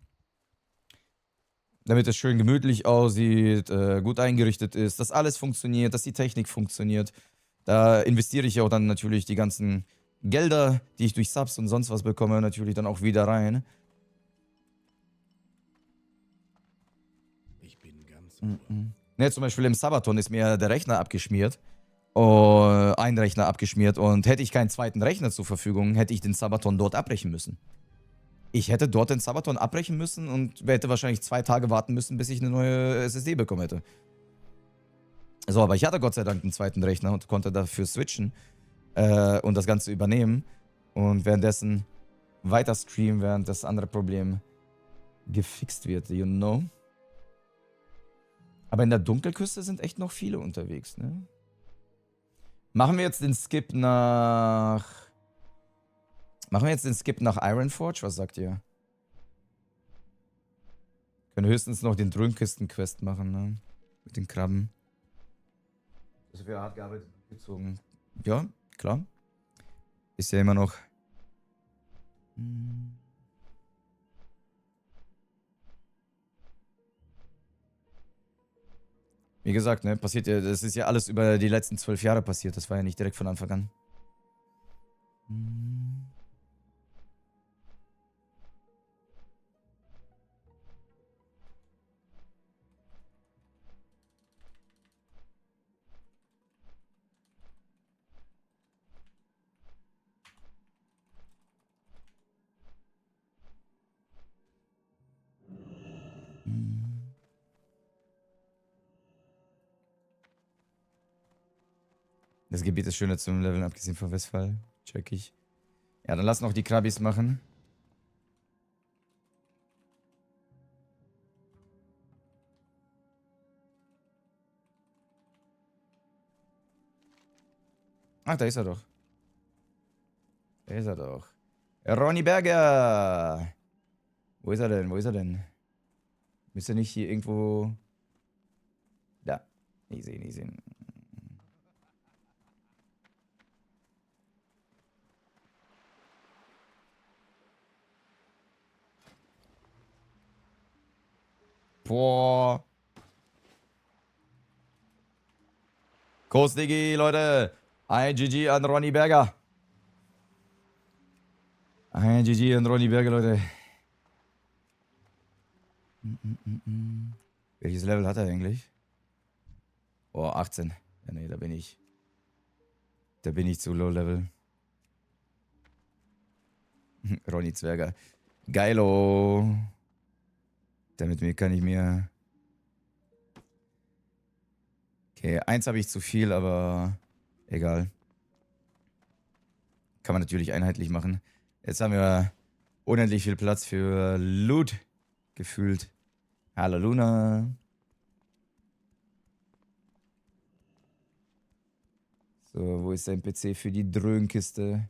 Damit es schön gemütlich aussieht, gut eingerichtet ist, dass alles funktioniert, dass die Technik funktioniert. Da investiere ich auch dann natürlich die ganzen Gelder, die ich durch Subs und sonst was bekomme, natürlich dann auch wieder rein. Ich bin ganz Ne, zum Beispiel im Sabaton ist mir der Rechner abgeschmiert. Ein Rechner abgeschmiert. Und hätte ich keinen zweiten Rechner zur Verfügung, hätte ich den Sabaton dort abbrechen müssen. Ich hätte dort den Sabaton abbrechen müssen und hätte wahrscheinlich 2 Tage warten müssen, bis ich eine neue SSD bekommen hätte. So, aber ich hatte Gott sei Dank einen zweiten Rechner und konnte dafür switchen und das Ganze übernehmen. Und währenddessen weiter streamen, während das andere Problem gefixt wird, you know? Aber in der Dunkelküste sind echt noch viele unterwegs, ne? Machen wir jetzt den Skip nach... Machen wir jetzt den Skip nach Ironforge? Was sagt ihr? Können höchstens noch den Dröhnkisten-Quest machen, ne? Mit den Krabben. Das wäre hart gearbeitet gezogen. Ja, klar. Ist ja immer noch... Wie gesagt, ne, passiert ja, das ist ja alles über die letzten 12 Jahre passiert. Das war ja nicht direkt von Anfang an. Das Gebiet ist schöner zum Leveln, abgesehen von Westfall. Check ich. Ja, dann lass noch die Krabbis machen. Ach, da ist er doch. Da ist er doch. Ronny Berger! Wo ist er denn? Wo ist er denn? Müsste nicht hier irgendwo... Da. Nicht sehen, nicht sehen. Boah. Kuss, Diggi, Leute. Ein GG an Ronny Berger. Ein GG an Ronny Berger, Leute. Welches Level hat er eigentlich? Oh, 18. Ja, nee, da bin ich. Da bin ich zu Low Level. Ronny Zwerger. Geilo. Damit mir kann ich mir... Okay, 1 habe ich zu viel, aber egal. Kann man natürlich einheitlich machen. Jetzt haben wir unendlich viel Platz für Loot gefühlt. Hallo Luna. So, wo ist dein PC für die Dröhnkiste?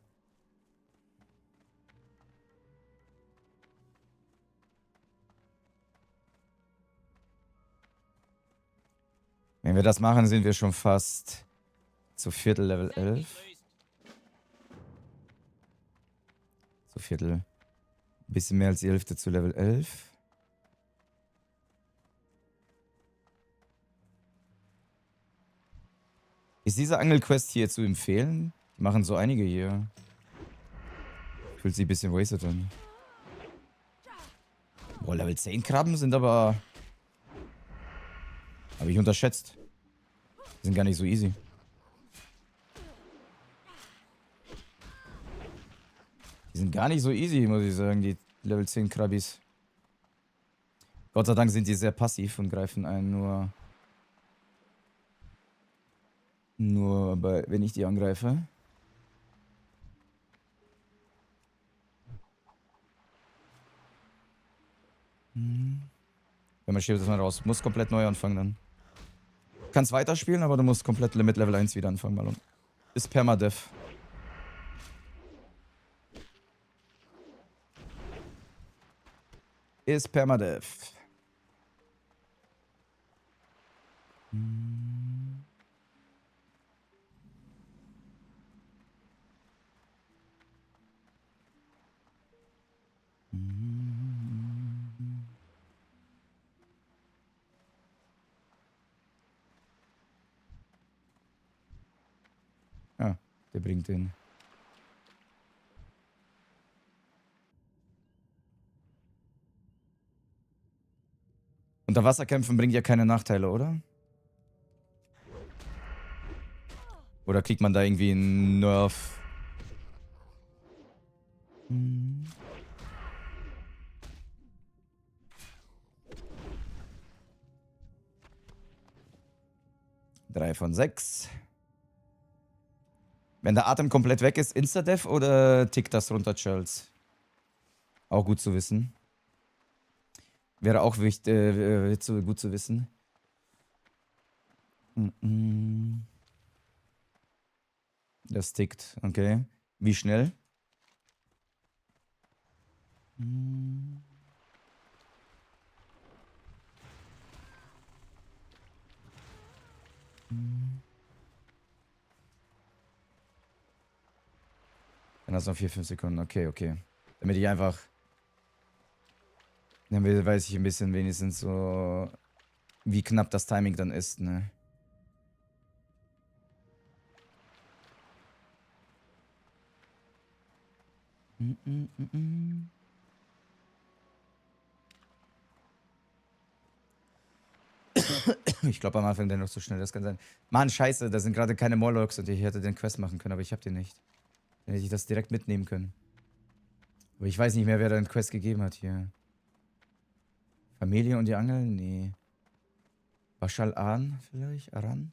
Wenn wir das machen, sind wir schon fast zu Viertel Level 11. Zu Viertel Bisschen mehr als die Hälfte zu Level 11. Ist diese Angelquest hier zu empfehlen? Die machen so einige hier. Fühlt sich ein bisschen wasted an. Boah, Level 10 Krabben sind aber... Habe ich unterschätzt. Die sind gar nicht so easy. Die sind gar nicht so easy, muss ich sagen, die Level 10 Krabbis. Gott sei Dank sind die sehr passiv und greifen einen nur wenn ich die angreife. Wenn man stirbt, ist man raus. Muss komplett neu anfangen dann. Du kannst weiterspielen, aber du musst komplett mit Level 1 wieder anfangen, Malon. Ist Permadeath. Ist Permadeath. Ah, der bringt den. Unter Wasserkämpfen bringt ja keine Nachteile, oder? Oder kriegt man da irgendwie einen Nerf? Hm. 3 von 6. Wenn der Atem komplett weg ist, Insta-Death oder tickt das runter, Charles? Auch gut zu wissen. Wäre auch wichtig, gut zu wissen. Das tickt, okay. Wie schnell? Dann hast du noch 4, 5 Sekunden. Okay, okay. Damit ich einfach... Dann weiß ich ein bisschen wenigstens so, wie knapp das Timing dann ist, ne? Ich glaube am Anfang dennoch so schnell, das kann sein. Mann, scheiße, da sind gerade keine Morlocks und ich hätte den Quest machen können, aber ich habe den nicht. Dann hätte ich das direkt mitnehmen können. Aber ich weiß nicht mehr, wer da den Quest gegeben hat hier. Familie und die Angel? Nee. Bashal An vielleicht? Aran?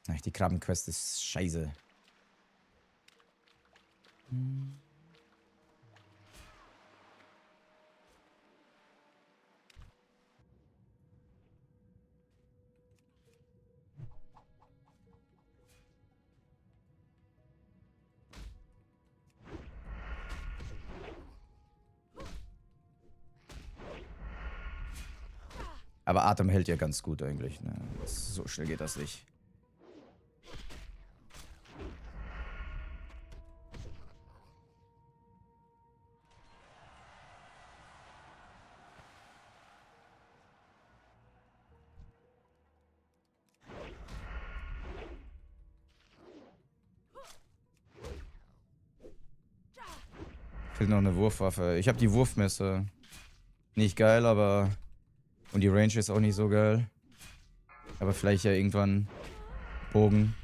Ach, die Krabbenquest ist scheiße. Aber Atem hält ja ganz gut eigentlich, ne? So schnell geht das nicht. Fehlt noch eine Wurfwaffe. Ich habe die Wurfmesser. Nicht geil, aber... Und die Range ist auch nicht so geil. Aber vielleicht ja irgendwann... Bogen.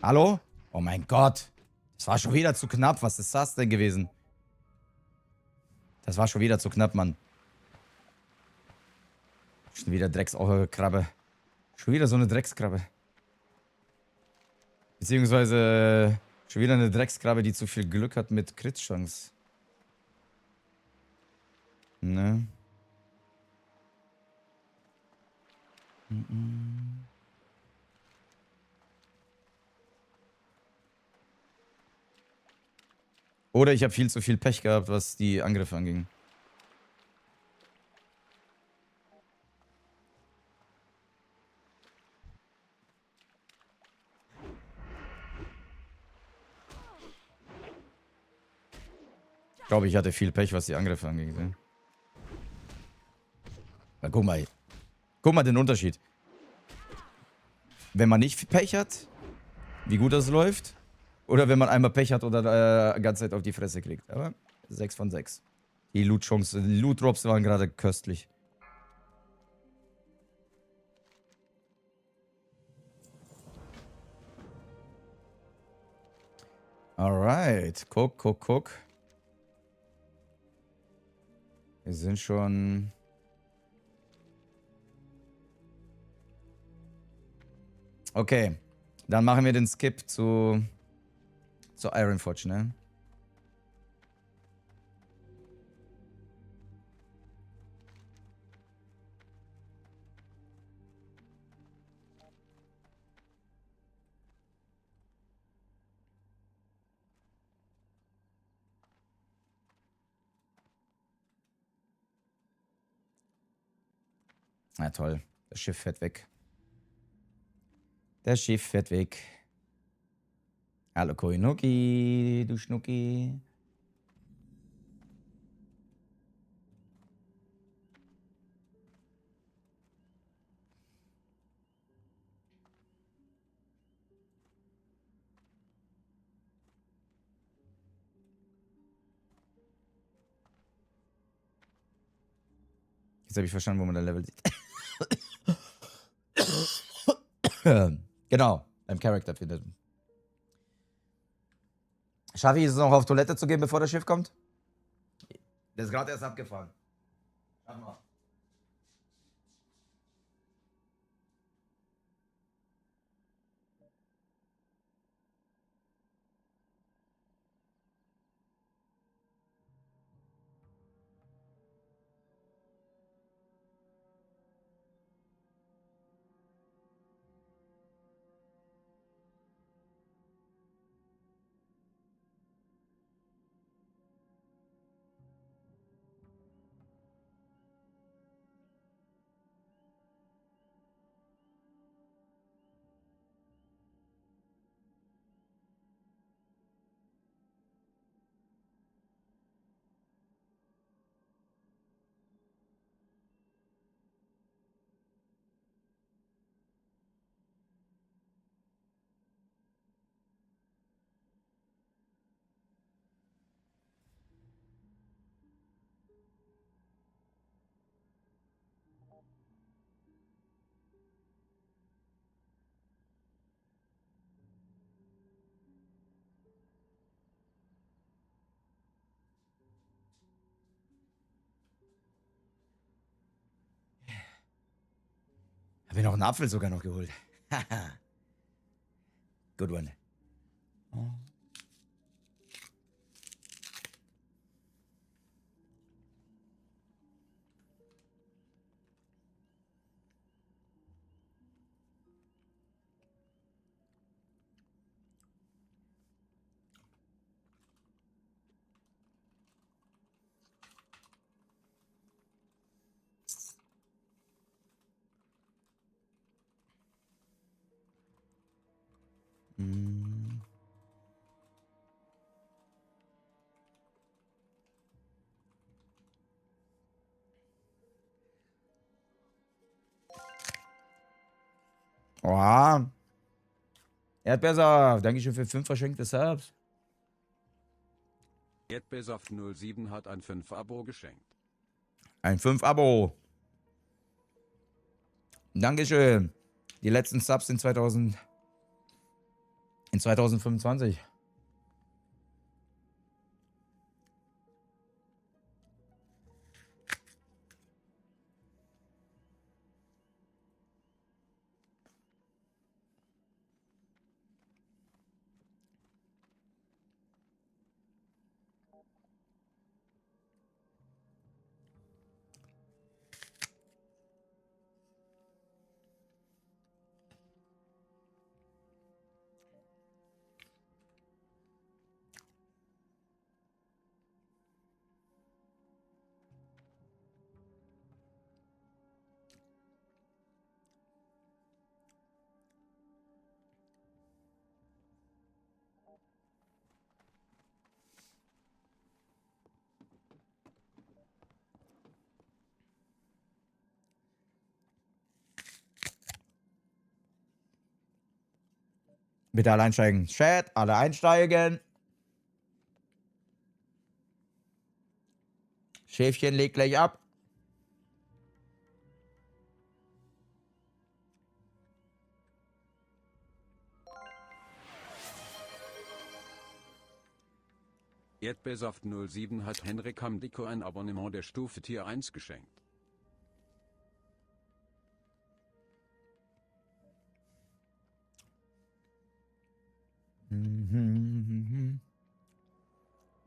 Hallo? Oh mein Gott. Das war schon wieder zu knapp. Was ist das denn gewesen? Das war schon wieder zu knapp, Mann. Schon wieder Dreckskrabbe. Schon wieder so eine Dreckskrabbe. Beziehungsweise... Schon wieder eine Dreckskrabbe, die zu viel Glück hat mit Crit-Chance. Ne? Oder ich habe viel zu viel Pech gehabt, was die Angriffe anging. Ich glaube, ich hatte viel Pech, was die Angriffe angeht. Ne? Na, guck mal. Guck mal den Unterschied. Wenn man nicht Pech hat, wie gut das läuft. Oder wenn man einmal Pech hat oder ganze Zeit auf die Fresse kriegt. Aber 6 von 6. Die Loot-Chancen, die Loot-Drops waren gerade köstlich. Alright. Guck. Wir sind schon... Okay. Dann machen wir den Skip zu Ironforge, ne? Na toll. Das Schiff fährt weg. Das Schiff fährt weg. Hallo Koinuki, du Schnucki. Jetzt habe ich verstanden, wo man das Level sieht. Genau, beim Charakter findet. Schaffe ich es noch auf Toilette zu gehen, bevor das Schiff kommt? Der ist gerade erst abgefahren. Schaffen wir. Hab mir noch einen Apfel sogar noch geholt. Haha. Good one. Mm. Oh. Erdbeersaft. Dankeschön für 5 verschenkte Subs. Erdbeersaft 07 hat ein 5-Abo geschenkt. Ein 5-Abo. Dankeschön. Die letzten Subs in 2025. Bitte alle einsteigen. Chat, alle einsteigen. Schäfchen legt gleich ab. Erdbeersaft 07 hat Henrik Hamdiko ein Abonnement der Stufe Tier 1 geschenkt.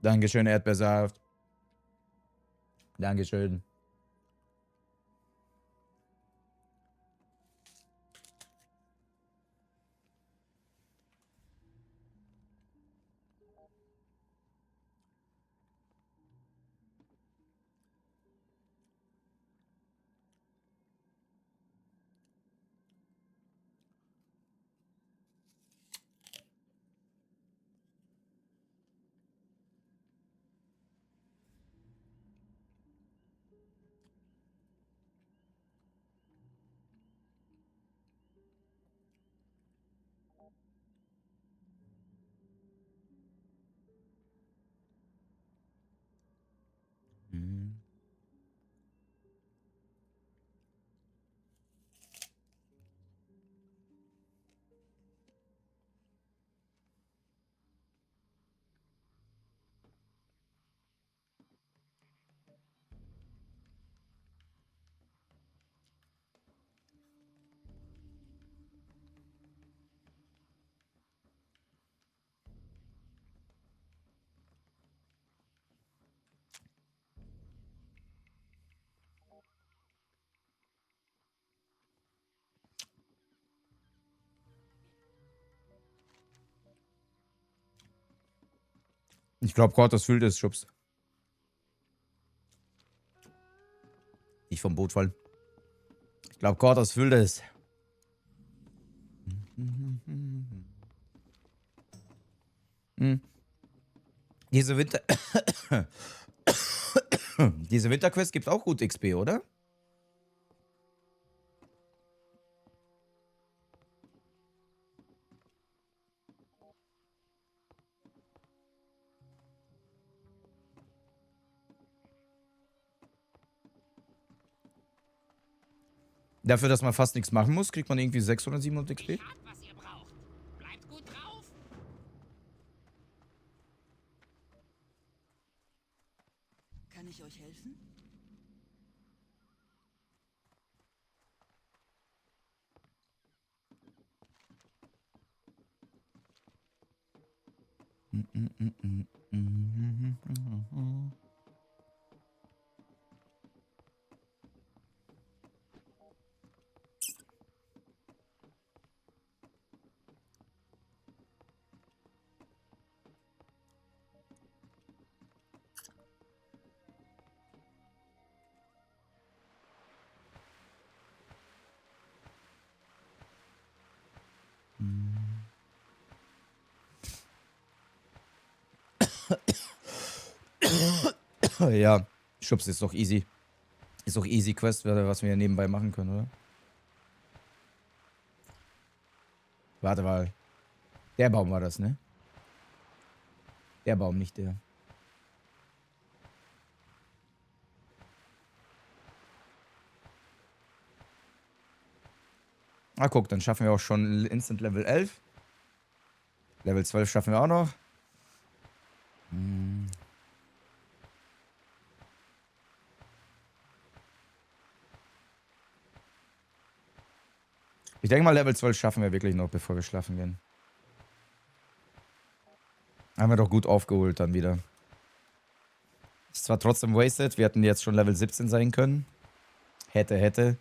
Dankeschön, Erdbeersaft. Dankeschön. Ich glaube, Kortos fühlt es, Schubs. Nicht vom Boot fallen. Ich glaube, Kortos fühlt es. Diese Winter... Diese Winterquest gibt auch gut XP, oder? Dafür, dass man fast nichts machen muss, kriegt man irgendwie 600, 700 XP. Habt, was ihr braucht. Bleibt gut drauf. Kann ich euch helfen? Ja, Schubs ist doch easy. Ist doch easy Quest, was wir hier nebenbei machen können, oder? Warte mal. Der Baum war das, ne? Der Baum, nicht der. Ah, guck, dann schaffen wir auch schon Instant Level 11. Level 12 schaffen wir auch noch. Ich denke mal, Level 12 schaffen wir wirklich noch, bevor wir schlafen gehen. Haben wir doch gut aufgeholt dann wieder. Ist zwar trotzdem wasted, wir hätten jetzt schon Level 17 sein können. Hätte.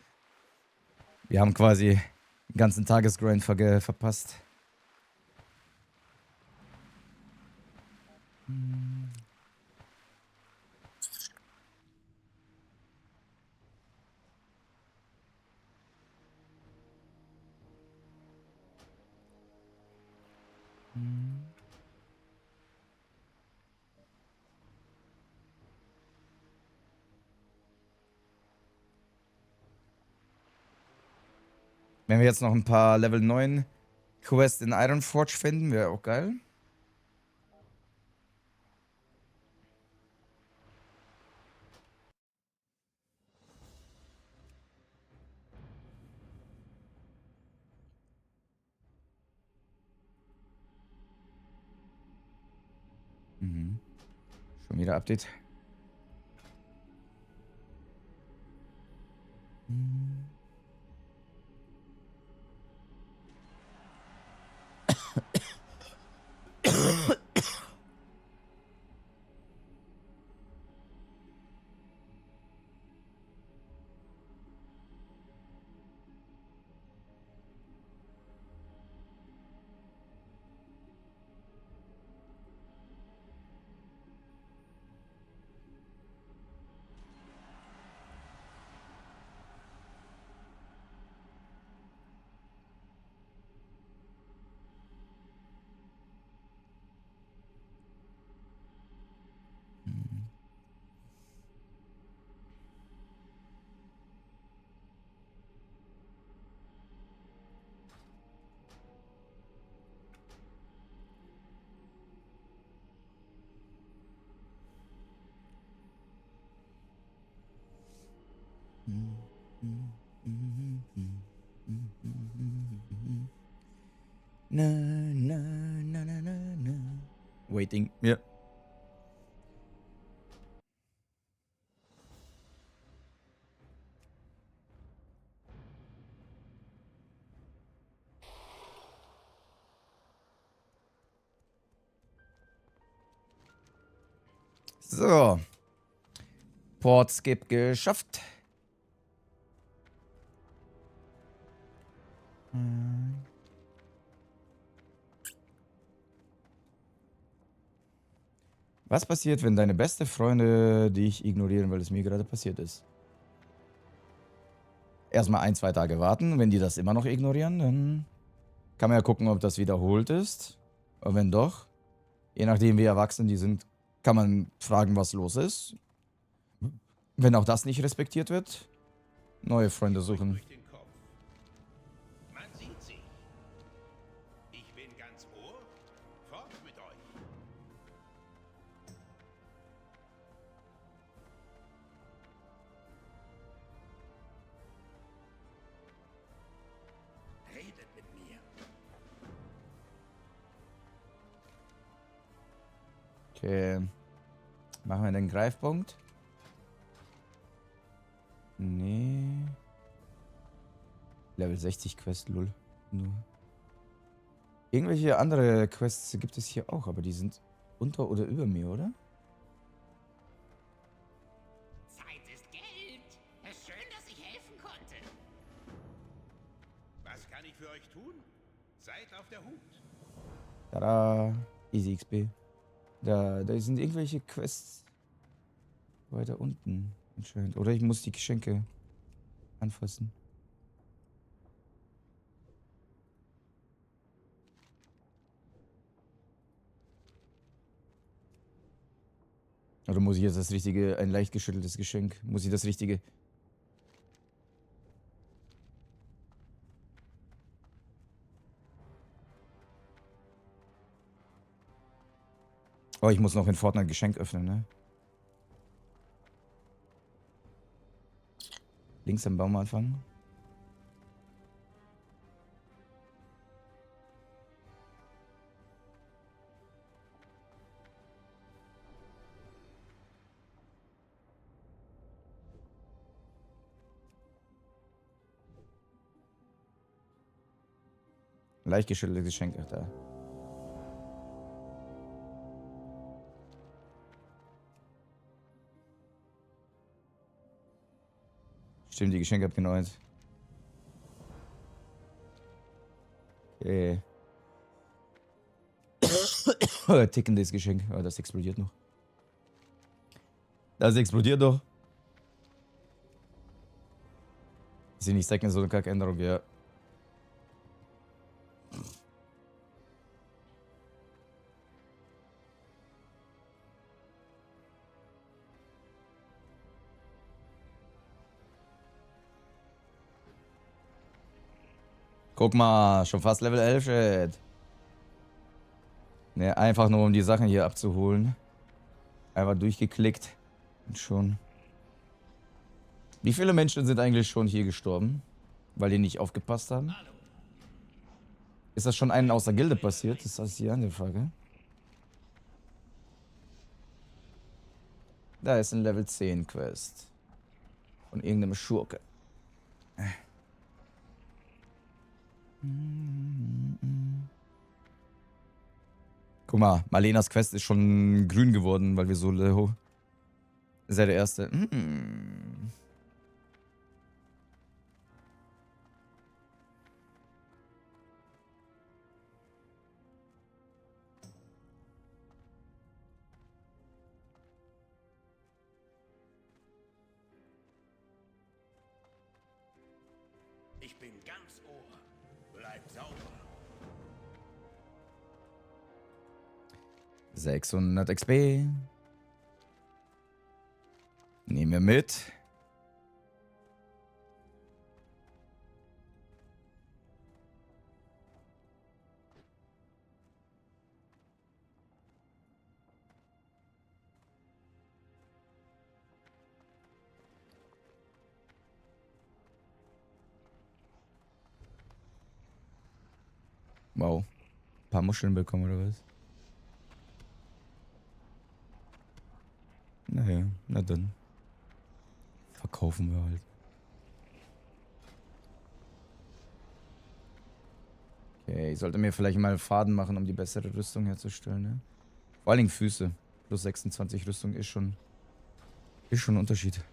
Wir haben quasi den ganzen Tagesgrind verpasst. Wenn wir jetzt noch ein paar Level 9 Quest in Ironforge finden, wäre auch geil. Mhm. Schon wieder Update. Mhm. Na, na, na, na, na, na. Waiting. Ja. So. Portskip geschafft. Was passiert, wenn deine beste Freunde dich ignorieren, weil es mir gerade passiert ist? Erstmal 1, 2 Tage warten. Wenn die das immer noch ignorieren, dann kann man ja gucken, ob das wiederholt ist. Und wenn doch, je nachdem wie erwachsen die sind, kann man fragen, was los ist. Wenn auch das nicht respektiert wird, neue Freunde suchen. Durch den Kopf. Man sieht sie. Ich bin ganz Ohr. Fort mit euch. Redet mit mir. Okay. Machen wir den Greifpunkt? Nee. Level 60 Quest, lul. Nur. Irgendwelche andere Quests gibt es hier auch, aber die sind unter oder über mir, oder? Zeit ist Geld. Es ist schön, dass ich helfen konnte. Was kann ich für euch tun? Seid auf der Hut. Tada. Easy XP. Da sind irgendwelche Quests weiter unten anscheinend. Oder ich muss die Geschenke anfassen. Oder muss ich jetzt das richtige, ein leicht geschütteltes Geschenk? Muss ich das richtige? Oh, ich muss noch in Fortnite Geschenk öffnen, ne? Links am Baum anfangen. Leicht geschütteltes Geschenk, ach da. Stimmt, die Geschenke abgeneut. Okay. Tickendes Geschenk. Oh, das explodiert noch. Das explodiert doch. Ist nicht Second, so eine Kackänderung, ja. Guck mal, schon fast Level 11, shit. Ne, einfach nur um die Sachen hier abzuholen. Einfach durchgeklickt. Und schon. Wie viele Menschen sind eigentlich schon hier gestorben? Weil die nicht aufgepasst haben? Ist das schon einen aus der Gilde passiert? Ist das die andere Frage? Da ist ein Level 10 Quest. Von irgendeinem Schurke. Guck mal, Marlenas Quest ist schon grün geworden, weil wir so low. Ist ja der erste. Ich bin ganz Ohr. Bleib sauber. 600 XP. Nehmen wir mit. Wow. Ein paar Muscheln bekommen oder was? Naja, na dann. Verkaufen wir halt. Okay, ich sollte mir vielleicht mal Faden machen, um die bessere Rüstung herzustellen, ne? Vor allen Dingen Füße. Plus 26 Rüstung ist schon ein Unterschied.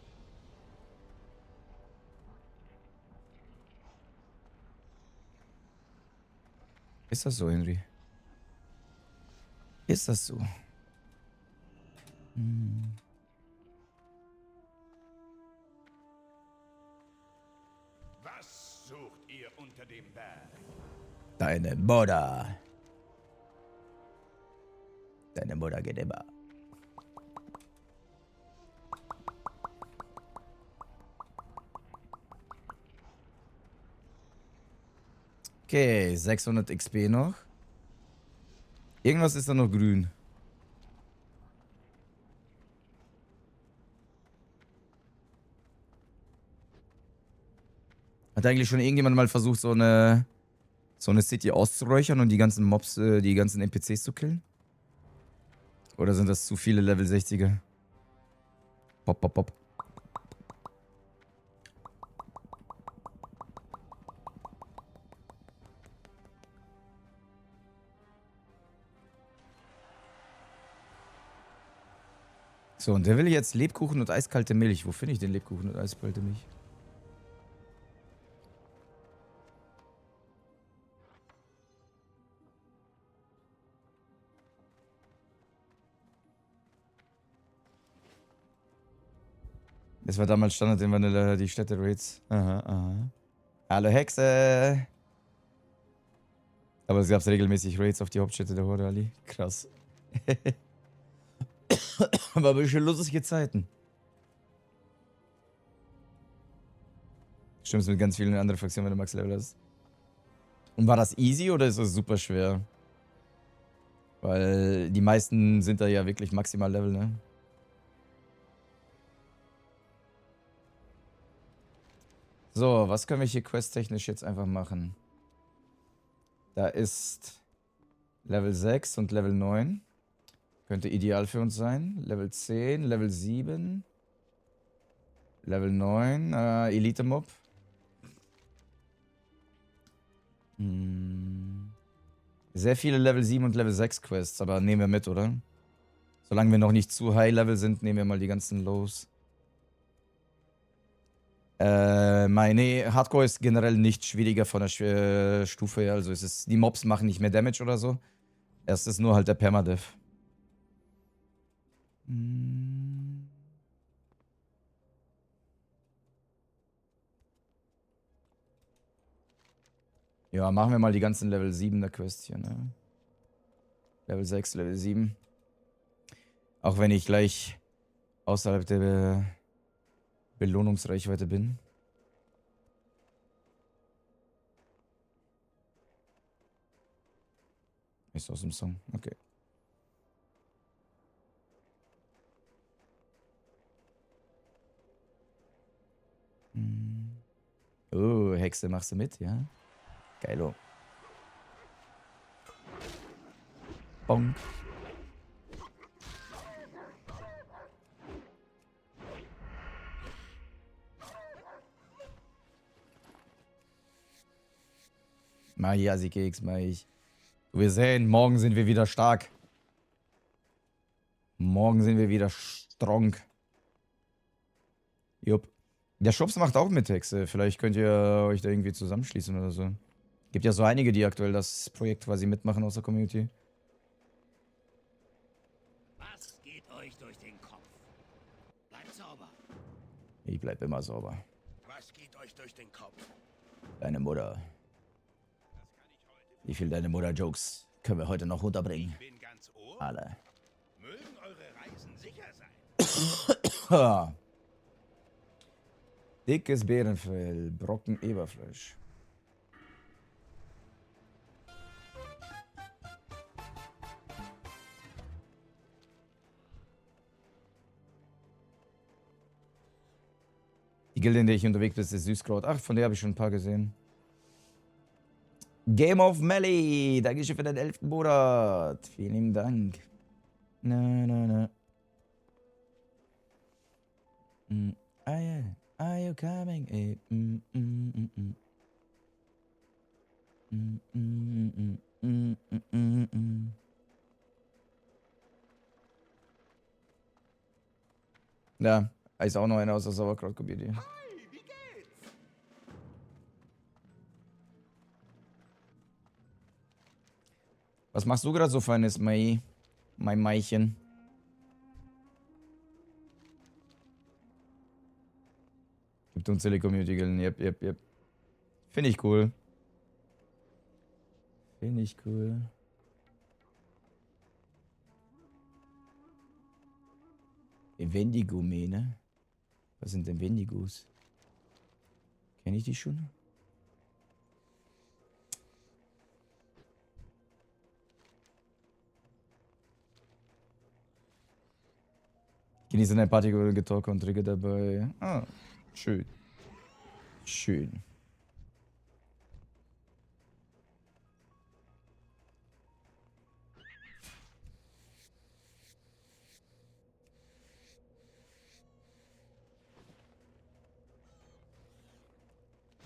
Ist das so, Henry? Ist das so? Was sucht ihr unter dem Berg? Deine Mutter. Deine Mutter geht immer. Okay, 600 XP noch. Irgendwas ist da noch grün. Hat eigentlich schon irgendjemand mal versucht, so eine City auszuräuchern und die ganzen Mobs, die ganzen NPCs zu killen? Oder sind das zu viele Level 60er? Pop, pop, pop. So, und der will jetzt Lebkuchen und eiskalte Milch. Wo finde ich den Lebkuchen und eiskalte Milch? Das war damals Standard in Vanilla, die Städte-Raids. Aha, aha. Hallo Hexe! Aber es gab regelmäßig Raids auf die Hauptstädte der Horde, Ali. Krass. War ein bisschen lustige Zeiten. Stimmt, mit ganz vielen anderen Fraktionen, wenn du Max-Level hast. Und war das easy oder ist das super schwer? Weil die meisten sind da ja wirklich maximal Level, ne? So, was können wir hier questtechnisch jetzt einfach machen? Da ist Level 6 und Level 9. Könnte ideal für uns sein. Level 10, Level 7. Level 9, Elite-Mob. Sehr viele Level 7 und Level 6 Quests, aber nehmen wir mit, oder? Solange wir noch nicht zu High-Level sind, nehmen wir mal die ganzen Lows. Meine Hardcore ist generell nicht schwieriger von der Stufe her, also es ist, die Mobs machen nicht mehr Damage oder so. Es ist nur halt der Permadeath. Ja, machen wir mal die ganzen Level 7er Quests hier, ne? Level 6, Level 7. Auch wenn ich gleich außerhalb der Belohnungsreichweite bin. Ist aus dem Song. Okay. Oh, Hexe, machst du mit, ja? Geilo. Bonk. Mach ich, Assi-Keks, mach ich. Wir sehen, morgen sind wir wieder stark. Morgen sind wir wieder strong. Jupp. Der Schubs macht auch mit Hexe. Vielleicht könnt ihr euch da irgendwie zusammenschließen oder so. Gibt ja so einige, die aktuell das Projekt quasi mitmachen aus der Community. Was geht euch durch den Kopf? Bleibt sauber. Ich bleib immer sauber. Was geht euch durch den Kopf? Deine Mutter. Das kann ich heute. Wie viel deine Mutter-Jokes können wir heute noch runterbringen? Ich bin ganz Ohr. Alle. Mögen eure Reisen sicher sein. Ha. Dickes Bärenfell, Brocken Eberfleisch. Die Gilde, in der ich unterwegs bin, ist Süßkraut. Ach, von der habe ich schon ein paar gesehen. Game of Melly, Dankeschön für den 11. Monat. Vielen lieben Dank. Na, na, na. Ah, yeah. Are you coming? Ja, ist auch noch einer aus der Sauerkraut-Community. Was machst du gerade so feines, mein Maichen? Gibt unzählige Community-Gilden. Yep. Finde ich cool. Finde ich cool. Wendigo-Mähne. Was sind denn Wendigos? Kenne ich die schon? Genieße ein Party Getalk und Trigger dabei. Ah, schön. Schön.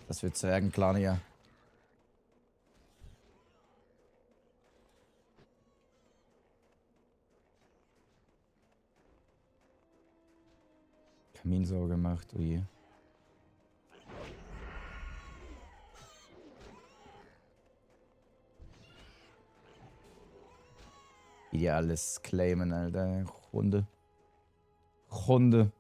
Das wird Zwergenclan hier. Kaminsau gemacht, oh je. Wie die alles claimen, Alter. Hunde. Hunde.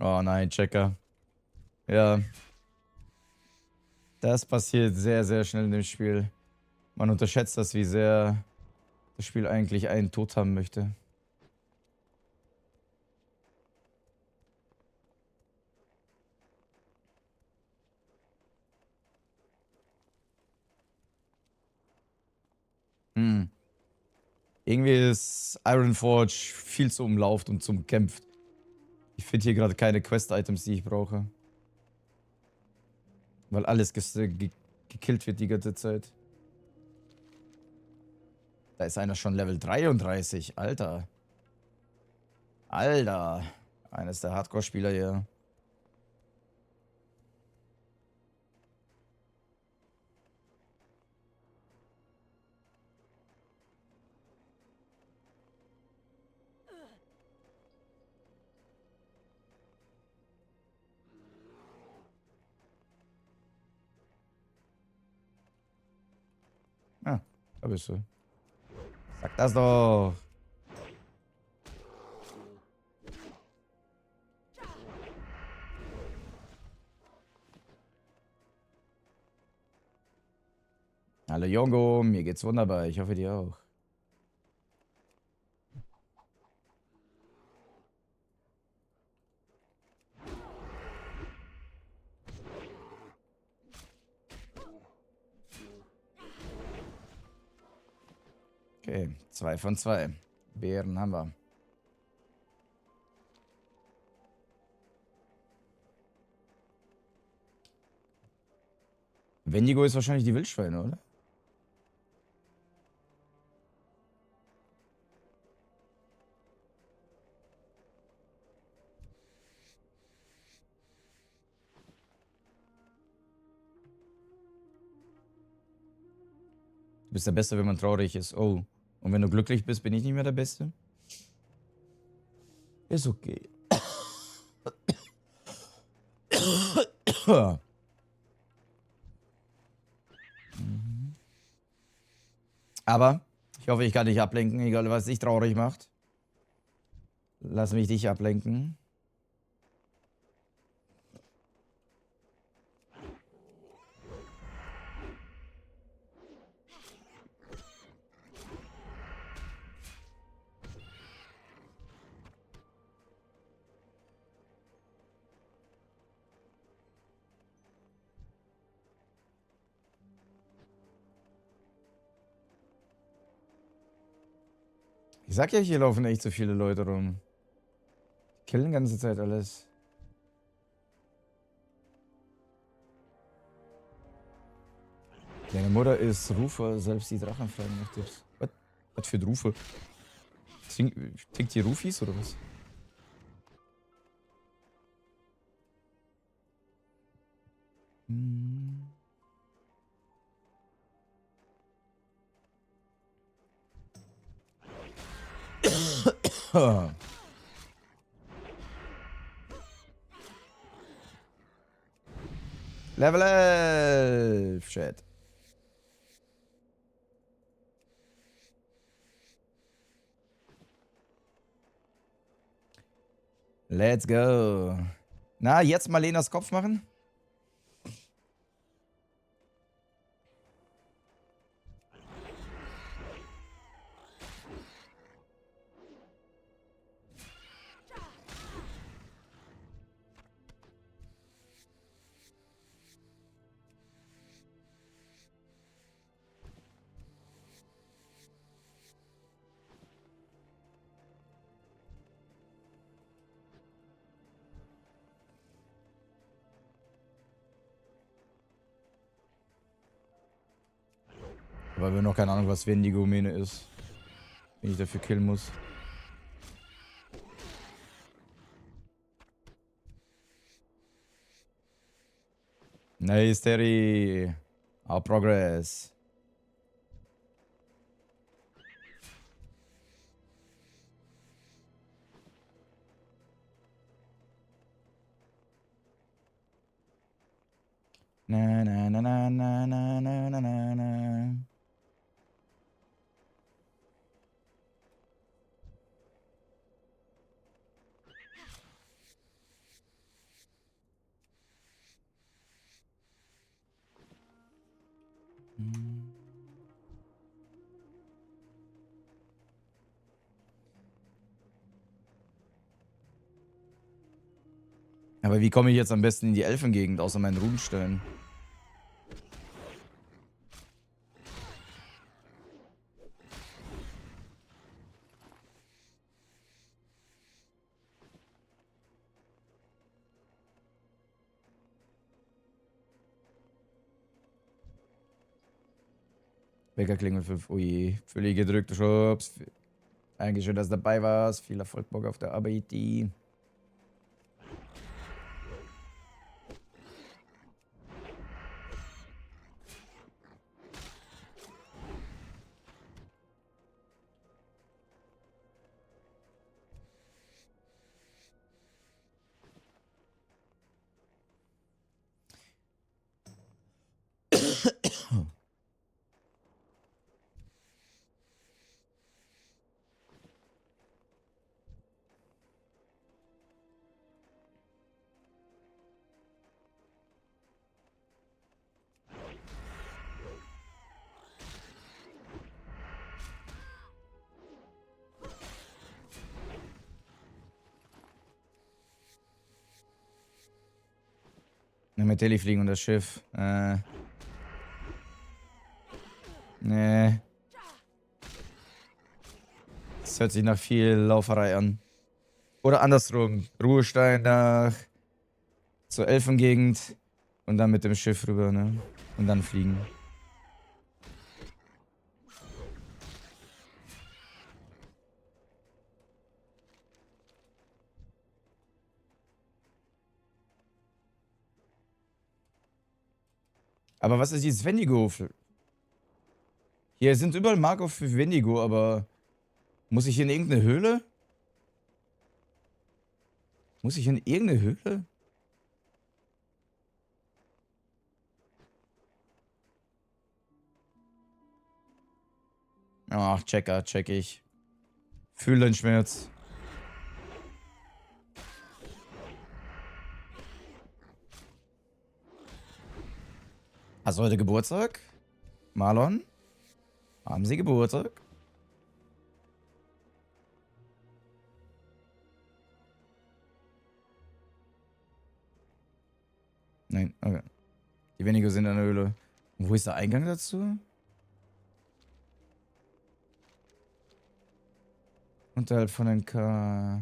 Oh nein, Checker. Ja. Das passiert sehr, sehr schnell in dem Spiel. Man unterschätzt das, wie sehr das Spiel eigentlich einen Tod haben möchte. Irgendwie ist Ironforge viel zu umlauft und zum Kämpft. Ich finde hier gerade keine Quest-Items, die ich brauche. Weil alles gekillt wird die ganze Zeit. Da ist einer schon Level 33. Alter. Alter. Eines der Hardcore-Spieler hier. Ah, da bist du. Sag das doch. Hallo Jongo, mir geht's wunderbar. Ich hoffe dir auch. Okay, 2 von 2. Beeren haben wir. Wendigo ist wahrscheinlich die Wildschweine, oder? Du bist der Beste, wenn man traurig ist. Oh. Und wenn du glücklich bist, bin ich nicht mehr der Beste? Ist okay. Aber ich hoffe, ich kann dich ablenken, egal was dich traurig macht. Lass mich dich ablenken. Ich sag ja, hier laufen echt so viele Leute rum. Die killen die ganze Zeit alles. Deine Mutter ist Rufer, selbst die Drachen fragen nach dir. Was für Rufe? Tickt die Rufis oder was? Hm. Level 11, Chat. Let's go. Na, jetzt mal Lenas Kopf machen? Weil wir noch keine Ahnung, was Wendigo-Mene ist. Wenn ich dafür killen muss. Nice, Terry. Our progress. Na na na na na na na na na na. Aber wie komme ich jetzt am besten in die Elfengegend, außer meinen Runenstein? Wecker klingelt 5. Ui, völlig gedrückte Schubs. Eigentlich schön, dass du dabei warst. Viel Erfolg, Bock auf der Arbeit. Mit Deli fliegen und das Schiff. Nee. Das hört sich nach viel Lauferei an. Oder andersrum. Ruhestein nach zur Elfengegend und dann mit dem Schiff rüber, ne? Und dann fliegen. Aber was ist dieses Wendigo? Hier sind überall Marker für Wendigo, aber muss ich in irgendeine Höhle? Muss ich in irgendeine Höhle? Ach, Checker, check ich. Fühle den Schmerz. Hast du heute Geburtstag? Marlon? Haben Sie Geburtstag? Nein, okay. Die Wendigo sind in der Höhle. Und wo ist der Eingang dazu? Unterhalb von den K.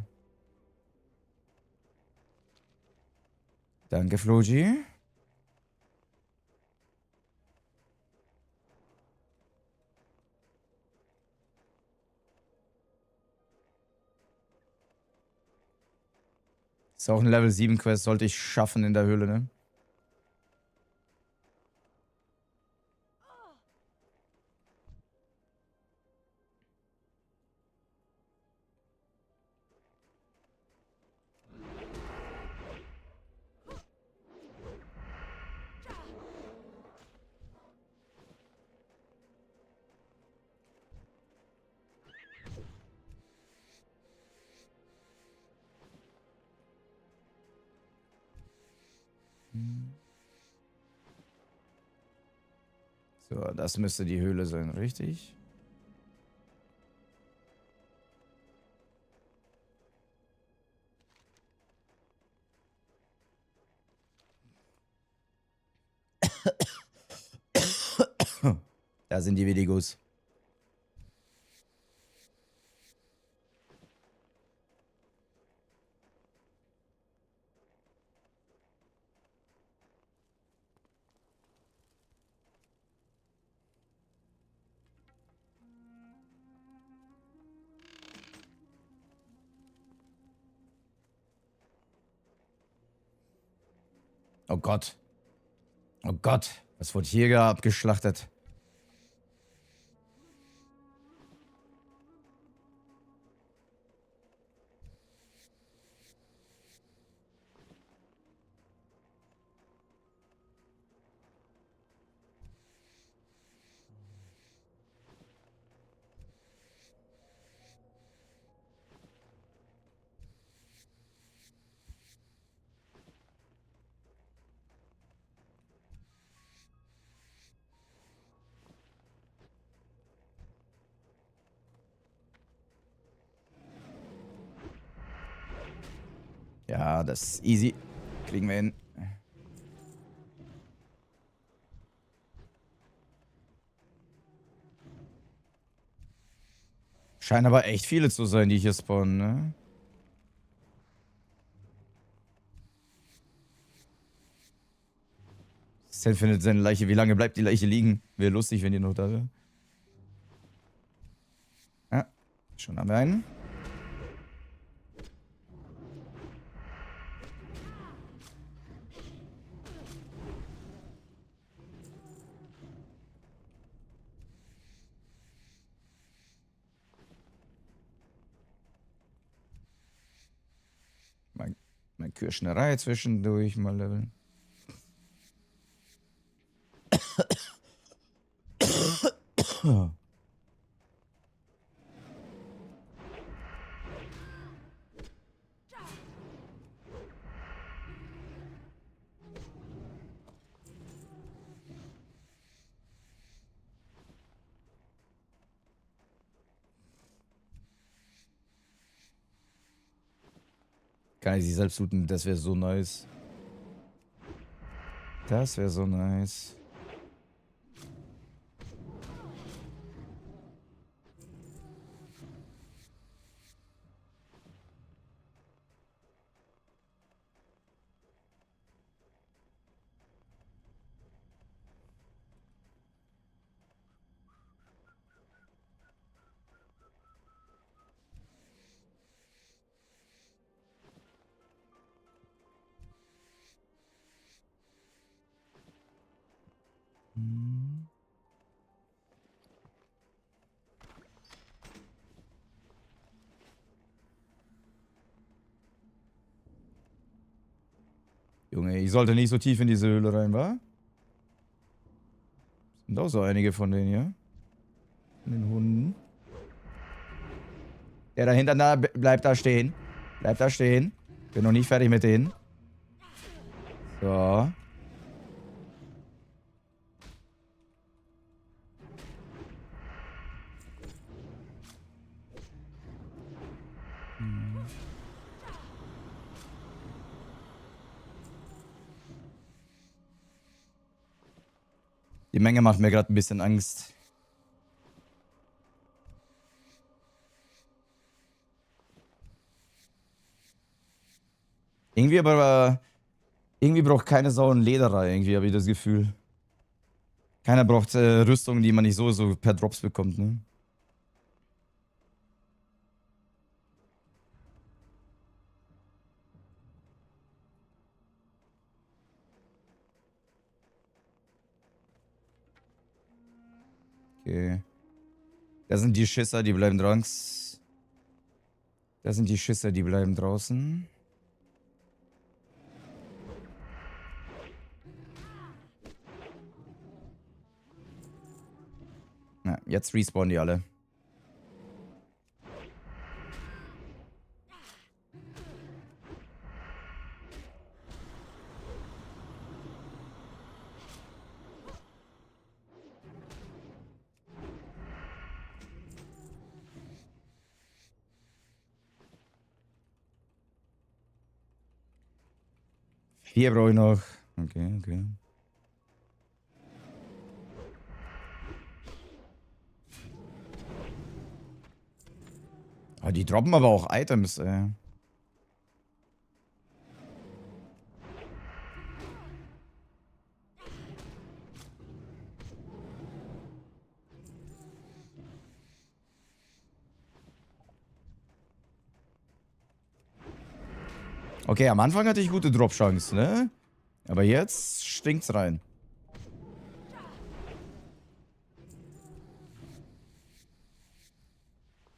Danke, Floji. Ist auch ein Level 7 Quest, sollte ich schaffen in der Höhle, ne? So, das müsste die Höhle sein, richtig? Da sind die Wendigos. Oh Gott. Oh Gott. Was wurde hier abgeschlachtet? Ja, das ist easy. Kriegen wir hin. Scheinen aber echt viele zu sein, die hier spawnen, ne? Seth findet seine Leiche. Wie lange bleibt die Leiche liegen? Wäre lustig, wenn die noch da wäre. Ja, schon haben wir einen. Mal Kirschnerei zwischendurch mal leveln. Kann ich sie selbst looten, das wäre so nice. Das wäre so nice. Junge, ich sollte nicht so tief in diese Höhle rein, wa? Sind auch so einige von denen, ja? Von den Hunden. Der dahinter, da, bleibt da stehen. Bleibt da stehen. Bin noch nicht fertig mit denen. So. Die Menge macht mir gerade ein bisschen Angst. Irgendwie aber... Irgendwie braucht keine Sau ein Lederer, irgendwie, habe ich das Gefühl. Keiner braucht Rüstungen, die man nicht so per Drops bekommt, ne? Okay. Das sind die Schisser, die bleiben dran. Das sind die Schisser, die bleiben draußen. Na, jetzt respawnen die alle. Vier brauche ich noch. Okay, okay. Ah, die droppen aber auch Items, ey. Okay, am Anfang hatte ich gute Drop-Chance, ne? Aber jetzt stinkt's rein.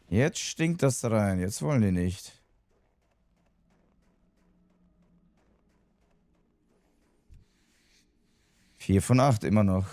Jetzt stinkt das rein. Jetzt wollen die nicht. Vier von 8 immer noch.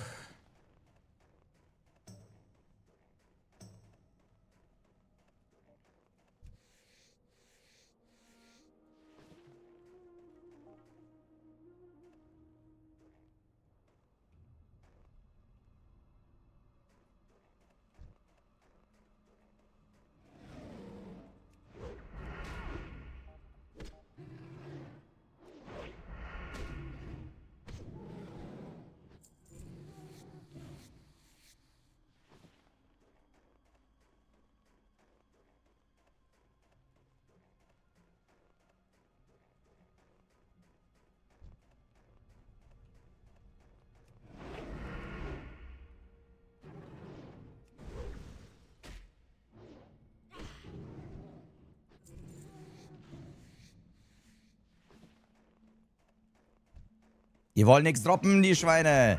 Die wollen nichts droppen, die Schweine.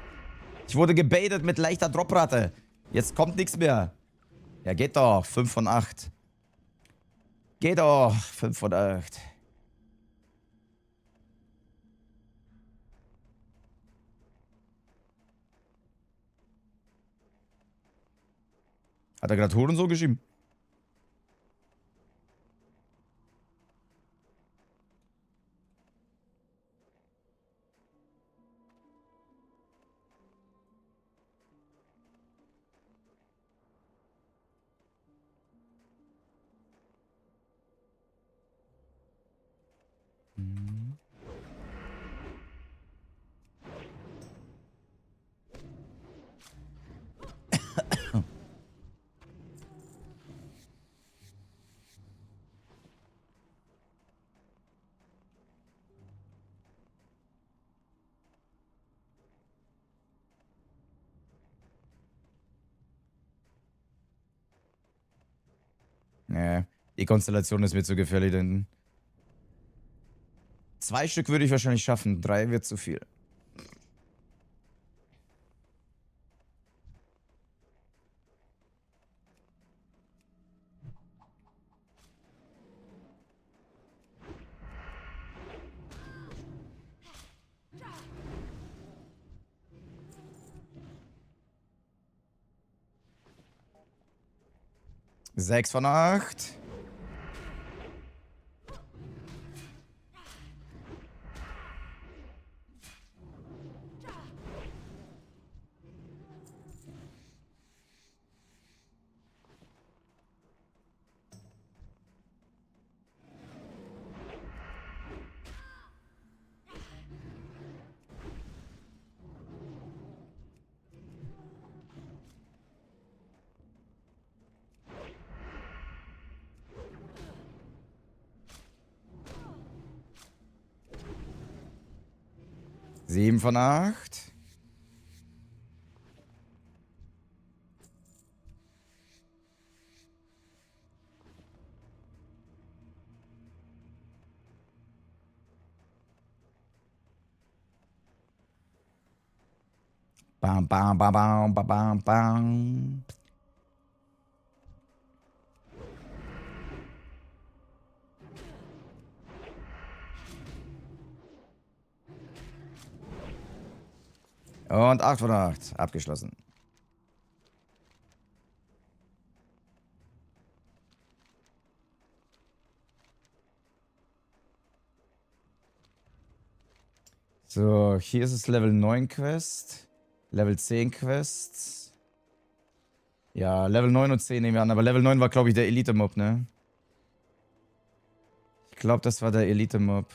Ich wurde gebaitet mit leichter Droprate. Jetzt kommt nichts mehr. Ja, geht doch. 5 von 8. Geht doch. 5 von 8. Hat er gerade Huren so geschrieben? Nee, die Konstellation ist mir zu gefährlich, denn 2 Stück würde ich wahrscheinlich schaffen. 3 wird zu viel. Sechs von 8. Sieben von 8. Bam, bam, bam, bam, bam, bam, bam. Und 8 von 8. Abgeschlossen. So, hier ist es Level 9 Quest. Level 10 Quests. Ja, Level 9 und 10 nehmen wir an. Aber Level 9 war, glaube ich, der Elite-Mob, ne? Ich glaube, das war der Elite-Mob.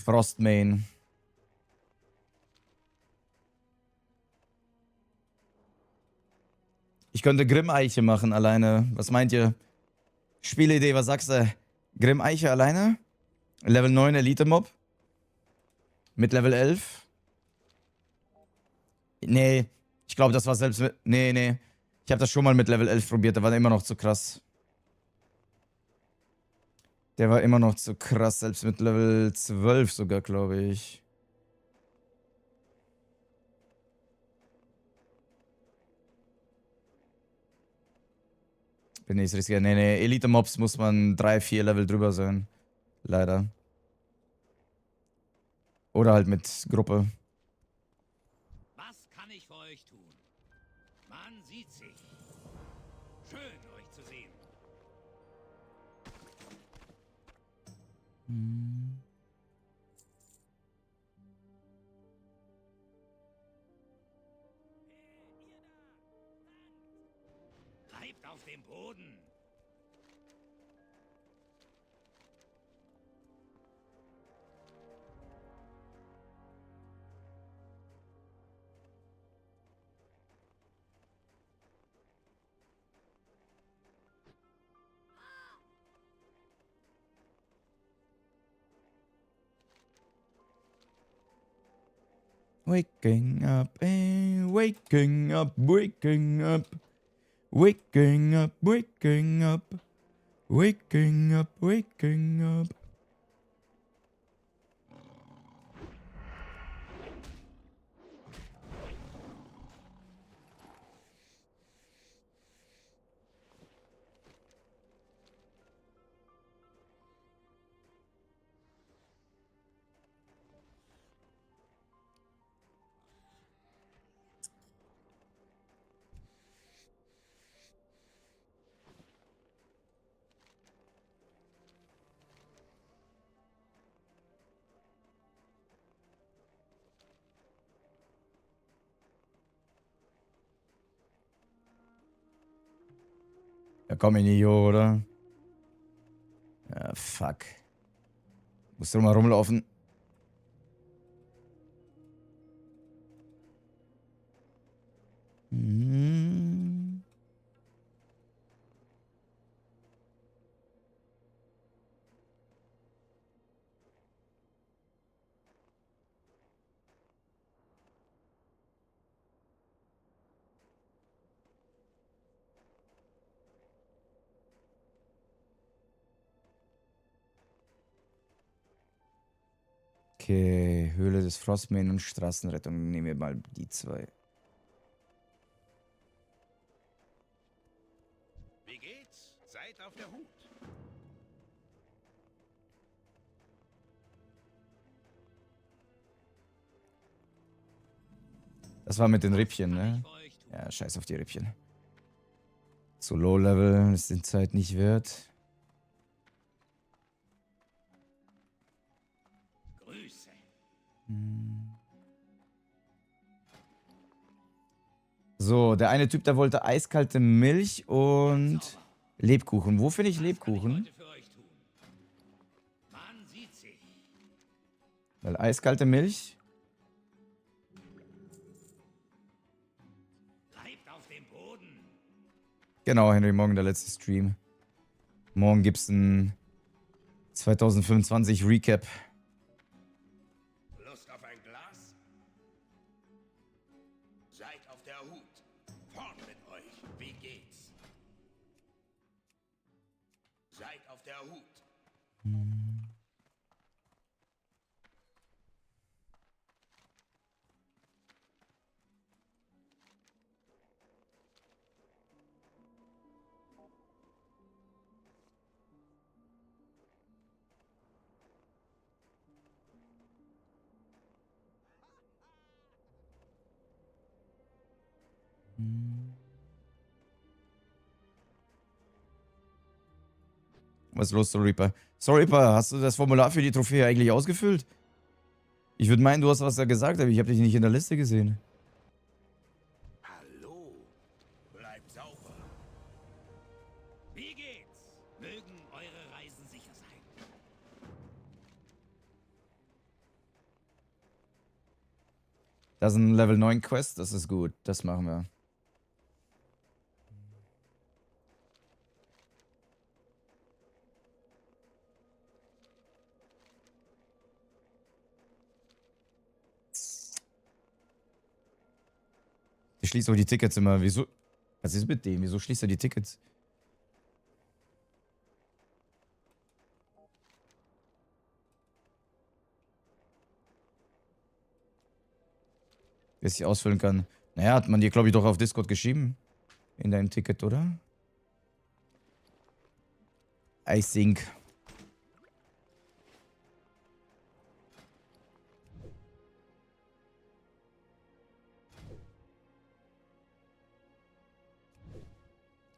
Frostmane. Ich könnte Grimm-Eiche machen alleine. Was meint ihr? Spielidee, was sagst du? Grimm-Eiche alleine? Level 9 Elite-Mob? Mit Level 11? Nee, ich glaube, das war selbst mit... Nee, nee. Ich habe das schon mal mit Level 11 probiert, der war immer noch zu krass. Der war immer noch zu krass, selbst mit Level 12 sogar, glaube ich. Bin ich riskiert. Nee, nee, Elite-Mobs muss man 3, 4 Level drüber sein. Leider. Oder halt mit Gruppe. Was kann ich für euch tun? Man sieht sich. Schön, euch zu sehen. Bleibt auf dem Boden. Waking up, waking up, waking up. Waking up, waking up. Waking up, waking up. Da komm ich nicht hoch, oder? Ja, fuck. Musst du mal rumlaufen. Mhm. Okay, Höhle des Frostmain und Straßenrettung. Nehmen wir mal die zwei. Wie geht's? Seid auf der Hut. Das war mit den Rippchen, Kann ne? ich für euch tun? Ja, scheiß auf die Rippchen. Zu Low-Level ist die Zeit nicht wert. Grüße. So, der eine Typ, der wollte eiskalte Milch und Lebkuchen. Wo finde ich Was kann ich Lebkuchen? heute für euch tun? Man sieht sich. Weil eiskalte Milch. Bleibt auf dem Boden. Genau, Henry, morgen der letzte Stream. Morgen gibt's ein 2025 Recap. Lust auf ein Glas? Seid auf der Hut. Fort mit euch. Wie geht's? Seid auf der Hut. Was ist los, Soul Reaper? Soul Reaper, hast du das Formular für die Trophäe eigentlich ausgefüllt? Ich würde meinen, du hast was da gesagt, aber ich habe dich nicht in der Liste gesehen. Hallo. Bleibt sauber. Wie geht's? Mögen eure Reisen sicher sein. Das ist ein Level 9 Quest, das ist gut. Das machen wir. Ich schließe auch die Tickets immer. Wieso? Was ist mit dem? Wieso schließt er die Tickets? Wer es sich ausfüllen kann. Naja, hat man dir, glaube ich, doch auf Discord geschrieben. In deinem Ticket, oder? I think.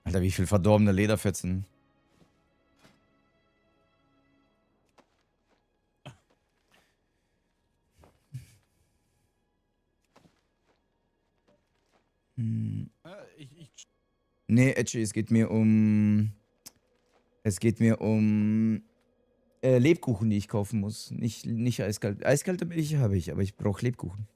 Alter, wie viel verdorbene Lederfetzen. Nee, Edgy, es geht mir um... Es geht mir um... Lebkuchen, die ich kaufen muss. Nicht eiskalt. Eiskalte Milch habe ich, aber ich brauche Lebkuchen.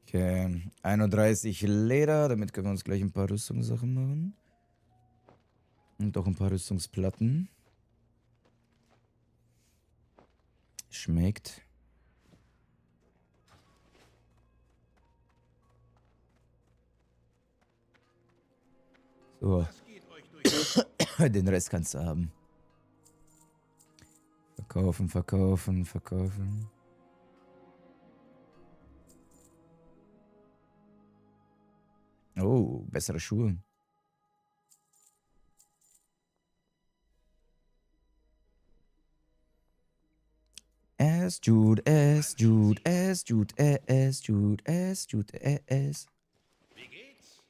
Okay, 31 Leder, damit können wir uns gleich ein paar Rüstungssachen machen. Und auch ein paar Rüstungsplatten. Schmeckt. So, Was geht euch durch? den Rest kannst du haben. Verkaufen, verkaufen, verkaufen. Oh, bessere Schuhe. S, Jude, S, Jude, S, Jude, S, Jude, S, Jude, S. Wie geht's?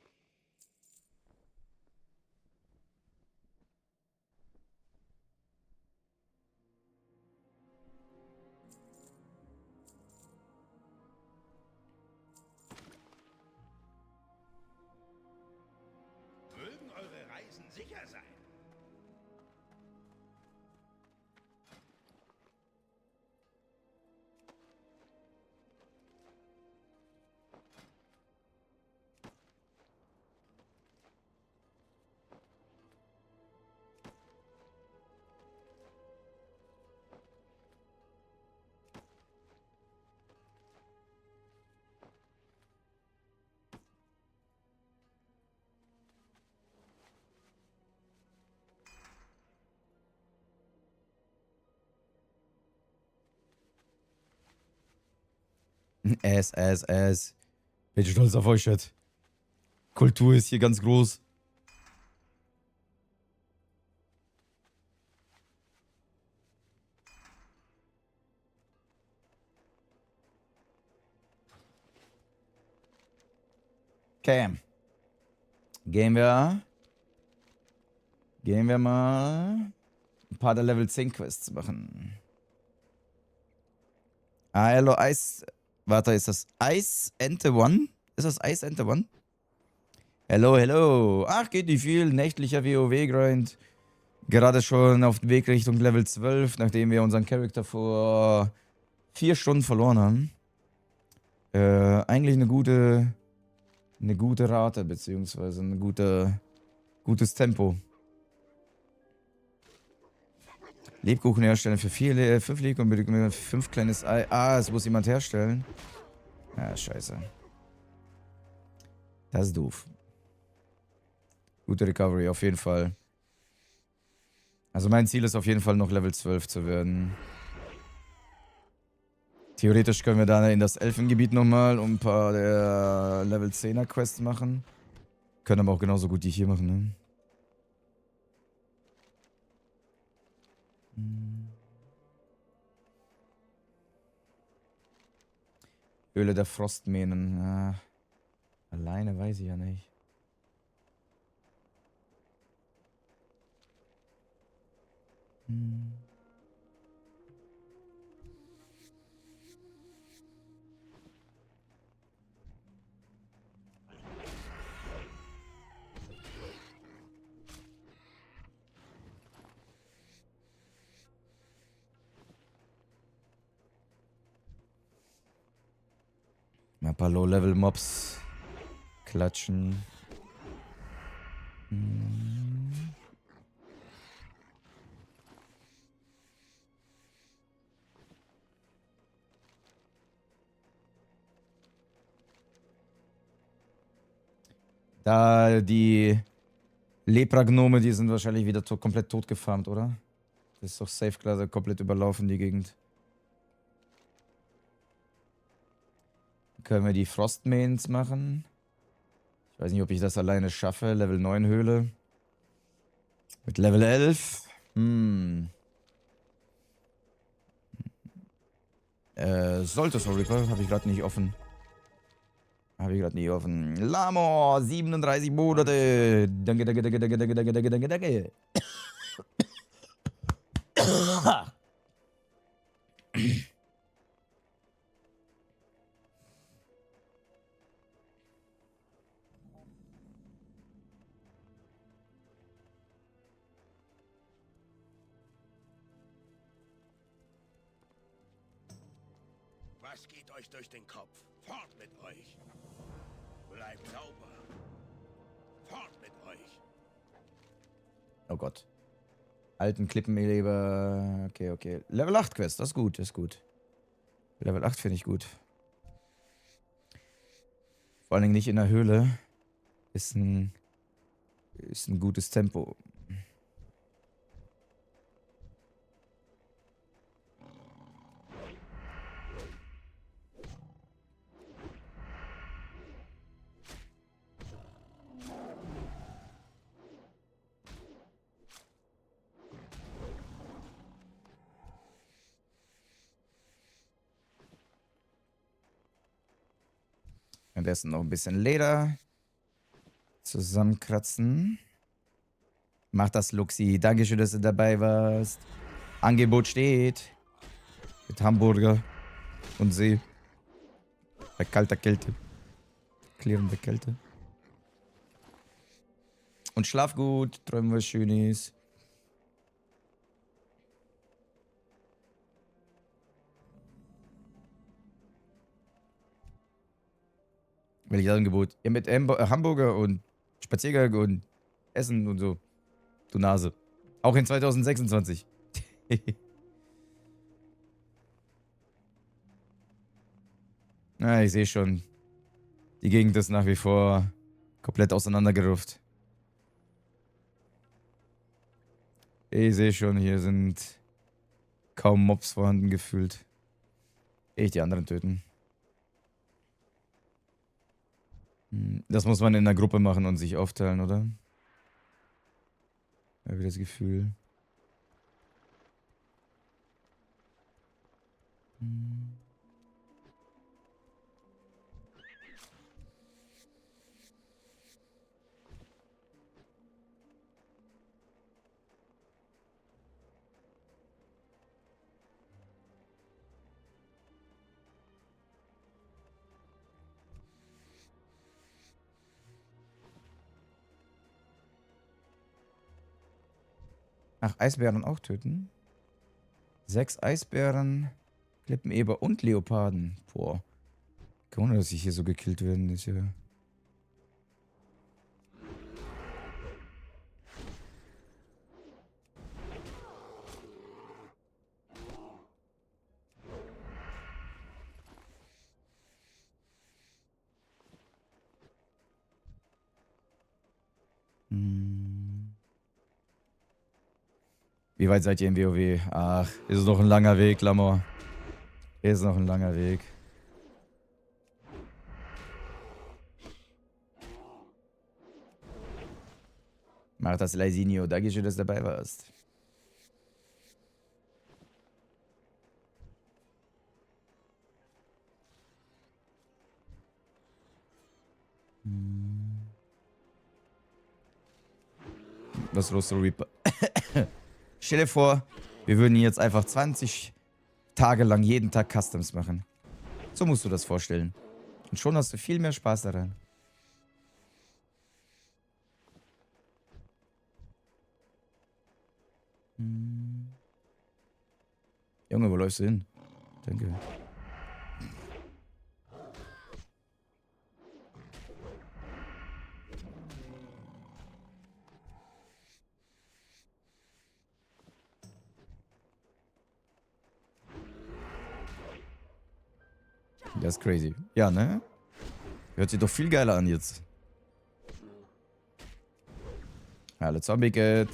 Mögen eure Reisen sicher sein. Ass. Bin stolz auf euch, Chat. Kultur ist hier ganz groß. Okay. Gehen wir mal ein paar der Level 10 Quests machen. Ah, hello, Ice. Warte, ist das Ice Ente One? Ist das Ice Ente One? Hello. Ach, geht nicht viel. Nächtlicher WoW-Grind. Gerade schon auf dem Weg Richtung Level 12, nachdem wir unseren Charakter vor 4 Stunden verloren haben. Eigentlich eine gute Rate, beziehungsweise ein gutes Tempo. Lebkuchen herstellen für 5 Lebkuchen und 5 kleines Ei. Ah, es muss jemand herstellen. Ah, scheiße. Das ist doof. Gute Recovery, auf jeden Fall. Also mein Ziel ist auf jeden Fall noch Level 12 zu werden. Theoretisch können wir da in das Elfengebiet nochmal ein paar der Level 10er Quests machen. Können aber auch genauso gut die hier machen, ne? Höhle der Frostmähnen. Ah, alleine weiß ich ja nicht. Mal ein paar Low-Level-Mobs klatschen. Da die Lepra-Gnome, die sind wahrscheinlich wieder komplett tot gefarmt, oder? Das ist doch safe klar, komplett überlaufen, die Gegend. Können wir die Frostmains machen? Ich weiß nicht, ob ich das alleine schaffe. Level 9 Höhle. Mit Level 11. Sollte Soul Reaper. Habe ich gerade nicht offen. Lamor, 37 Monate. Danke. Was geht euch durch den Kopf? Fort mit euch! Bleibt sauber! Fort mit euch! Oh Gott. Alten Klippenleber. Okay. Level 8 Quest, das ist gut. Level 8 finde ich gut. Vor allen Dingen nicht in der Höhle. Ist ein gutes Tempo. Währenddessen noch ein bisschen Leder zusammenkratzen. Mach das, Luxi. Dankeschön, dass du dabei warst. Angebot steht. Mit Hamburger und See. Bei kalter Kälte. Klirrende Kälte. Und schlaf gut. Träumen was Schönes. Welches Angebot? Ja, mit Hamburger und Spaziergang und Essen und so. Du Nase. Auch in 2026. Na, ich sehe schon. Die Gegend ist nach wie vor komplett auseinandergerufft. Ich sehe schon, hier sind kaum Mobs vorhanden gefühlt. Die anderen töten. Das muss man in der Gruppe machen und sich aufteilen, oder? Habe ich das Gefühl. Ach, Eisbären auch töten? 6 Eisbären, Klippeneber und Leoparden. Boah. Kein Wunder, dass ich hier so gekillt werden. Ist ja... Wie weit seid ihr im WoW? Ach, ist noch ein langer Weg, Lamor. Ist noch ein langer Weg. Mach das, Leisinio. Dankeschön, dass du dabei warst. Was ist los, Reaper? Stell dir vor, wir würden jetzt einfach 20 Tage lang jeden Tag Customs machen. So musst du das vorstellen. Und schon hast du viel mehr Spaß daran. Junge, wo läufst du hin? Danke. Das ist crazy. Ja, ne? Hört sich doch viel geiler an jetzt. Alle Zombie-Kit.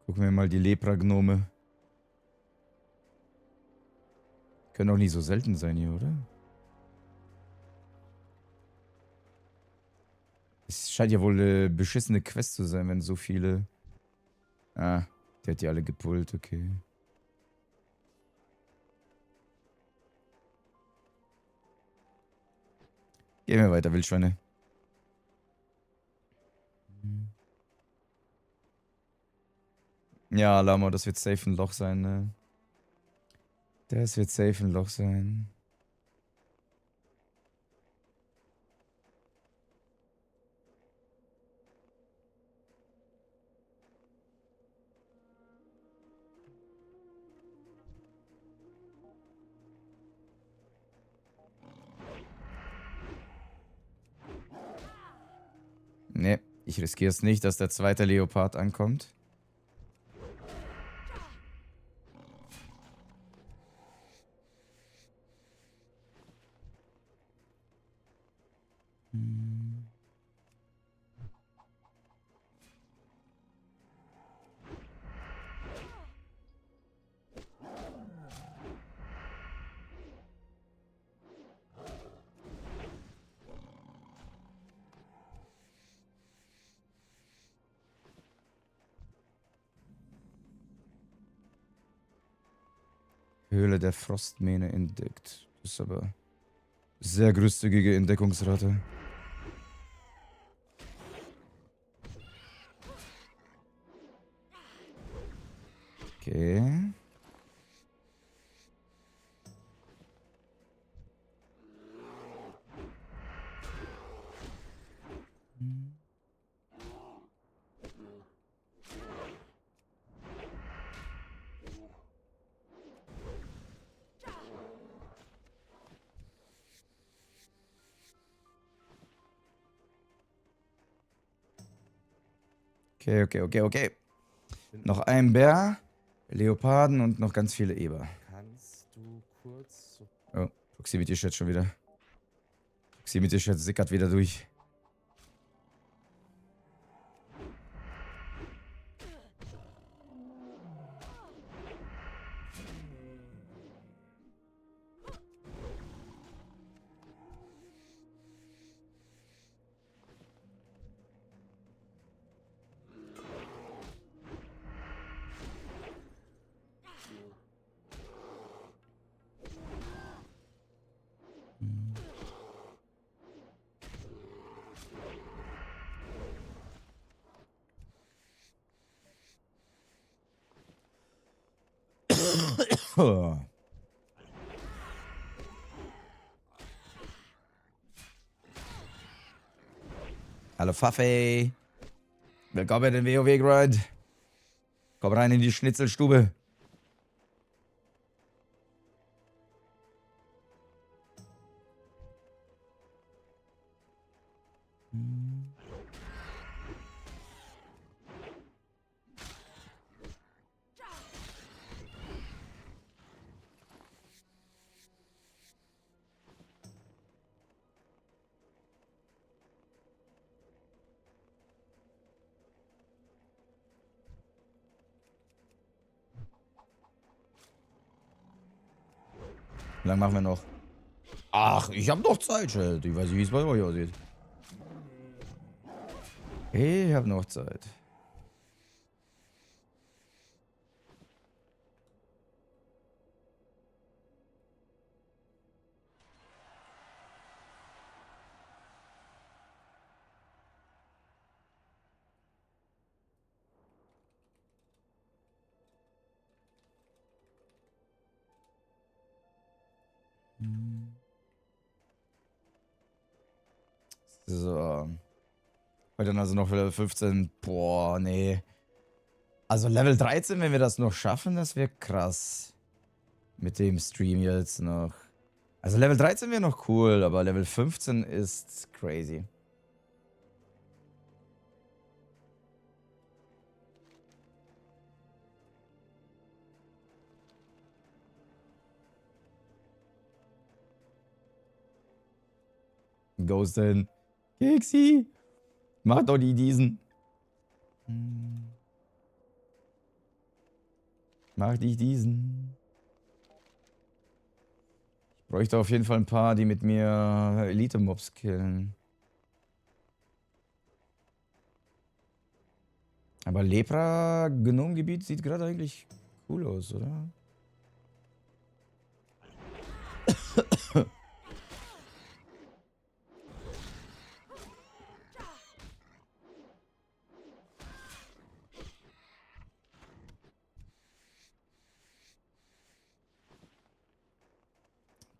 Gucken wir mal die Lepra-Gnome. Können doch nicht so selten sein hier, oder? Es scheint ja wohl eine beschissene Quest zu sein, wenn so viele... Ah, der hat die alle gepullt, okay. Gehen wir weiter, Wildschweine. Ja, Lamo, das wird safe ein Loch sein, ne? Das wird safe ein Loch sein. Ne, ich riskiere es nicht, dass der zweite Leopard ankommt. Höhle der Frostmähne entdeckt. Das ist aber sehr großzügige Entdeckungsrate. Okay. Okay. Noch ein Bär, Leoparden und noch ganz viele Eber. Kannst du kurz... Oh, Proximity-Chat schon wieder. Proximity-Chat sickert wieder durch. Hallo Pfaffe. Willkommen in WoW Grind. Komm rein in die Schnitzelstube. Wie lange machen wir noch? Ach, ich habe noch Zeit, Chat. Ich weiß nicht, wie es bei euch aussieht. Ich habe noch Zeit. So. Heute dann also noch Level 15. Boah, nee. Also Level 13, wenn wir das noch schaffen, das wäre krass. Mit dem Stream jetzt noch. Also Level 13 wäre noch cool, aber Level 15 ist crazy. Ghosten. Keksi. Mach doch die diesen. Mach dich diesen. Ich bräuchte auf jeden Fall ein paar, die mit mir Elite-Mobs killen. Aber Lepra-Gnom-Gebiet sieht gerade eigentlich cool aus, oder?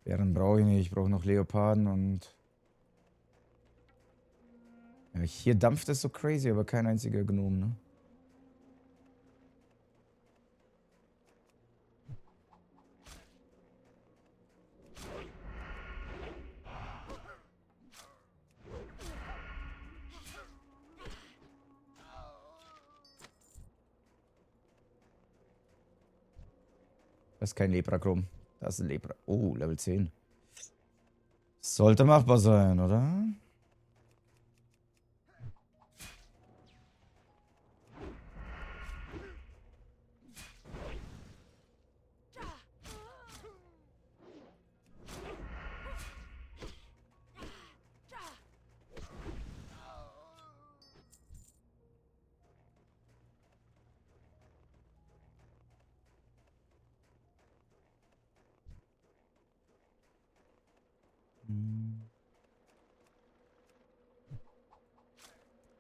Bären brauche ich nicht, ich brauche noch Leoparden und... Ja, hier dampft es so crazy, aber kein einziger Gnom, ne? Das ist kein Lepra-Chrom. Das ist ein Lepra. Oh, Level 10. Sollte machbar sein, oder?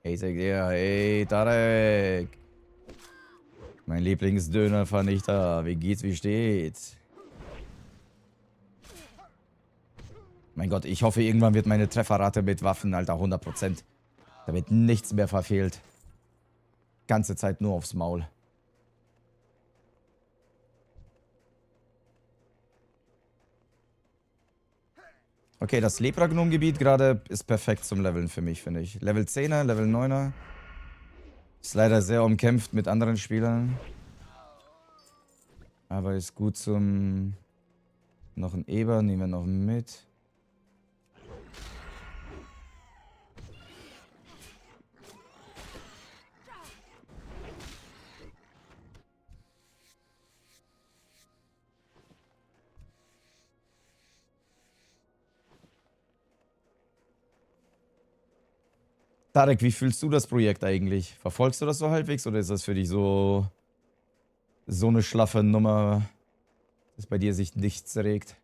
Hey, sag dir, hey, Tarek. Mein Lieblingsdönervernichter. Wie geht's, wie steht's? Mein Gott, ich hoffe, irgendwann wird meine Trefferrate mit Waffen, Alter, 100%. Da wird nichts mehr verfehlt. Ganze Zeit nur aufs Maul. Okay, das Lepra-Gnom-Gebiet gerade ist perfekt zum Leveln für mich, finde ich. Level 10er, Level 9er. Ist leider sehr umkämpft mit anderen Spielern. Aber ist gut zum... Noch ein Eber, nehmen wir noch mit. Tarek, wie fühlst du das Projekt eigentlich? Verfolgst du das so halbwegs oder ist das für dich so eine schlaffe Nummer, dass bei dir sich nichts regt?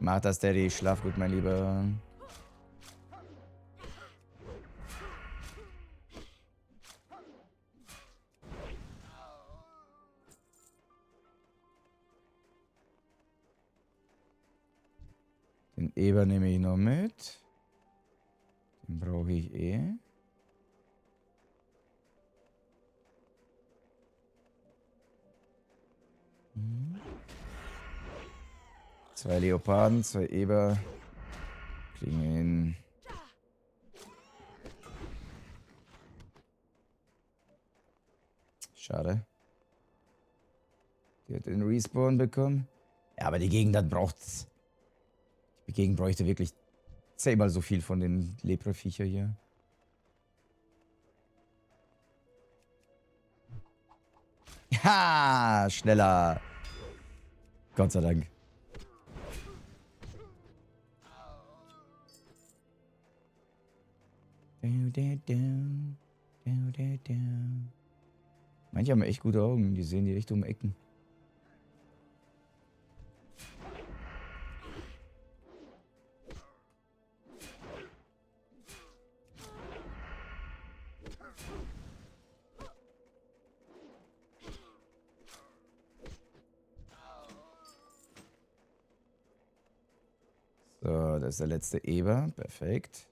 Mach das, Daddy. Schlaf gut, mein Lieber. Den Eber nehme ich noch mit. Den brauche ich eh. Zwei Leoparden, zwei Eber. Kriegen wir hin. Schade. Die hat den Respawn bekommen. Ja, aber die Gegend hat braucht's. Die Gegend bräuchte wirklich 10-mal so viel von den Lepra-Viecher hier. Ha! Schneller. Gott sei Dank. Manche haben echt gute Augen. Die sehen die echt um Ecken. So, das ist der letzte Eber. Perfekt.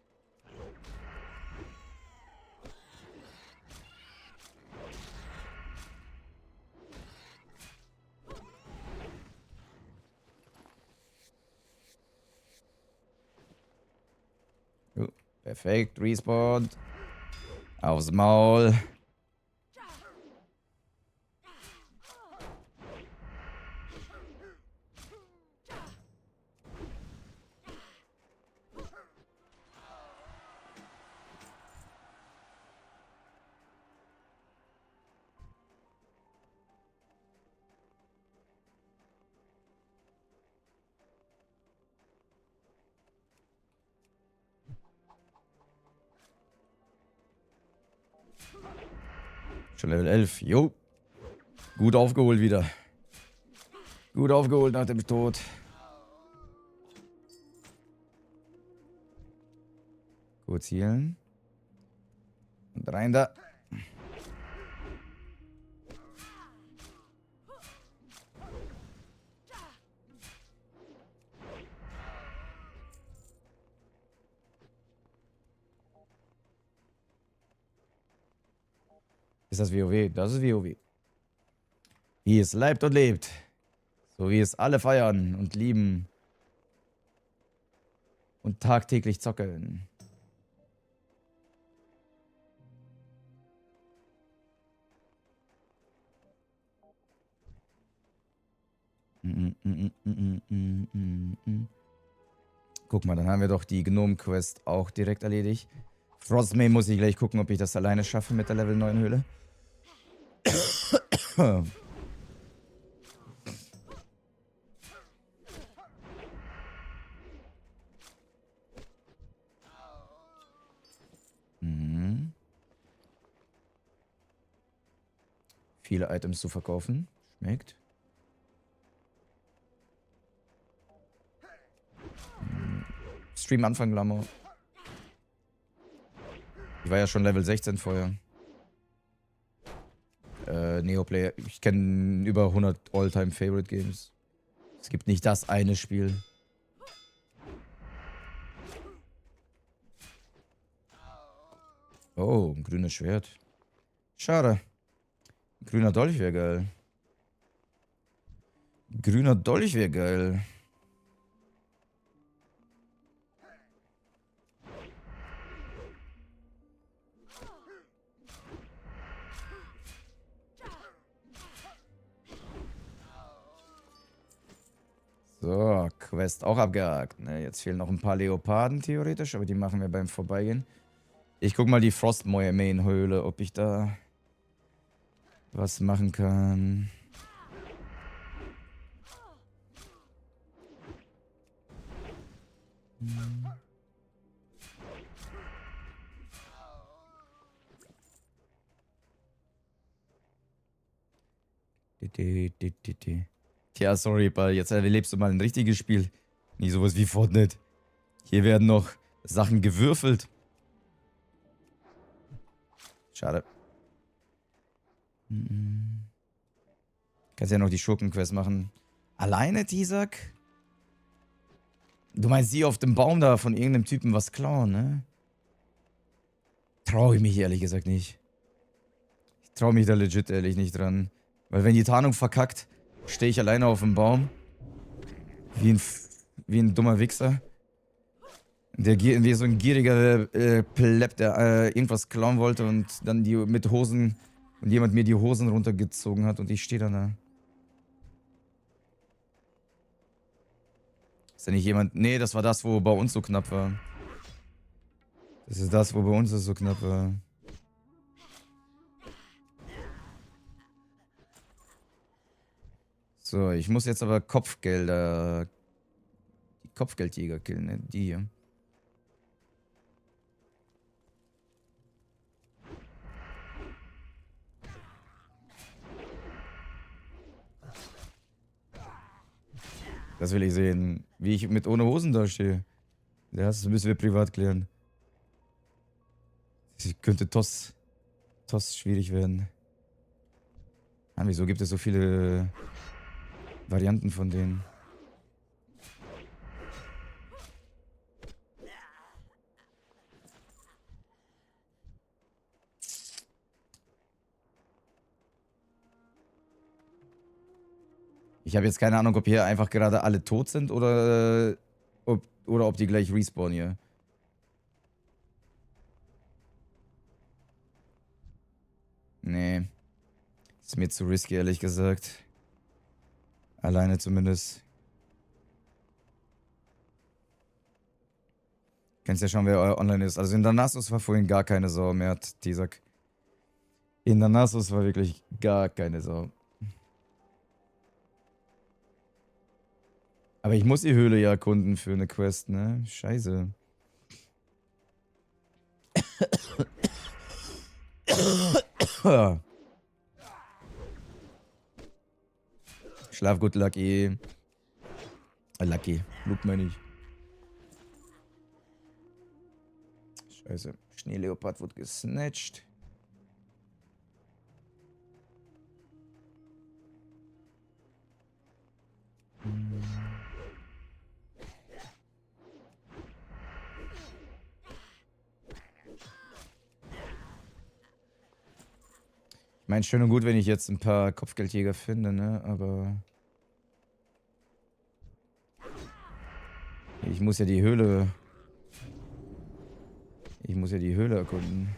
Perfekt, respawned. Aufs Maul. Schon Level 11. Jo. Gut aufgeholt wieder. Gut aufgeholt nach dem Tod. Kurz healen. Und rein da. Ist das WoW? Das ist WoW. Wie es leibt und lebt. So wie es alle feiern und lieben. Und tagtäglich zockeln. Guck mal, dann haben wir doch die Gnome-Quest auch direkt erledigt. Frostmane muss ich gleich gucken, ob ich das alleine schaffe mit der Level 9 Höhle. Viele Items zu verkaufen. Schmeckt. Stream Anfang Lamo. Ich war ja schon Level 16 vorher. Neoplay. Ich kenne über 100 All-Time Favorite Games. Es gibt nicht das eine Spiel. Oh, ein grünes Schwert. Schade. Ein grüner Dolch wäre geil. Grüner Dolch wäre geil. So, Quest auch abgehakt. Ne, jetzt fehlen noch ein paar Leoparden theoretisch, aber die machen wir beim Vorbeigehen. Ich guck mal die Frostmane-Höhle, ob ich da was machen kann. Tja, sorry, aber jetzt erlebst du mal ein richtiges Spiel. Nicht sowas wie Fortnite. Hier werden noch Sachen gewürfelt. Schade. Kannst ja noch die Schurkenquest machen. Alleine, Tisak? Du meinst, sie auf dem Baum da von irgendeinem Typen was klauen, ne? Traue ich mich ehrlich gesagt nicht. Ich traue mich da legit ehrlich nicht dran. Weil wenn die Tarnung verkackt, stehe ich alleine auf dem Baum. Wie ein dummer Wichser. Wie so ein gieriger Pleb, der irgendwas klauen wollte und dann die mit Hosen und jemand mir die Hosen runtergezogen hat und ich stehe dann da. Ist da nicht jemand... Nee, das war das, wo bei uns so knapp war. Das ist das, wo bei uns es so knapp war. So, ich muss jetzt aber Kopfgelder... Die Kopfgeldjäger killen, ne? Die hier. Das will ich sehen. Wie ich mit ohne Hosen da stehe. Das müssen wir privat klären. Das könnte Toss schwierig werden. Mann, wieso gibt es so viele Varianten von denen? Ich habe jetzt keine Ahnung, ob hier einfach gerade alle tot sind oder ob die gleich respawnen hier. Nee. Ist mir zu risky, ehrlich gesagt. Alleine zumindest. Kannst ja schauen, wer online ist. Also in Danassus war vorhin gar keine Sau mehr, hat Tisak. In Danassus war wirklich gar keine Sau. Aber ich muss die Höhle ja erkunden für eine Quest, ne? Scheiße. Schlaf gut, Lucky. Lucky. Luke meine ich. Scheiße. Schneeleopard wird gesnatcht. Ich meine, schön und gut, wenn ich jetzt ein paar Kopfgeldjäger finde, ne? Aber ich muss ja die Höhle... Ich muss ja die Höhle erkunden.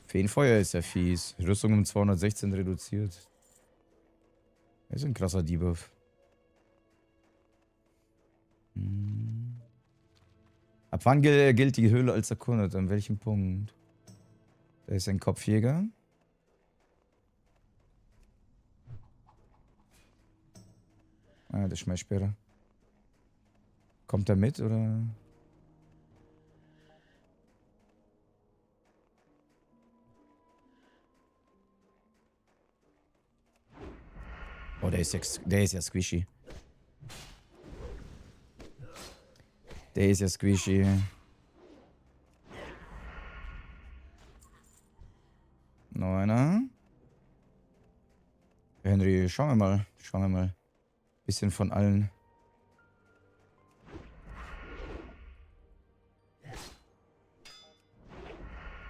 Feenfeuer ist ja fies. Rüstung um 216 reduziert. Das ist ein krasser Debuff. Ab wann gilt die Höhle als erkundet? An welchem Punkt? Da ist ein Kopfjäger. Ah, der Schmeißsperre. Kommt er mit, oder? Oh, der ist ja squishy. Der ist ja squishy. Noch einer. Henry, schauen wir mal. Schauen wir mal. Bisschen von allen.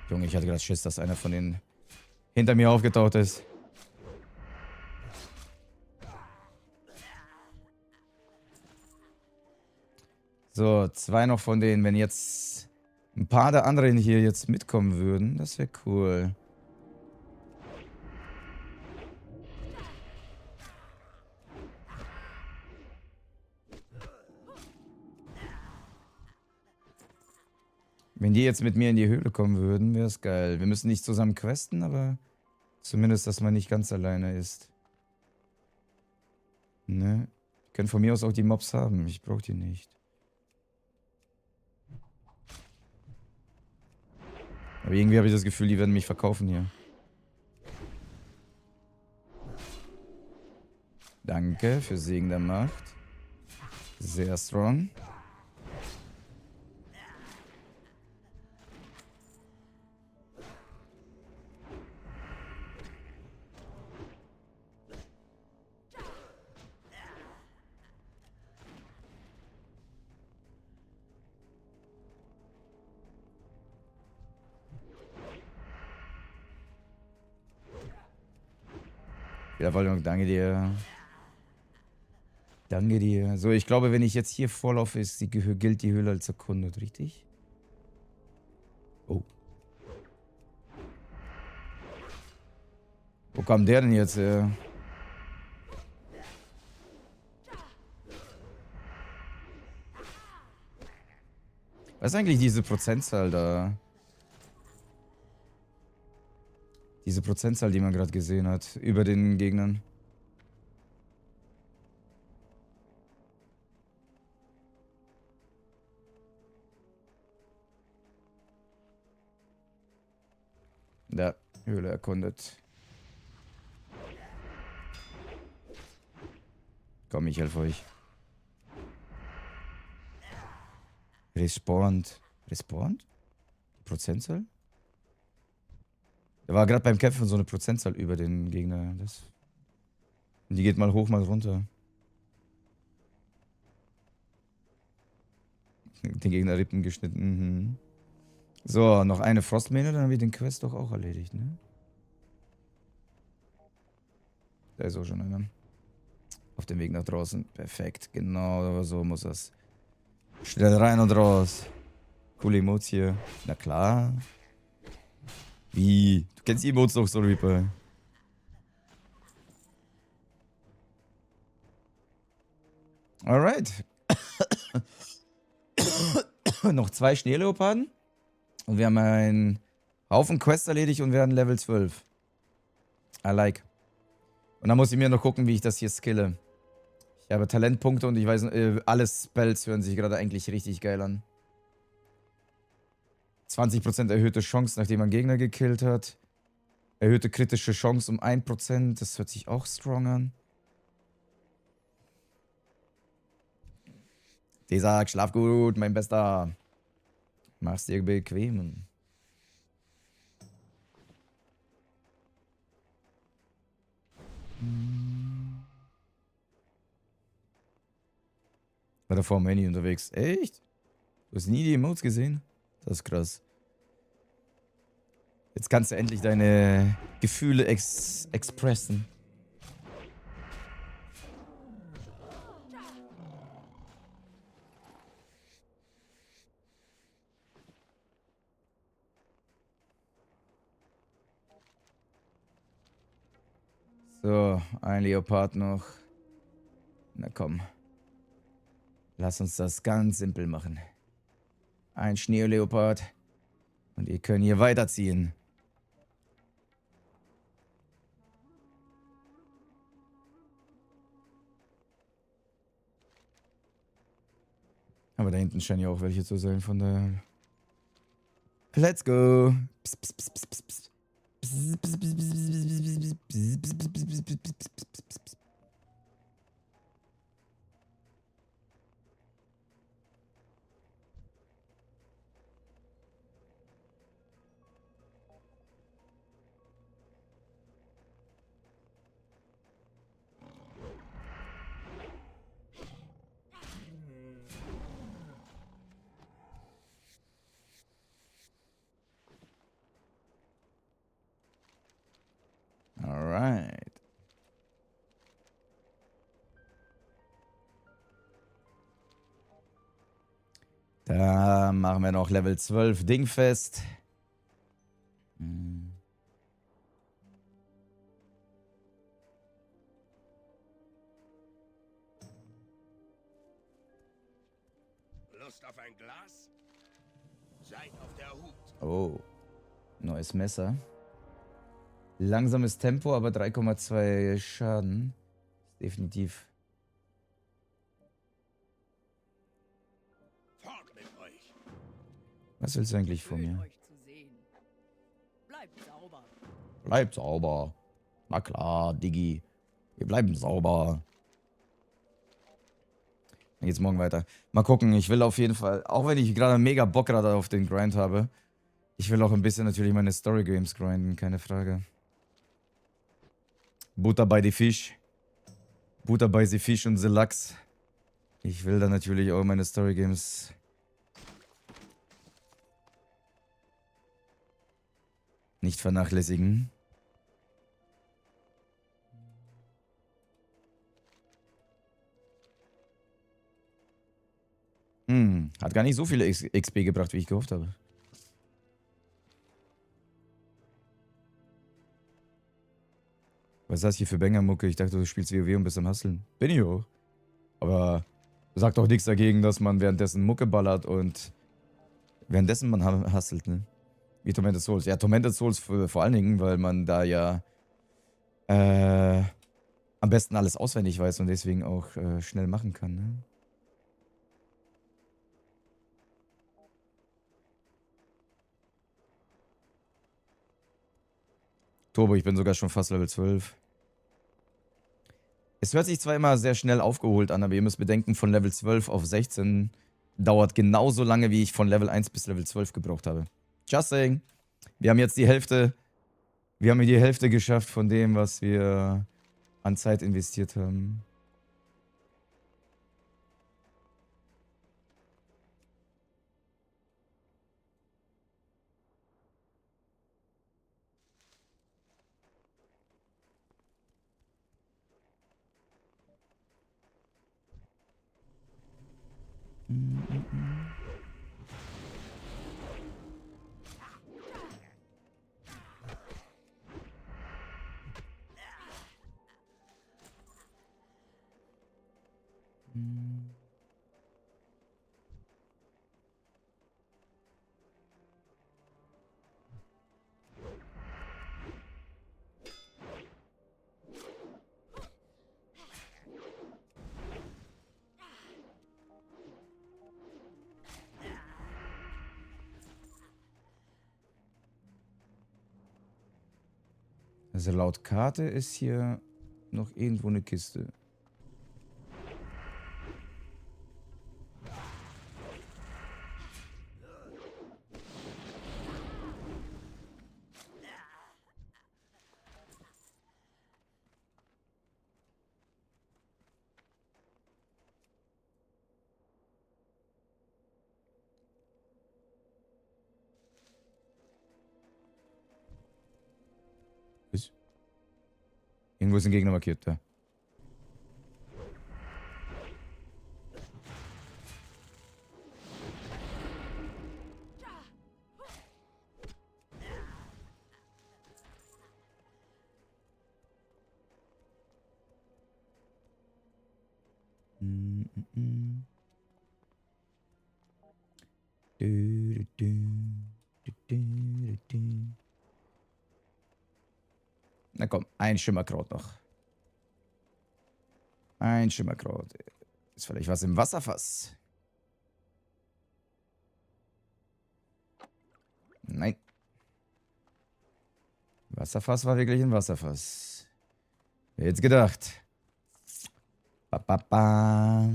Junge, ich hatte gerade Schiss, dass einer von denen hinter mir aufgetaucht ist. So, 2 noch von denen. Wenn jetzt ein paar der anderen hier jetzt mitkommen würden, das wäre cool. Wenn die jetzt mit mir in die Höhle kommen würden, wäre es geil. Wir müssen nicht zusammen questen, aber zumindest, dass man nicht ganz alleine ist. Ne? Die können von mir aus auch die Mobs haben. Ich brauche die nicht. Aber irgendwie habe ich das Gefühl, die werden mich verkaufen hier. Danke für Segen der Macht. Sehr strong. Ja, Waldung, danke dir. Danke dir. So, ich glaube, wenn ich jetzt hier vorlaufe, gilt die Höhle als erkundet, richtig? Oh. Wo kam der denn jetzt her? Was ist eigentlich diese Prozentzahl da? Diese Prozentzahl, die man gerade gesehen hat, über den Gegnern. Ja, Höhle erkundet. Komm, ich helfe euch. Respawnt. Respawnt? Die Prozentzahl? Da war gerade beim Kämpfen so eine Prozentzahl über den Gegner. Und die geht mal hoch, mal runter. Den Gegner Rippen geschnitten. Mhm. So, noch eine Frostmähne, dann haben wir den Quest doch auch erledigt, ne? Da ist auch schon einer. Auf dem Weg nach draußen. Perfekt, genau so muss das. Schnell rein und raus. Coole Emotes hier. Na klar. Wie? Du kennst die Emotes doch so, Reaper. Alright. Noch 2 Schneeleoparden. Und wir haben einen Haufen Quests erledigt und werden Level 12. I like. Und dann muss ich mir noch gucken, wie ich das hier skille. Ich habe Talentpunkte und ich weiß, alle Spells hören sich gerade eigentlich richtig geil an. 20% erhöhte Chance, nachdem man Gegner gekillt hat. Erhöhte kritische Chance um 1%. Das hört sich auch strong an. Die sagt, schlaf gut, mein Bester. Mach's dir bequem. War da vor dem Handy unterwegs. Echt? Du hast nie die Emotes gesehen? Das ist krass. Jetzt kannst du endlich deine Gefühle expressen. So, ein Leopard noch. Na komm. Lass uns das ganz simpel machen. Ein Schneeleopard. Und ihr könnt hier weiterziehen. Aber da hinten scheinen ja auch welche zu sein, von daher. Let's go. Psst, psst, psst, psst, psst. Alright. Da machen wir noch Level 12 Dingfest. Lust auf ein Glas? Seid auf der Hut. Oh. Neues Messer. Langsames Tempo, aber 3,2 Schaden. Definitiv. Fort mit euch. Was willst du eigentlich von Schön, mir? euch zu sehen. Bleibt sauber. Na klar, Diggi. Wir bleiben sauber. Dann geht's morgen weiter. Mal gucken, ich will auf jeden Fall, auch wenn ich gerade mega Bock gerade auf den Grind habe, ich will auch ein bisschen natürlich meine Story Games grinden, keine Frage. Butter bei die Fisch. Butter bei die Fisch und the Lachs. Ich will dann natürlich auch meine Story Games nicht vernachlässigen. Hat gar nicht so viele XP gebracht, wie ich gehofft habe. Was ist das hier für Banger-Mucke? Ich dachte, du spielst WoW und bist am Hustlen. Bin ich auch. Aber sagt auch nichts dagegen, dass man währenddessen Mucke ballert und währenddessen man hustelt, ne? Wie Tormented Souls. Ja, Tormented Souls vor allen Dingen, weil man da ja am besten alles auswendig weiß und deswegen auch schnell machen kann, ne? Turbo, ich bin sogar schon fast Level 12. Es hört sich zwar immer sehr schnell aufgeholt an, aber ihr müsst bedenken, von Level 12 auf 16 dauert genauso lange, wie ich von Level 1 bis Level 12 gebraucht habe. Just saying. Wir haben jetzt die Hälfte, wir haben die Hälfte geschafft von dem, was wir an Zeit investiert haben. Also laut Karte ist hier noch irgendwo eine Kiste. Irgendwo ist ein Gegner markiert, da. Na komm, ein Schimmerkraut noch. Ein Schimmerkraut. Ist vielleicht was im Wasserfass? Nein. Wasserfass war wirklich ein Wasserfass. Wer hätte gedacht? Ba, ba, ba.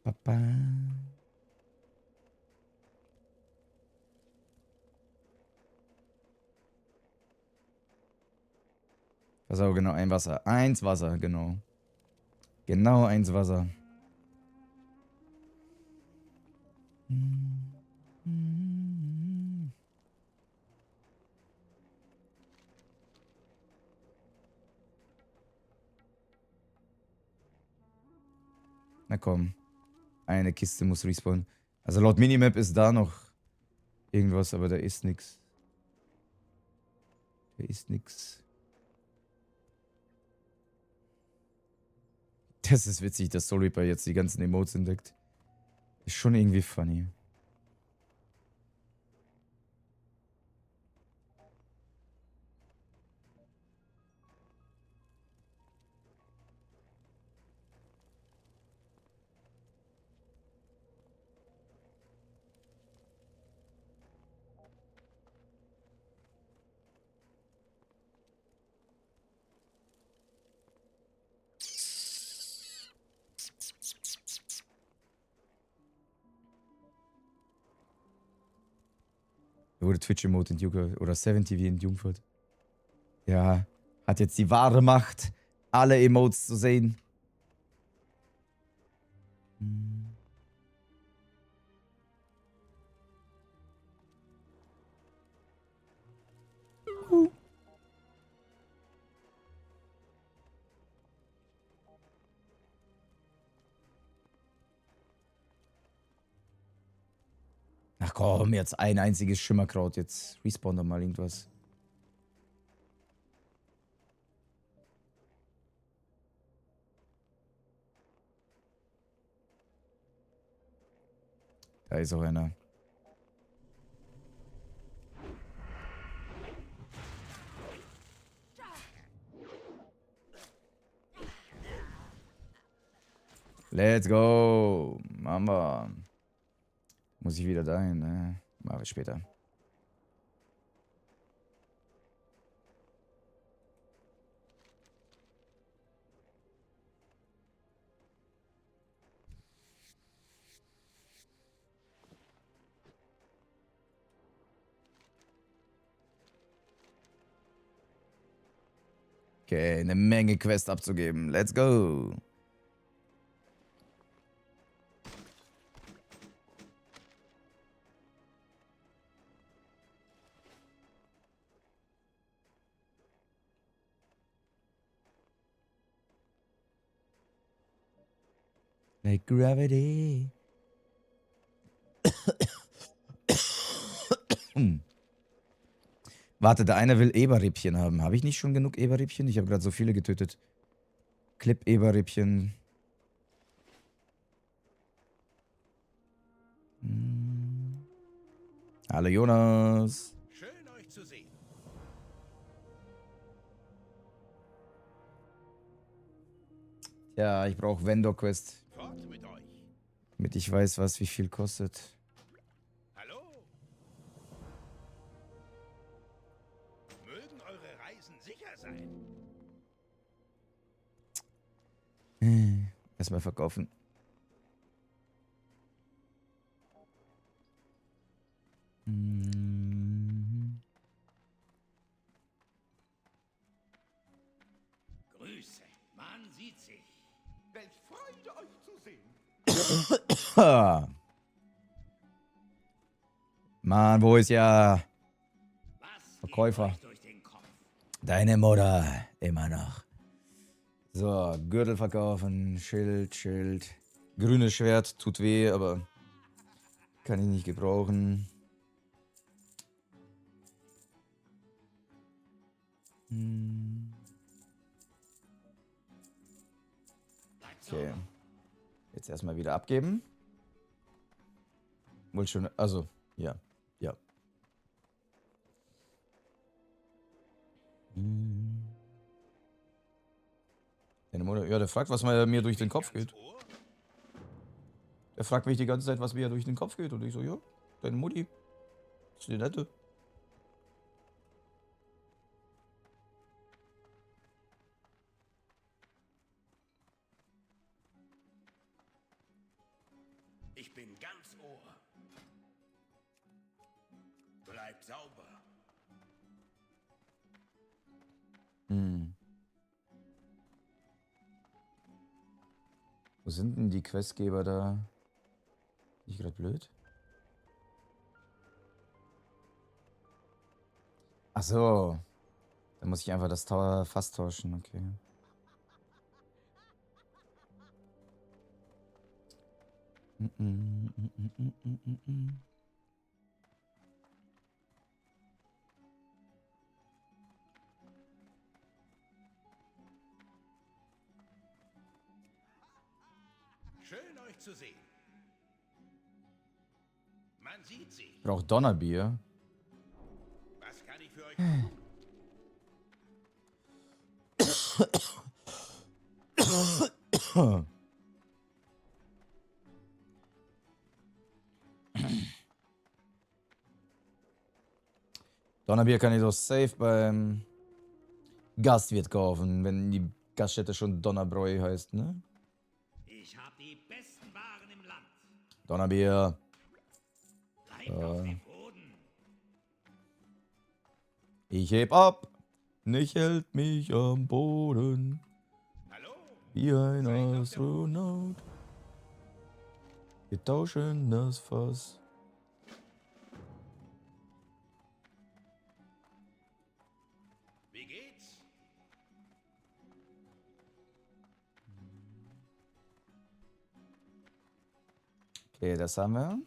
Ba, ba. Das ist aber genau ein Wasser. Eins Wasser, genau. Genau eins Wasser. Na komm. Eine Kiste muss respawnen. Also laut Minimap ist da noch irgendwas, aber da ist nix. Da ist nix. Das ist witzig, dass Soul Reaper jetzt die ganzen Emotes entdeckt. Ist schon irgendwie funny. Oder Twitch-Emote in Juka oder 7TV in Jungfurt. Ja, hat jetzt die wahre Macht, alle Emotes zu sehen. Ach komm, jetzt ein einziges Schimmerkraut. Jetzt respawn doch mal irgendwas. Da ist auch einer. Let's go. Mama. Muss ich wieder dahin, ne? Machen wir später. Okay, eine Menge Quest abzugeben. Let's go. Like gravity. Warte, der eine will Eberrippchen haben. Habe ich nicht schon genug Eberrippchen? Ich habe gerade so viele getötet. Clip-Eberrippchen. Hallo Jonas. Schön euch zu sehen. Ja, ich brauche Vendor-Quest. Fort mit euch. Damit ich weiß, was wie viel kostet. Hallo? Mögen eure Reisen sicher sein. Erstmal verkaufen. Grüße, man sieht sich. Welch Freude, euch zu sehen. Mann, wo ist ja Was Verkäufer? geht euch durch den Kopf? Deine Mutter. Immer noch. So, Gürtel verkaufen. Schild, Schild. Grünes Schwert. Tut weh, aber kann ich nicht gebrauchen. Okay. Jetzt erstmal wieder abgeben. Wohl schon, also, ja. Ja. Deine Mutter, ja, der fragt, was mir durch den Kopf geht. Der fragt mich die ganze Zeit, was mir durch den Kopf geht. Und ich so, ja, deine Mutti. Ist die nette. Ich bin ganz Ohr. Bleibt sauber. Wo sind denn die Questgeber da? Bin ich gerade blöd? Ach so. Da muss ich einfach das Tower fast tauschen, okay. Schön euch zu sehen. Man sieht sie. Ich brauche Donnerbier. Was kann ich für euch tun? Donnerbier kann ich doch safe beim Gastwirt kaufen, wenn die Gaststätte schon Donnerbräu heißt, ne? Ich habe die besten Waren im Land. Donnerbier. Bleibt auf dem Boden. Ich heb ab. Nicht hält mich am Boden. Hallo? Wie ein Astronaut. Wir tauschen das Fass. Wie geht's? Okay, das haben wir.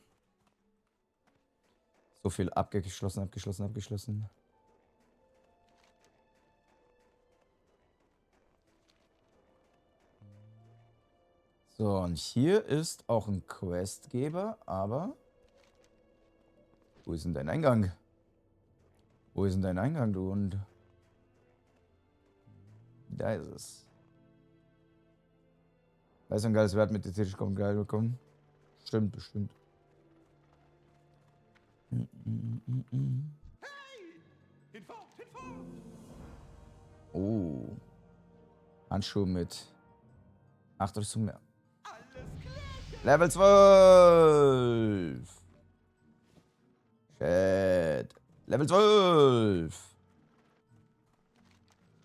So viel abgeschlossen. So, und hier ist auch ein Questgeber, aber... Wo ist denn dein Eingang? Wo ist denn dein Eingang, du Hund? Da ist es. Weiß ein geiles Wert mit der Tisch kommt geil bekommen. Stimmt, bestimmt. Hinfort, hinfort! Oh. Handschuhe mit 8 Rüstung mehr. Level 12. Shit. Level 12.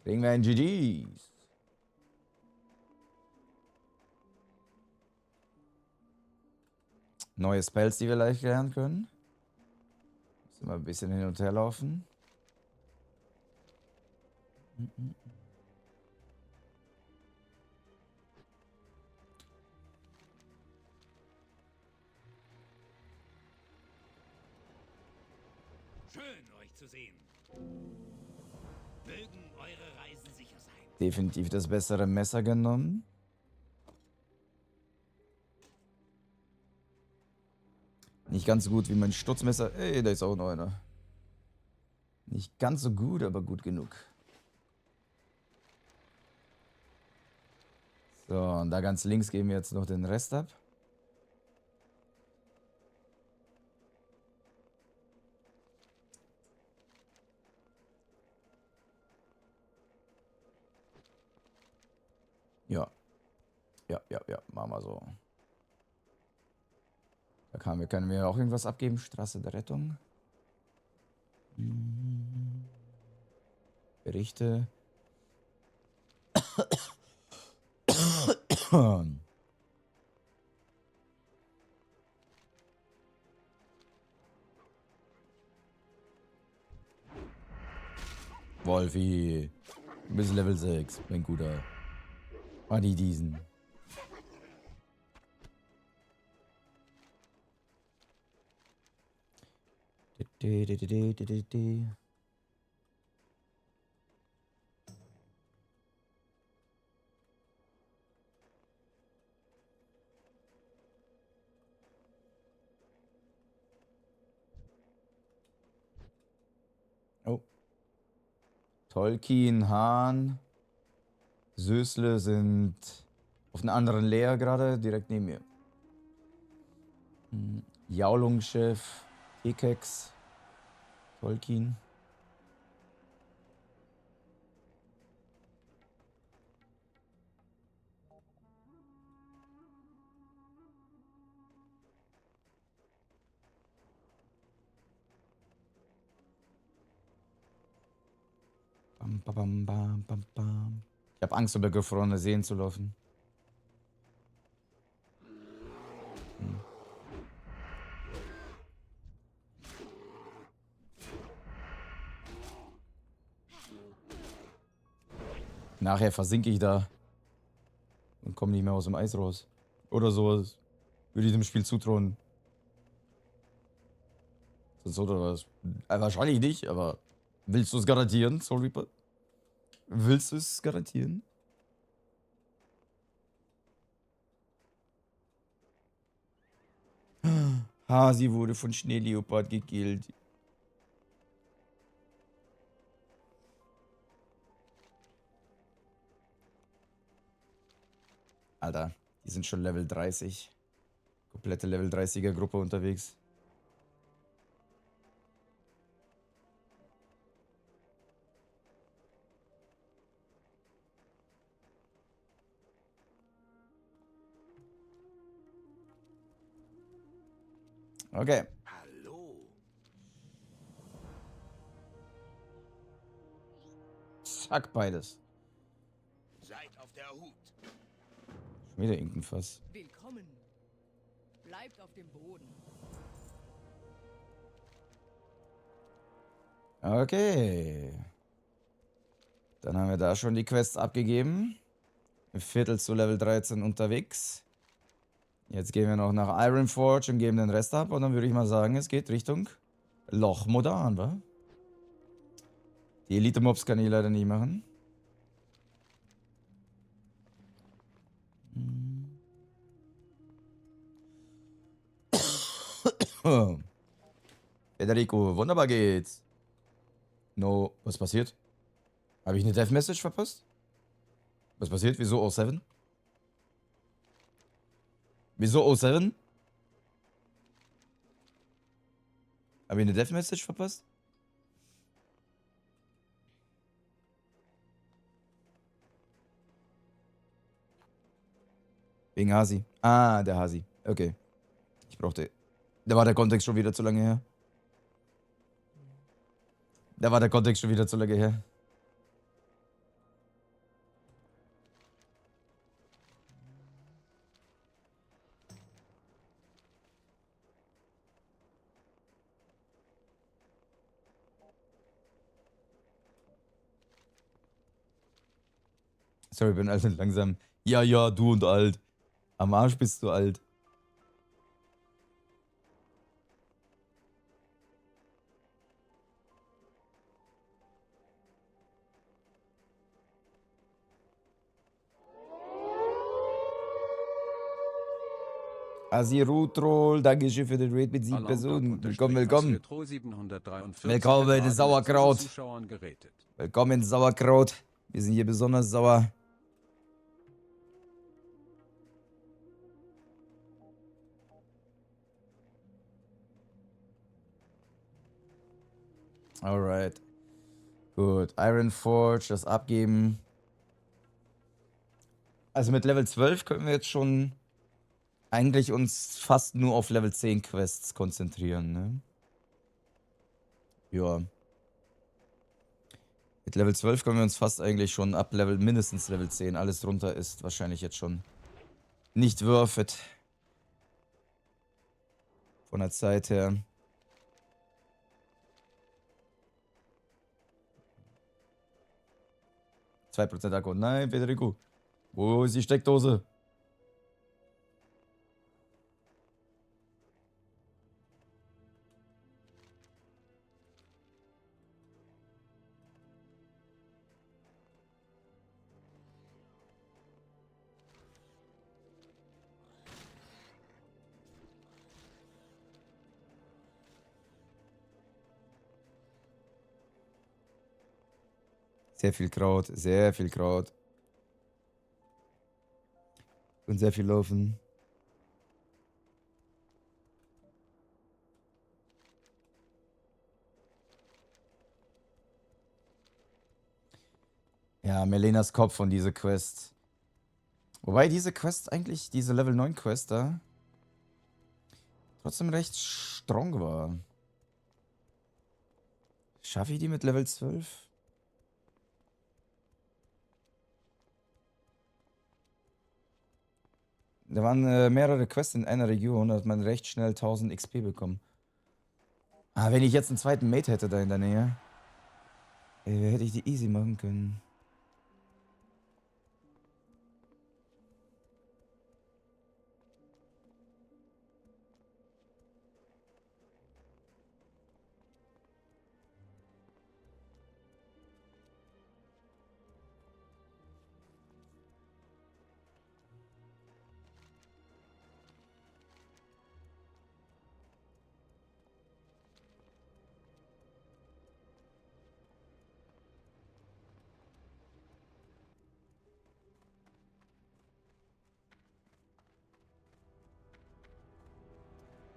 Kriegen wir ein GG's. Neue Spells, die wir leicht lernen können. Müssen wir ein bisschen hin und her laufen. Schön, euch zu sehen. Mögen eure Reisen sicher sein. Definitiv das bessere Messer genommen. Nicht ganz so gut wie mein Stutzmesser. Ey, da ist auch noch einer. Nicht ganz so gut, aber gut genug. So, und da ganz links geben wir jetzt noch den Rest ab. Ja. Ja, machen wir so. Da können wir auch irgendwas abgeben. Straße der Rettung. Berichte. Wolfi. Du bist Level 6, mein Guter. Adi diesen. Oh. Tolkien, Hahn, Sösle sind auf einer anderen Layer gerade, direkt neben mir. Jaulungschef, Ekex, Tolkien. Bam, bam, bam, bam, bam. Ich habe Angst, über gefrorene Seen zu laufen. Nachher versinke ich da und komme nicht mehr aus dem Eis raus. Oder sowas. Würde ich dem Spiel zutrauen. Das oder was? Wahrscheinlich nicht, aber willst du es garantieren, Soul Reaper? Willst du es garantieren? Hasi wurde von Schneeleopard gekillt. Alter, die sind schon Level 30. Komplette Level 30er Gruppe unterwegs. Okay. Hallo? Fuck, beides. Seid auf der Hut. Schon wieder irgendein Fass. Willkommen. Bleibt auf dem Boden. Okay. Dann haben wir da schon die Quests abgegeben. Ein Viertel zu Level 13 unterwegs. Jetzt gehen wir noch nach Ironforge und geben den Rest ab. Und dann würde ich mal sagen, es geht Richtung Loch Modan, wa? Die Elite-Mobs kann ich leider nicht machen. Federico, wunderbar geht's. No, was passiert? Habe ich eine Death Message verpasst? Was passiert? Wieso 07? Wieso 07? Habe ich eine Death Message verpasst? Wegen Hasi. Ah, der Hasi. Okay. Ich brauchte... Da war der Kontext schon wieder zu lange her. Da war der Kontext schon wieder zu lange her. Sorry, ich bin alt und langsam. Ja, ja, du und alt. Am Arsch bist du alt. Asirutrol, Dankeschön für den Raid mit 7 Personen. Willkommen, willkommen. Willkommen in Sauerkraut. Willkommen in Sauerkraut. Wir sind hier besonders sauer. Alright. Gut. Ironforge, das abgeben. Also mit Level 12 können wir jetzt schon eigentlich uns fast nur auf Level 10 Quests konzentrieren, ne? Ja. Mit Level 12 können wir uns fast eigentlich schon ab Level, mindestens Level 10, alles drunter ist wahrscheinlich jetzt schon nicht worth it. Von der Zeit her. %2 Akku. Nein, Federico. Wo ist die Steckdose? Sehr viel Kraut, sehr viel Kraut. Und sehr viel Laufen. Ja, Melenas Kopf und diese Quest. Wobei diese Quest eigentlich, diese Level 9 Quest da, trotzdem recht strong war. Schaffe ich die mit Level 12? Da waren mehrere Quests in einer Region, da hat man recht schnell 1000 XP bekommen. Ah, wenn ich jetzt einen zweiten Mate hätte da in der Nähe, hätte ich die easy machen können.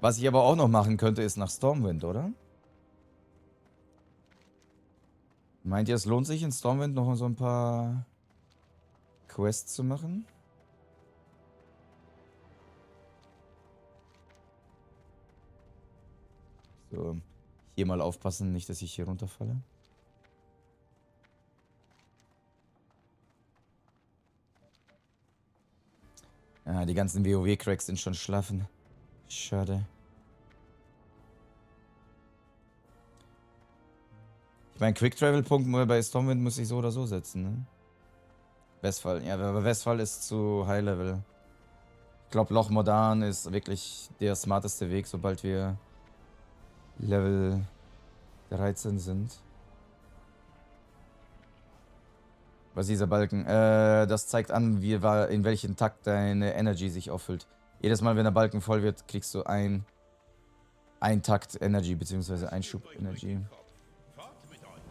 Was ich aber auch noch machen könnte, ist nach Stormwind, oder? Meint ihr, es lohnt sich in Stormwind noch so ein paar Quests zu machen? So, hier mal aufpassen, nicht, dass ich hier runterfalle. Ah, die ganzen WoW-Cracks sind schon schlafen. Schade. Ich meine, Quick-Travel-Punkt bei Stormwind muss ich so oder so setzen, ne? Westfall. Ja, aber Westfall ist zu High-Level. Ich glaube, Loch Modan ist wirklich der smarteste Weg, sobald wir Level 13 sind. Was ist dieser Balken? Das zeigt an, in welchem Takt deine Energy sich auffüllt. Jedes Mal, wenn der Balken voll wird, kriegst du ein Takt Energy, beziehungsweise ein Schub Energy. Fort mit euch.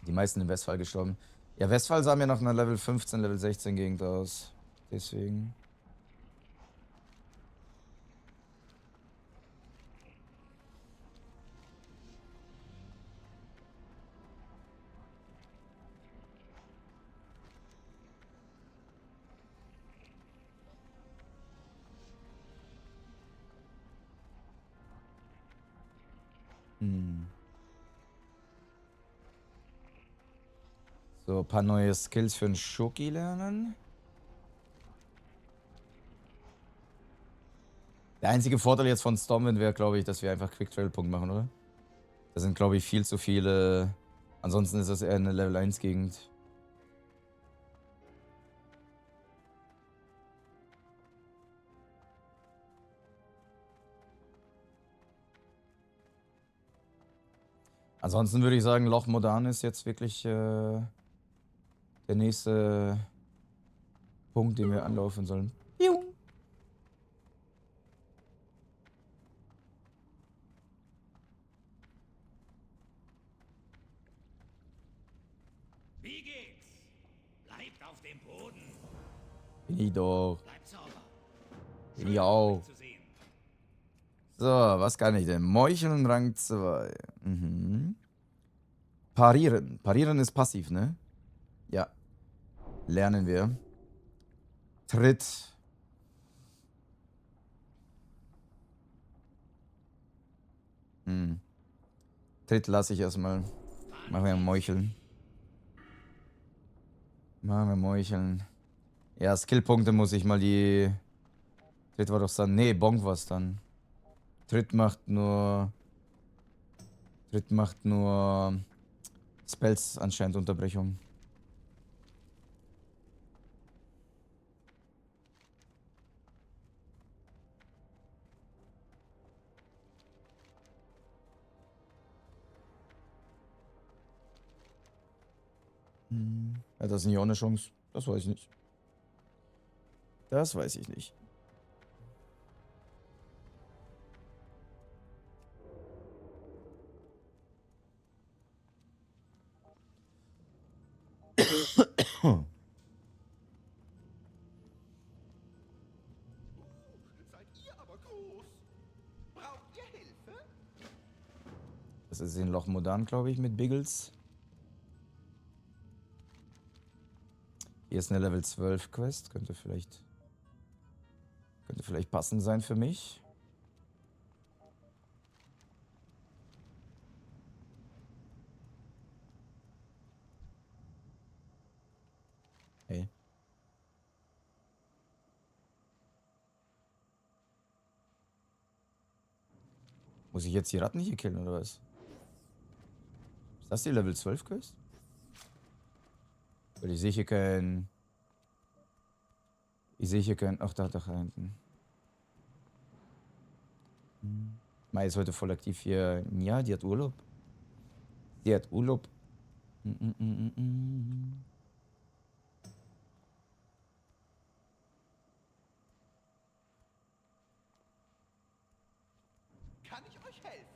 Die meisten im Westfall gestorben. Ja, Westfall sah mir nach einer Level 15, Level 16 Gegend aus. Deswegen. So, ein paar neue Skills für den Schoki lernen. Der einzige Vorteil jetzt von Stormwind wäre, glaube ich, dass wir einfach Quick-Trail-Punkt machen, oder? Da sind, glaube ich, viel zu viele. Ansonsten ist das eher eine Level 1 Gegend. Ansonsten würde ich sagen, Loch Modan ist jetzt wirklich der nächste Punkt, den wir anlaufen sollen. Juhu. Wie geht's? Bleibt auf dem Boden. Bin ich doch. Bleibt sauber. Bin ich auch. Zu sehen. So, was kann ich denn? Meucheln Rang 2. Mhm. Parieren. Parieren ist passiv, ne? Ja. Lernen wir. Tritt. Tritt lasse ich erstmal. Machen wir Meucheln. Machen wir Meucheln. Ja, Skillpunkte muss ich mal die... Tritt war doch dann... Nee, Bonk war's dann. Tritt macht nur Spells anscheinend Unterbrechung. Hat das nicht auch eine Chance? Das weiß ich nicht. Das weiß ich nicht. Seid ihr aber groß. Braucht ihr Hilfe? Das ist in Loch Modan, glaube ich, mit Biggles. Hier ist eine Level 12 Quest. Könnte vielleicht passend sein für mich. Hey. Muss ich jetzt die Ratten hier killen, oder was? Ist das die Level 12 Quest? Weil ich sehe hier kein... Ach, da hinten. Mai ist heute voll aktiv hier. Ja, die hat Urlaub. Kann ich euch helfen?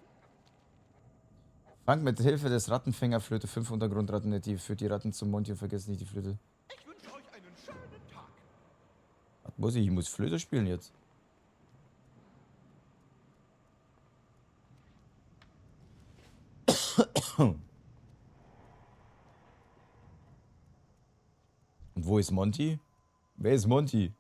Fangt mit Hilfe des Rattenfängerflöte 5 Untergrundratten nativ. Führt die Ratten zum Mond und vergesst nicht die Flöte. Ich wünsche euch einen schönen Tag. Was muss ich? Ich muss Flöte spielen jetzt. Und wo ist Monty? Wer ist Monty?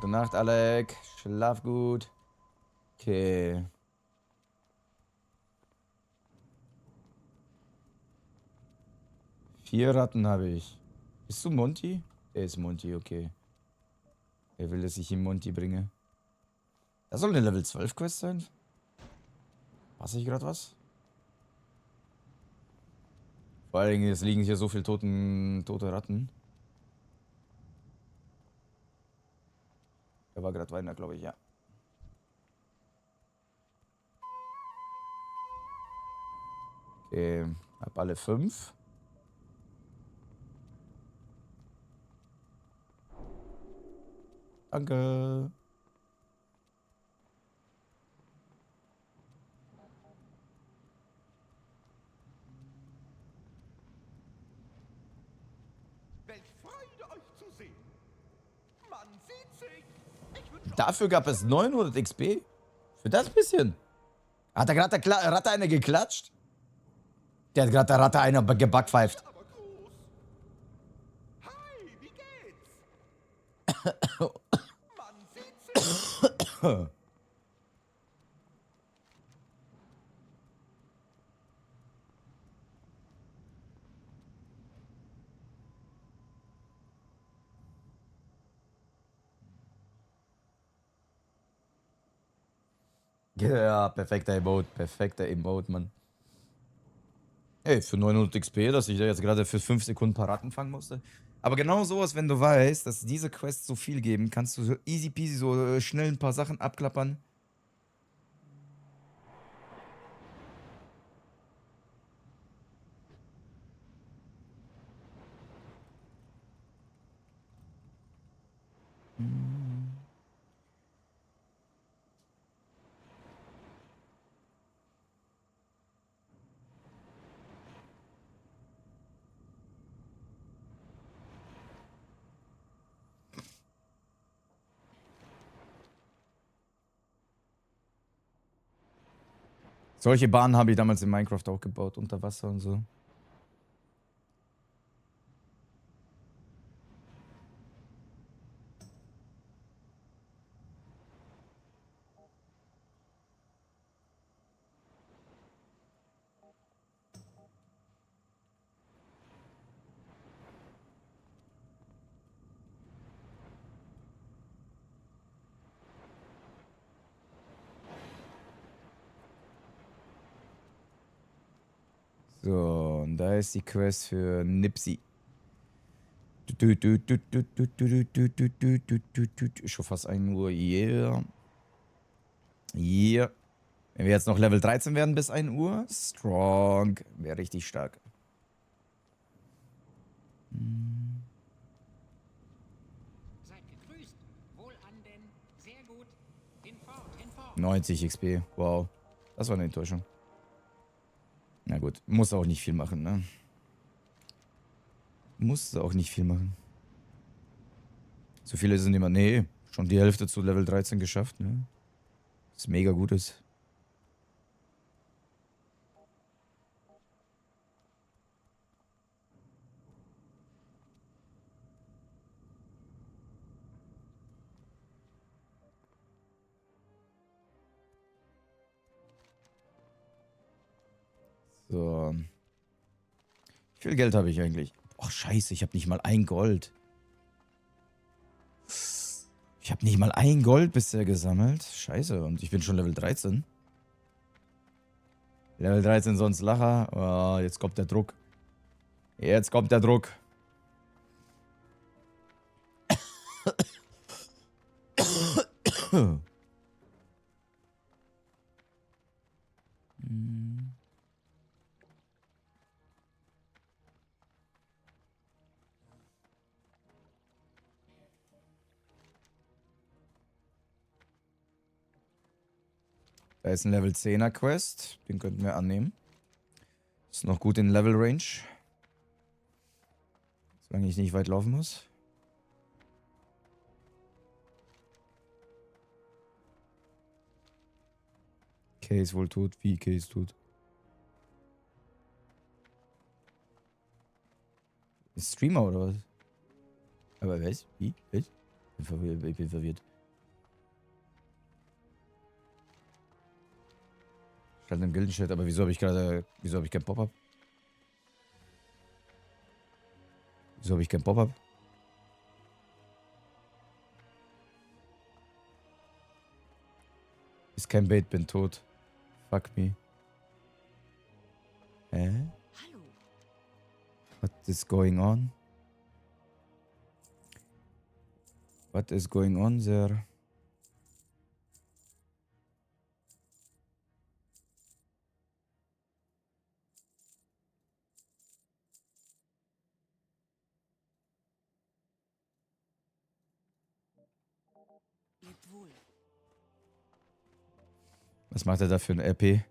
Gute Nacht, Alec. Schlaf gut. Okay. Vier Ratten habe ich. Bist du Monty? Der ist Monty, okay. Er will, dass ich ihm Monty bringe. Das soll eine Level 12 Quest sein? Passe ich gerade was? Vor allen Dingen, es liegen hier so viele tote Ratten. Da war gerade Weiner, glaube ich, ja. Okay, hab alle 5. Danke. Welch Freude, euch zu sehen. Man sieht sich. Ich wünsche Dafür gab es 900 XP? Für das bisschen? Hat da gerade der Ratte einer geklatscht? Der hat gerade der Ratte einer gebackpfeift. aber groß. Hi, wie geht's? Man sieht sich. Ja, perfekter Emote, Mann. Ey, für 900 XP, dass ich da jetzt gerade für 5 Sekunden ein paar Ratten fangen musste. Aber genau sowas, wenn du weißt, dass diese Quests so viel geben, kannst du so easy peasy so schnell ein paar Sachen abklappern. Solche Bahnen habe ich damals in Minecraft auch gebaut, unter Wasser und so. So, und da ist die Quest für Nipsey. Schon fast 1 Uhr. Yeah. Yeah. Wenn wir jetzt noch Level 13 werden bis 1 Uhr, strong. Wäre richtig stark. Seid gegrüßt. Wohl an denn. Sehr gut. Hinfort, hinfort. 90 XP. Wow. Das war eine Enttäuschung. Na gut. Muss auch nicht viel machen, ne? Muss auch nicht viel machen. So viele sind immer. Nee, schon die Hälfte zu Level 13 geschafft, ne? Was mega gut ist. So. Wie viel Geld habe ich eigentlich? Oh, scheiße, ich habe nicht mal 1 Gold. Ich habe nicht mal 1 Gold bisher gesammelt. Scheiße, und ich bin schon Level 13. Level 13 sonst Lacher. Oh, jetzt kommt der Druck. Jetzt kommt der Druck. Da ist ein Level 10er Quest. Den könnten wir annehmen. Ist noch gut in Level Range. Solange ich nicht weit laufen muss. Kay ist wohl tot. Wie Kay ist tot? Ist Streamer oder was? Aber was? Wie? Was? Ich bin verwirrt. Gerade im Gildenchat, aber wieso habe ich gerade. Wieso habe ich kein Pop-Up? Wieso habe ich kein Pop-Up? Ist kein Bait, bin tot. Fuck me. Hä? What is going on? What is going on there? Was macht er da für ein RP?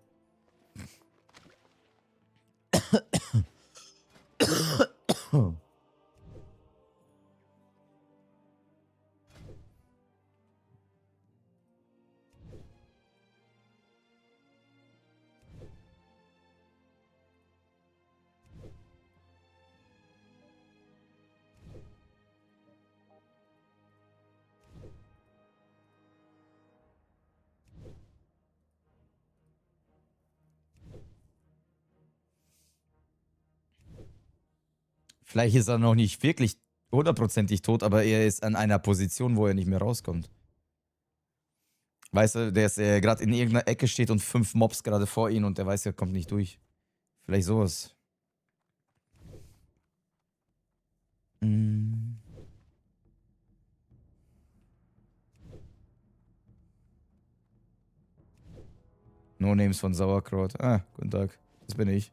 Vielleicht ist er noch nicht wirklich hundertprozentig tot, aber er ist an einer Position, wo er nicht mehr rauskommt. Weißt du, der ist gerade in irgendeiner Ecke steht und 5 Mobs gerade vor ihm und der weiß, er kommt nicht durch. Vielleicht sowas. Mm. No Names von Sauerkraut. Ah, guten Tag. Das bin ich.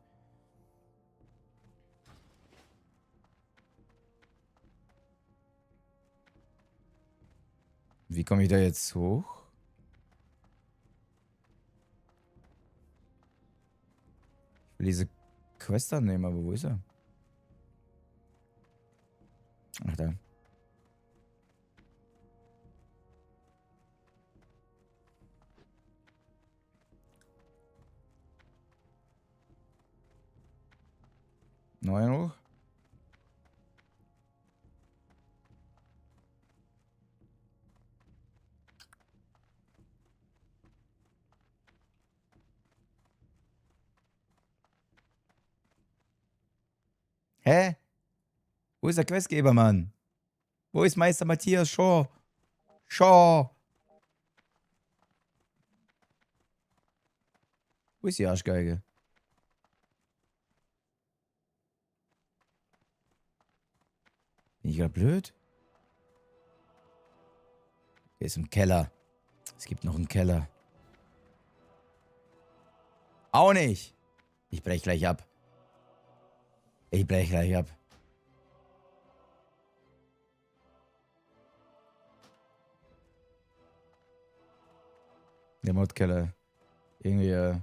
Wie komme ich da jetzt hoch? Ich will diese Quest annehmen, aber wo ist er? Ach, da. Noch ein hoch? Hä? Wo ist der Questgeber, Mann? Wo ist Meister Matthias Shaw? Shaw! Wo ist die Arschgeige? Bin ich grad blöd? Der ist im Keller. Es gibt noch einen Keller. Auch nicht! Ich brech gleich ab. Ich brech gleich ab. Der Modkeller. Irgendwie,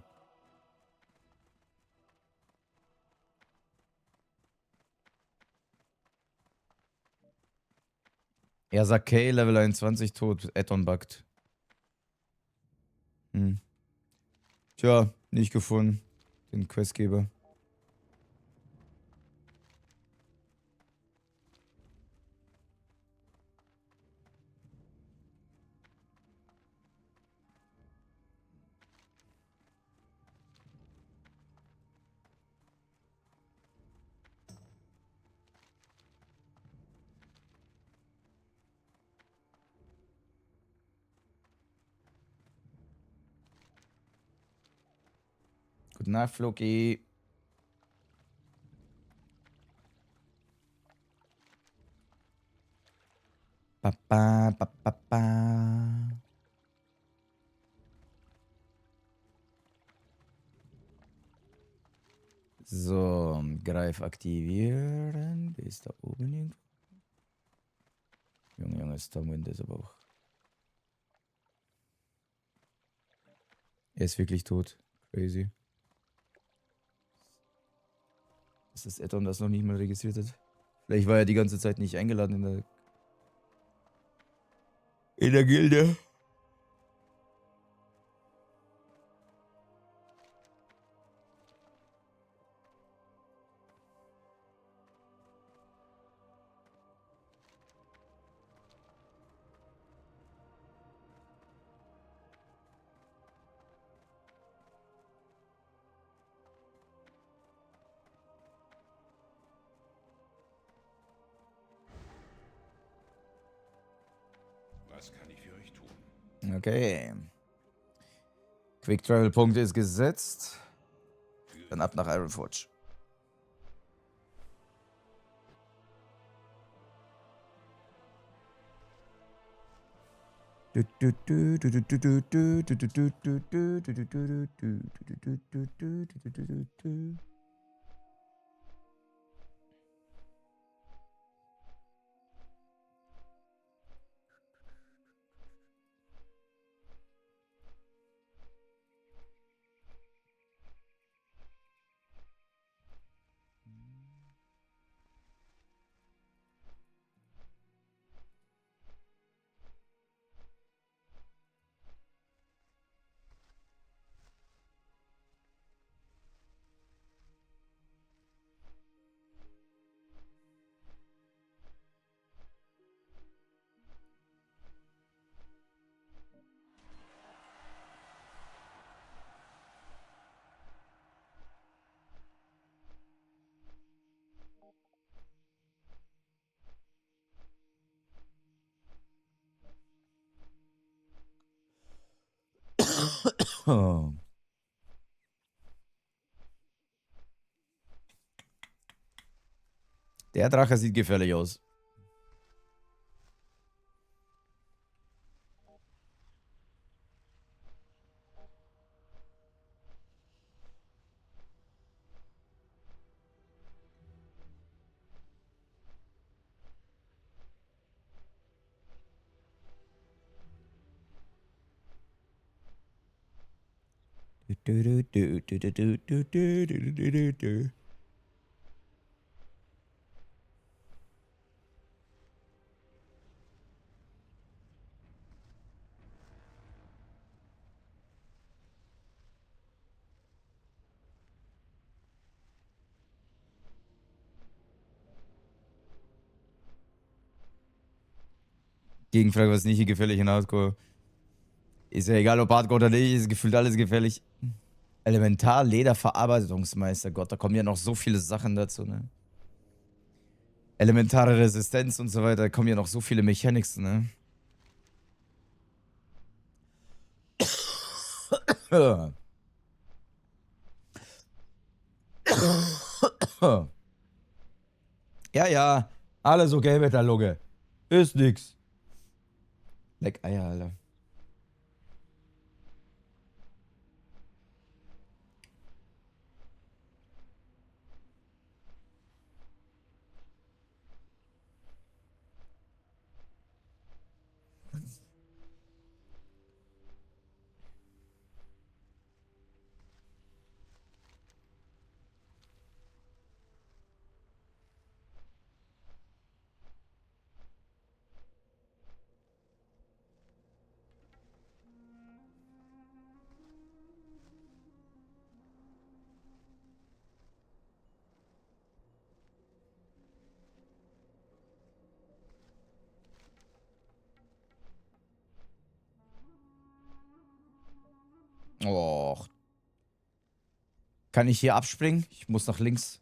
Er sagt K, Level 21 tot, Add-on bugged. Hm. Tja, nicht gefunden. Den Questgeber. Gute Nacht, Floki. Papa, papa, papa. So, Greif aktivieren. Wer ist da oben irgendwo? Junge, Stormwind ist aber auch. Er ist wirklich tot. Crazy. Das ist Addon, das noch nicht mal registriert hat. Vielleicht war er die ganze Zeit nicht eingeladen in der Gilde. Was kann ich für euch tun? Okay. Quick Travel Punkte ist gesetzt. Dann ab nach Ironforge. Oh. Der Drache sieht gefährlich aus. Gegenfrage, was nicht hier gefährlich in Hardcore? Ist ja egal, ob Hardcore oder nicht, ist gefühlt alles gefährlich. Elementar, Lederverarbeitungsmeister, Gott, da kommen ja noch so viele Sachen dazu, ne? Elementare Resistenz und so weiter, da kommen ja noch so viele Mechanics, ne? Ja, ja, alles okay mit der Lunge. Ist nix. Leck Eier, Alter. Och. Kann ich hier abspringen? Ich muss nach links.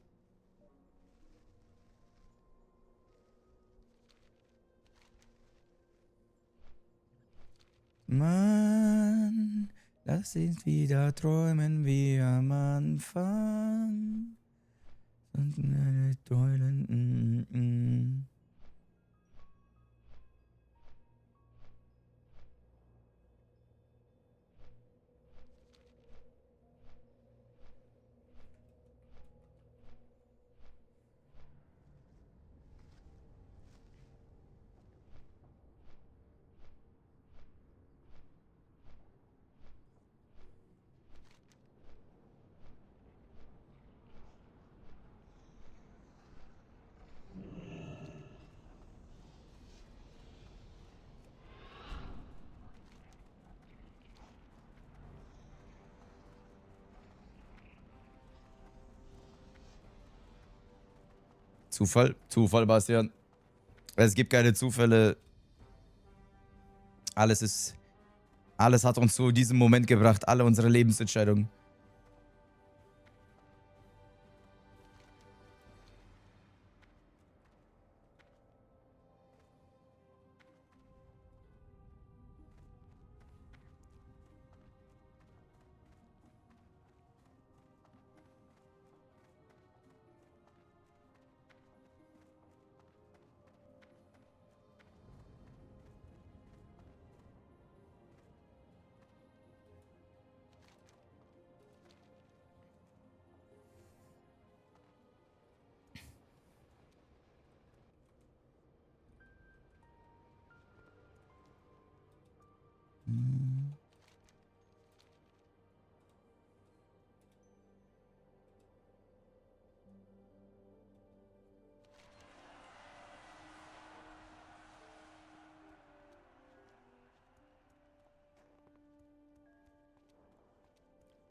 Mann, lass uns wieder träumen wie am Anfang. Und heulen. Zufall? Zufall, Bastian. Es gibt keine Zufälle. Alles hat uns zu diesem Moment gebracht. Alle unsere Lebensentscheidungen.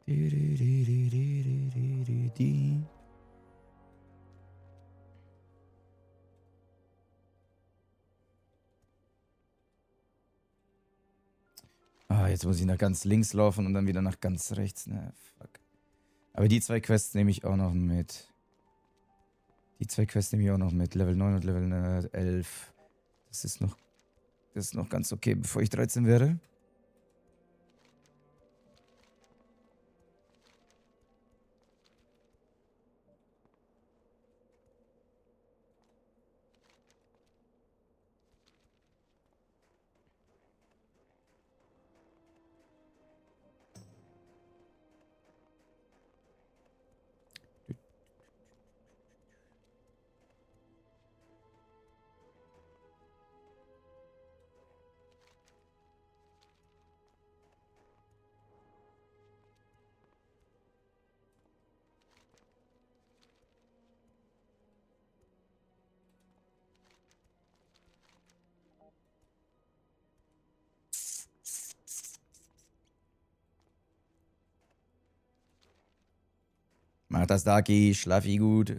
Ah, jetzt muss ich nach ganz links laufen und dann wieder nach ganz rechts. Na, fuck. Aber die zwei Quests nehme ich auch noch mit. Die zwei Quests nehme ich auch noch mit. Level 9 und Level 11. Das ist noch ganz okay, bevor ich 13 werde. Mach das, Daki. Schlafi gut.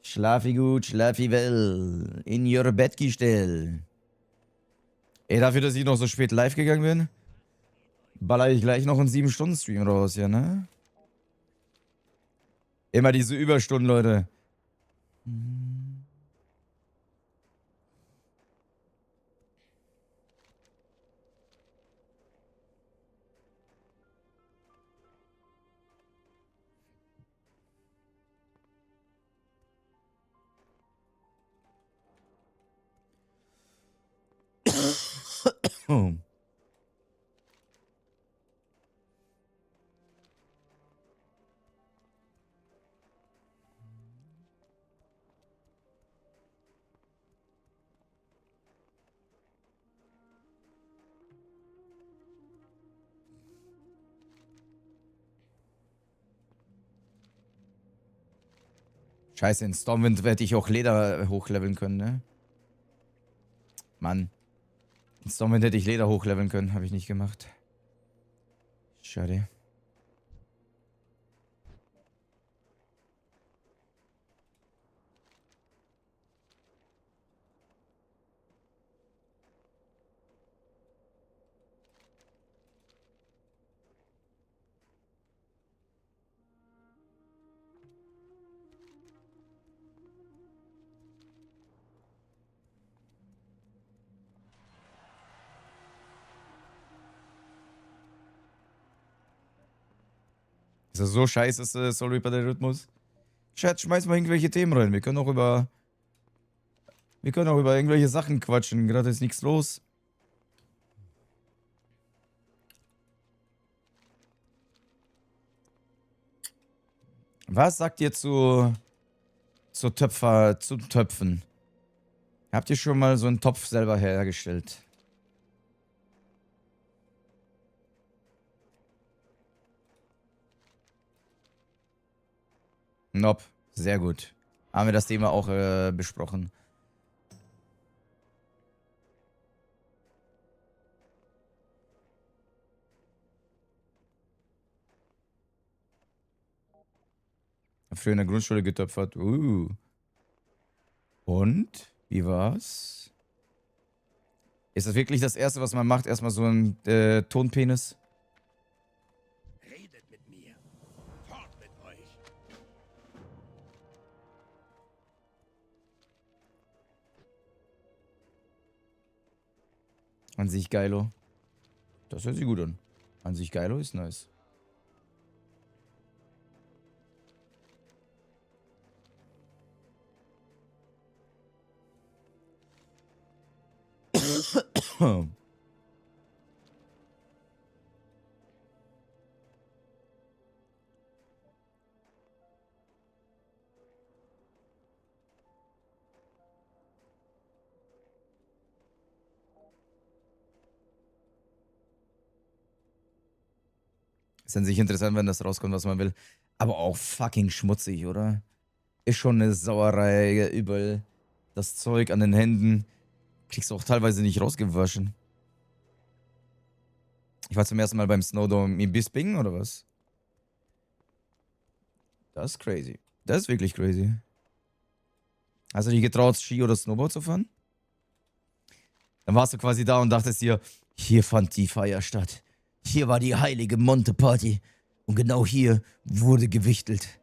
Schlafi gut, schlafi well. In your bed gestell. Ey, dafür, dass ich noch so spät live gegangen bin, baller ich gleich noch einen 7-Stunden-Stream raus, ja, ne? Immer diese Überstunden, Leute. Scheiße, in Stormwind werde ich auch Leder hochleveln können, ne? Mann. In Stormwind hätte ich Leder hochleveln können, habe ich nicht gemacht. Schade. Ist das so scheiße, ist Soul Reaper der Rhythmus? Chat, schmeiß mal irgendwelche Themen rein. Wir können auch über irgendwelche Sachen quatschen. Gerade ist nichts los. Was sagt ihr zu Töpfen? Habt ihr schon mal so einen Topf selber hergestellt? Nope, sehr gut. Haben wir das Thema auch besprochen. Früher in der Grundschule getöpfert. Und? Wie war's? Ist das wirklich das Erste, was man macht? Erstmal so ein Tonpenis? Redet mit mir. Fort mit euch. An sich geilo. Das hört sich gut an. An sich geilo ist nice. Ist an sich interessant, wenn das rauskommt, was man will. Aber auch fucking schmutzig, oder? Ist schon eine Sauerei, übel. Das Zeug an den Händen. Kriegst du auch teilweise nicht rausgewaschen. Ich war zum ersten Mal beim Snowdome in Bisping, oder was? Das ist crazy. Das ist wirklich crazy. Hast du dich getraut, Ski oder Snowboard zu fahren? Dann warst du quasi da und dachtest dir, hier fand die Feier statt. Hier war die heilige Monte-Party. Und genau hier wurde gewichtelt.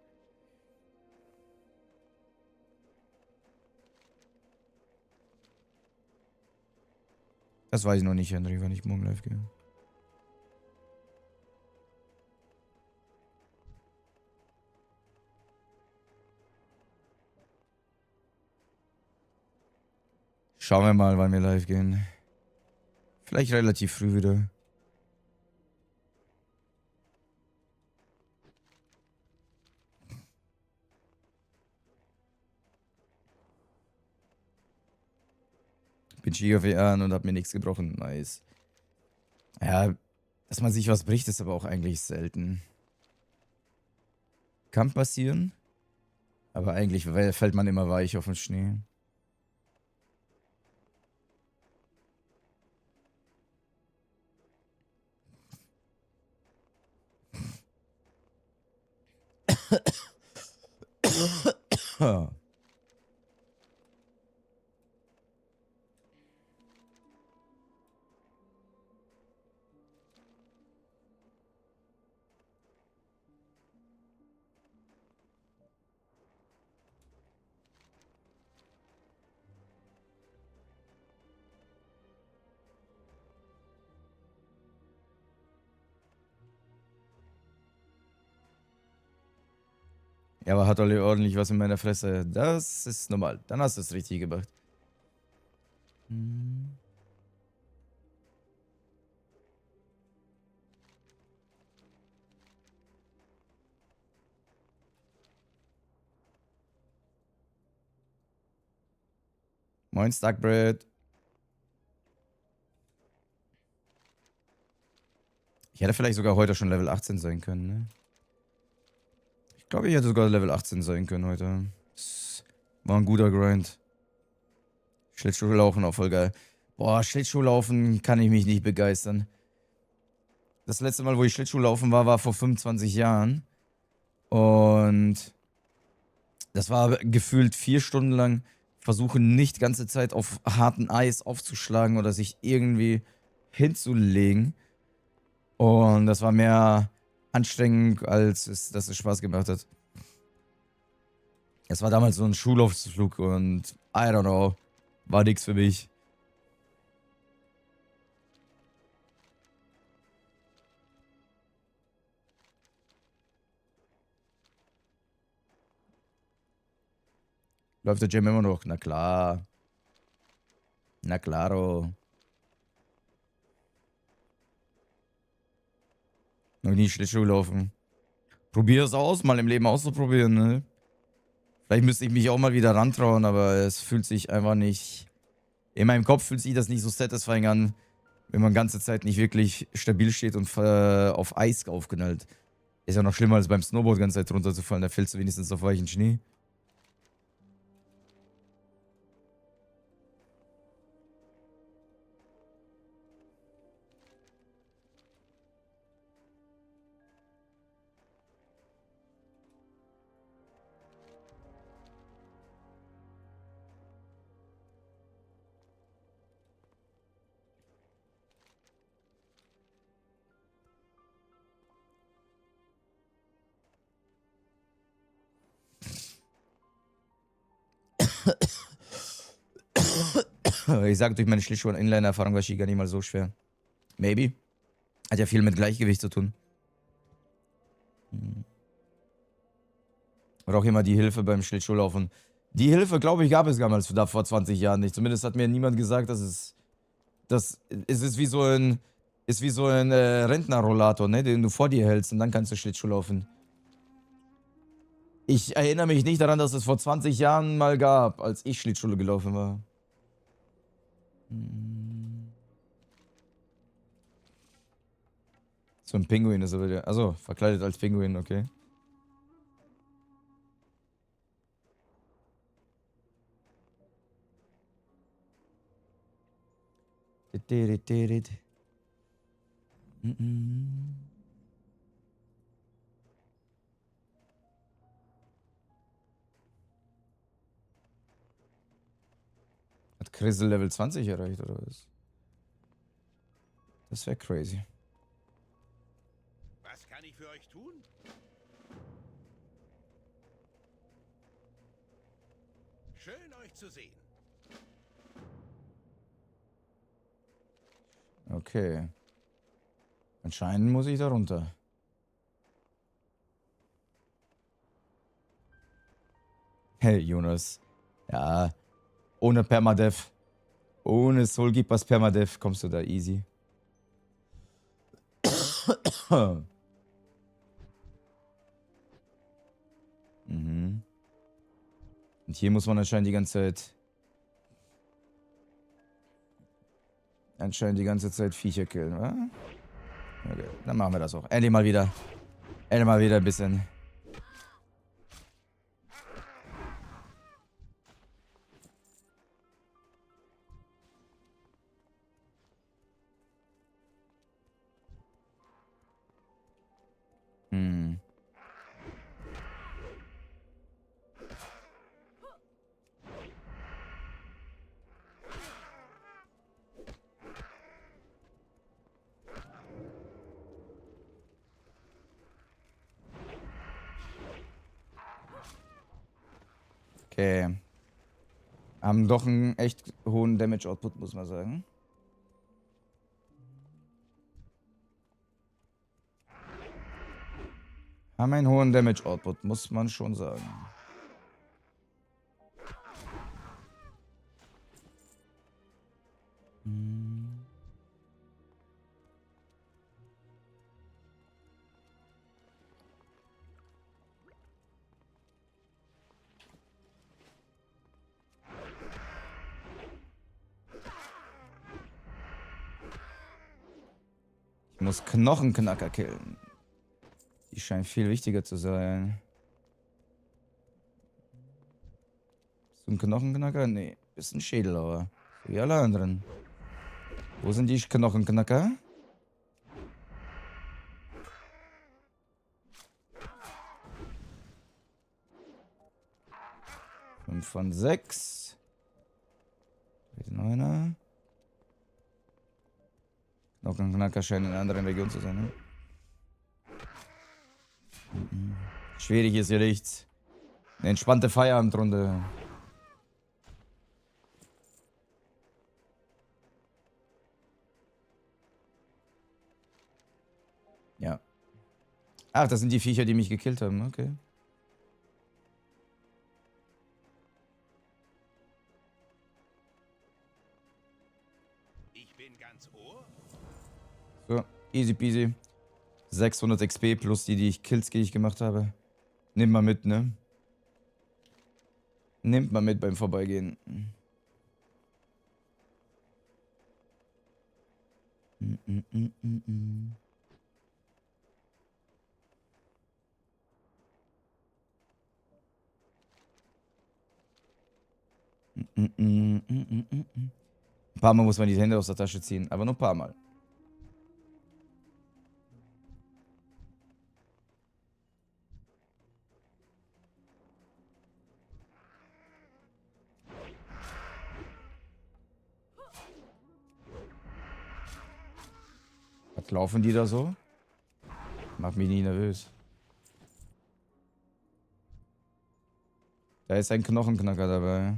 Das weiß ich noch nicht, Henry, wenn ich morgen live gehe. Schauen wir mal, wann wir live gehen. Vielleicht relativ früh wieder. Bin Ski auf an und hab mir nichts gebrochen. Nice. Ja, dass man sich was bricht, ist aber auch eigentlich selten. Kann passieren. Aber eigentlich fällt man immer weich auf den Schnee. Ja, aber hat Olli ordentlich was in meiner Fresse. Das ist normal. Dann hast du es richtig gemacht. Moin, Stuckbread. Ich hätte vielleicht sogar heute schon Level 18 sein können, ne? Ich glaube, ich hätte sogar Level 18 sein können heute. Das war ein guter Grind. Schlittschuhlaufen auch voll geil. Boah, Schlittschuhlaufen kann ich mich nicht begeistern. Das letzte Mal, wo ich Schlittschuhlaufen war, war vor 25 Jahren. Und das war gefühlt 4 Stunden lang versuchen, nicht ganze Zeit auf harten Eis aufzuschlagen oder sich irgendwie hinzulegen. Und das war mehr anstrengend, als dass es Spaß gemacht hat. Es war damals so ein Schulausflug und I don't know, war nix für mich. Läuft der Gym immer noch? Na klar. Na claro. Noch nie Schlittschuh laufen. Probier es aus, mal im Leben auszuprobieren, ne? Vielleicht müsste ich mich auch mal wieder rantrauen, aber es fühlt sich einfach nicht... In meinem Kopf fühlt sich das nicht so satisfying an, wenn man ganze Zeit nicht wirklich stabil steht und auf Eis aufknallt. Ist ja noch schlimmer, als beim Snowboard die ganze Zeit runterzufallen, da fällst du wenigstens auf weichen Schnee. Ich sage, durch meine Schlittschuh- und Inliner-Erfahrung war Ski gar nicht mal so schwer. Maybe. Hat ja viel mit Gleichgewicht zu tun. Oder auch immer die Hilfe beim Schlittschuhlaufen. Die Hilfe, glaube ich, gab es damals da vor 20 Jahren nicht. Zumindest hat mir niemand gesagt, dass es... Es ist wie so ein... Ist wie so ein Rentnerrollator, ne, den du vor dir hältst und dann kannst du Schlittschuh laufen. Ich erinnere mich nicht daran, dass es vor 20 Jahren mal gab, als ich Schlittschuh gelaufen war. So ein Pinguin ist aber der. Also, verkleidet als Pinguin, okay. Hat Crystal Level 20 erreicht, oder was? Das wäre crazy. Was kann ich für euch tun? Schön euch zu sehen. Okay. Anscheinend muss ich da runter. Hey, Jonas. Ja, ohne Permadeath. Ohne Soulkeepers Permadeath kommst du da easy. Mhm. Und hier muss man anscheinend die ganze Zeit... Viecher killen, wa? Okay, dann machen wir das auch. Endlich mal wieder. Endlich mal wieder ein bisschen. Hm. Okay. Haben doch einen echt hohen Damage-Output, muss man sagen. Haben einen hohen Damage-Output, muss man schon sagen. Hm. Ich muss Knochenknacker killen. Die scheinen viel wichtiger zu sein. Bist du ein Knochenknacker? Nee, bist ein Schädellauer. So wie alle anderen. Wo sind die Knochenknacker? Fünf von 6. 9er. Knochenknacker scheinen in einer anderen Region zu sein, ne? Schwierig ist hier nichts. Eine entspannte Feierabendrunde. Ja. Ach, das sind die Viecher, die mich gekillt haben. Okay. Ich bin ganz Ohr. So, easy peasy. 600 XP plus die Kills, die ich gemacht habe. Nimmt mal mit, ne? Nimmt mal mit beim Vorbeigehen. Ein paar Mal muss man die Hände aus der Tasche ziehen, aber nur ein paar Mal. Was laufen die da so? Macht mich nie nervös. Da ist ein Knochenknacker dabei.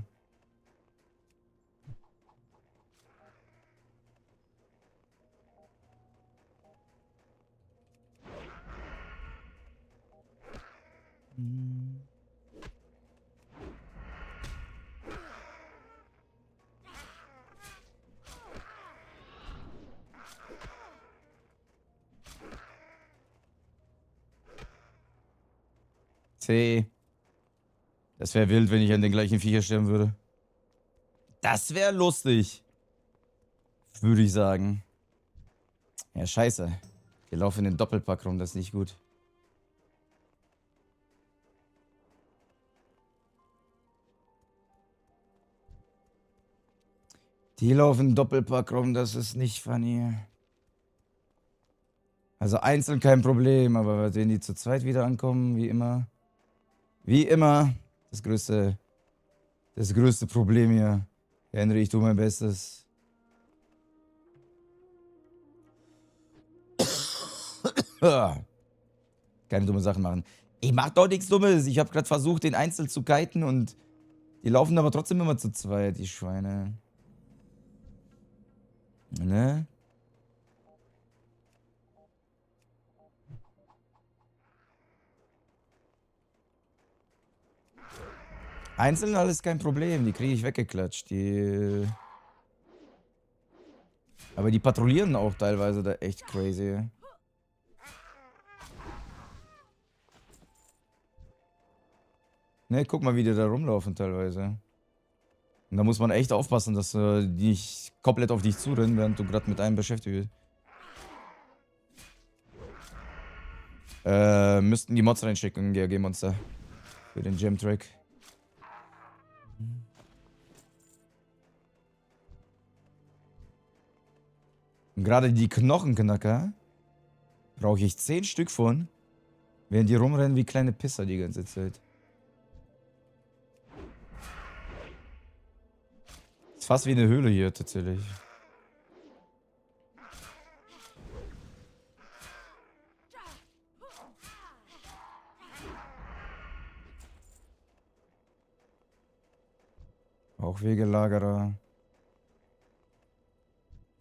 C. Das wäre wild, wenn ich an den gleichen Viecher sterben würde. Das wäre lustig. Würde ich sagen. Ja, scheiße. Wir laufen in den Doppelpack rum, das ist nicht gut. Die laufen Doppelpack rum, das ist nicht funny. Also einzeln kein Problem, aber wenn die zu zweit wieder ankommen, wie immer. Wie immer. Das größte Problem hier. Henry, ich tue mein Bestes. Keine dumme Sachen machen. Ich mach doch nichts Dummes. Ich habe gerade versucht, den einzeln zu kiten und die laufen aber trotzdem immer zu zweit, die Schweine. Ne? Einzeln alles kein Problem, die kriege ich weggeklatscht. Aber die patrouillieren auch teilweise da echt crazy. Ne, guck mal, wie die da rumlaufen teilweise. Und da muss man echt aufpassen, dass die nicht komplett auf dich zurennen, während du gerade mit einem beschäftigt bist. Müssten die Mods reinschicken, GRG-Monster. Für den Gem-Track. Und gerade die Knochenknacker brauche ich 10 Stück von, während die rumrennen wie kleine Pisser die ganze Zeit. Ist fast wie eine Höhle hier tatsächlich. Auch Wegelagerer.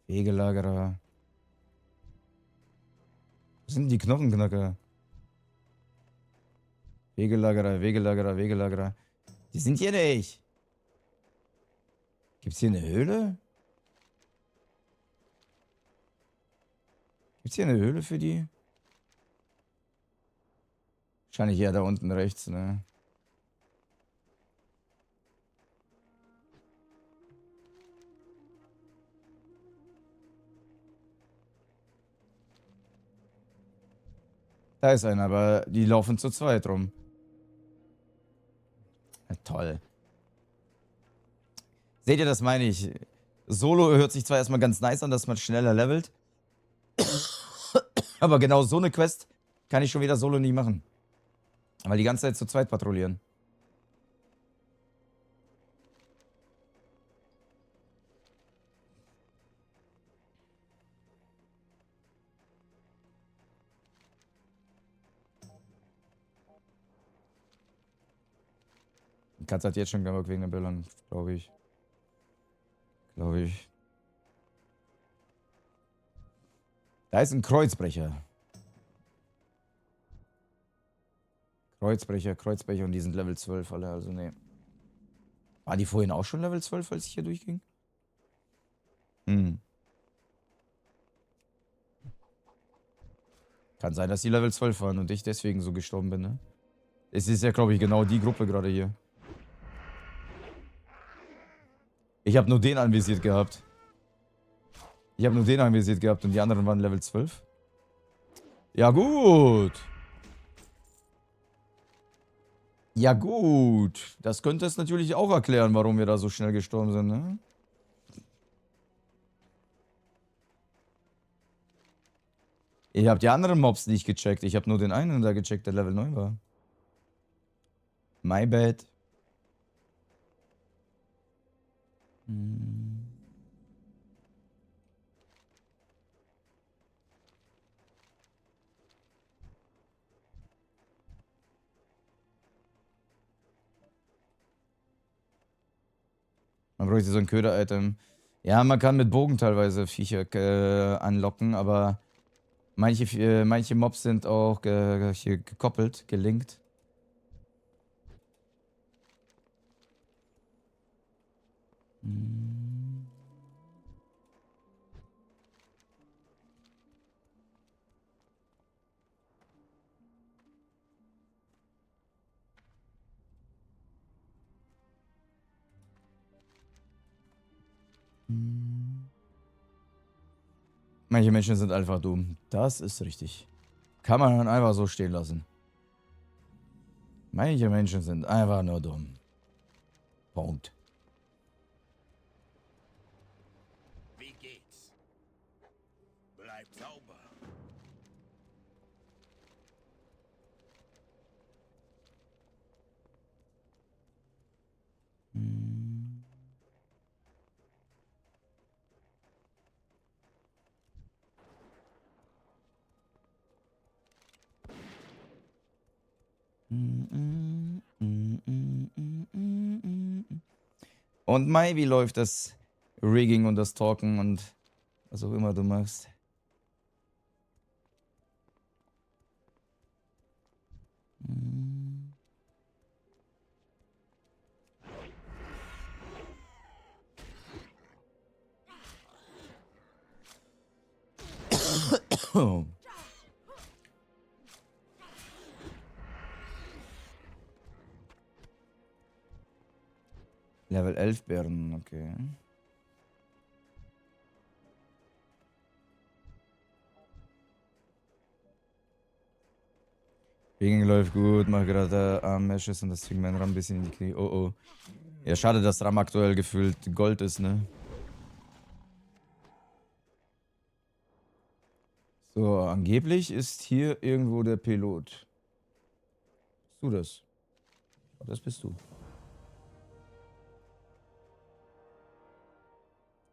Wegelagerer. Wo sind die Knochenknacker? Wegelagerer, Wegelagerer, Wegelagerer. Die sind hier nicht. Gibt's hier eine Höhle? Gibt's hier eine Höhle für die? Wahrscheinlich eher da unten rechts, ne? Da ist einer, aber die laufen zu zweit rum. Ja, toll. Seht ihr, das meine ich. Solo hört sich zwar erstmal ganz nice an, dass man schneller levelt. Aber genau so eine Quest kann ich schon wieder solo nie machen. Weil die ganze Zeit zu zweit patrouillieren. Die Katze hat jetzt schon Gambok wegen der Böllern, glaube ich. Glaube ich. Da ist ein Kreuzbrecher. Kreuzbrecher und die sind Level 12 alle, also ne. War die vorhin auch schon Level 12, als ich hier durchging? Hm. Kann sein, dass die Level 12 waren und ich deswegen so gestorben bin, ne? Es ist ja, glaube ich, genau die Gruppe gerade hier. Ich habe nur den anvisiert gehabt. Ich habe nur den anvisiert gehabt und die anderen waren Level 12. Ja gut. Ja gut. Das könnte es natürlich auch erklären, warum wir da so schnell gestorben sind, ne? Ich habe die anderen Mobs nicht gecheckt. Ich habe nur den einen da gecheckt, der Level 9 war. My bad. Man bräuchte so ein Köder-Item. Ja, man kann mit Bogen teilweise Viecher anlocken, aber manche Mobs sind auch hier gekoppelt, gelinkt. Manche Menschen sind einfach dumm. Das ist richtig. Kann man dann einfach so stehen lassen. Manche Menschen sind einfach nur dumm. Punkt. Und Mai, wie läuft das Rigging und das Talken und was auch immer du machst? Hm. Oh. Level 11 Bären, okay. Rigging läuft gut, mach gerade Arm-Meshes und das zwingt meinen Ram ein bisschen in die Knie. Oh oh. Ja, schade, dass Ram aktuell gefühlt Gold ist, ne? So, angeblich ist hier irgendwo der Pilot. Bist du das? Das bist du.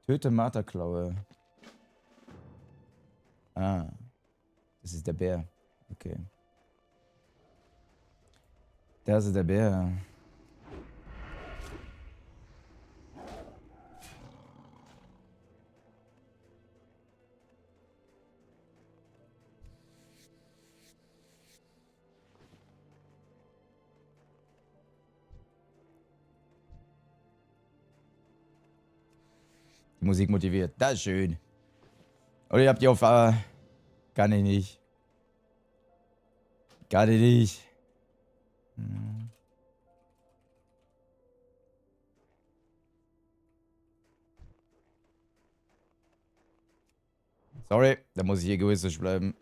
Töte Marterklaue. Ah. Das ist der Bär. Okay. Das ist der Bär. Die Musik motiviert. Das ist schön. Oder ihr habt die auf... kann ich nicht. Kann ich nicht. Hm. Sorry, da muss ich egoistisch bleiben.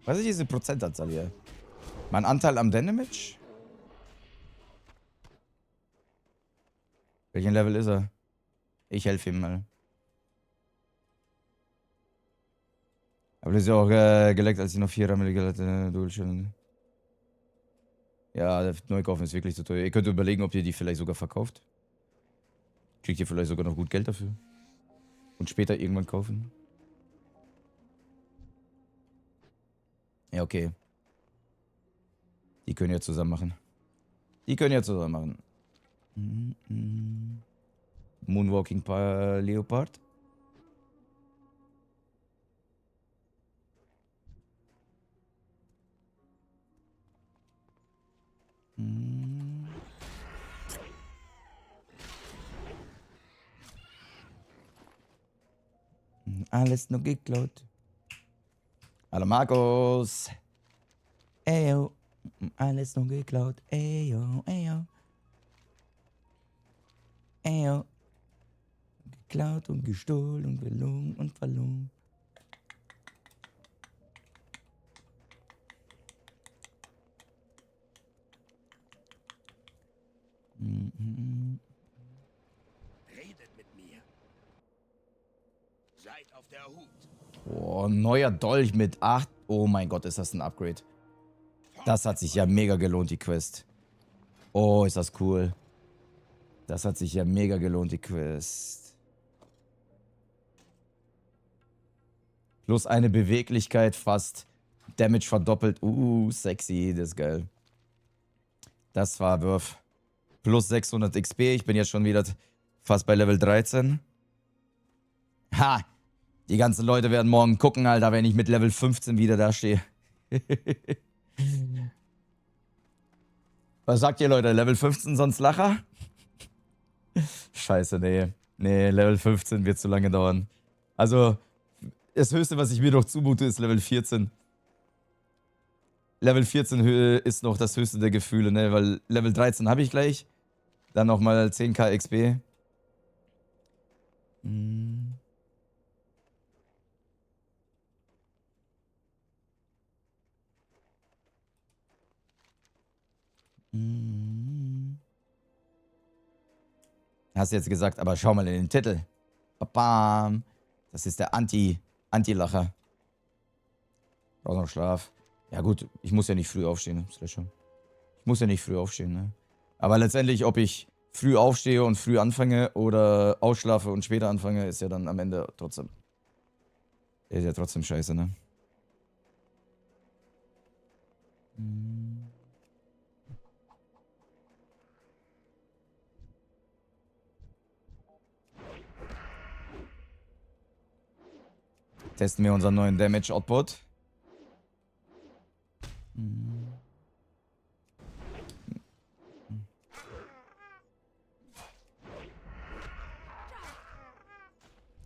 Was ist diese Prozentanzahl hier? Mein Anteil am Damage? Welchen Level ist er? Ich helfe ihm mal. Aber das ist ja auch geleckt, als ich noch 4 Rammelige hatte. Dual. Ja, der Neukaufen ist wirklich zu teuer. Ihr könnt überlegen, ob ihr die vielleicht sogar verkauft. Kriegt ihr vielleicht sogar noch gut Geld dafür. Und später irgendwann kaufen. Ja, okay. Die können ja zusammen machen. Die können ja zusammen machen. Moonwalking Leopard. Alles nur geklaut. Hallo Markus. Eyo. Alles nur geklaut. Eyo, eyo. Eyo. Geklaut und gestohlen und belogen und verloren. Redet mit mir. Seid auf der Hut. Oh, neuer Dolch mit 8. Oh mein Gott, ist das ein Upgrade. Das hat sich ja mega gelohnt, die Quest. Oh, ist das cool. Das hat sich ja mega gelohnt, die Quest. Plus eine Beweglichkeit fast. Damage verdoppelt. Sexy, das ist geil. Das war Wurf. Plus 600 XP. Ich bin jetzt schon wieder fast bei Level 13. Ha! Die ganzen Leute werden morgen gucken, Alter, wenn ich mit Level 15 wieder da stehe. Was sagt ihr, Leute? Level 15 sonst Lacher? Scheiße, nee. Nee, Level 15 wird zu lange dauern. Also, das Höchste, was ich mir noch zumute, ist Level 14. Level 14 ist noch das höchste der Gefühle, ne? Weil Level 13 habe ich gleich. Dann nochmal 10k XP. Hast du jetzt gesagt, aber schau mal in den Titel. Bam. Das ist der Anti-Lacher. Brauch noch Schlaf. Ja gut, ich muss ja nicht früh aufstehen, Slasher. Ich muss ja nicht früh aufstehen, ne? Aber letztendlich, ob ich früh aufstehe und früh anfange oder ausschlafe und später anfange, ist ja dann am Ende trotzdem. Ist ja trotzdem scheiße, ne? Testen wir unseren neuen Damage Output.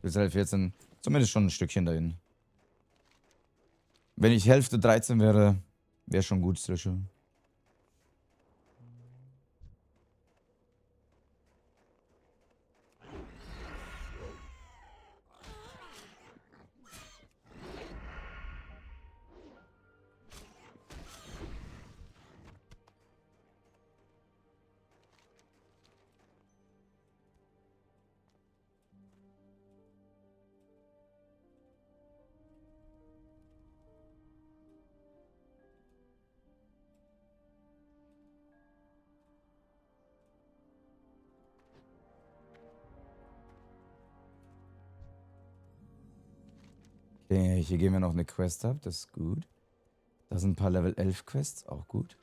Bis Hälfte 14. Zumindest schon ein Stückchen dahin. Wenn ich Hälfte 13 wäre, wäre schon gut, Strische. Okay, hier gehen wir noch eine Quest ab, das ist gut. Da sind ein paar Level 11 Quests, auch gut.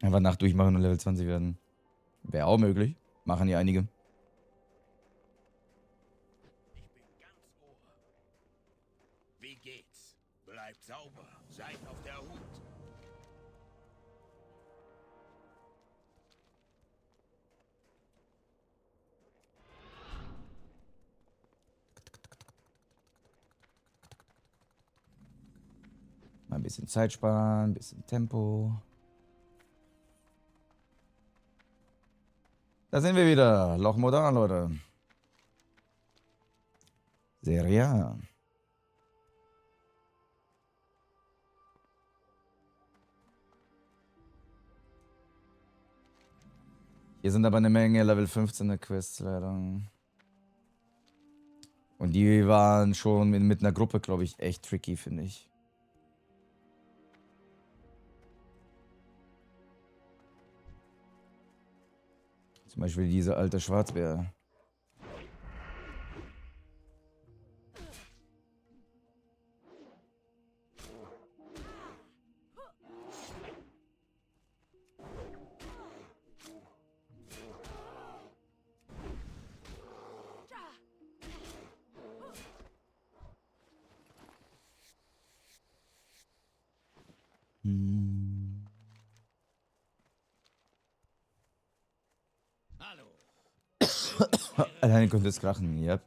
Einfach Nacht durchmachen und Level 20 werden. Wäre auch möglich. Machen ja einige. Ich bin ganz Ohr. Wie geht's? Bleibt sauber. Seid auf der Hut. Mal ein bisschen Zeit sparen, ein bisschen Tempo. Da sind wir wieder. Loch Modal, Leute. Seria. Hier sind aber eine Menge Level 15er Quests leider. Und die waren schon mit einer Gruppe, glaube ich, echt tricky, finde ich. Zum Beispiel diese alte Schwarzbär. Hallo. Alleine könnte es krachen, yep.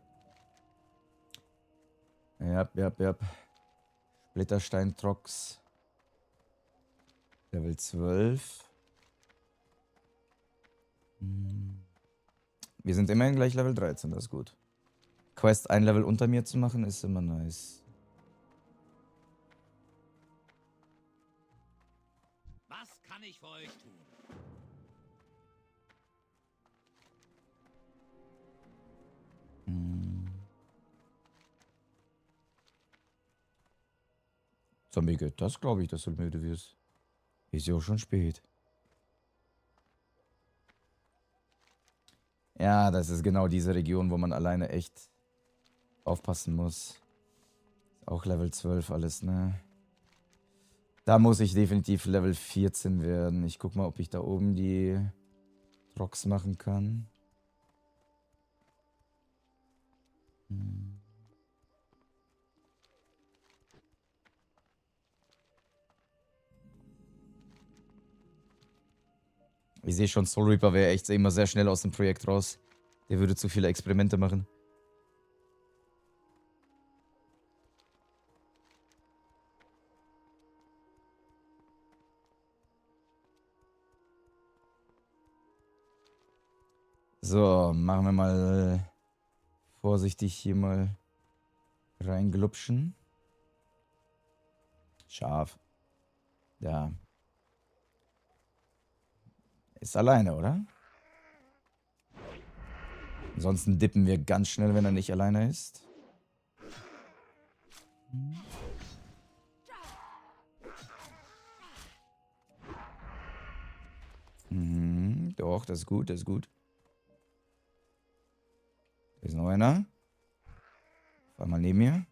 Yep. Splitterstein-Trox. Level 12. Wir sind immerhin gleich Level 13, das ist gut. Quest ein Level unter mir zu machen, ist immer nice. Was kann ich für euch tun? Zombie geht das, glaube ich, dass du müde wirst. Ist ja auch schon spät. Ja, das ist genau diese Region, wo man alleine echt aufpassen muss. Ist auch Level 12 alles, ne? Da muss ich definitiv Level 14 werden. Ich guck mal, ob ich da oben die Rocks machen kann. Ich sehe schon, Soul Reaper wäre echt immer sehr schnell aus dem Projekt raus. Der würde zu viele Experimente machen. So, machen wir mal vorsichtig hier mal reinglupschen. Scharf. Ja. Ist alleine, oder? Ansonsten dippen wir ganz schnell, wenn er nicht alleine ist. Doch, das ist gut, das ist gut. Da ist noch einer. Auf einmal neben mir.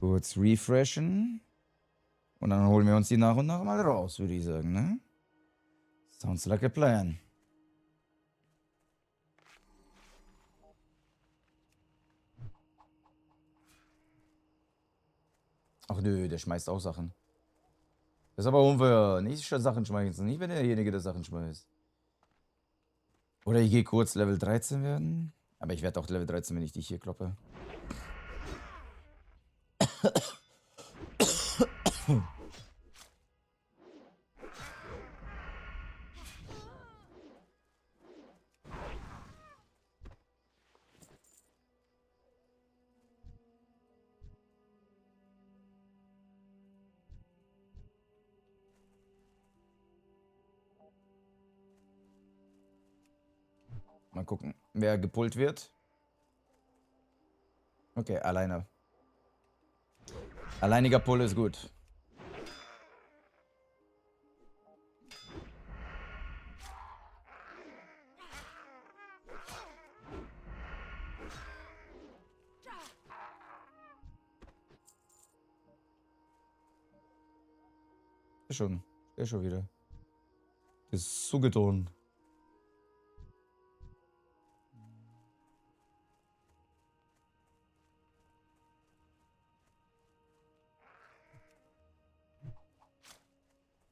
Kurz refreshen. Und dann holen wir uns die nach und nach mal raus, würde ich sagen, ne? Sounds like a plan. Ach nö, der schmeißt auch Sachen. Das ist aber unfair. Nicht Sachen schmeißen. Nicht, wenn derjenige das Sachen schmeißt. Oder ich gehe kurz Level 13 werden. Aber ich werde auch Level 13, wenn ich dich hier kloppe. Mal gucken, wer gepullt wird. Okay, alleine. Alleiniger Pull ist gut. Ist schon wieder. Ist zugetan.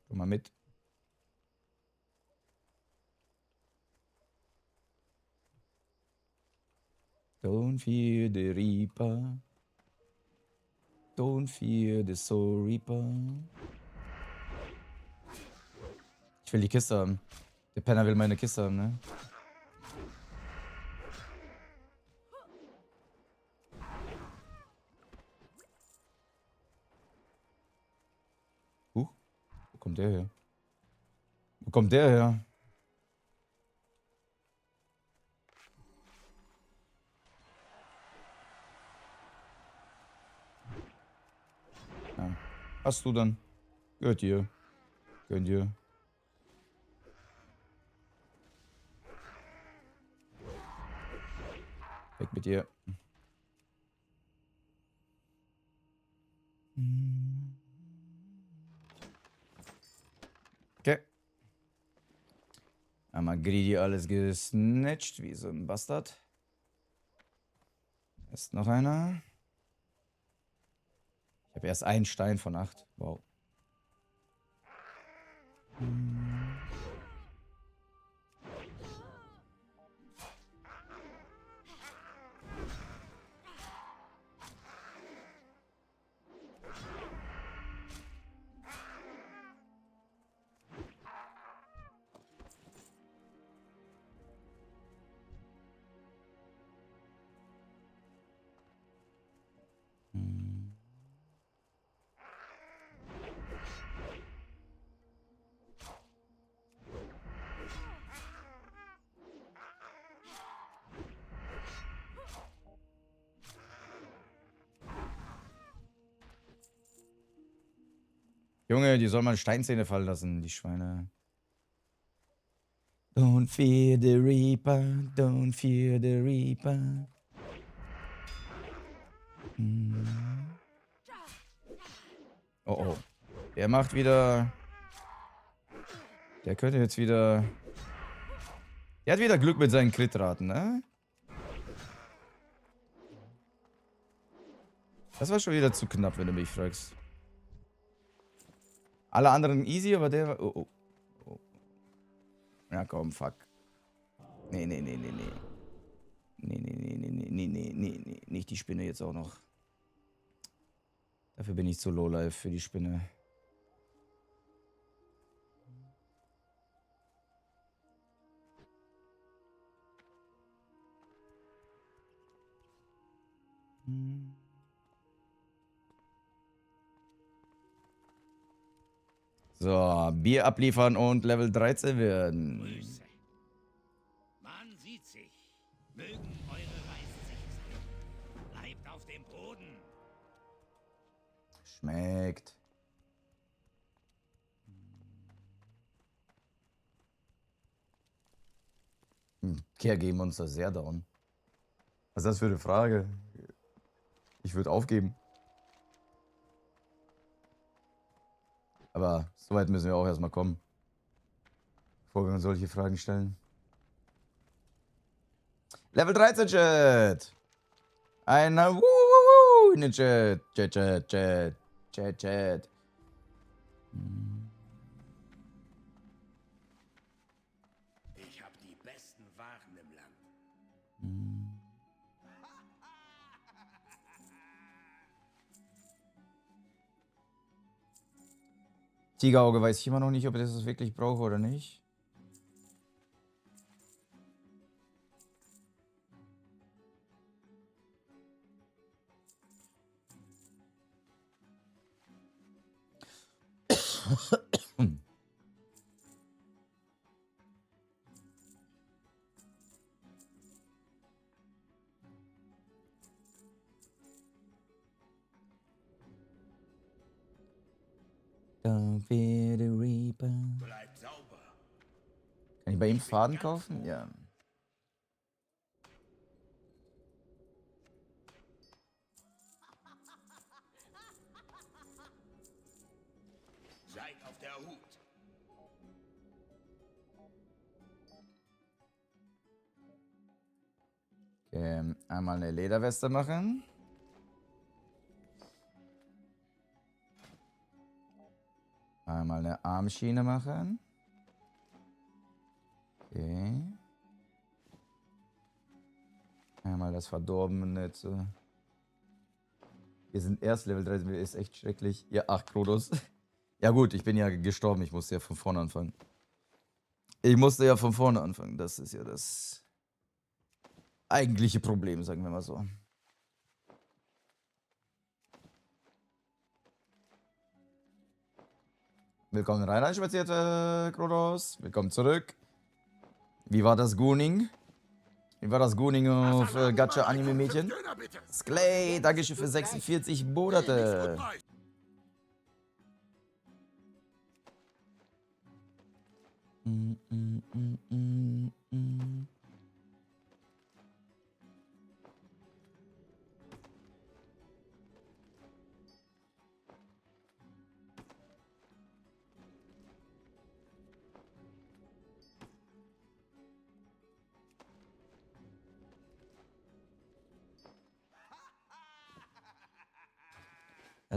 Komm mal mit. Don't fear the Reaper. Don't fear the Soul Reaper. Ich will die Kiste haben. Der Penner will meine Kiste haben, ne? Wo kommt der her? Wo kommt der her? Ja. Hast du dann? Gehört dir. Gönn dir. Weg mit dir. Okay. Einmal greedy alles gesnatcht, wie so ein Bastard. Ist noch einer. Ich habe erst einen Stein von 8. Wow. Junge, die soll mal Steinzähne fallen lassen, die Schweine. Don't fear the Reaper, don't fear the Reaper. Oh oh. Der macht wieder... Der könnte jetzt wieder... Der hat wieder Glück mit seinen Crit-Raten, ne? Das war schon wieder zu knapp, wenn du mich fragst. Alle anderen easy, aber der war... Oh, oh. Ja, komm, fuck. Nee. Nee. Nicht die Spinne jetzt auch noch. Dafür bin ich zu lowlife für die Spinne. So, Bier abliefern und Level 13 werden. Grüße. Man sieht sich. Mögen eure Reisen sicher sein. Bleibt auf dem Boden. Schmeckt. Kehr geben uns das sehr down. Was ist das für eine Frage? Ich würde aufgeben. Aber so weit müssen wir auch erstmal kommen. Bevor wir uns solche Fragen stellen. Level 13 Chat! In den Chat. Chat. Ich habe die besten Waren im Land. Tigerauge weiß ich immer noch nicht, ob ich das wirklich brauche oder nicht. Don't fear the Reaper. Bleibt sauber. Kann ich bei ihm Faden kaufen? Ja. Seid auf der Hut. Okay, einmal eine Lederweste machen. Einmal eine Armschiene machen. Okay. Einmal das verdorbene zu. Wir sind erst Level 13, ist echt schrecklich. Ja, ach, Kronos. Ja gut, ich bin ja gestorben, ich musste ja von vorne anfangen. Das ist ja das eigentliche Problem, sagen wir mal so. Willkommen rein, einspazierte Kronos. Willkommen zurück. Wie war das Gooning? Wie war das Gooning auf Gacha Anime Mädchen? Sklay, Dankeschön für 46 Monate.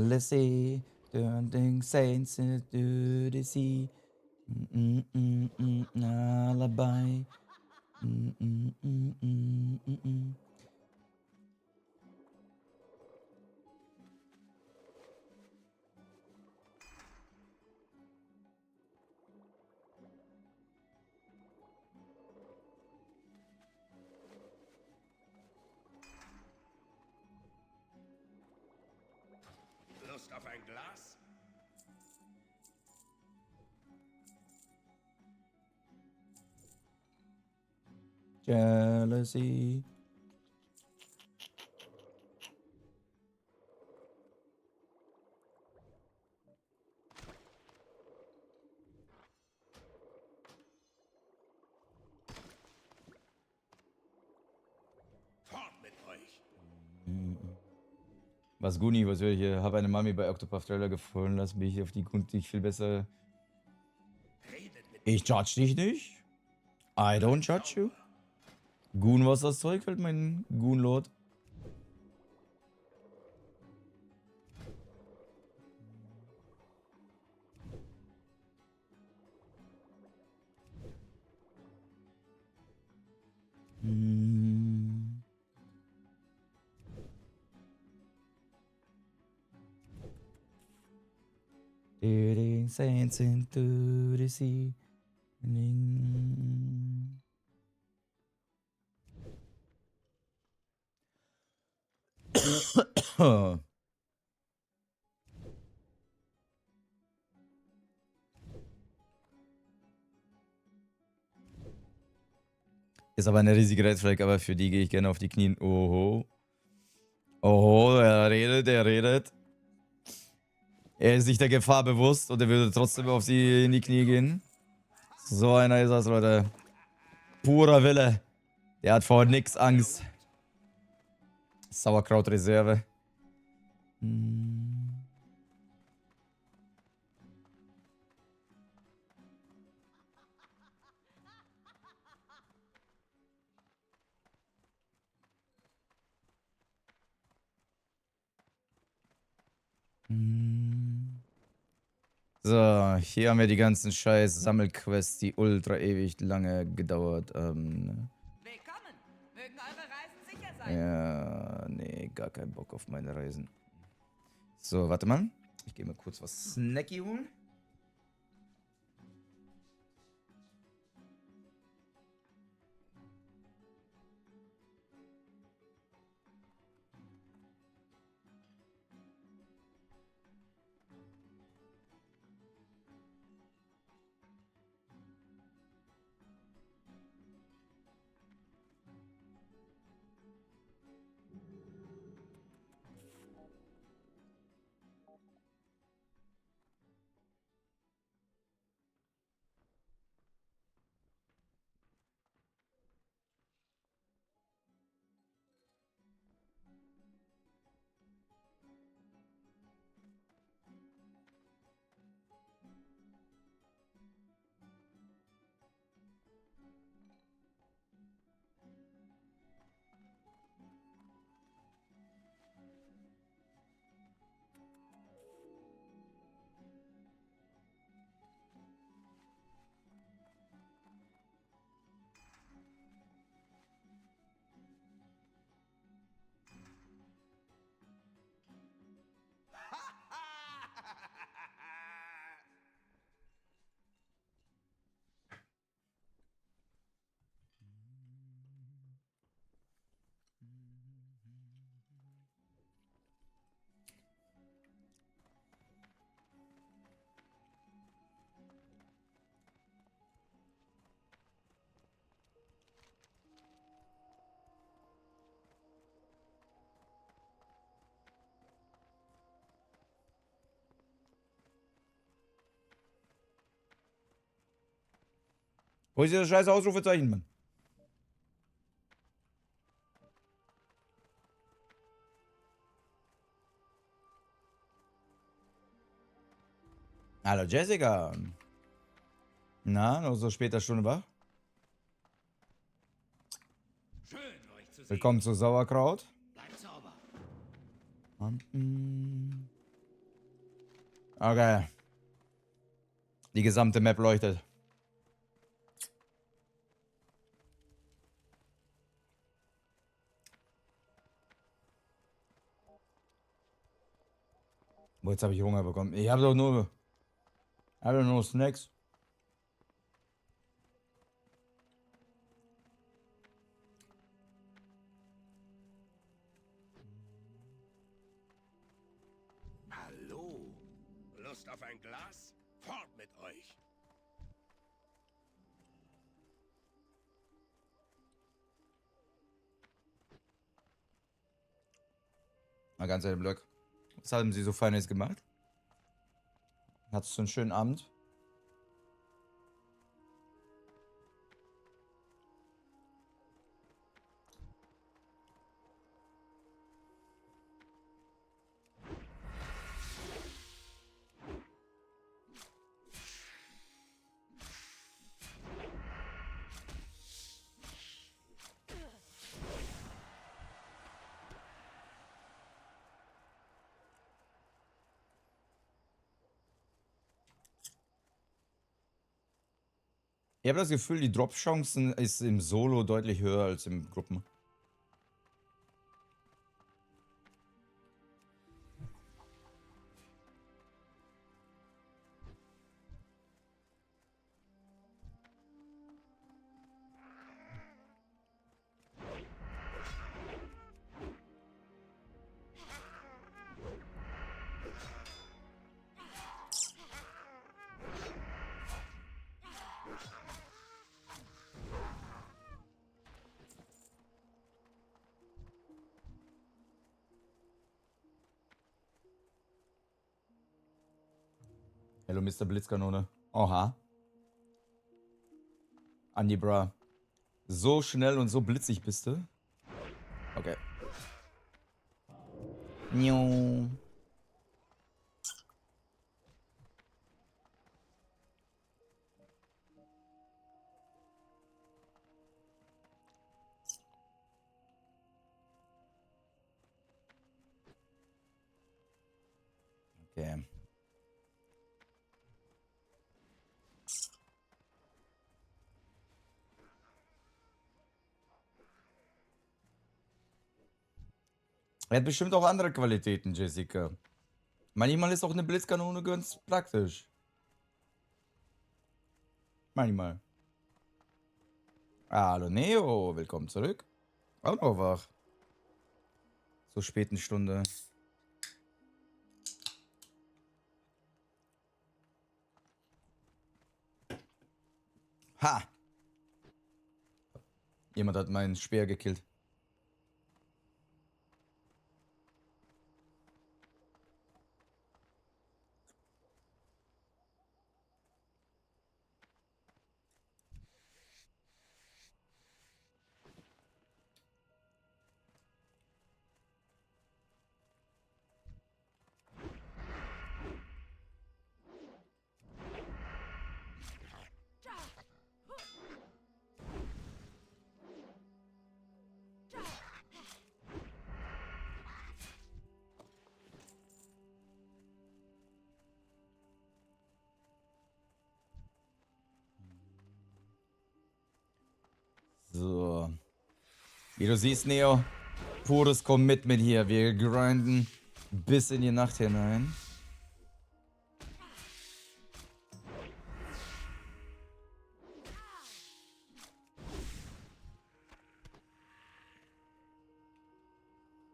Let's see, turning saints into the sea. Alibi. Lust auf ein Glas? Jealousy. Fort mit euch. Was Guni, was will ich hier? Habe eine Mami bei Octopath Trailer gefunden. Lass mich auf die Grund, die ich viel besser. Redet mit Ich judge dich nicht. I don't judge you. Goon, was das Zeug hält, mein Goon-Lord. Leading saints into the sea. Ist aber eine riesige Red Flag, aber für die gehe ich gerne auf die Knie. Oho. Oho, er redet. Er ist sich der Gefahr bewusst und er würde trotzdem auf sie in die Knie gehen. So einer ist das, Leute. Purer Wille. Der hat vor nix Angst. Sauerkraut-Reserve. So, hier haben wir die ganzen scheiß Sammelquests, die ultra ewig lange gedauert haben. Willkommen. Mögen eure Reisen sicher sein. Ja, nee, gar keinen Bock auf meine Reisen. So, warte mal. Ich gehe mal kurz was Snacky holen. Wo ist das scheiß Ausrufezeichen, Mann? Hallo Jessica. Na, noch so später Stunde wach? Schön, euch zu sehen. Willkommen zu Sauerkraut. Bleibt sauber. Okay. Die gesamte Map leuchtet. Boah, jetzt habe ich Hunger bekommen. Ich habe doch nur Snacks. Hallo. Lust auf ein Glas? Fort mit euch. Mal ganz ehrlich, Blöck. Was haben Sie so Feines gemacht? Hattest du einen schönen Abend? Ich habe das Gefühl, die Drop-Chancen ist im Solo deutlich höher als im Gruppen. Hello, Mr. Blitzkanone. Oha. Andi, bra. So schnell und so blitzig bist du? Okay. Niu. Okay. Er hat bestimmt auch andere Qualitäten, Jessica. Manchmal ist auch eine Blitzkanone ganz praktisch. Manchmal. Hallo Neo, willkommen zurück. Auch noch wach. So späten Stunde. Ha! Jemand hat meinen Speer gekillt. So. Wie du siehst, Neo, pures Commitment hier. Wir grinden bis in die Nacht hinein.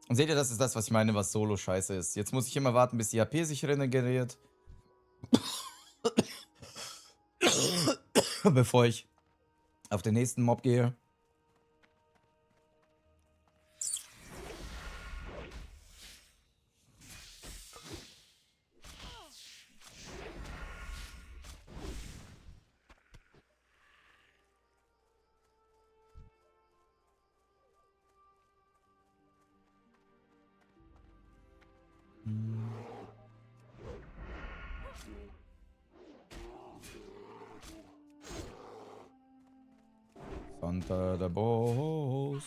Und seht ihr, das ist das, was ich meine, was Solo scheiße ist. Jetzt muss ich immer warten, bis die HP sich regeneriert. Bevor ich auf den nächsten Mob gehe. Santa der Boss.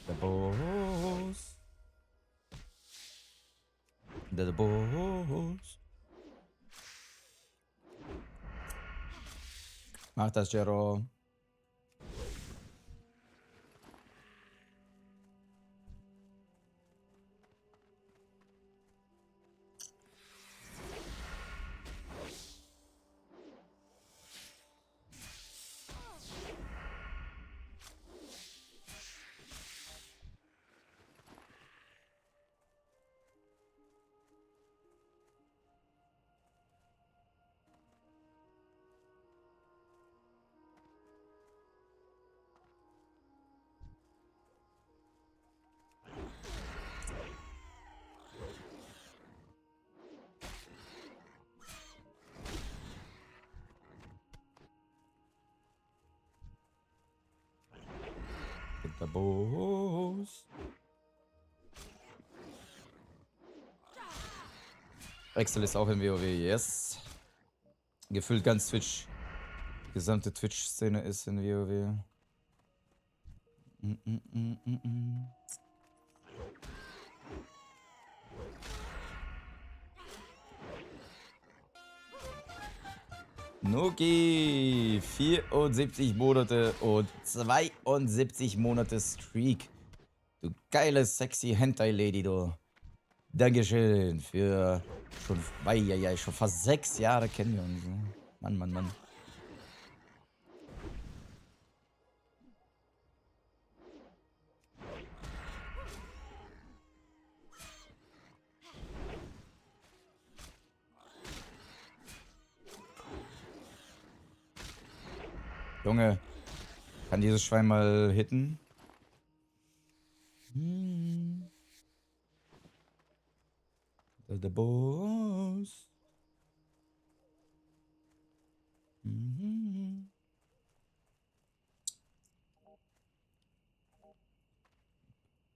Der Boss. Der Boss. Mach das, Jero. Der Boss. Excel ist auch in WoW, yes. Gefühlt ganz Twitch. Die gesamte Twitch-Szene ist in WoW. Nuki, 74 Monate und 72 Monate Streak. Du geile, sexy Hentai-Lady, du. Dankeschön für schon, schon fast 6 Jahre kennen wir uns. Ne? Mann, Mann, Mann. Junge, kann dieses Schwein mal hitten? Der Boss.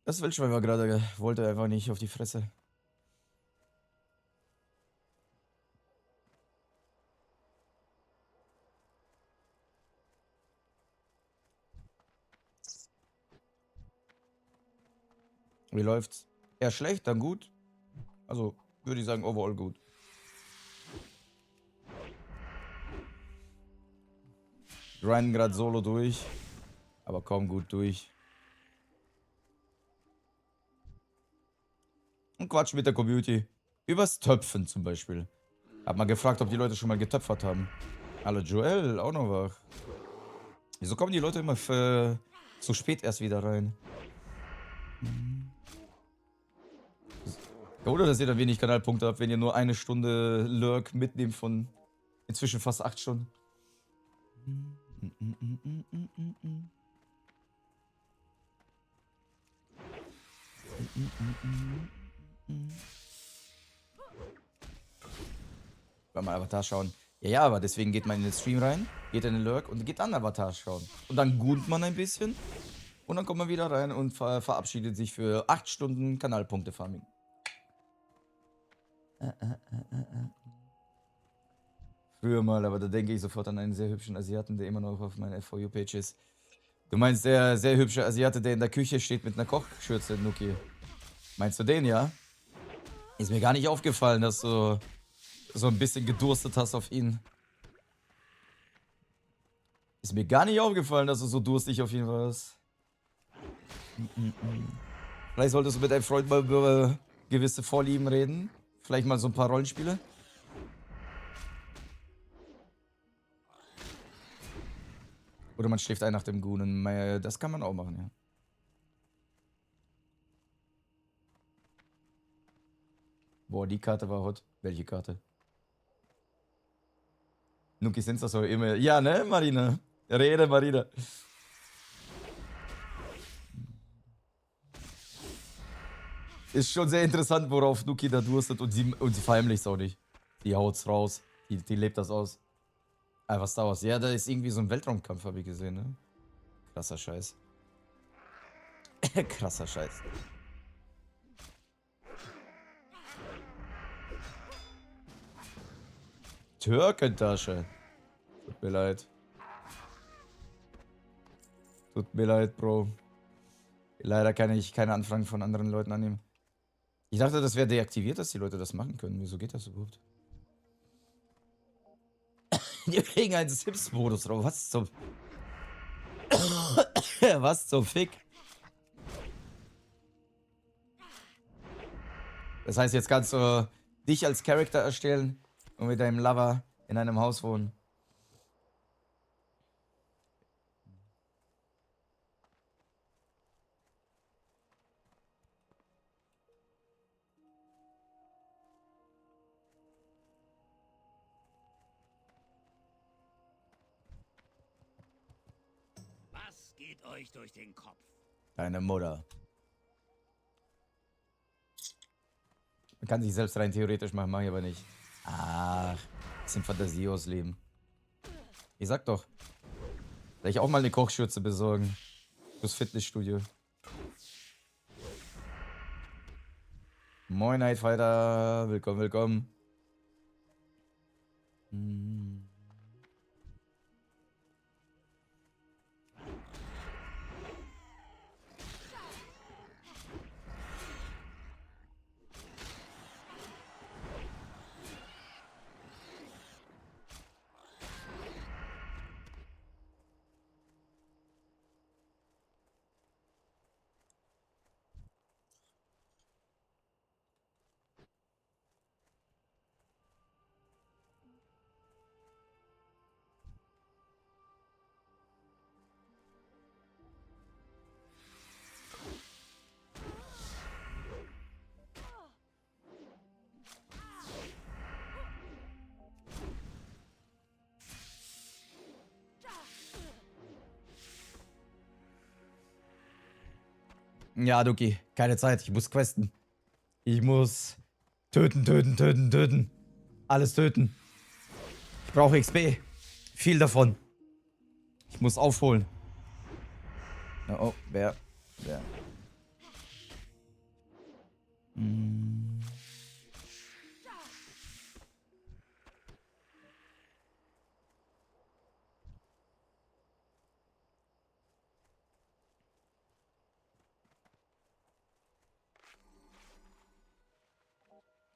Das Wildschwein war gerade, wollte einfach nicht auf die Fresse. Wie läuft's? Eher schlecht, dann gut. Also, würde ich sagen, overall gut. Grinden gerade solo durch. Aber kaum gut durch. Und Quatsch mit der Community. Übers Töpfen zum Beispiel. Hab mal gefragt, ob die Leute schon mal getöpfert haben. Hallo Joel, auch noch wach. Wieso kommen die Leute immer zu spät erst wieder rein? Oder dass ihr dann wenig Kanalpunkte habt, wenn ihr nur eine Stunde Lurk mitnehmt von inzwischen fast 8 Stunden. Mal Avatar schauen. Ja, aber deswegen geht man in den Stream rein, geht in den Lurk und geht dann Avatar schauen. Und dann gunt man ein bisschen und dann kommt man wieder rein und verabschiedet sich für 8 Stunden Kanalpunkte-Farming. Früher mal, aber da denke ich sofort an einen sehr hübschen Asiaten, der immer noch auf meiner FVU-Page ist. Du meinst der sehr hübsche Asiate, der in der Küche steht mit einer Kochschürze, Nuki? Meinst du den, ja? Ist mir gar nicht aufgefallen, dass du so ein bisschen gedurstet hast auf ihn. Ist mir gar nicht aufgefallen, dass du so durstig auf ihn warst. Vielleicht solltest du mit deinem Freund mal über gewisse Vorlieben reden. Vielleicht mal so ein paar Rollenspiele. Oder man schläft ein nach dem Gunen. Das kann man auch machen, ja. Boah, die Karte war hot. Welche Karte? Nuki sind das so immer. Ja, ne, Marina? Rede, Marina. Ist schon sehr interessant, worauf Nuki da durstet und sie verheimlicht es auch nicht. Die haut's raus. Die lebt das aus. Ah, was Star Wars? Ja, da ist irgendwie so ein Weltraumkampf, habe ich gesehen, ne? Krasser Scheiß. Krasser Scheiß. Türkentasche. Tut mir leid. Tut mir leid, Bro. Leider kann ich keine Anfragen von anderen Leuten annehmen. Ich dachte, das wäre deaktiviert, dass die Leute das machen können. Wieso geht das überhaupt? Die kriegen einen Sims-Modus drauf. Was zum... Was zum Fick? Das heißt, jetzt kannst du dich als Charakter erstellen und mit deinem Lover in einem Haus wohnen. Was geht euch durch den Kopf? Deine Mutter. Man kann sich selbst rein theoretisch machen, mach ich aber nicht. Ach, bisschen Fantasie ausleben. Ich sag doch. Soll ich auch mal eine Kochschürze besorgen? Fürs Fitnessstudio. Moin, Nightfighter. Willkommen, willkommen. Ja, Duki, keine Zeit. Ich muss questen. Ich muss töten, töten, töten, töten. Alles töten. Ich brauche XP. Viel davon. Ich muss aufholen. Oh, wer? Mm.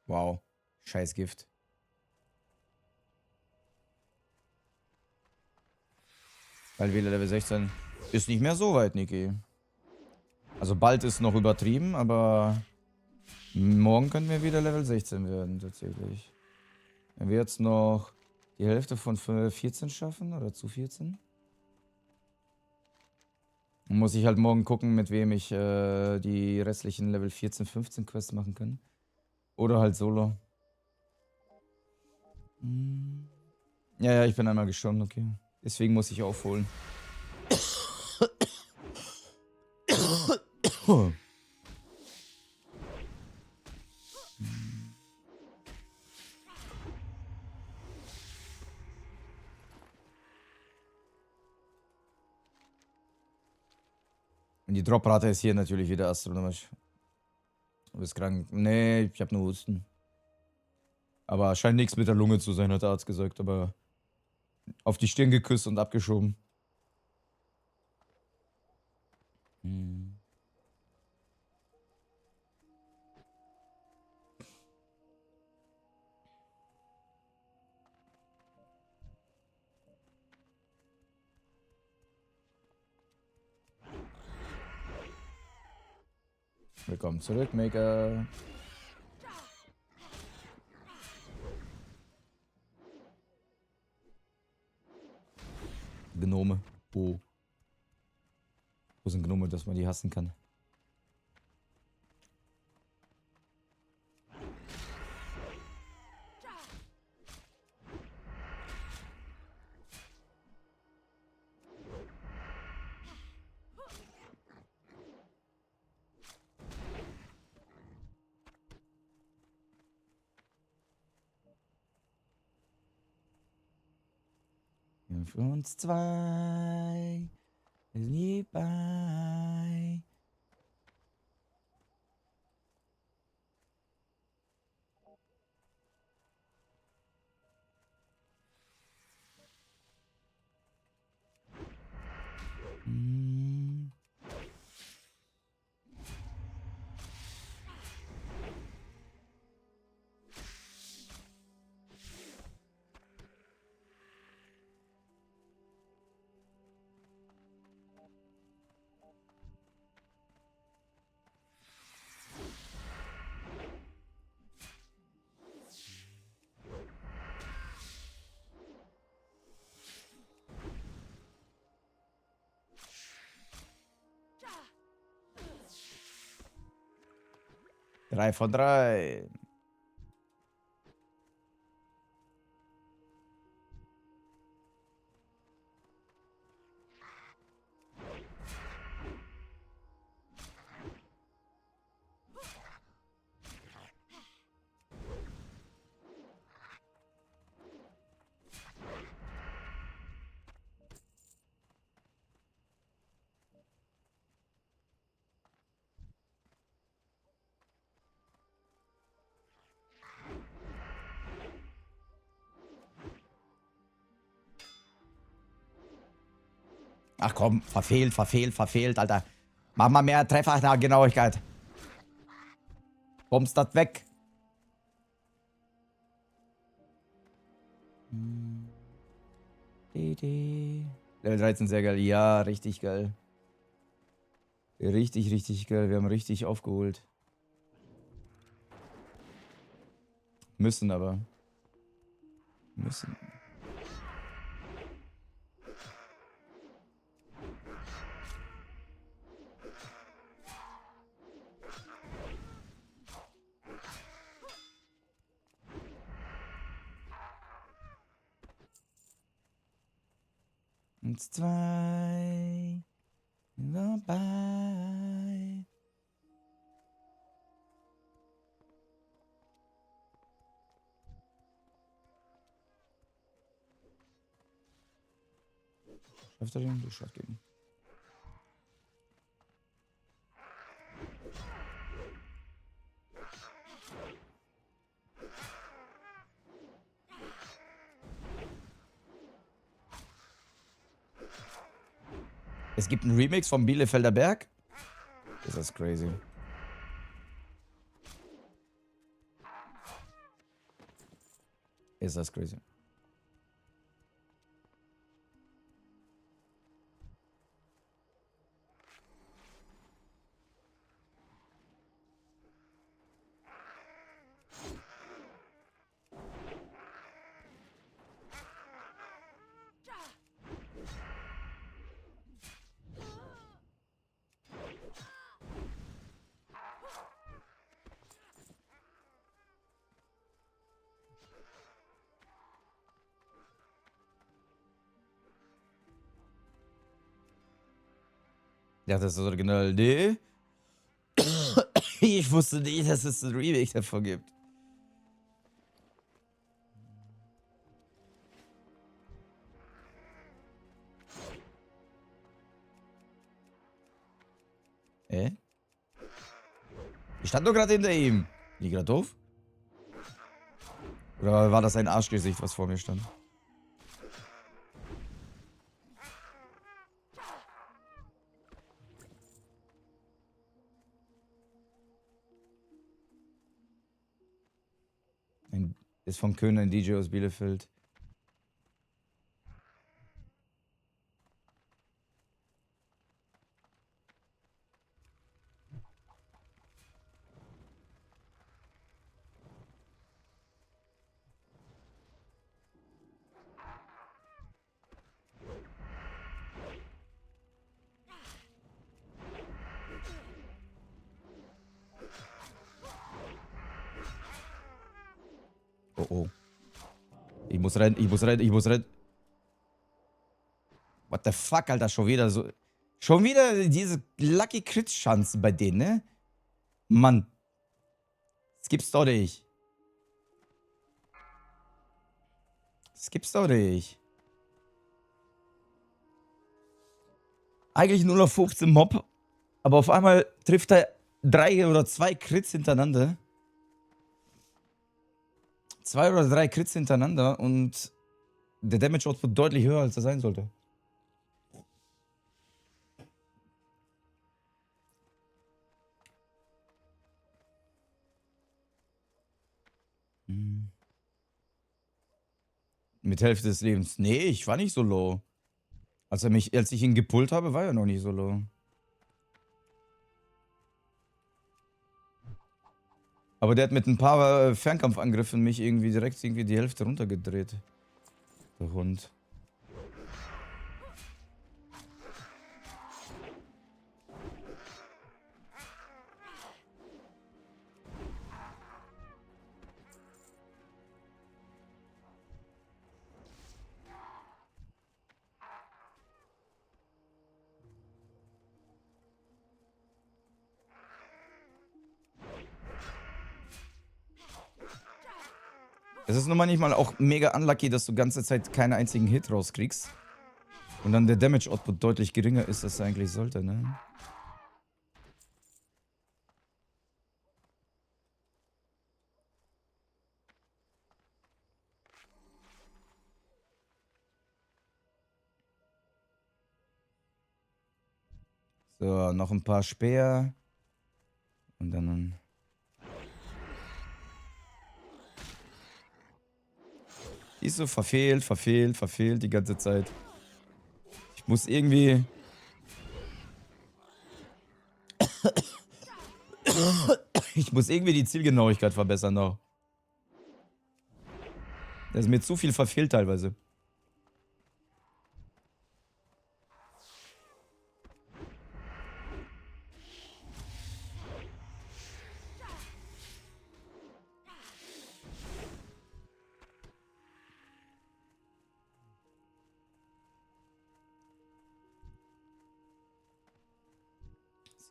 Wow. Scheiß Gift. Weil wieder Level 16 ist nicht mehr so weit, Niki. Also bald ist noch übertrieben, aber morgen können wir wieder Level 16 werden, tatsächlich. Wenn wir jetzt noch die Hälfte von 14 schaffen, oder zu 14. Dann muss ich halt morgen gucken, mit wem ich die restlichen Level 14, 15 Quests machen kann. Oder halt solo. Hm. Ja, ich bin einmal gestorben, okay. Deswegen muss ich aufholen. Und die Droprate ist hier natürlich wieder astronomisch. Du bist krank. Nee, ich hab nur Husten. Aber scheint nichts mit der Lunge zu sein, hat der Arzt gesagt. Aber auf die Stirn geküsst und abgeschoben. Hm. Willkommen zurück, Maker. Gnome. Wo? Wo sind Gnome, dass man die hassen kann? Für uns zwei ist nie bei. Hm. Drei von drei. Ach komm, verfehlt, Alter. Mach mal mehr Treffergenauigkeit. Bombst das weg. Level 13 sehr geil. Ja, richtig geil. Richtig geil. Wir haben richtig aufgeholt. Müssen aber. Müssen. Und zwei dabei. Schafft er den? Du schaffst den. Es gibt einen Remix vom Bielefelder Berg? Ist das crazy. Ist das crazy. Ja, das ist das Original. Nee. Ich wusste nicht, dass es ein Remake davon gibt. Ich stand doch gerade hinter ihm. Bin ich gerade doof? Oder war das ein Arschgesicht, was vor mir stand? Ist von Köln ein DJ aus Bielefeld. Oh oh. Ich muss rennen, ich muss rennen, ich muss rennen. What the fuck, Alter, schon wieder so. Schon wieder diese Lucky Crit Chancen bei denen, ne? Mann. Das gibt's doch nicht. Das gibt's doch nicht. Eigentlich nur noch 15 Mob. Aber auf einmal trifft er 3 oder 2 Crits hintereinander. 2 oder 3 Crits hintereinander und der Damage Output deutlich höher, als er sein sollte. Mit Hälfte des Lebens. Nee, ich war nicht so low. Als ich ihn gepullt habe, war er noch nicht so low. Aber der hat mit ein paar Fernkampfangriffen mich direkt die Hälfte runtergedreht. Der Hund. Es ist nun manchmal auch mega unlucky, dass du ganze Zeit keinen einzigen Hit rauskriegst. Und dann der Damage Output deutlich geringer ist, als er eigentlich sollte, ne? So, noch ein paar Speer. Und dann... Die ist so verfehlt die ganze Zeit. Ich muss irgendwie... Ich muss irgendwie die Zielgenauigkeit verbessern noch. Das ist mir zu viel verfehlt teilweise.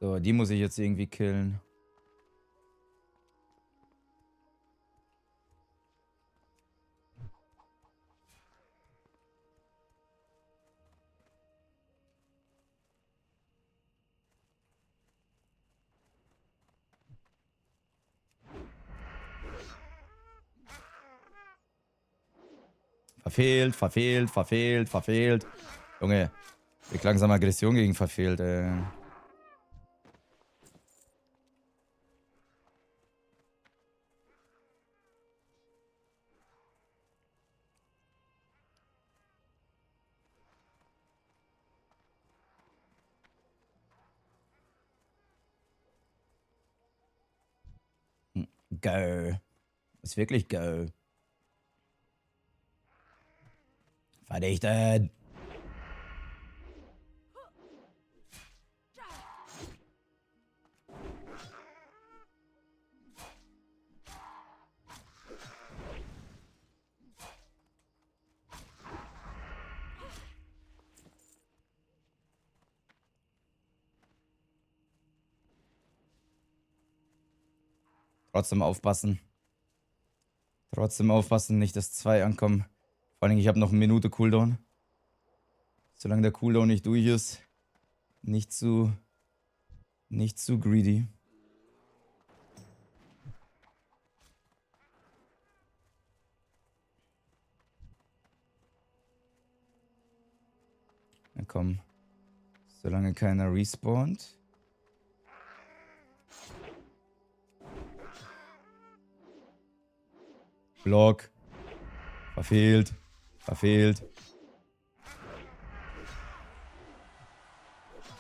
So, die muss ich jetzt irgendwie killen. Verfehlt. Junge. Wirkt langsam Aggression gegen verfehlt, ey. Go. Ist wirklich go. Verdichtet. Trotzdem aufpassen. Trotzdem aufpassen, nicht dass 2 ankommen. Vor allem, ich habe noch eine Minute Cooldown. Solange der Cooldown nicht durch ist, nicht zu greedy. Na komm. Solange keiner respawnt. Block. Verfehlt. Verfehlt.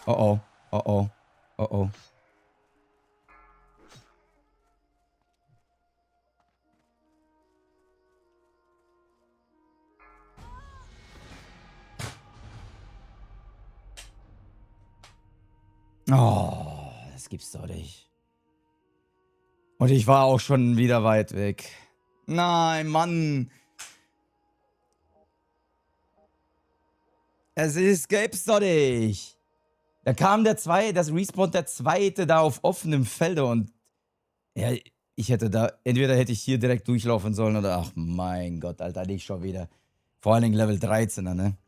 Oh oh. Oh oh. Oh oh. Oh, das gibt's doch nicht. Und ich war auch schon wieder weit weg. Nein, Mann. Gibt's doch nicht. Da kam das Respawn der zweite da auf offenem Felder und ja, ich hätte da, entweder hätte ich hier direkt durchlaufen sollen oder, ach mein Gott, Alter, nicht schon wieder. Vor allen Dingen Level 13er, ne?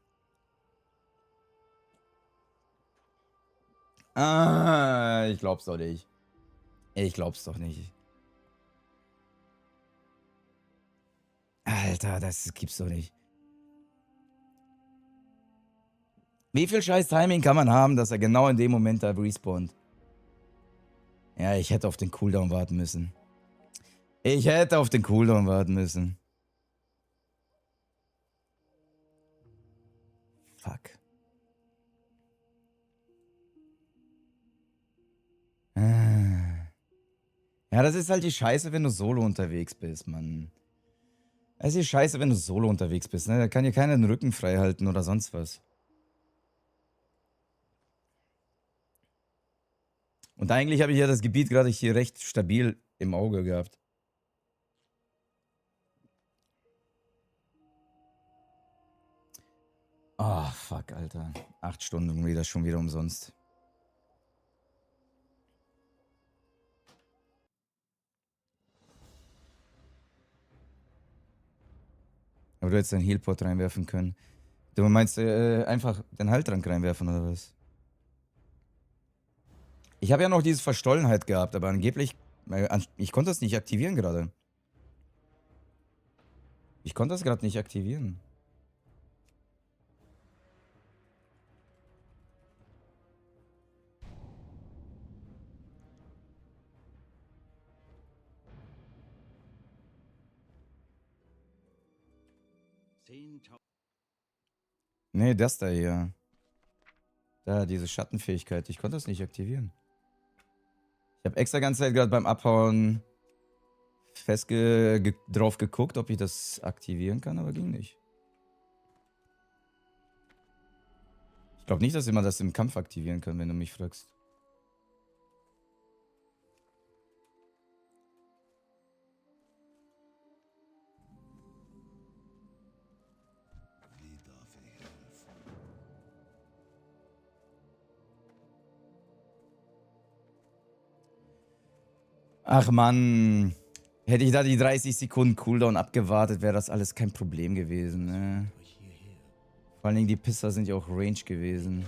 Ah, ich glaub's doch nicht. Ich glaub's doch nicht. Alter, das gibt's doch nicht. Wie viel scheiß Timing kann man haben, dass er genau in dem Moment da respawnt? Ja, ich hätte auf den Cooldown warten müssen. Ich hätte auf den Cooldown warten müssen. Fuck. Ja, das ist halt die Scheiße, wenn du solo unterwegs bist, Mann. Das ist die Scheiße, wenn du solo unterwegs bist, ne? Da kann dir keiner den Rücken frei halten oder sonst was. Und eigentlich habe ich ja das Gebiet gerade hier recht stabil im Auge gehabt. Ah, fuck, Alter. 8 Stunden wieder schon wieder umsonst. Aber du hättest einen Healpot reinwerfen können. Du meinst einfach den Heiltrank reinwerfen oder was? Ich habe ja noch diese Verstollenheit gehabt, aber angeblich... Ich konnte das nicht aktivieren gerade. Ich konnte das gerade nicht aktivieren. Nee, das da hier. Da, diese Schattenfähigkeit. Ich konnte das nicht aktivieren. Ich habe extra ganze Zeit gerade beim Abhauen drauf geguckt, ob ich das aktivieren kann, aber ging nicht. Ich glaube nicht, dass man das im Kampf aktivieren kann, wenn du mich fragst. Ach Mann, hätte ich da die 30 Sekunden Cooldown abgewartet, wäre das alles kein Problem gewesen, ne? Vor allen Dingen die Pisser sind ja auch Range gewesen.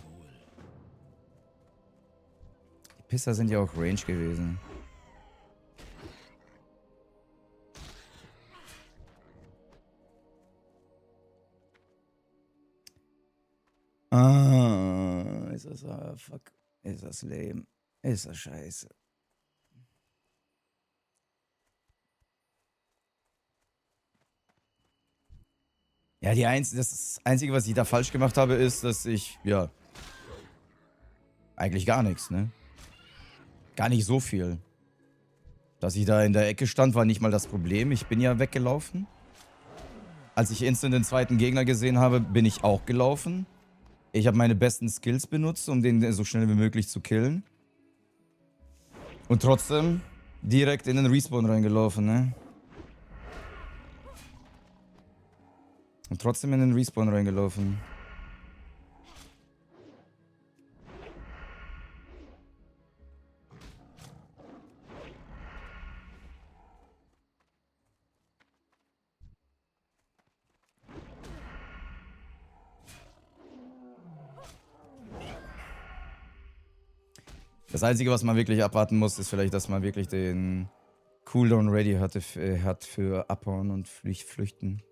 Die Pisser sind ja auch Range gewesen. Ah. ist das, fuck. Ist das lame. Ist das scheiße. Ja, das Einzige, was ich da falsch gemacht habe, ist, dass ich, ja, eigentlich gar nichts, ne? Gar nicht so viel. Dass ich da in der Ecke stand, war nicht mal das Problem. Ich bin ja weggelaufen. Als ich instant den zweiten Gegner gesehen habe, bin ich auch gelaufen. Ich habe meine besten Skills benutzt, um den so schnell wie möglich zu killen. Und trotzdem direkt in den Respawn reingelaufen, ne? Und trotzdem in den Respawn reingelaufen. Das Einzige, was man wirklich abwarten muss, ist vielleicht, dass man wirklich den Cooldown ready hat für Abhauen und Flüchten.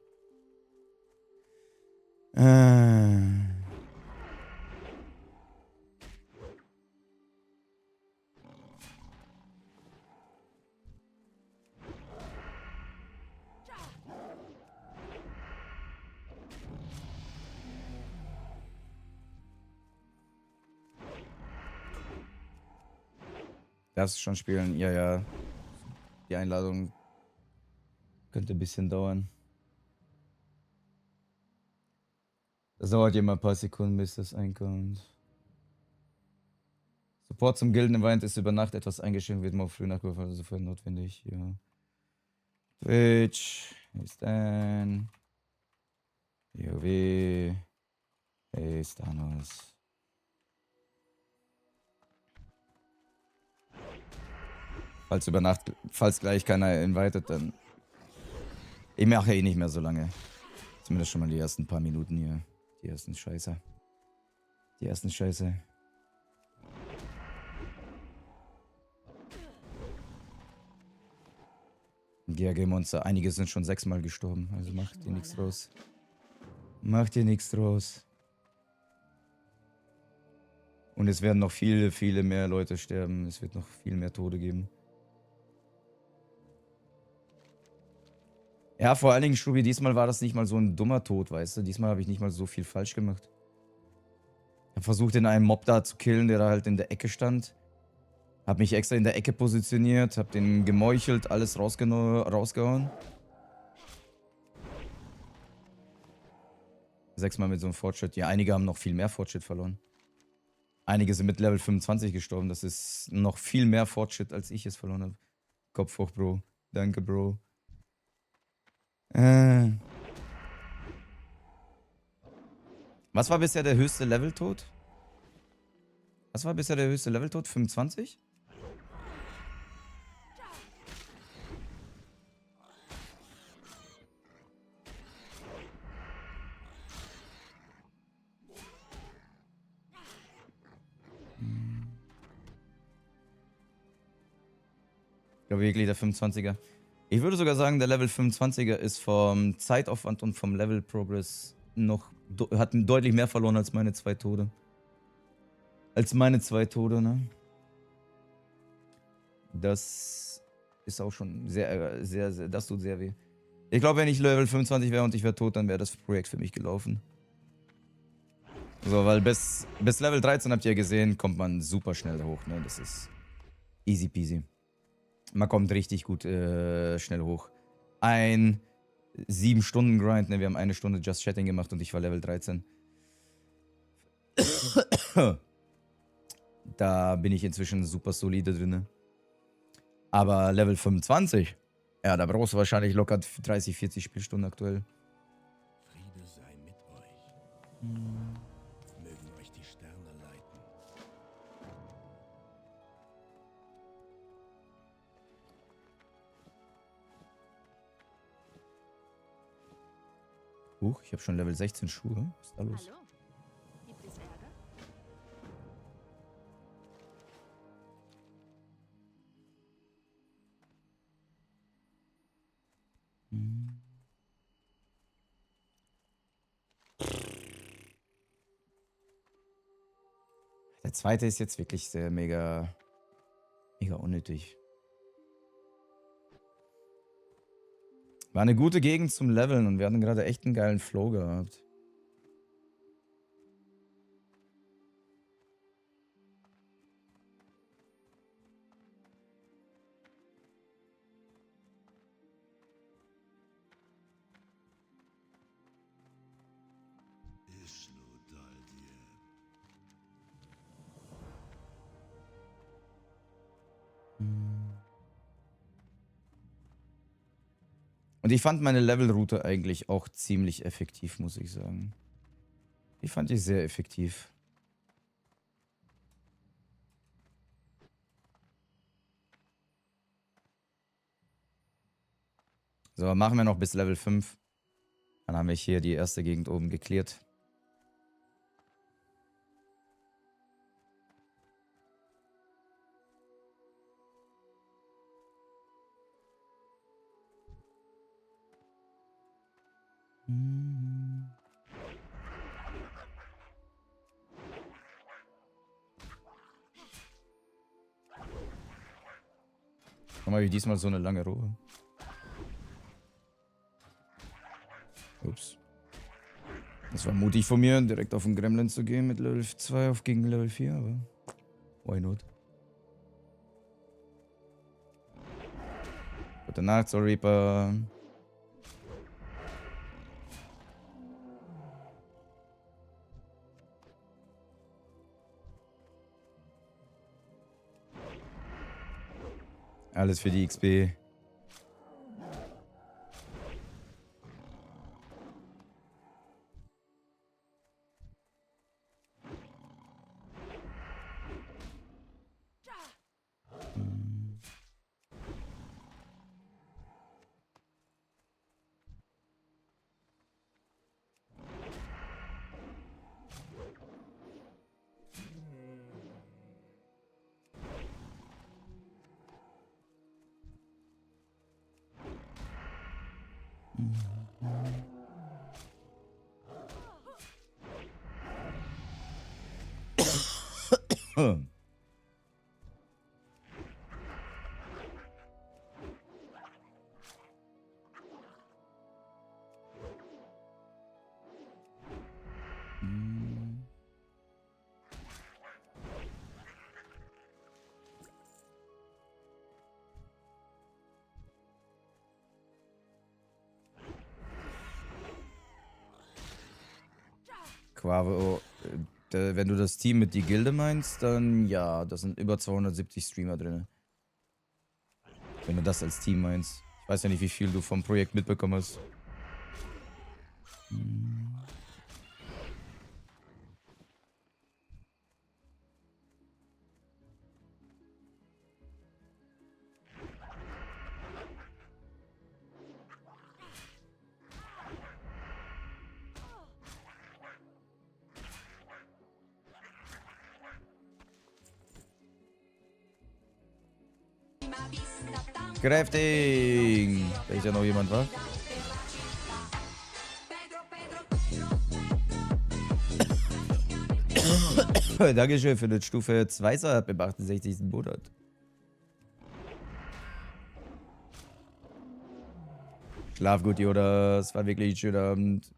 Darfst du schon spielen? Ja, ja. Die Einladung könnte ein bisschen dauern. Das dauert ja mal ein paar Sekunden, bis das einkommt. Support zum Gilden-Event ist über Nacht etwas eingeschränkt, wird morgen früh nachgeholt, also sofort notwendig. Ja. Twitch, ist dann. WoW, ist Thanos. Falls gleich keiner invited, dann. Ich mache eh nicht mehr so lange. Zumindest schon mal die ersten paar Minuten hier. Die ersten Scheiße. GRG-Monster. Einige sind schon 6-mal gestorben. Also macht dir nichts draus. Macht dir nichts draus. Und es werden noch viele, viele mehr Leute sterben. Es wird noch viel mehr Tode geben. Ja, vor allen Dingen, Strubi, diesmal war das nicht mal so ein dummer Tod, weißt du? Diesmal habe ich nicht mal so viel falsch gemacht. Ich habe versucht, den einen Mob da zu killen, der da halt in der Ecke stand. Hab mich extra in der Ecke positioniert, hab den gemeuchelt, alles rausgehauen. 6-mal mit so einem Fortschritt. Ja, einige haben noch viel mehr Fortschritt verloren. Einige sind mit Level 25 gestorben. Das ist noch viel mehr Fortschritt, als ich es verloren habe. Kopf hoch, Bro. Danke, Bro. Was war bisher der höchste Leveltod? 25? Ich glaube wirklich der 25er. Ich würde sogar sagen, der Level 25er ist vom Zeitaufwand und vom Level Progress noch, hat deutlich mehr verloren als meine 2 Tode. Ne? Das ist auch schon sehr, sehr, sehr, das tut sehr weh. Ich glaube, wenn ich Level 25 wäre und ich wäre tot, dann wäre das Projekt für mich gelaufen. So, weil bis Level 13, habt ihr ja gesehen, kommt man super schnell hoch, ne? Das ist easy peasy. Man kommt richtig gut schnell hoch. Ein 7-Stunden-Grind, ne? Wir haben 1 Stunde Just Chatting gemacht und ich war Level 13. Da bin ich inzwischen super solide drin. Aber Level 25, ja, da brauchst du wahrscheinlich locker 30, 40 Spielstunden aktuell. Friede sei mit euch. Mögen euch die Sterne leiten. Huch, ich habe schon Level 16 Schuhe. Was ist da los? Hallo? Gibt es Ärger? Der zweite ist jetzt wirklich sehr mega unnötig. War eine gute Gegend zum Leveln und wir hatten gerade echt einen geilen Flow gehabt. Und ich fand meine Levelroute eigentlich auch ziemlich effektiv, muss ich sagen. Die fand ich sehr effektiv. So, machen wir noch bis Level 5. Dann haben wir hier die erste Gegend oben geklärt. Guck mal, wie diesmal so eine lange Ruhe. Ups. Das war mutig von mir, direkt auf den Gremlin zu gehen mit Level 2 auf gegen Level 4, aber why not? Gute Nacht, so Reaper. Alles für die XP. Quavo, wenn du das Team mit die Gilde meinst, dann ja, da sind über 270 Streamer drin. Wenn du das als Team meinst. Ich weiß ja nicht, wie viel du vom Projekt mitbekommen hast. Kräftig! Da ist ja noch jemand, wa? Dankeschön für das Stufe 2 Sub im 68. Monat. Schlaf gut, Yoda. Es war wirklich ein schöner Abend.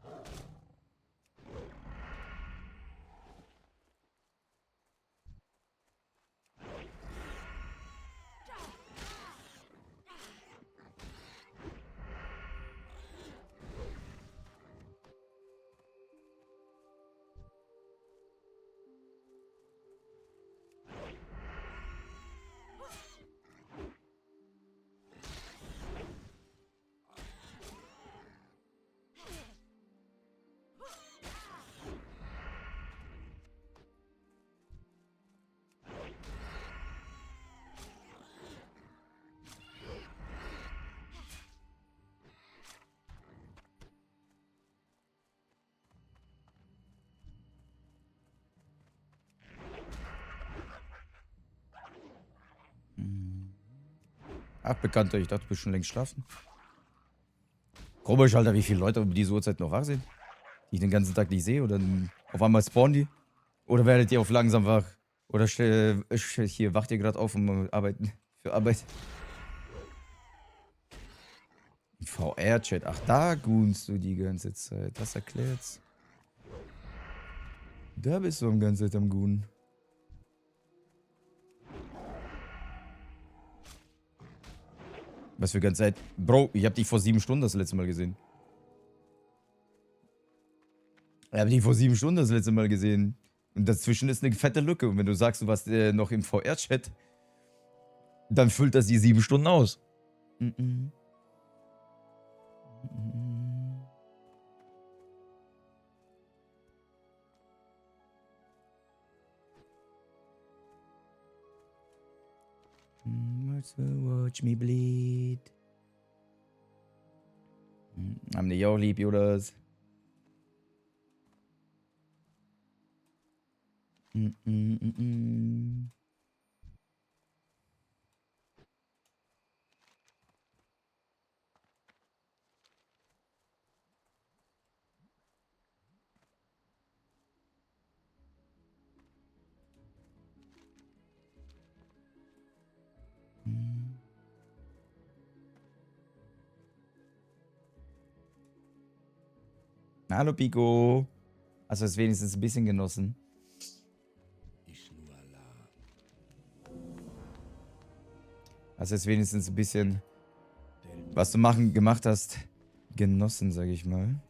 Ach, Bekannter, ich dachte, du bist schon längst schlafen. Komisch, Alter, wie viele Leute um diese Uhrzeit noch wach sind. Die ich den ganzen Tag nicht sehe. Oder auf einmal spawnen die. Oder werdet ihr auf langsam wach? Oder hier, wacht ihr gerade auf, um arbeiten, für Arbeit? VR-Chat. Ach, da gunst du die ganze Zeit. Das erklärt's. Da bist du die ganze Zeit am Gun. Was für ganze Zeit? Bro, ich hab dich vor 7 Stunden das letzte Mal gesehen. Ich hab dich vor 7 Stunden das letzte Mal gesehen. Und dazwischen ist eine fette Lücke. Und wenn du sagst, du warst noch im VR-Chat, dann füllt das die 7 Stunden aus. Mhm. Watch me bleed. Haben die auch lieb, Jodas? Hallo Pico. Hast du es wenigstens ein bisschen genossen? Hast du es wenigstens ein bisschen, was du gemacht hast, genossen, sag ich mal?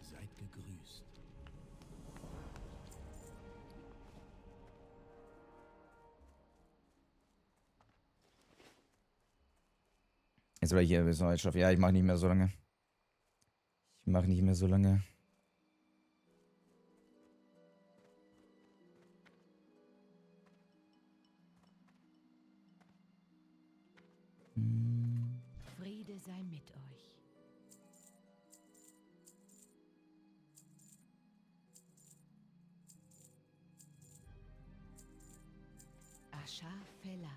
Seid gegrüßt. Jetzt war ich hier bis heute schlafen. Ja, ich mach nicht mehr so lange. Ich mach nicht mehr so lange. Friede sei mit euch. Asha Fella.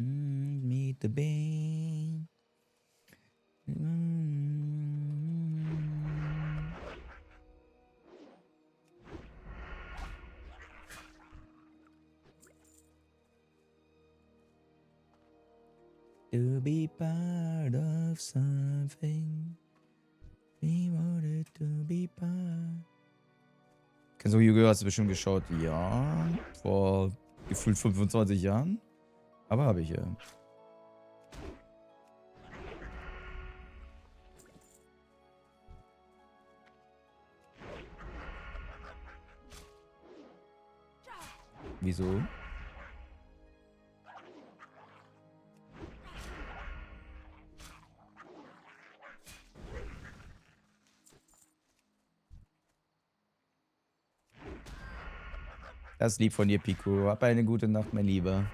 Meet the band. To be part of something. We wanted to be part. Kennst du Yu-Gi-Oh! Hast du bestimmt geschaut? Ja. Vor gefühlt 25 Jahren. Aber habe ich ja. Wieso? Das ist lieb von dir, Pico. Hab eine gute Nacht, mein Lieber.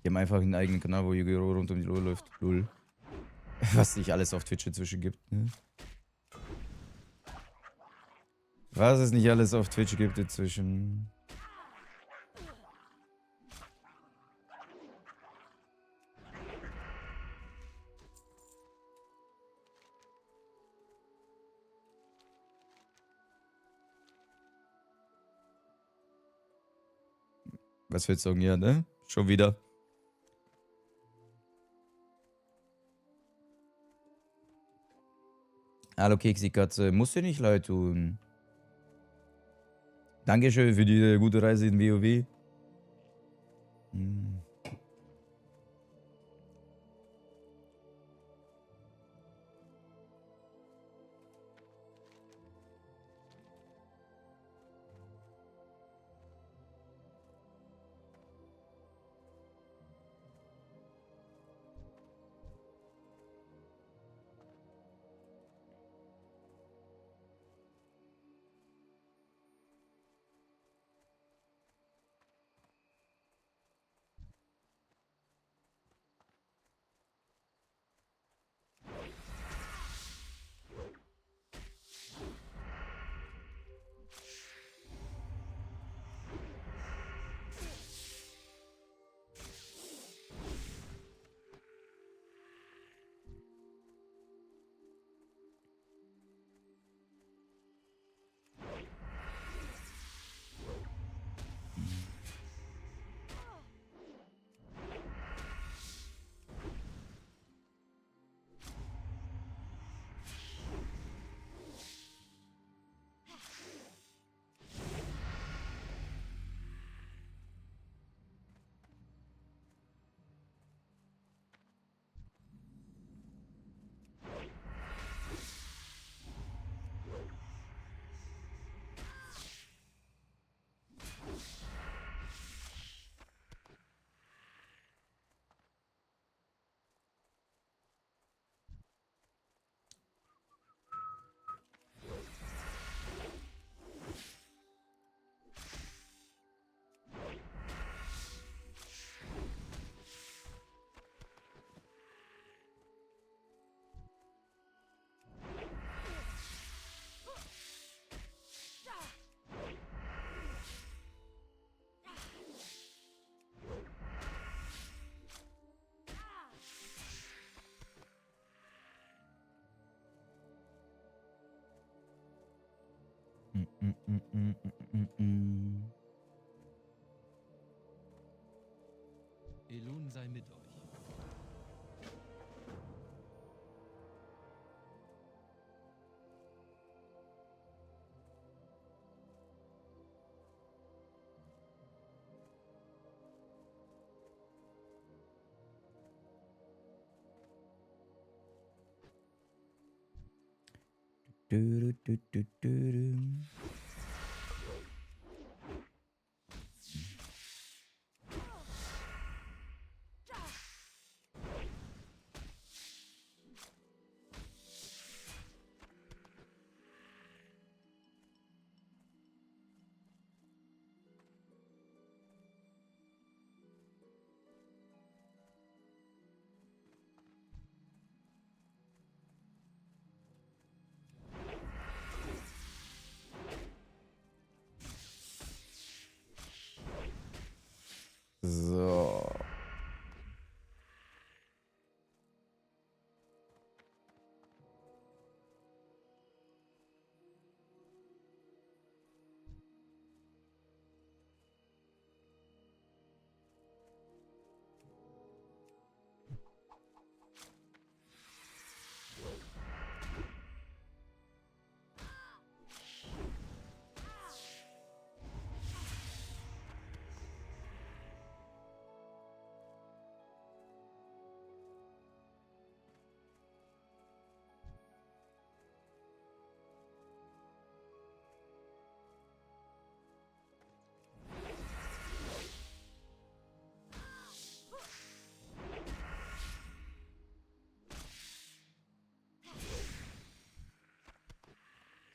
Die haben einfach einen eigenen Kanal, wo Yu-Gi-Oh! Rund um die Uhr läuft. Lul. Was nicht alles auf Twitch inzwischen gibt, ne? Was es nicht alles auf Twitch gibt inzwischen. Was willst du sagen hier, ne? Schon wieder. Hallo Keksi-Katze, musst dir nicht leid tun. Dankeschön für die gute Reise in WoW. Hm. Elun sei mit euch. So.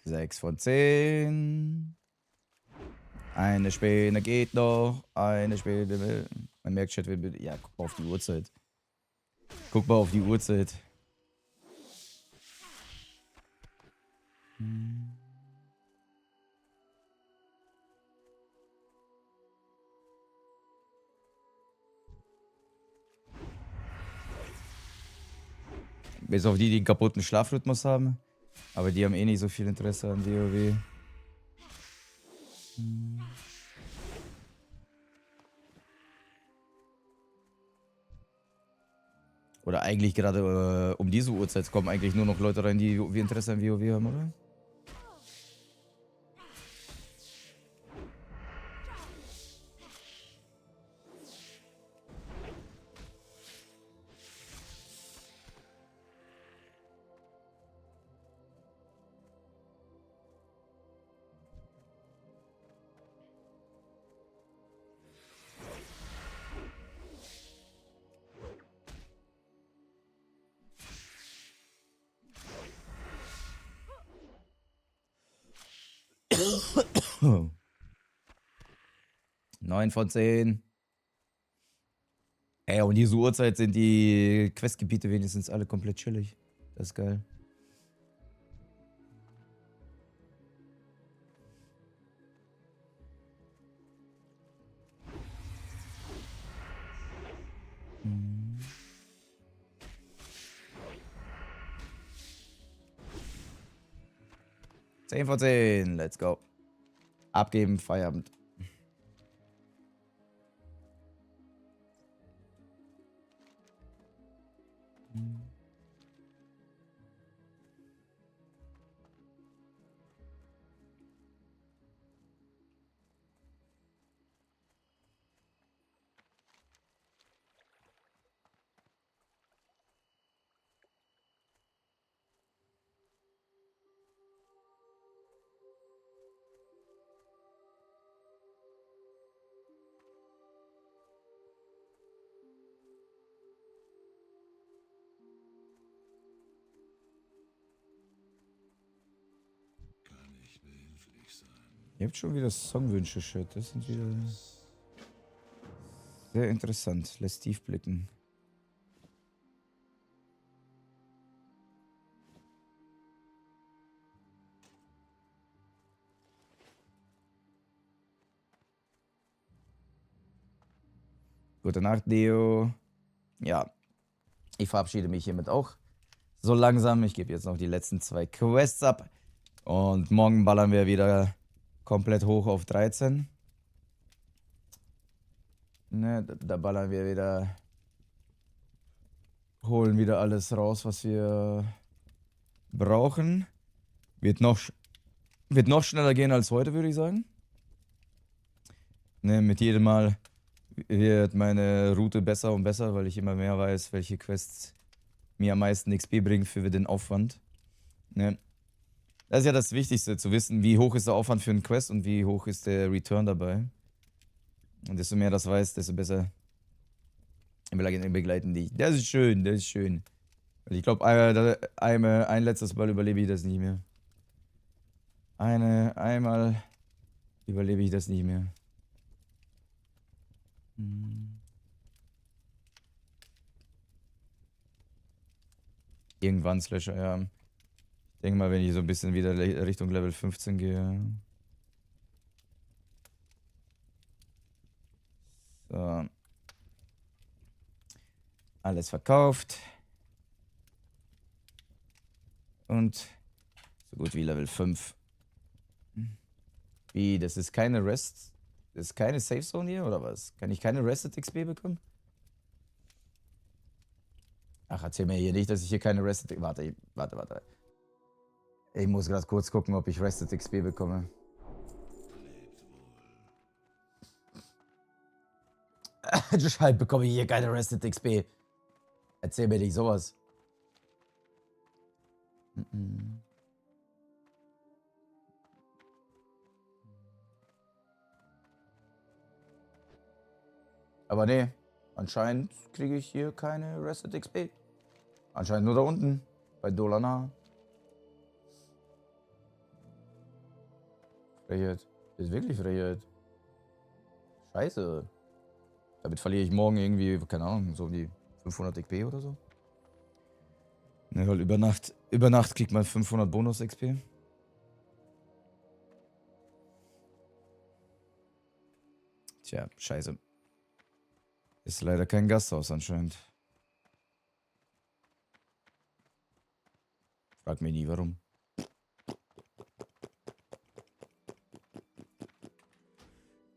Sechs von 10. Eine Späne geht noch. Eine Späne will. Man merkt, Chat will. Ja, guck mal auf die Uhrzeit. Guck mal auf die Uhrzeit. Bis auf die einen kaputten Schlafrhythmus haben. Aber die haben eh nicht so viel Interesse an WoW. Oder eigentlich gerade um diese Uhrzeit kommen eigentlich nur noch Leute rein, die wie Interesse an WoW haben, oder? Oh. 9 von 10. Ey, um diese Uhrzeit sind die Questgebiete wenigstens alle komplett chillig. Das ist geil. Hm. 10 von 10. Let's go. Abgeben, Feierabend. Ihr habt schon wieder Songwünsche, Shit. Das sind wieder sehr interessant. Lässt tief blicken. Gute Nacht, Leo. Ja, ich verabschiede mich hiermit auch so langsam. Ich gebe jetzt noch die letzten 2 Quests ab. Und morgen ballern wir wieder komplett hoch auf 13. Ne, da ballern wir wieder. Holen wieder alles raus, was wir brauchen. Wird noch schneller gehen als heute, würde ich sagen. Ne, mit jedem Mal wird meine Route besser und besser, weil ich immer mehr weiß, welche Quests mir am meisten XP bringen für den Aufwand. Ne? Das ist ja das Wichtigste, zu wissen, wie hoch ist der Aufwand für einen Quest und wie hoch ist der Return dabei. Und desto mehr das weiß, desto besser begleiten die. Das ist schön, das ist schön. Ich glaube, ein letztes Mal überlebe ich das nicht mehr. Einmal überlebe ich das nicht mehr. Irgendwann Slasher, ja. Ich denke mal, wenn ich so ein bisschen wieder Richtung Level 15 gehe. So. Alles verkauft. Und so gut wie Level 5. Wie, das ist keine Rest? Das ist keine Safe Zone hier, oder was? Kann ich keine Rested XP bekommen? Ach, erzähl mir hier nicht, dass ich hier keine Rested... Warte. Ich muss gerade kurz gucken, ob ich Rested XP bekomme. Deshalb bekomme ich hier keine Rested XP. Erzähl mir nicht sowas. Aber nee, anscheinend kriege ich hier keine Rested XP. Anscheinend nur da unten, bei Dolana. Frechheit. Das ist wirklich Frechheit. Scheiße. Damit verliere ich morgen irgendwie, keine Ahnung, so um die 500 XP oder so. Ne, weil über Nacht kriegt man 500 Bonus XP. Tja, scheiße. Ist leider kein Gasthaus anscheinend. Frag mich nie warum.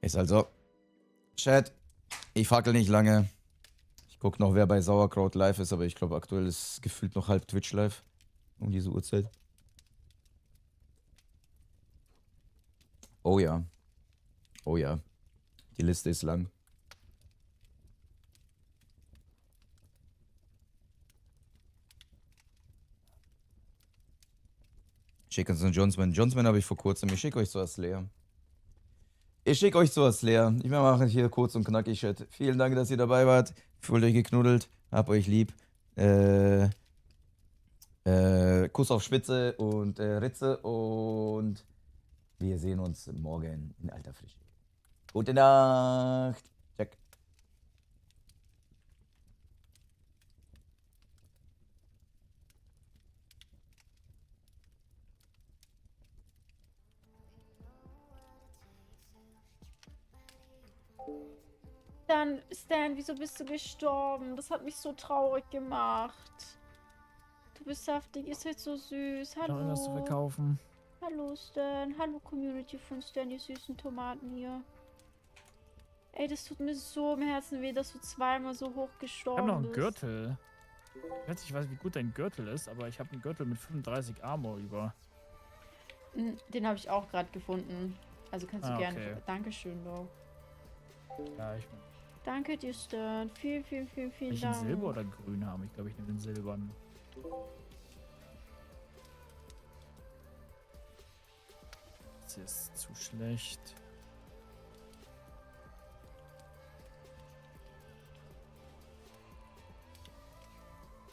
Ist also. Chat, ich fackel nicht lange. Ich Guck noch, wer bei Sauerkraut live ist, aber ich glaube, aktuell ist gefühlt noch halb Twitch live. Um diese Uhrzeit. Oh ja. Oh ja. Die Liste ist lang. Chickens und Jonesman. Jonesman habe ich vor kurzem. Ich schicke euch sowas leer. Ich schicke euch sowas leer. Ich mache hier kurz und knackig Shit. Vielen Dank, dass ihr dabei wart. Fühlt euch geknuddelt. Hab euch lieb. Kuss auf Spitze und Ritze und wir sehen uns morgen in alter Frische. Gute Nacht. Check. Dann, Stan, wieso bist du gestorben? Das hat mich so traurig gemacht. Du bist saftig, ihr seid so süß. Noch irgendwas zu Hallo. verkaufen. Hallo, Stan. Hallo, Community von Stan, die süßen Tomaten hier. Ey, das tut mir so im Herzen weh, dass du zweimal so hoch Ich gestorben habe noch einen bist. Gürtel. Ich weiß, wie gut dein Gürtel ist, aber ich habe einen Gürtel mit 35 Armor über. Den habe ich auch gerade gefunden. Also kannst du gerne. Okay. Dankeschön, Lo. Ja, ich will Danke dir, Stan. Vielen, vielen, vielen, vielen ich Dank. einen Silber oder grün haben. Ich glaube, ich nehme den silbernen. Das hier ist zu schlecht.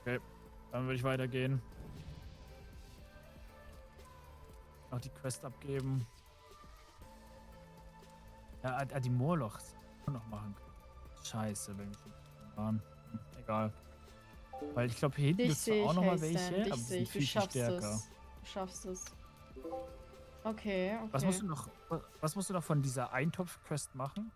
Okay, dann würde ich weitergehen. Noch die Quest abgeben. Ja, die Moorlochs noch machen können. Scheiße, wenn wir schon waren. Egal. Weil ich glaube, hier hinten Dich gibt es sehe auch ich, noch mal hey, welche, Stan. aber Dich die sehe sind ich. Du viel, viel schaffst stärker. es. Du schaffst es. Okay, okay. Was musst du noch von dieser Eintopf-Quest machen?